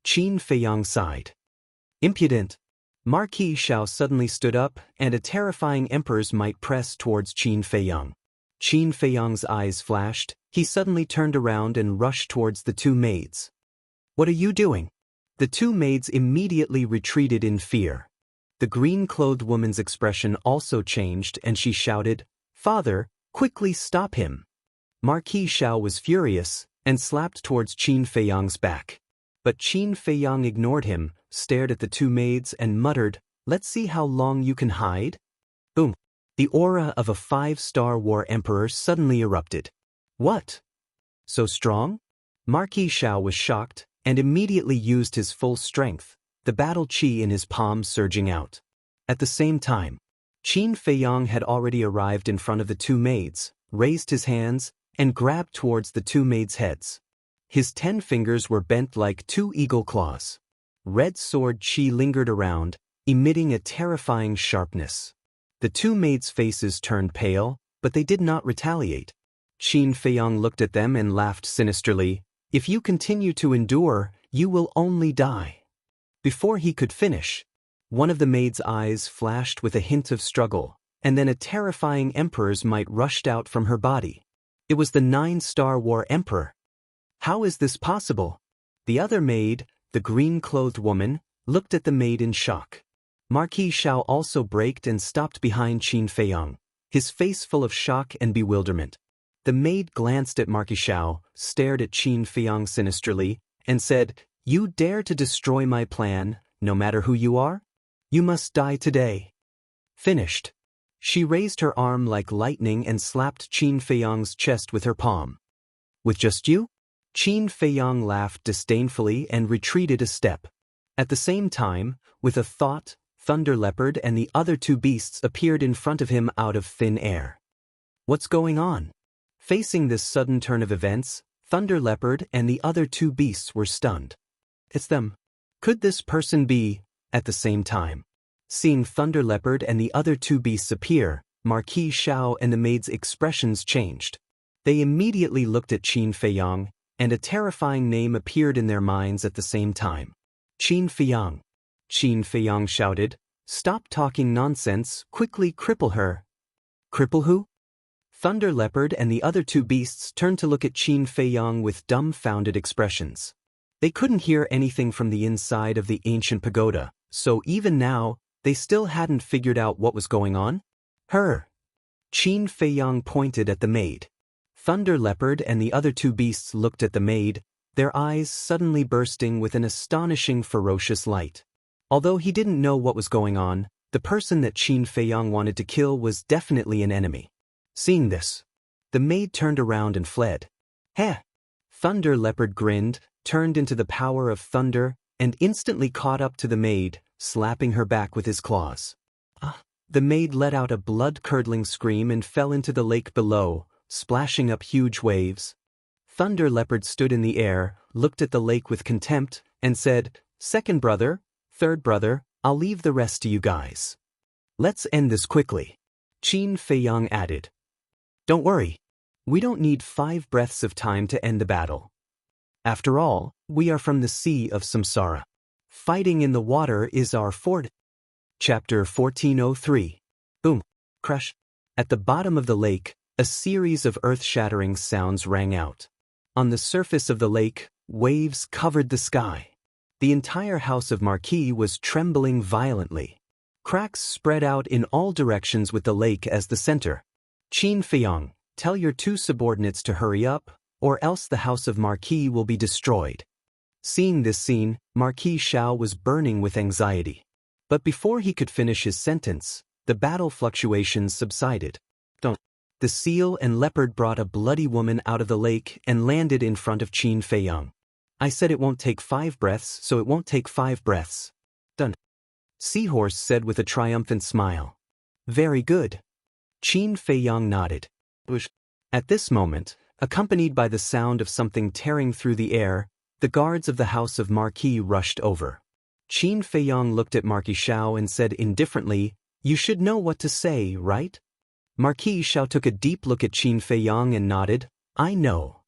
Qin Feiyang sighed. Impudent. Marquis Shao suddenly stood up, and a terrifying emperor's might pressed towards Qin Feiyang. Qin Feiyang's eyes flashed, he suddenly turned around and rushed towards the two maids. What are you doing? The two maids immediately retreated in fear. The green-clothed woman's expression also changed and she shouted, Father, quickly stop him. Marquis Shao was furious and slapped towards Qin Feiyang's back. But Qin Feiyang ignored him, stared at the two maids and muttered, let's see how long you can hide. Boom. The aura of a 5-star war emperor suddenly erupted. What? So strong? Marquis Shao was shocked and immediately used his full strength, the battle chi in his palm surging out. At the same time, Qin Feiyang had already arrived in front of the two maids, raised his hands, and grabbed towards the two maids' heads. His 10 fingers were bent like 2 eagle claws. Red sword chi lingered around, emitting a terrifying sharpness. The two maids' faces turned pale, but they did not retaliate. Qin Feiyang looked at them and laughed sinisterly. If you continue to endure, you will only die. Before he could finish, one of the maids' eyes flashed with a hint of struggle, and then a terrifying emperor's might rushed out from her body. It was the 9-star war emperor. How is this possible? The other maid, the green-clothed woman, looked at the maid in shock. Marquis Shao also braked and stopped behind Qin Feiyang, his face full of shock and bewilderment. The maid glanced at Marquis Shao, stared at Qin Feiyang sinisterly, and said, You dare to destroy my plan, no matter who you are? You must die today. Finished. She raised her arm like lightning and slapped Qin Feiyang's chest with her palm. With just you? Qin Feiyang laughed disdainfully and retreated a step. At the same time, with a thought, Thunder Leopard and the other two beasts appeared in front of him out of thin air. What's going on? Facing this sudden turn of events, Thunder Leopard and the other two beasts were stunned. It's them. Could this person be? At the same time, seeing Thunder Leopard and the other two beasts appear, Marquis Shao and the maid's expressions changed. They immediately looked at Qin Feiyang, and a terrifying name appeared in their minds at the same time. Qin Feiyang. Qin Feiyang shouted, Stop talking nonsense, quickly cripple her. Cripple who? Thunder Leopard and the other two beasts turned to look at Qin Feiyang with dumbfounded expressions. They couldn't hear anything from the inside of the ancient pagoda, so even now, they still hadn't figured out what was going on. Her. Qin Feiyang pointed at the maid. Thunder Leopard and the other two beasts looked at the maid, their eyes suddenly bursting with an astonishing ferocious light. Although he didn't know what was going on, the person that Qin Feiyang wanted to kill was definitely an enemy. Seeing this, the maid turned around and fled. Heh! Thunder Leopard grinned, turned into the power of thunder, and instantly caught up to the maid, slapping her back with his claws. The maid let out a blood-curdling scream and fell into the lake below, splashing up huge waves. Thunder Leopard stood in the air, looked at the lake with contempt, and said, Second brother, third brother, I'll leave the rest to you guys. Let's end this quickly. Qin Feiyang added. Don't worry. We don't need 5 breaths of time to end the battle. After all, we are from the Sea of Samsara. Fighting in the water is our forte. Chapter 1403. Boom. Crush. At the bottom of the lake, a series of earth-shattering sounds rang out. On the surface of the lake, waves covered the sky. The entire house of Marquis was trembling violently. Cracks spread out in all directions with the lake as the center. Qin Feiyang, tell your 2 subordinates to hurry up, or else the house of Marquis will be destroyed. Seeing this scene, Marquis Shao was burning with anxiety. But before he could finish his sentence, the battle fluctuations subsided. the seal and leopard brought a bloody woman out of the lake and landed in front of Qin Feiyang. I said it won't take 5 breaths, so it won't take 5 breaths. Done. Seahorse said with a triumphant smile. Very good. Qin Feiyang nodded. At this moment, accompanied by the sound of something tearing through the air, the guards of the house of Marquis rushed over. Qin Feiyang looked at Marquis Xiao and said indifferently, "You should know what to say, right?" Marquis Xiao took a deep look at Qin Feiyang and nodded, "I know."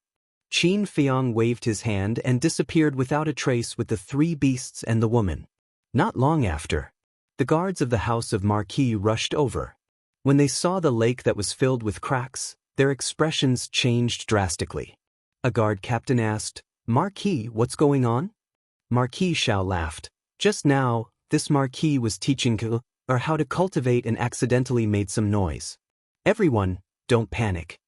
Qin Feiyang waved his hand and disappeared without a trace with the 3 beasts and the woman. Not long after, the guards of the house of Marquis rushed over. When they saw the lake that was filled with cracks, their expressions changed drastically. A guard captain asked, "Marquis, what's going on?" Marquis Xiao laughed. Just now, this Marquis was teaching how to cultivate and accidentally made some noise. Everyone, don't panic.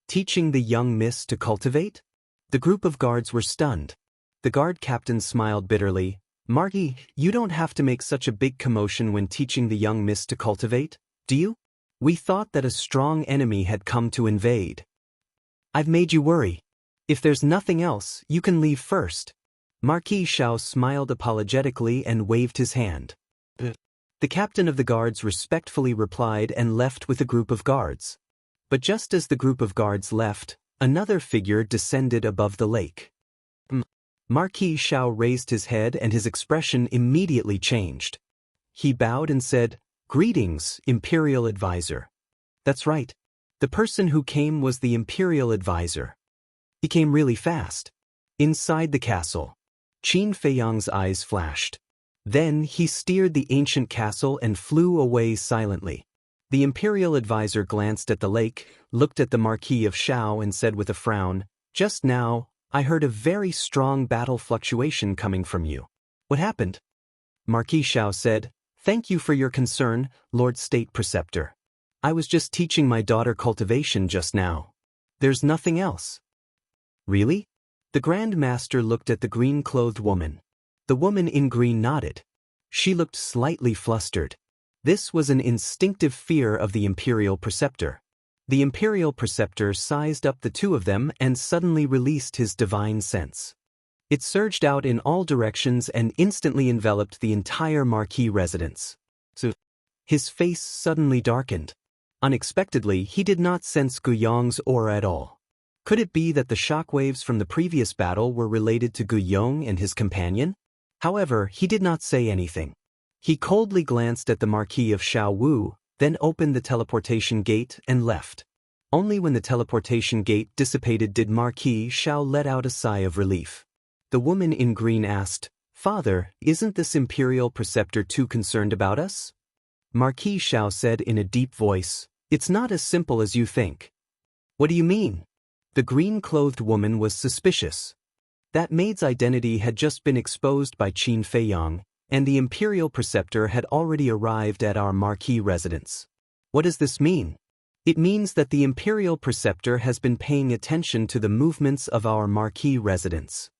Teaching the young miss to cultivate? The group of guards were stunned. The guard captain smiled bitterly. Marquis, you don't have to make such a big commotion when teaching the young miss to cultivate, do you? We thought that a strong enemy had come to invade. I've made you worry. If there's nothing else, you can leave first. Marquis Xiao smiled apologetically and waved his hand. The captain of the guards respectfully replied and left with a group of guards. But just as the group of guards left, another figure descended above the lake. Marquis Xiao raised his head and his expression immediately changed. He bowed and said, "Greetings, Imperial Advisor." That's right. The person who came was the Imperial Advisor. He came really fast. Inside the castle, Qin Feiyang's eyes flashed. Then he steered the ancient castle and flew away silently. The Imperial Advisor glanced at the lake, looked at the Marquis of Xiao and said with a frown, "Just now, I heard a very strong battle fluctuation coming from you. What happened?" Marquis Xiao said, "Thank you for your concern, Lord State Preceptor. I was just teaching my daughter cultivation just now. There's nothing else." Really? The Grand Master looked at the green-clothed woman. The woman in green nodded. She looked slightly flustered. This was an instinctive fear of the Imperial Preceptor. The Imperial Preceptor sized up the two of them and suddenly released his divine sense. It surged out in all directions and instantly enveloped the entire Marquis residence. His face suddenly darkened. Unexpectedly, he did not sense Guyong's aura at all. Could it be that the shockwaves from the previous battle were related to Guyong and his companion? However, he did not say anything. He coldly glanced at the Marquis of Xiaowu, then opened the teleportation gate and left. Only when the teleportation gate dissipated did Marquis Xiao let out a sigh of relief. The woman in green asked, "Father, isn't this Imperial Preceptor too concerned about us?" Marquis Xiao said in a deep voice, "It's not as simple as you think." "What do you mean?" The green-clothed woman was suspicious. That maid's identity had just been exposed by Qin Feiyang, and the Imperial Preceptor had already arrived at our Marquis residence. What does this mean? It means that the Imperial Preceptor has been paying attention to the movements of our Marquis residence.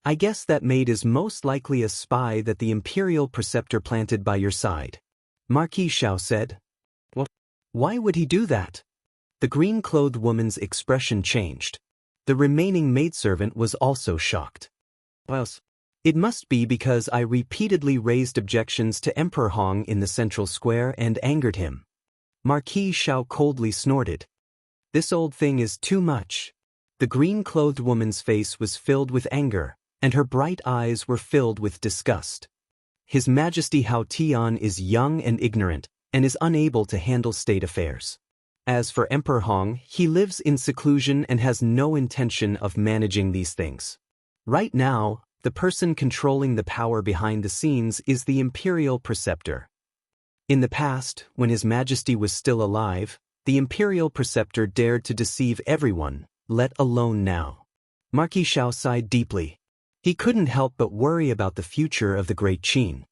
I guess that maid is most likely a spy that the Imperial Preceptor planted by your side. Marquis Xiao said. What? Why would he do that? The green-clothed woman's expression changed. The remaining maidservant was also shocked. Well, it must be because I repeatedly raised objections to Emperor Hong in the central square and angered him. Marquis Xiao coldly snorted. This old thing is too much. The green-clothed woman's face was filled with anger, and her bright eyes were filled with disgust. His Majesty Hao Tian is young and ignorant, and is unable to handle state affairs. As for Emperor Hong, he lives in seclusion and has no intention of managing these things. Right now, the person controlling the power behind the scenes is the Imperial Preceptor. In the past, when His Majesty was still alive, the Imperial Preceptor dared to deceive everyone, let alone now. Marquis Xiao sighed deeply. He couldn't help but worry about the future of the great Qin.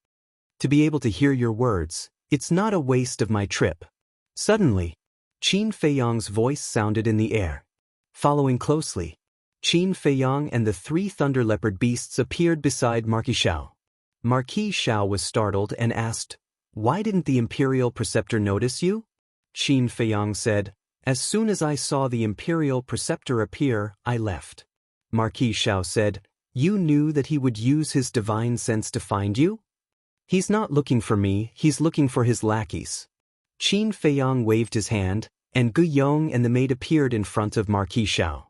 To be able to hear your words, it's not a waste of my trip. Suddenly, Qin Feiyang's voice sounded in the air. Following closely, Qin Feiyang and the 3 thunder leopard beasts appeared beside Marquis Xiao. Marquis Xiao was startled and asked, "Why didn't the Imperial Preceptor notice you?" Qin Feiyang said, As soon as I saw the Imperial Preceptor appear, I left. Marquis Xiao said, "You knew that he would use his divine sense to find you? He's not looking for me, he's looking for his lackeys." Qin Feiyang waved his hand, and Gu Yong and the maid appeared in front of Marquis Xiao.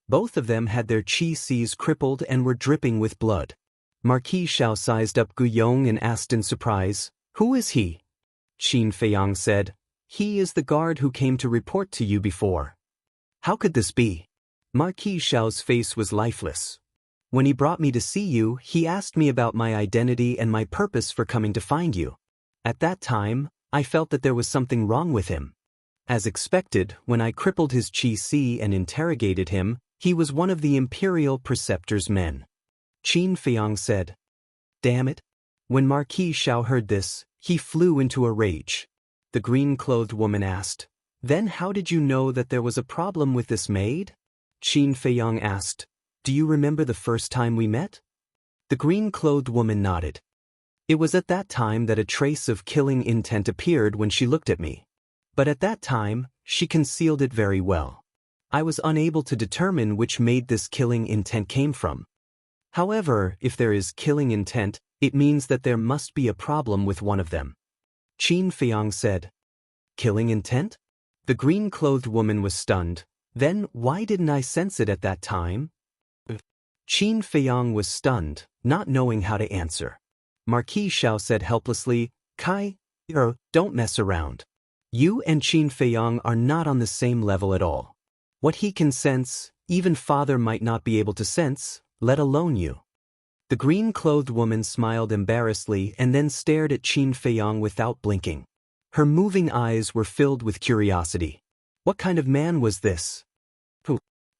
Both of them had their qi seas crippled and were dripping with blood. Marquis Xiao sized up Gu Yong and asked in surprise, "Who is he?" Qin Feiyang said, "He is the guard who came to report to you before." "How could this be?" Marquis Xiao's face was lifeless. "When he brought me to see you, he asked me about my identity and my purpose for coming to find you. At that time, I felt that there was something wrong with him. As expected, when I crippled his qi si and interrogated him, he was one of the Imperial Preceptor's men." Qin Feiyang said. "Damn it." When Marquis Xiao heard this, he flew into a rage. The green-clothed woman asked, "Then how did you know that there was a problem with this maid?" Qin Feiyang asked, "Do you remember the first time we met?" The green-clothed woman nodded. "It was at that time that a trace of killing intent appeared when she looked at me. But at that time, she concealed it very well. I was unable to determine which maid this killing intent came from. However, if there is killing intent, it means that there must be a problem with one of them." Qin Feiyang said. "Killing intent?" The green-clothed woman was stunned. "Then why didn't I sense it at that time?" Qin Feiyang was stunned, not knowing how to answer. Marquis Xiao said helplessly, "Don't mess around. You and Qin Feiyang are not on the same level at all. What he can sense, even father might not be able to sense, let alone you." The green-clothed woman smiled embarrassedly and then stared at Qin Feiyang without blinking. Her moving eyes were filled with curiosity. What kind of man was this?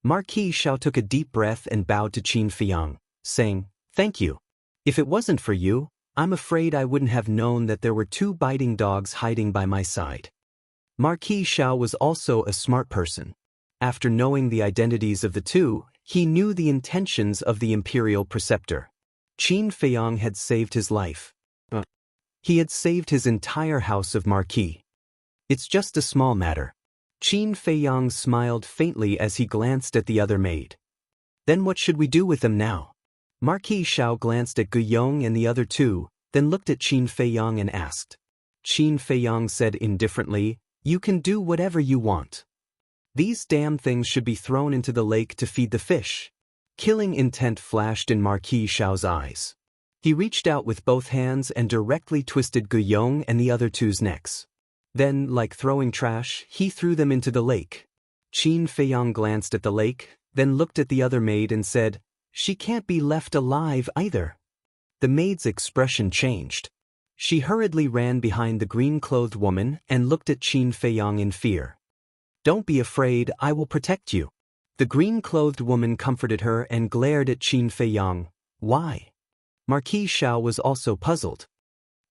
Marquis Xiao took a deep breath and bowed to Qin Feiyang, saying, "Thank you. If it wasn't for you, I'm afraid I wouldn't have known that there were two biting dogs hiding by my side." Marquis Xiao was also a smart person. After knowing the identities of the two, he knew the intentions of the Imperial Preceptor. Qin Feiyang had saved his life. He had saved his entire house of Marquis. "It's just a small matter." Qin Feiyang smiled faintly as he glanced at the other maid. "Then what should we do with them now?" Marquis Xiao glanced at Gu Yong and the other two, then looked at Qin Feiyang and asked. Qin Feiyang said indifferently, "You can do whatever you want. These damn things should be thrown into the lake to feed the fish." Killing intent flashed in Marquis Xiao's eyes. He reached out with both hands and directly twisted Gu Yong and the other two's necks. Then, like throwing trash, he threw them into the lake. Qin Feiyang glanced at the lake, then looked at the other maid and said, "She can't be left alive either." The maid's expression changed. She hurriedly ran behind the green-clothed woman and looked at Qin Feiyang in fear. "Don't be afraid, I will protect you." The green-clothed woman comforted her and glared at Qin Feiyang. "Why?" Marquis Xiao was also puzzled.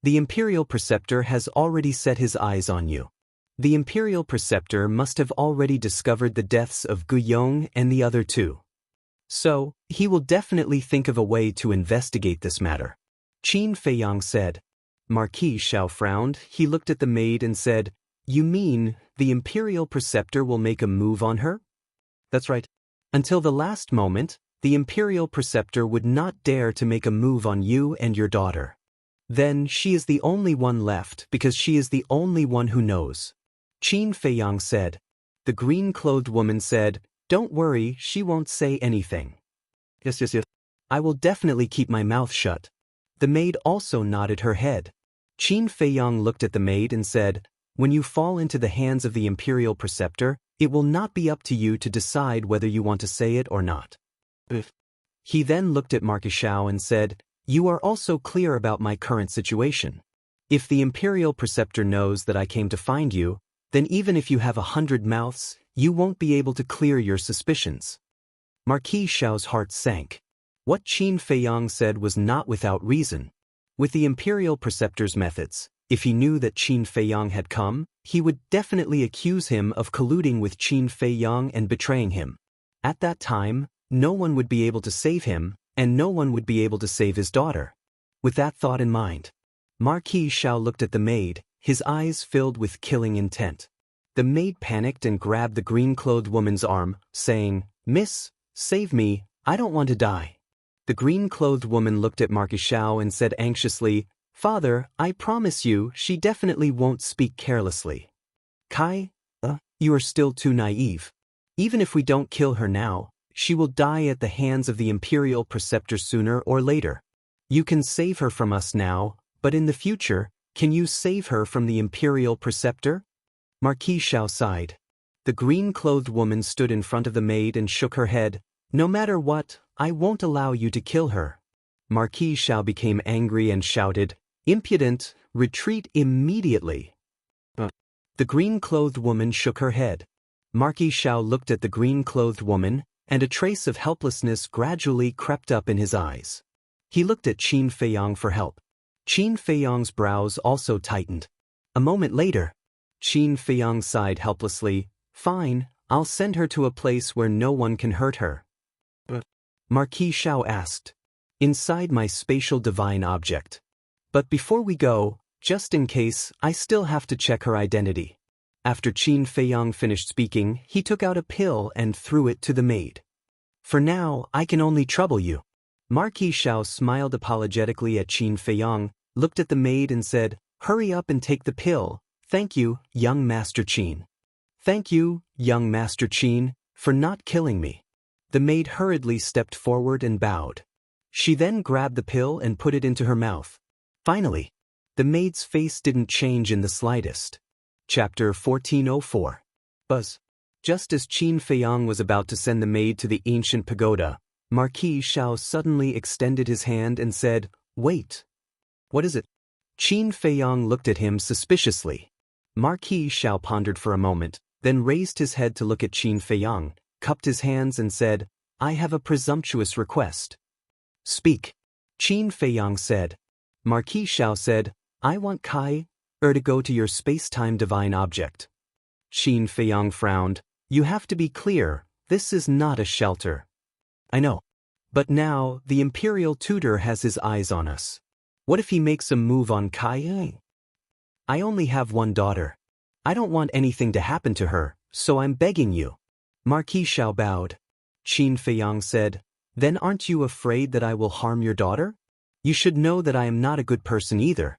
"The Imperial Preceptor has already set his eyes on you. The Imperial Preceptor must have already discovered the deaths of Gu Yong and the other two. So, he will definitely think of a way to investigate this matter," Qin Feiyang said. Marquis Xiao frowned. He looked at the maid and said, "You mean, the Imperial Preceptor will make a move on her?" "That's right. Until the last moment, the Imperial Preceptor would not dare to make a move on you and your daughter. Then she is the only one left because she is the only one who knows," Qin Feiyang said. The green-clothed woman said, "Don't worry, she won't say anything." Yes. "I will definitely keep my mouth shut." The maid also nodded her head. Qin Feiyang looked at the maid and said, "When you fall into the hands of the Imperial Preceptor, it will not be up to you to decide whether you want to say it or not." He then looked at Marquis Xiao and said, "You are also clear about my current situation. If the Imperial Preceptor knows that I came to find you, then even if you have 100 mouths, you won't be able to clear your suspicions." Marquis Xiao's heart sank. What Qin Feiyang said was not without reason. With the Imperial Preceptor's methods, if he knew that Qin Feiyang had come, he would definitely accuse him of colluding with Qin Feiyang and betraying him. At that time, no one would be able to save him, and no one would be able to save his daughter. With that thought in mind, Marquis Xiao looked at the maid, his eyes filled with killing intent. The maid panicked and grabbed the green-clothed woman's arm, saying, "Miss, save me, I don't want to die." The green-clothed woman looked at Marquis Xiao and said anxiously, "Father, I promise you, she definitely won't speak carelessly." "Kai, you are still too naive. Even if we don't kill her now, she will die at the hands of the Imperial Preceptor sooner or later. You can save her from us now, but in the future, can you save her from the Imperial Preceptor?" Marquis Xiao sighed. The green-clothed woman stood in front of the maid and shook her head. "No matter what, I won't allow you to kill her." Marquis Xiao became angry and shouted, "Impudent, retreat immediately." The green-clothed woman shook her head. Marquis Xiao looked at the green-clothed woman, and a trace of helplessness gradually crept up in his eyes. He looked at Qin Feiyang for help. Qin Feiyang's brows also tightened. A moment later, Qin Feiyang sighed helplessly, "Fine, I'll send her to a place where no one can hurt her." Marquis Xiao asked, "Inside my spatial divine object. But before we go, just in case, I still have to check her identity." After Qin Feiyang finished speaking, he took out a pill and threw it to the maid. "For now, I can only trouble you." Marquis Xiao smiled apologetically at Qin Feiyang, looked at the maid and said, "Hurry up and take the pill. Thank you, young Master Qin." "Thank you, young Master Qin, for not killing me." The maid hurriedly stepped forward and bowed. She then grabbed the pill and put it into her mouth. Finally, the maid's face didn't change in the slightest. Chapter 1404. Buzz. Just as Qin Feiyang was about to send the maid to the ancient pagoda, Marquis Xiao suddenly extended his hand and said, "Wait. What is it?" Qin Feiyang looked at him suspiciously. Marquis Xiao pondered for a moment, then raised his head to look at Qin Feiyang, cupped his hands and said, "I have a presumptuous request." "Speak." Qin Feiyang said. Marquis Xiao said, "I want Kai, to go to your space-time divine object." Qin Feiyang frowned. "You have to be clear, this is not a shelter." "I know. But now, the Imperial Tutor has his eyes on us. What if he makes a move on Kai? I only have one daughter. I don't want anything to happen to her, so I'm begging you." Marquis Xiao bowed. Qin Feiyang said, "Then aren't you afraid that I will harm your daughter? You should know that I am not a good person either."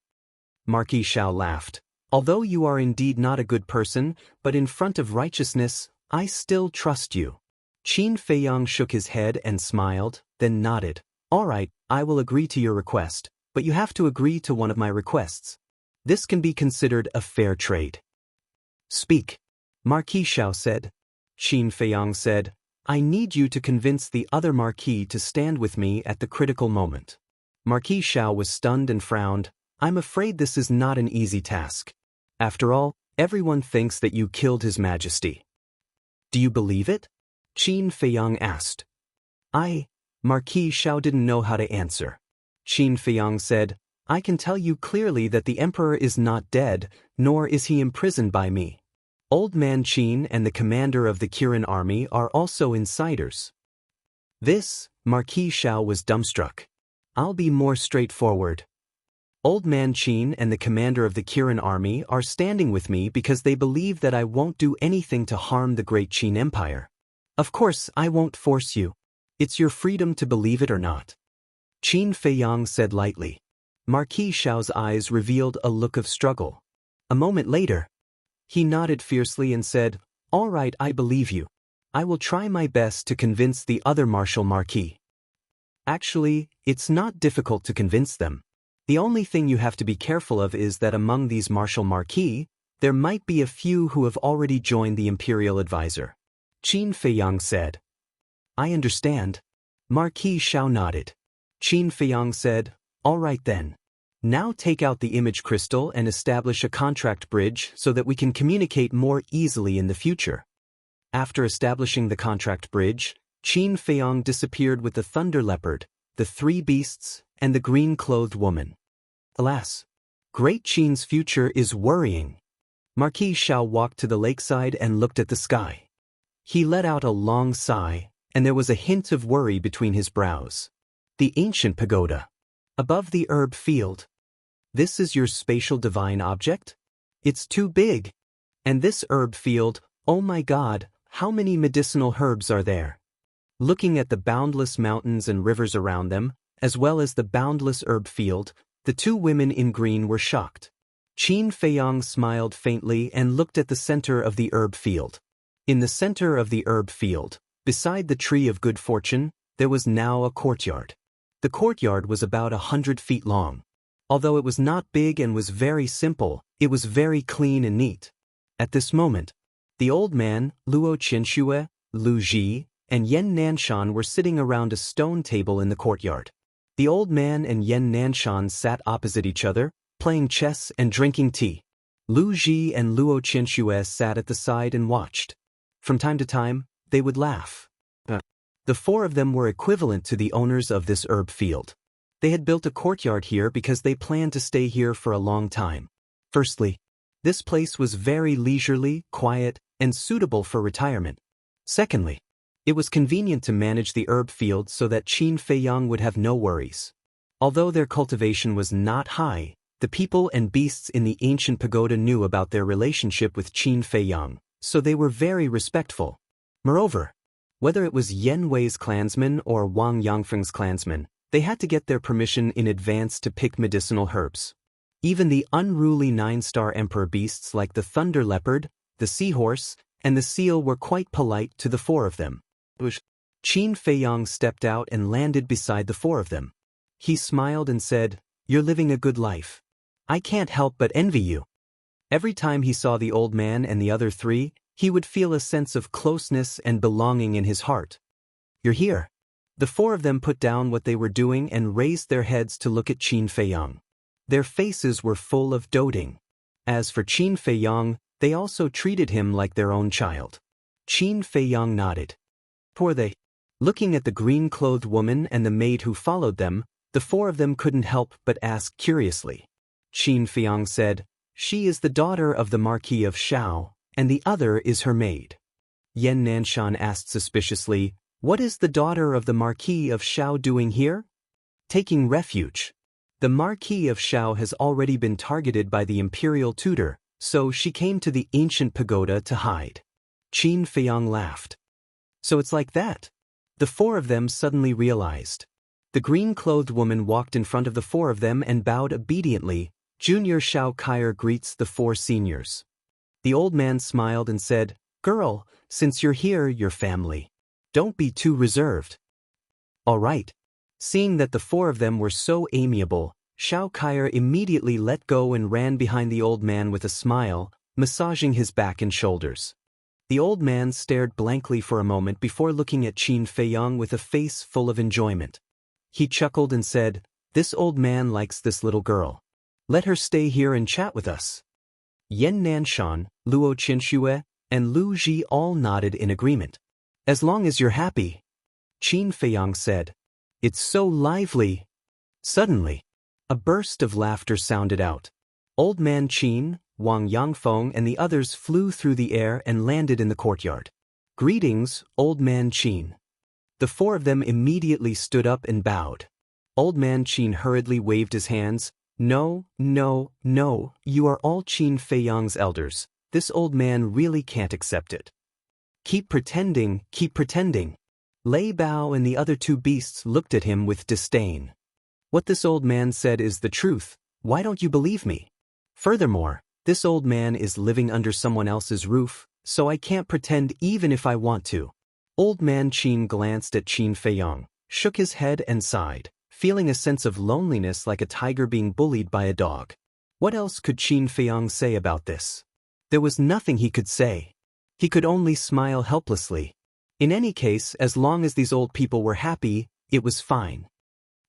Marquis Xiao laughed. "Although you are indeed not a good person, but in front of righteousness, I still trust you." Qin Feiyang shook his head and smiled, then nodded. "All right, I will agree to your request, but you have to agree to one of my requests. This can be considered a fair trade." "Speak." Marquis Xiao said. Qin Feiyang said, "I need you to convince the other Marquis to stand with me at the critical moment." Marquis Xiao was stunned and frowned. "I'm afraid this is not an easy task. After all, everyone thinks that you killed His Majesty." "Do you believe it?" Qin Feiyang asked. Marquis Xiao didn't know how to answer. Qin Feiyang said, "I can tell you clearly that the Emperor is not dead, nor is he imprisoned by me. Old Man Qin and the commander of the Kirin army are also insiders." Marquis Xiao was dumbstruck. "I'll be more straightforward. Old Man Qin and the commander of the Kirin army are standing with me because they believe that I won't do anything to harm the great Qin Empire. Of course, I won't force you. It's your freedom to believe it or not." Qin Feiyang said lightly. Marquis Xiao's eyes revealed a look of struggle. A moment later, he nodded fiercely and said, "All right, I believe you. I will try my best to convince the other Martial Marquis." Actually, it's not difficult to convince them. The only thing you have to be careful of is that among these Martial Marquis, there might be a few who have already joined the Imperial Advisor. Qin Feiyang said. "I understand." Marquis Xiao nodded. Qin Feiyang said, "All right then. Now take out the image crystal and establish a contract bridge so that we can communicate more easily in the future." After establishing the contract bridge, Qin Feiyang disappeared with the Thunder Leopard, the three beasts, and the green-clothed woman. Alas, Great Qin's future is worrying. Marquis Xiao walked to the lakeside and looked at the sky. He let out a long sigh, and there was a hint of worry between his brows. The ancient pagoda. Above the herb field. "This is your spatial divine object? It's too big. And this herb field, oh my God, how many medicinal herbs are there? Looking at the boundless mountains and rivers around them, as well as the boundless herb field, the two women in green were shocked. Qin Feiyang smiled faintly and looked at the center of the herb field. In the center of the herb field, beside the tree of good fortune, there was now a courtyard. The courtyard was about 100 feet long. Although it was not big and was very simple, it was very clean and neat. At this moment, the old man, Luo Qianxue, Lu Ji, and Yen Nanshan were sitting around a stone table in the courtyard. The old man and Yen Nanshan sat opposite each other, playing chess and drinking tea. Lu Ji and Luo Qianxue sat at the side and watched. From time to time, they would laugh. The four of them were equivalent to the owners of this herb field. They had built a courtyard here because they planned to stay here for a long time. Firstly, this place was very leisurely, quiet, and suitable for retirement. Secondly, it was convenient to manage the herb field so that Qin Feiyang would have no worries. Although their cultivation was not high, the people and beasts in the ancient pagoda knew about their relationship with Qin Feiyang, so they were very respectful. Moreover, whether it was Yen Wei's clansmen or Wang Yangfeng's clansmen, they had to get their permission in advance to pick medicinal herbs. Even the unruly 9-star emperor beasts like the thunder leopard, the seahorse, and the seal were quite polite to the four of them. Qin Feiyang stepped out and landed beside the four of them. He smiled and said, "You're living a good life. I can't help but envy you." Every time he saw the old man and the other three, he would feel a sense of closeness and belonging in his heart. "You're here." The four of them put down what they were doing and raised their heads to look at Qin Feiyang. Their faces were full of doting. As for Qin Feiyang, they also treated him like their own child. Qin Feiyang nodded. Poor they. Looking at the green-clothed woman and the maid who followed them, the four of them couldn't help but ask curiously. Qin Feiyang said, "She is the daughter of the Marquis of Shao, and the other is her maid." Yen Nanshan asked suspiciously, "What is the daughter of the Marquis of Shao doing here?" "Taking refuge. The Marquis of Shao has already been targeted by the imperial tutor, so she came to the ancient pagoda to hide." Qin Feiyang laughed. "So it's like that?" The four of them suddenly realized. The green-clothed woman walked in front of the four of them and bowed obediently. "Junior Shao Kaier greets the four seniors." The old man smiled and said, "Girl, since you're here, you're family. Don't be too reserved." "All right." Seeing that the four of them were so amiable, Shao Kaier immediately let go and ran behind the old man with a smile, massaging his back and shoulders. The old man stared blankly for a moment before looking at Qin Feiyang with a face full of enjoyment. He chuckled and said, "This old man likes this little girl. Let her stay here and chat with us." Yen Nanshan, Luo Qianxue, and Lu Ji all nodded in agreement. "As long as you're happy," Qin Feiyang said. "It's so lively." Suddenly, a burst of laughter sounded out. Old Man Qin, Wang Yangfeng and the others flew through the air and landed in the courtyard. "Greetings, Old Man Qin." The four of them immediately stood up and bowed. Old Man Qin hurriedly waved his hands. No, you are all Qin Feiyang's elders. This old man really can't accept it." Keep pretending. Lei Bao and the other two beasts looked at him with disdain. "What this old man said is the truth. Why don't you believe me? Furthermore, this old man is living under someone else's roof, so I can't pretend even if I want to." Old Man Qin glanced at Qin Feiyang, shook his head and sighed, feeling a sense of loneliness like a tiger being bullied by a dog. What else could Qin Feiyang say about this? There was nothing he could say. He could only smile helplessly. In any case, as long as these old people were happy, it was fine.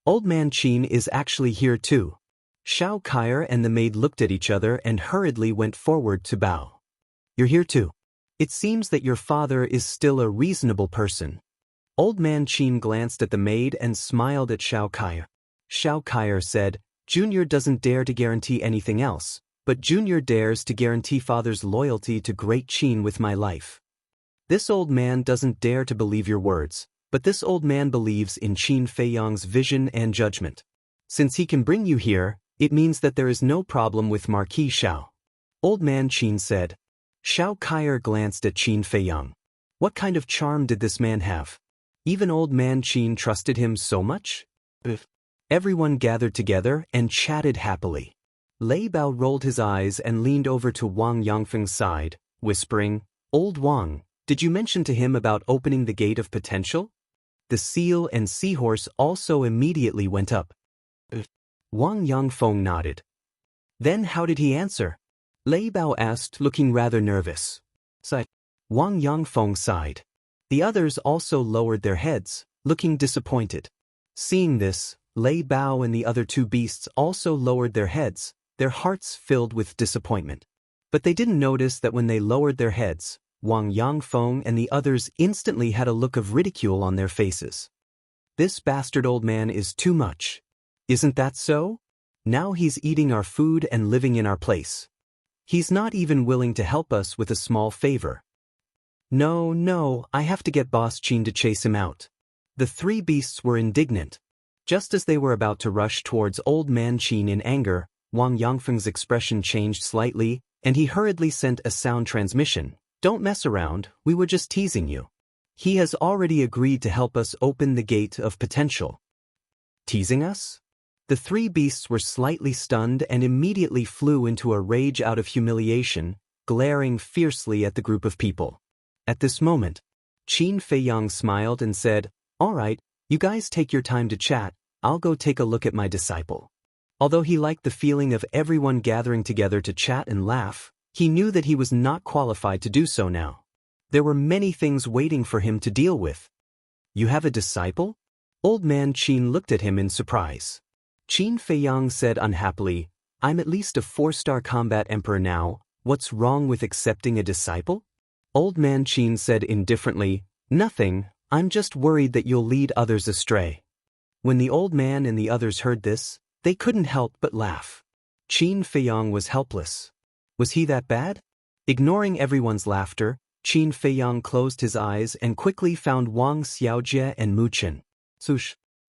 Old Man Qin is actually here too. Shao Kaier and the maid looked at each other and hurriedly went forward to bow. "You're here too. It seems that your father is still a reasonable person." Old Man Qin glanced at the maid and smiled at Shao Kaier. Shao Kaier said, "Junior doesn't dare to guarantee anything else, but Junior dares to guarantee father's loyalty to Great Qin with my life." This old man doesn't dare to believe your words, but this old man believes in Qin Feiyang's vision and judgment. Since he can bring you here, it means that there is no problem with Marquis Shao. Old Man Qin said. Xiao Kaier glanced at Qin Feiyang. What kind of charm did this man have? Even old man Qin trusted him so much? Everyone gathered together and chatted happily. Lei Bao rolled his eyes and leaned over to Wang Yangfeng's side, whispering, "Old Wang, did you mention to him about opening the gate of potential?" The seal and seahorse also immediately went up. Wang Yangfeng nodded. "Then how did he answer?" Lei Bao asked, looking rather nervous. Wang Yangfeng sighed. The others also lowered their heads, looking disappointed. Seeing this, Lei Bao and the other two beasts also lowered their heads, their hearts filled with disappointment. But they didn't notice that when they lowered their heads, Wang Yangfeng and the others instantly had a look of ridicule on their faces. "This bastard old man is too much. Isn't that so? Now he's eating our food and living in our place. He's not even willing to help us with a small favor. No, I have to get Boss Qin to chase him out." The three beasts were indignant. Just as they were about to rush towards old man Qin in anger, Wang Yangfeng's expression changed slightly, and he hurriedly sent a sound transmission. "Don't mess around, we were just teasing you. He has already agreed to help us open the gate of potential." Teasing us? The three beasts were slightly stunned and immediately flew into a rage out of humiliation, glaring fiercely at the group of people. At this moment, Qin Feiyang smiled and said, "All right, you guys take your time to chat, I'll go take a look at my disciple." Although he liked the feeling of everyone gathering together to chat and laugh, he knew that he was not qualified to do so now. There were many things waiting for him to deal with. "You have a disciple?" Old man Qin looked at him in surprise. Qin Feiyang said unhappily, "I'm at least a 4-star combat emperor now, what's wrong with accepting a disciple?" Old man Qin said indifferently, "Nothing, I'm just worried that you'll lead others astray." When the old man and the others heard this, they couldn't help but laugh. Qin Feiyang was helpless. Was he that bad? Ignoring everyone's laughter, Qin Feiyang closed his eyes and quickly found Wang Xiaojie and Mu Chen.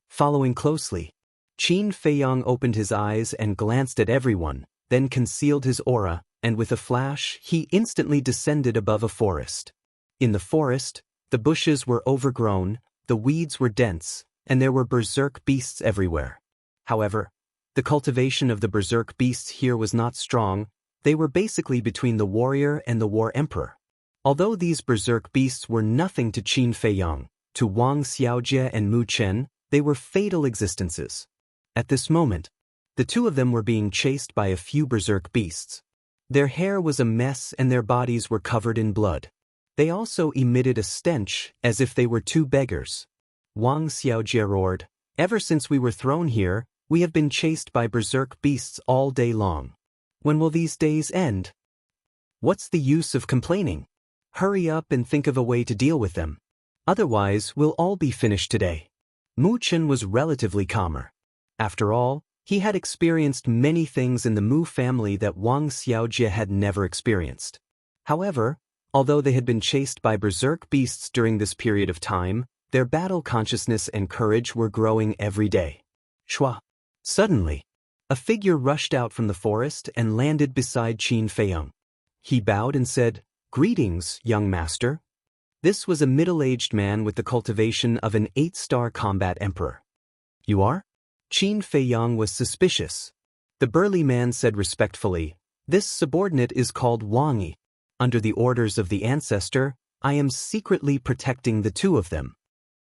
Following closely. Qin Feiyang opened his eyes and glanced at everyone, then concealed his aura, and with a flash, he instantly descended above a forest. In the forest, the bushes were overgrown, the weeds were dense, and there were berserk beasts everywhere. However, the cultivation of the berserk beasts here was not strong, they were basically between the warrior and the war emperor. Although these berserk beasts were nothing to Qin Feiyang, to Wang Xiaojie and Mu Chen, they were fatal existences. At this moment, the two of them were being chased by a few berserk beasts. Their hair was a mess and their bodies were covered in blood. They also emitted a stench, as if they were two beggars. Wang Xiaojie roared, "Ever since we were thrown here, we have been chased by berserk beasts all day long. When will these days end? What's the use of complaining? Hurry up and think of a way to deal with them. Otherwise, we'll all be finished today." Mu Chen was relatively calmer. After all, he had experienced many things in the Mu family that Wang Xiaojie had never experienced. However, although they had been chased by berserk beasts during this period of time, their battle consciousness and courage were growing every day. Shua! Suddenly, a figure rushed out from the forest and landed beside Qin Feiyang. He bowed and said, "Greetings, young master." This was a middle-aged man with the cultivation of an 8-star combat emperor. "You are?" Qin Feiyang was suspicious. The burly man said respectfully, "This subordinate is called Wang Yi. Under the orders of the ancestor, I am secretly protecting the two of them."